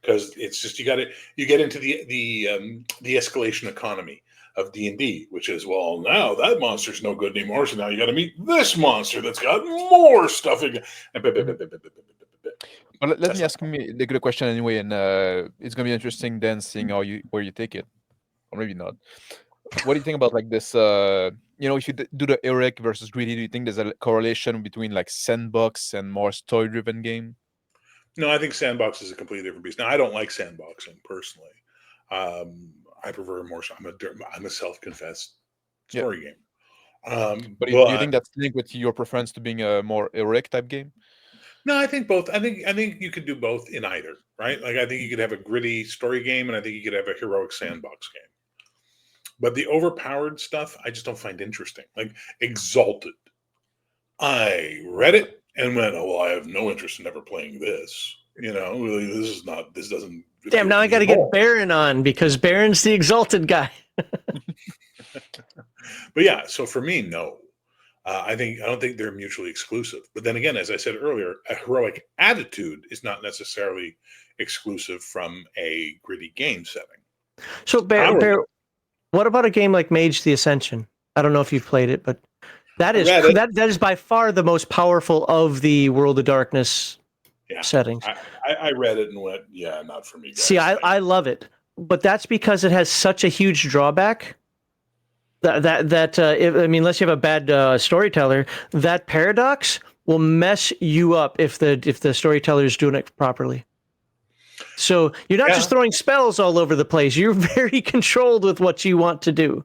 because it's just you get into the escalation economy of D&D, which is, well, now that monster's no good anymore, so now you got to meet this monster that's got more stuff. But let me ask me the good question anyway, and it's gonna be interesting then seeing where you take it, or maybe not. What do you think about like this? If you do the heroic versus greedy, do you think there's a correlation between like sandbox and more story-driven game? No, I think sandbox is a completely different beast. Now, I don't like sandboxing personally. I prefer more. I'm a self-confessed story game. But do you think that's linked with your preference to being a more heroic type game? No, I think both. I think you could do both in either, right? Like, I think you could have a gritty story game, and I think you could have a heroic sandbox game. But the overpowered stuff, I just don't find interesting. Like Exalted, I read it and went, "Oh, well, I have no interest in ever playing this." Really, this doesn't. Damn, now I got to get Baron on, because Baron's the Exalted guy. But yeah, so for me, no. I don't think they're mutually exclusive. But then again, as I said earlier, a heroic attitude is not necessarily exclusive from a gritty game setting. So, Bear, what about a game like Mage the Ascension? I don't know if you've played it, but that is by far the most powerful of the World of Darkness settings. I read it and went, yeah, not for me, guys. See, I love it, but that's because it has such a huge drawback. Unless you have a bad storyteller, that paradox will mess you up if the storyteller is doing it properly. So you're not just throwing spells all over the place. You're very controlled with what you want to do.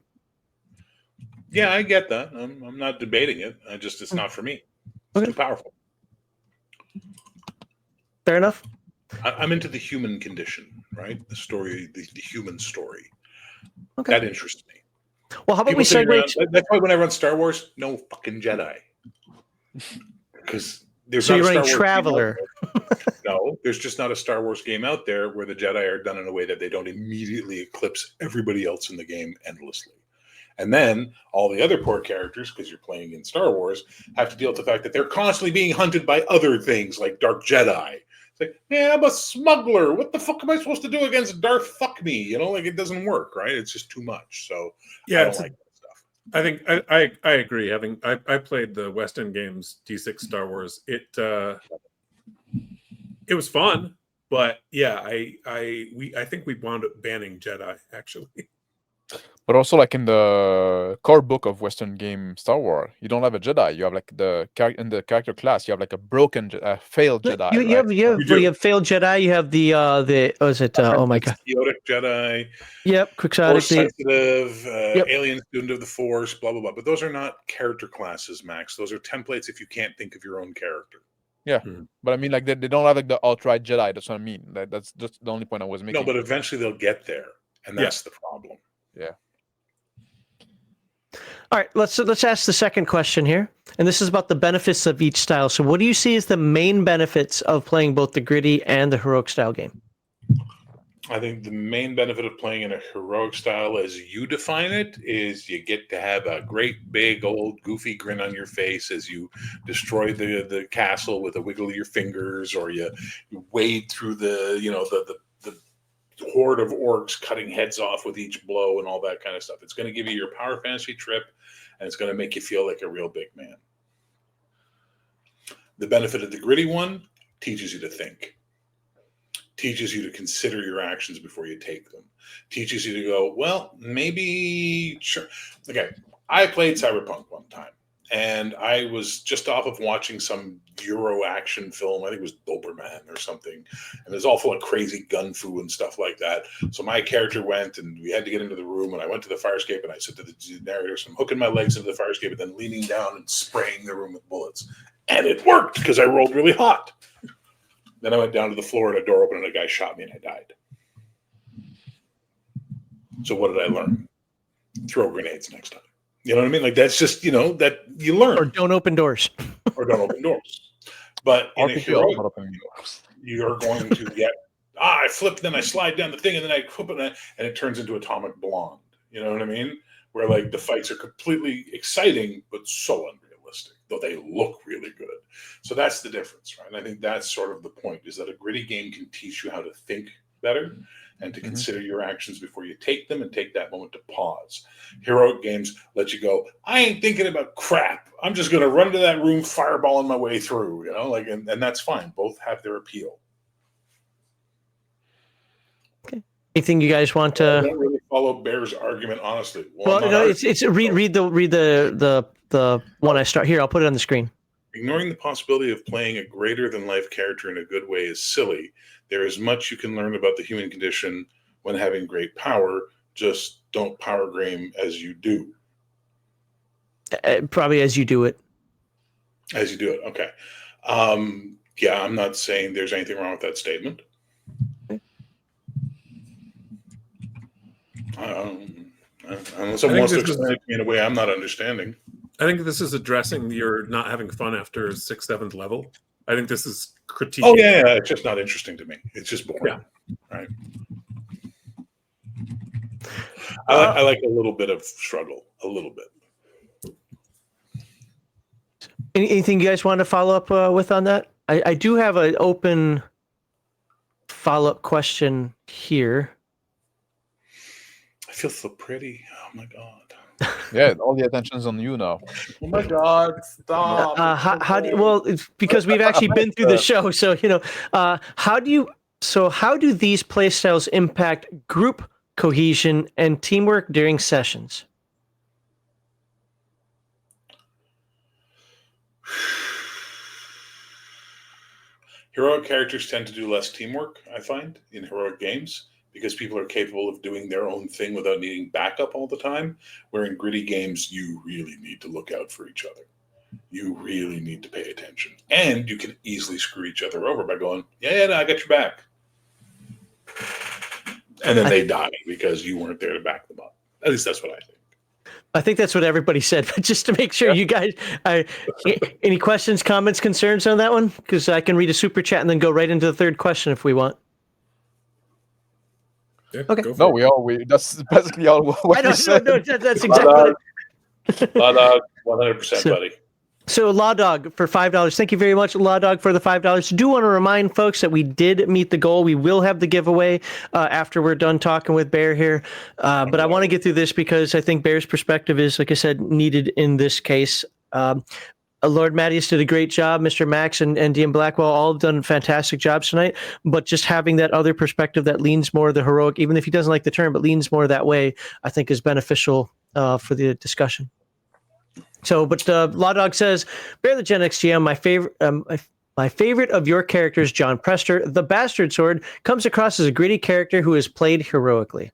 Yeah, I get that. I'm not debating it. It's not for me. It's too powerful. Fair enough. I'm into the human condition, right? The story, the human story. Okay. That interests me. Well, how about we segue? That's why when I run Star Wars, no fucking Jedi. Because so you're running Traveler. No, there's just not a Star Wars game out there where the Jedi are done in a way that they don't immediately eclipse everybody else in the game endlessly. And then all the other poor characters, because you're playing in Star Wars, have to deal with the fact that they're constantly being hunted by other things like Dark Jedi. It's like, yeah, I'm a smuggler. What the fuck am I supposed to do against Darth Fuck me? It doesn't work, right? It's just too much. So yeah, I don't like that stuff. I think I agree. I played the West End Games D6 Star Wars. It was fun, but yeah, I think we wound up banning Jedi actually. But also, like in the core book of Western game Star Wars, you don't have a Jedi. You have like in the character class, you have like a failed Jedi. You have failed Jedi. You have the oh my god, Chaotic Jedi. Yep, quixotic, sensitive, alien student of the Force, blah blah blah. But those are not character classes, Max. Those are templates if you can't think of your own character. Yeah, but I mean, like they don't have like the outright Jedi. That's what I mean. That's just the only point I was making. No, but eventually they'll get there, and that's the problem. Yeah. All right, let's ask the second question here, and this is about the benefits of each style. So, what do you see as the main benefits of playing both the gritty and the heroic style game? I think the main benefit of playing in a heroic style, as you define it, is you get to have a great big old goofy grin on your face as you destroy the castle with a wiggle of your fingers, or you wade through the horde of orcs, cutting heads off with each blow and all that kind of stuff. It's going to give you your power fantasy trip, and it's going to make you feel like a real big man. The benefit of the gritty one teaches you to think, teaches you to consider your actions before you take them, teaches you to go, well, maybe, sure. Okay, I played Cyberpunk one time, and I was just off of watching some Euro action film. I think it was Doberman or something. And it was all full of crazy gun fu and stuff like that. So my character went, and we had to get into the room, and I went to the fire escape, and I said to the narrator, so I'm hooking my legs into the fire escape and then leaning down and spraying the room with bullets. And it worked because I rolled really hot. Then I went down to the floor, and a door opened, and a guy shot me, and I died. So what did I learn? Throw grenades next time. You know what I mean? Like, that's just, that you learn. Or don't open doors. Or don't open doors. But in a heroic, you're going to get I flip, then I slide down the thing, and then I flip it, and it turns into Atomic Blonde. You know what I mean? Where like the fights are completely exciting, but so unrealistic, though they look really good. So that's the difference, right? And I think that's sort of the point, is that a gritty game can teach you how to think better and to consider your actions before you take them, and take that moment to pause. Heroic games let you go, I ain't thinking about crap. I'm just going to run to that room, fireballing my way through, you know, like, and that's fine. Both have their appeal. Anything you guys want I to? don't really follow Bear's argument, honestly. Well, no, it's read the one I start here. I'll put it on the screen. Ignoring the possibility of playing a greater than life character in a good way is silly. There is much you can learn about the human condition when having great power. Just don't power game as you do. Probably as you do it. As you do it. Okay. Yeah, I'm not saying there's anything wrong with that statement. Unless someone wants to explain it in a way I'm not understanding. I think this is addressing your not having fun after 6th, 7th level. I think this is critiquing. Oh yeah, it's just not interesting to me. It's just boring. Yeah. Right. I like a little bit of struggle, a little bit. Anything you guys want to follow up with on that? I do have an open follow-up question here. I feel so pretty. Oh my god. Yeah, all the attention's on you now. Oh my god! Stop. How do you, well? It's because we've actually been through the show, so you know. How do these play styles impact group cohesion and teamwork during sessions? Heroic characters tend to do less teamwork, I find, in heroic games, because people are capable of doing their own thing without needing backup all the time, where in gritty games, you really need to look out for each other. You really need to pay attention. And you can easily screw each other over by going, yeah, no, I got your back. And then they die because you weren't there to back them up. At least that's what I think. I think that's what everybody said, but just to make sure you guys, any questions, comments, concerns on that one? Because I can read a super chat and then go right into the third question if we want. Yeah, okay. No, that's basically all what I know, we said. no, that's exactly it. Law Dog, 100%, buddy. So Law Dog for $5. Thank you very much, Law Dog, for the $5. Do want to remind folks that we did meet the goal. We will have the giveaway after we're done talking with Bear here. But I want to get through this because I think Bear's perspective is, like I said, needed in this case. Lord Matteus did a great job. Mr. Max and DM Blackwell all have done fantastic jobs tonight. But just having that other perspective that leans more the heroic, even if he doesn't like the term, but leans more that way, I think is beneficial for the discussion. So, but Law Dog says, Bear the Gen X GM, my favorite of your characters, John Prester, the Bastard Sword, comes across as a gritty character who is played heroically.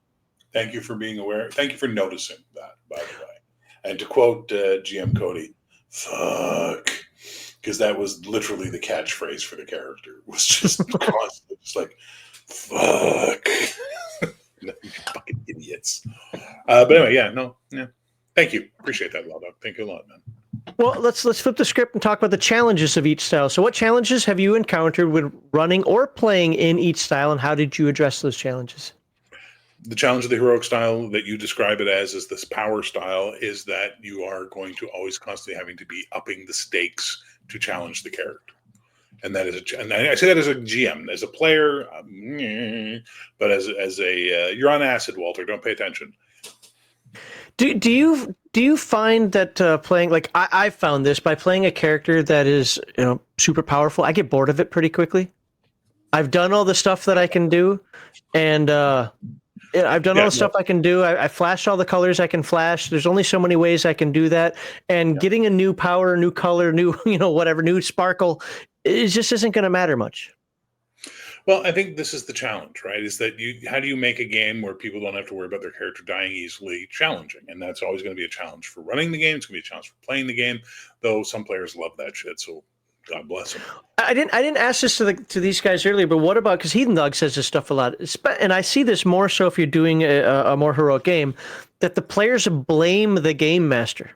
Thank you for being aware. Thank you for noticing that, by the way. And to quote GM Cody, fuck, because that was literally the catchphrase for the character. It was just constant, just like, fuck. Fucking idiots. But anyway, yeah. Thank you. Appreciate that, Law Dog. Thank you a lot, man. Well, let's flip the script and talk about the challenges of each style. So what challenges have you encountered when running or playing in each style, and how did you address those challenges? The challenge of the heroic style that you describe it as is this power style, is that you are going to always constantly having to be upping the stakes to challenge the character. And that is and I say that as a GM, as a player, but as a you're on acid, Walter. Don't pay attention. Do you find that playing, like I've found this by playing a character that is super powerful, I get bored of it pretty quickly. I've done all the stuff that I can do, and I've done all the stuff I can do. I flashed all the colors I can flash. There's only so many ways I can do that, and getting a new power, new color, new whatever, new sparkle, it just isn't going to matter much. Well, I think this is the challenge, right? Is that how do you make a game where people don't have to worry about their character dying easily challenging? And that's always going to be a challenge for running the game. It's going to be a challenge for playing the game, though some players love that shit. So God bless them. I didn't ask this to these guys earlier, but what about, because Heathen Dog says this stuff a lot, and I see this more so if you're doing a more heroic game, that the players blame the game master.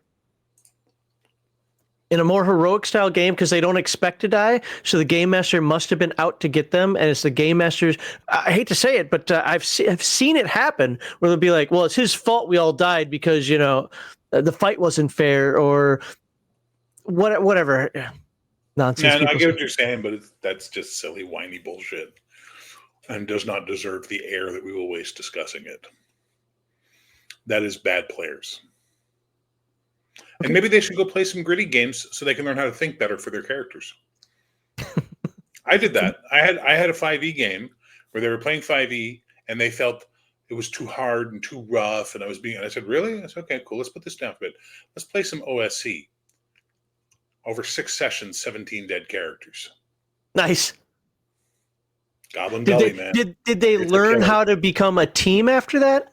in a more heroic style game because they don't expect to die. So the game master must have been out to get them, and it's the game master's. I hate to say it, but I've seen it happen where they'll be like, "Well, it's his fault we all died because the fight wasn't fair or whatever." Nonsense. Man, I People get say. what you're saying, but that's just silly, whiny bullshit, and does not deserve the air that we will waste discussing it. That is bad players. And maybe they should go play some gritty games so they can learn how to think better for their characters. I did that. I had a 5e game where they were playing 5e and they felt it was too hard and too rough. And I said, really? I said, okay, cool. Let's put this down for a bit. Let's play some OSC. Over 6 sessions, 17 dead characters. Nice. Goblin Belly, man. Did they learn how to become a team after that?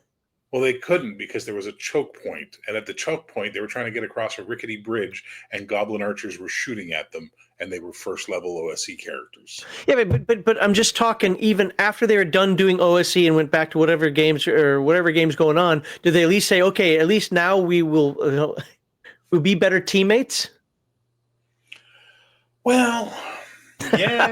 Well, they couldn't because there was a choke point. And at the choke point, they were trying to get across a rickety bridge and goblin archers were shooting at them. And they were first level OSC characters. Yeah, but I'm just talking even after they were done doing OSC and went back to whatever games going on, did they at least say, okay, at least now we'll be better teammates? Well, yeah.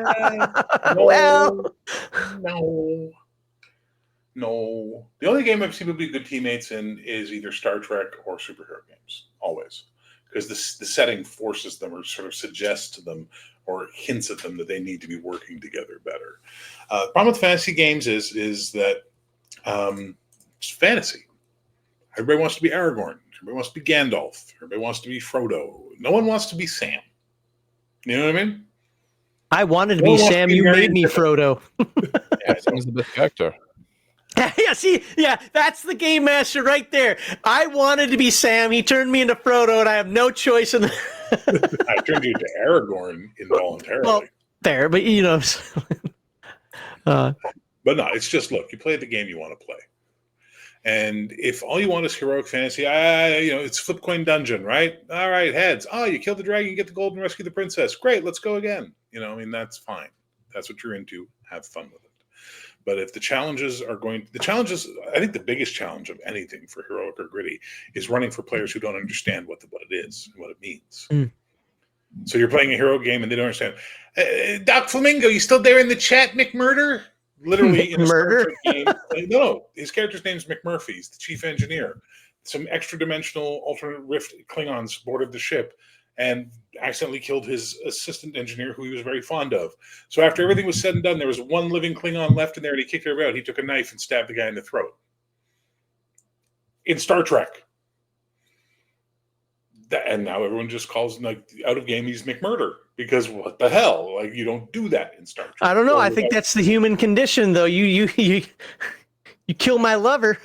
No. The only game I've seen people be good teammates in is either Star Trek or superhero games, always. Because the setting forces them or sort of suggests to them or hints at them that they need to be working together better. The problem with fantasy games is that it's fantasy. Everybody wants to be Aragorn. Everybody wants to be Gandalf. Everybody wants to be Frodo. No one wants to be Sam. You know what I mean? I wanted to be Sam. You made me Frodo. Yeah, Sam is the best character. Yeah, that's the game master right there. I wanted to be Sam. He turned me into Frodo, and I have no choice in I turned you into Aragorn involuntarily. Well, fair, but But no, it's just, look, you play the game you want to play. And if all you want is heroic fantasy, it's flip coin dungeon, right? All right, heads. Oh, you killed the dragon, you get the gold and rescue the princess. Great, let's go again. That's fine. That's what you're into. Have fun with it. But if I think the biggest challenge of anything for heroic or gritty is running for players who don't understand what it is and what it means. Mm. So you're playing a hero game and they don't understand. Doc Flamingo, you still there in the chat, McMurder? Literally in a Star Trek game. No, his character's name's McMurphy. He's the chief engineer. Some extra dimensional alternate rift Klingons boarded the ship and accidentally killed his assistant engineer, who he was very fond of. So after everything was said and done, there was one living Klingon left in there, and he kicked everybody out. He took a knife and stabbed the guy in the throat. In Star Trek. And now everyone just calls him, out of game, he's McMurder. Because what the hell? You don't do that in Star Trek. I don't know. I think that's the human condition, though. You kill my lover.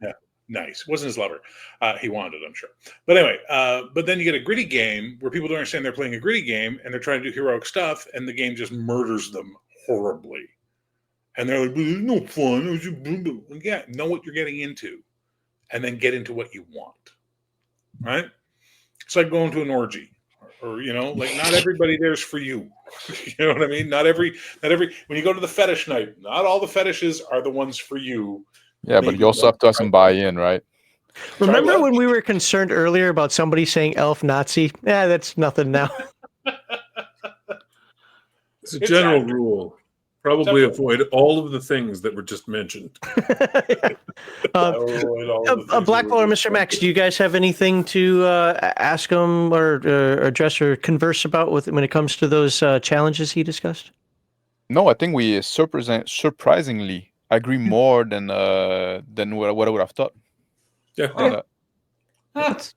Yeah. Nice. Wasn't his lover. He wanted it, I'm sure. But anyway, but then you get a gritty game where people don't understand they're playing a gritty game and they're trying to do heroic stuff and the game just murders them horribly. And they're like, there's no fun. Yeah, know what you're getting into and then get into what you want. Right? It's like going to an orgy. Or not everybody there's for you. You know what I mean? Not every when you go to the fetish night, not all the fetishes are the ones for you. Yeah, but you also have to have some buy-in, right? Remember when we were concerned earlier about somebody saying elf Nazi? Yeah, that's nothing now. It's a general rule. Probably avoid all of the things that were just mentioned. Blackwell or Mr. Max, do you guys have anything to ask him or address or converse about when it comes to those challenges he discussed? No, I think we surprisingly agree more than what I would have thought. Yeah. That's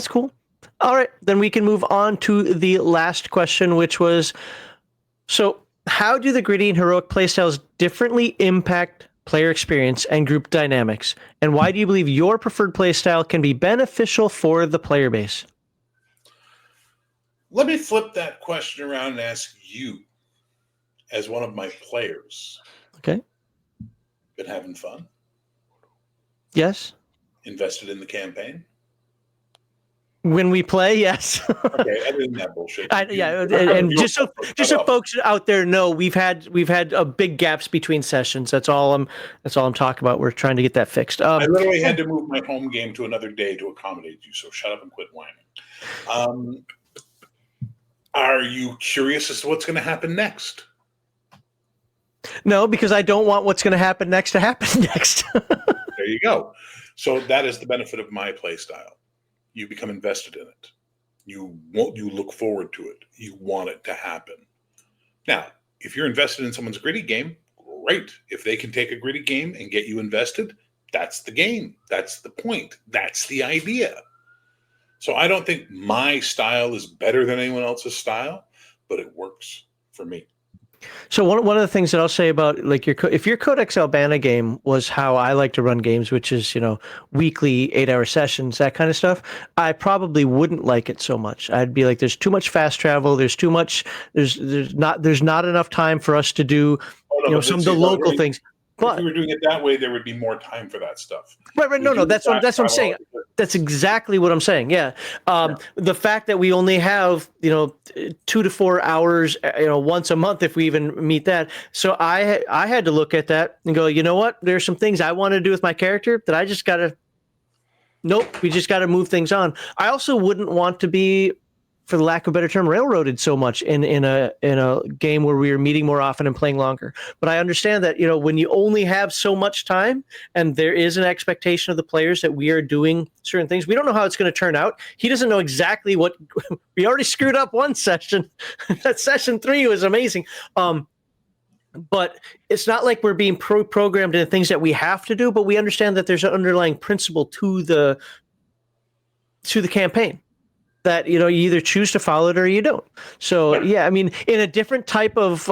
cool. All right, then we can move on to the last question, which was, so how do the gritty and heroic playstyles differently impact player experience and group dynamics? And why do you believe your preferred playstyle can be beneficial for the player base? Let me flip that question around and ask you, as one of my players. Okay. Been having fun? Yes. Invested in the campaign? When we play, yes. Okay, other than that bullshit. Yeah, You're and just so shut up. folks out there know, we've had big gaps between sessions. That's all I'm talking about. We're trying to get that fixed. I literally had to move my home game to another day to accommodate you, so shut up and quit whining. Are you curious as to what's going to happen next? No, because I don't want what's going to happen next to happen next. There you go. So that is the benefit of my play style. You become invested in it. You look forward to it. You want it to happen. Now, if you're invested in someone's gritty game, great. If they can take a gritty game and get you invested, that's the game. That's the point. That's the idea. So I don't think my style is better than anyone else's style, but it works for me. So one of the things that I'll say about like if your Codex Albana game was how I like to run games, which is, weekly 8-hour sessions, that kind of stuff, I probably wouldn't like it so much. I'd be like, there's too much fast travel. There's too much. There's not enough time for us to do some of the local things. But if we were doing it that way, there would be more time for that stuff. Right. No. That's what I'm saying. That's exactly what I'm saying. Yeah. The fact that we only have 2 to 4 hours, once a month, if we even meet that. So I had to look at that and go, you know what? There's some things I want to do with my character that I just gotta. Nope. We just got to move things on. I also wouldn't want to be, for the lack of a better term, railroaded so much in a game where we are meeting more often and playing longer. But I understand that when you only have so much time and there is an expectation of the players that we are doing certain things, we don't know how it's going to turn out. He doesn't know exactly what we already screwed up one session. That session 3 was amazing. But it's not like we're being programmed into things that we have to do. But we understand that there's an underlying principle to the campaign, that you either choose to follow it or you don't. So yeah, I mean, in a different type of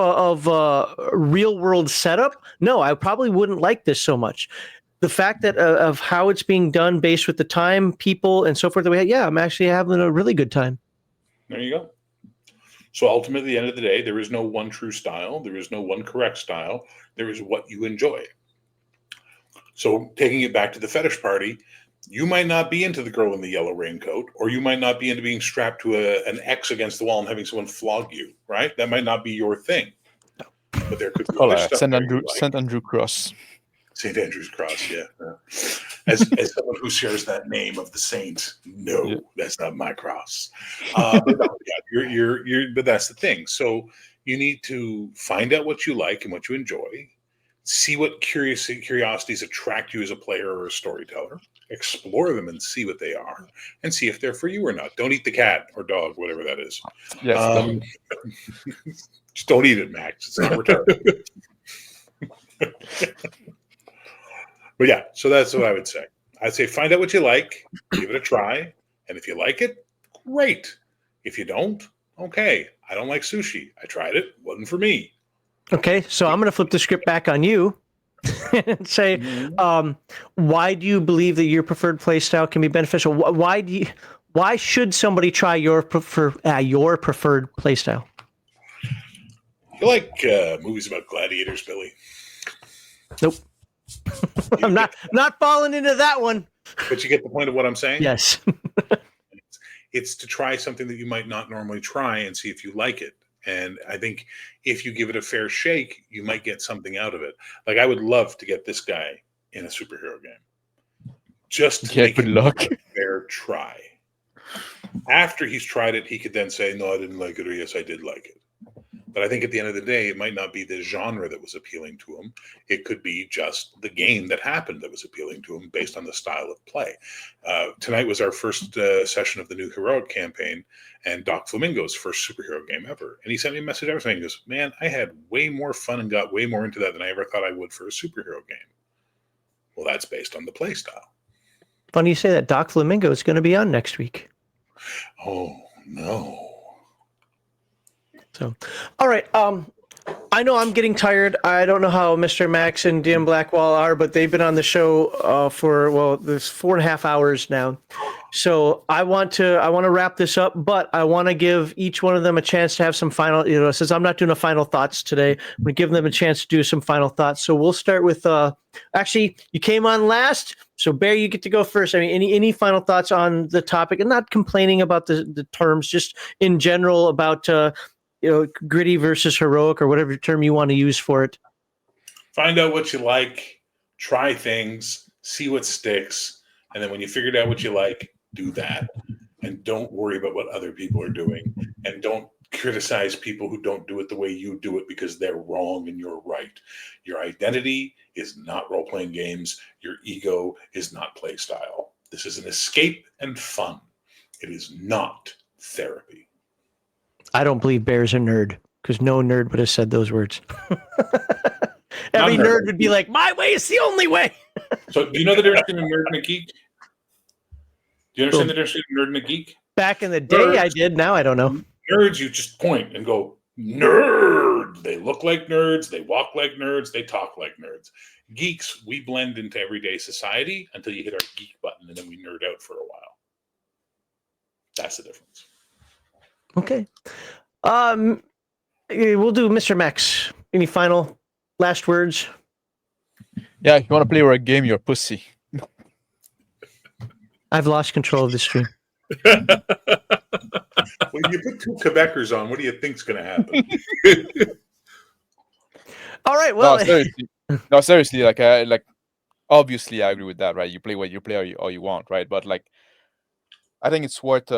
real world setup, no, I probably wouldn't like this so much. The fact that of how it's being done, based with the time, people, and so forth that we had, I'm actually having a really good time. There you go. So ultimately, at the end of the day, there is no one true style. There is no one correct style. There is what you enjoy. So taking it back to the fetish party, you might not be into the girl in the yellow raincoat, or you might not be into being strapped to an X against the wall and having someone flog you, right? That might not be your thing. But there could be other stuff. St. Andrew Cross. St. Andrew's Cross, yeah. As someone who shares that name of the saint, no, that's not my cross. But no, but that's the thing. So you need to find out what you like and what you enjoy. See what curiosities attract you as a player or a storyteller. Explore them and see what they are, and see if they're for you or not. Don't eat the cat or dog, whatever that is. Yes. Just don't eat it, Max. It's not retarded. But yeah, so that's what I would say. I'd say find out what you like, give it a try, and if you like it, great. If you don't, okay. I don't like sushi. I tried it, wasn't for me. Okay, so I'm going to flip the script back on you and say, why do you believe that your preferred play style can be beneficial? Why should somebody try your preferred play style? You like movies about gladiators, Billy? Nope. I'm not falling into that one. But you get the point of what I'm saying? Yes. It's to try something that you might not normally try and see if you like it. And I think if you give it a fair shake, you might get something out of it. Like I would love to get this guy in a superhero game. Just to make it a fair try. After he's tried it, he could then say, no, I didn't like it, or yes, I did like it. But I think at the end of the day, it might not be the genre that was appealing to him. It could be just the game that happened that was appealing to him based on the style of play. Tonight was our first session of the new Heroic campaign, and Doc Flamingo's first superhero game ever. And he sent me a message every saying, he goes, man, I had way more fun and got way more into that than I ever thought I would for a superhero game. Well, that's based on the play style. Funny you say that. Doc Flamingo is going to be on next week. Oh, no. So, all right. I I know I'm getting tired. I don't know how Mr. Max and DM Blackwall are, but they've been on the show for there's 4.5 hours now. So I want to wrap this up, but I want to give each one of them a chance to have some final. Since I'm not doing a final thoughts today, I'm gonna give them a chance to do some final thoughts. So we'll start with. Actually, you came on last, so Bear, you get to go first. I mean, any final thoughts on the topic, and not complaining about the terms, just in general about. Gritty versus heroic, or whatever term you want to use for it. Find out what you like, try things, see what sticks, and then when you figured out what you like, do that. And don't worry about what other people are doing. And don't criticize people who don't do it the way you do it because they're wrong and you're right. Your identity is not role-playing games. Your ego is not play style. This is an escape and fun. It is not therapy. I don't believe Bear's a nerd, because no nerd would have said those words. Every nerd would be like, my way is the only way. So do you know the difference between a nerd and a geek? Do you understand the difference between a nerd and a geek? Back in the day, I did. Now I don't know. Nerds, you just point and go, nerd. They look like nerds. They walk like nerds. They talk like nerds. Geeks, we blend into everyday society until you hit our geek button, and then we nerd out for a while. That's the difference. Okay. We'll do Mr. Max. Any final last words? Yeah, if you want to play a game, you're a pussy. I've lost control of the stream. When you put two Quebecers on, what do you think's going to happen? All right. Well, no, seriously. Like, obviously, I agree with that, right? You play what you play or you want, right? But like, I think it's worth.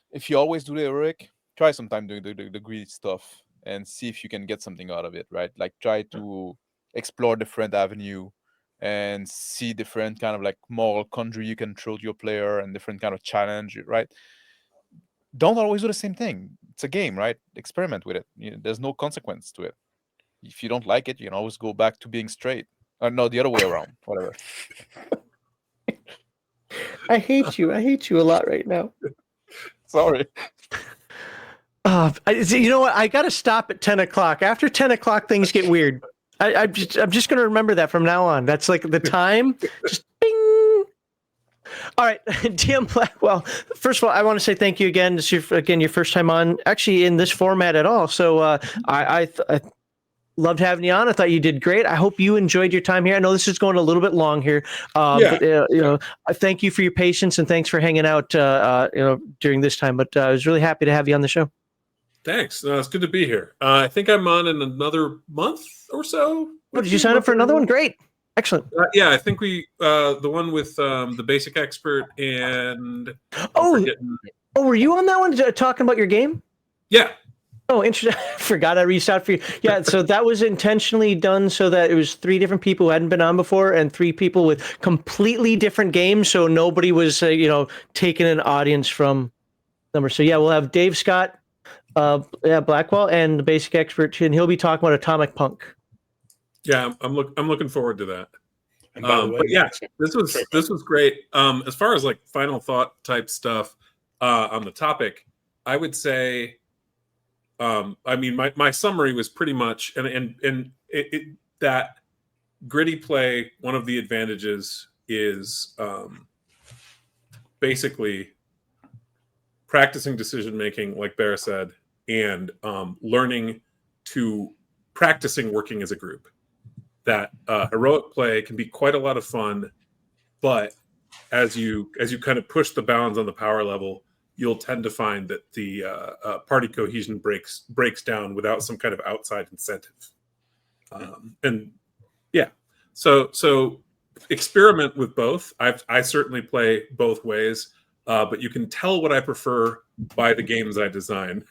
If you always do the heroic, try sometime doing the greedy stuff and see if you can get something out of it, right? Like try to explore different avenue and see different kind of like moral quandary you can throw to your player and different kind of challenge, right? Don't always do the same thing. It's a game, right? Experiment with it. There's no consequence to it. If you don't like it, you can always go back to being straight. Or no, the other way around. Whatever. I hate you. I hate you a lot right now. Sorry. You know what? I got to stop at 10 o'clock. After 10 o'clock, things get weird. I'm just going to remember that from now on. That's like the time. Just bing. All right, DM Blackwell. First of all, I want to say thank you again. This is your first time on, actually, in this format at all. So I loved having you on. I thought you did great. I hope you enjoyed your time here. I know this is going a little bit long here, but I thank you for your patience and thanks for hanging out during this time. But I was really happy to have you on the show. Thanks. It's good to be here. I think I'm on in another month or so. Oh, did you sign up for another one? Great. Excellent. Yeah, I think we the one with the basic expert and were you on that one talking about your game? Yeah. Oh, interesting. I forgot I reached out for you. Yeah, so that was intentionally done so that it was 3 different people who hadn't been on before and 3 people with completely different games, so nobody was taking an audience from numbers. So yeah, we'll have Dave Scott, Blackwell, and the basic expert, and he'll be talking about Atomic Punk. Yeah, I'm looking forward to that. And by the way, but yeah, this was great. As far as like final thought type stuff on the topic, I would say. I mean, my summary was pretty much, and that gritty play. One of the advantages is basically practicing decision making, like Bear said, and practicing working as a group. That heroic play can be quite a lot of fun, but as you kind of push the bounds on the power level, you'll tend to find that the party cohesion breaks down without some kind of outside incentive. And yeah, so experiment with both. I certainly play both ways, but you can tell what I prefer by the games I design.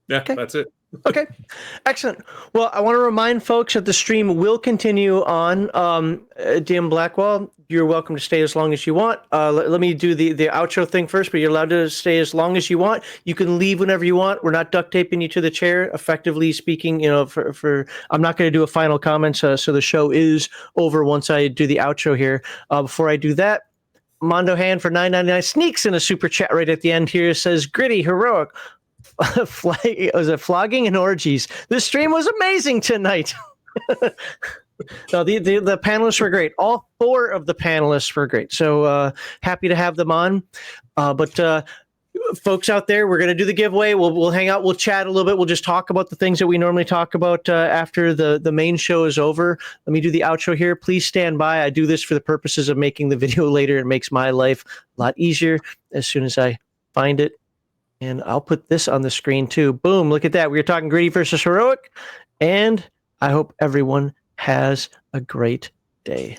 Yeah, okay. That's it. Okay, excellent. Well, I want to remind folks that the stream will continue on. DM Blackwell, you're welcome to stay as long as you want. Let me do the outro thing first, but you're allowed to stay as long as you want. You can leave whenever you want. We're not duct taping you to the chair. Effectively speaking, for I'm not going to do a final comment, so the show is over once I do the outro here. Before I do that, Mondo Hand for $9.99 sneaks in a super chat right at the end here. Says, gritty, heroic. Was it flogging and orgies? The stream was amazing tonight. No, the panelists were great. All 4 of the panelists were great. So happy to have them on. But folks out there, we're going to do the giveaway. We'll hang out. We'll chat a little bit. We'll just talk about the things that we normally talk about after the main show is over. Let me do the outro here. Please stand by. I do this for the purposes of making the video later. It makes my life a lot easier as soon as I find it. And I'll put this on the screen too. Boom. Look at that. We were talking gritty versus heroic. And I hope everyone has a great day.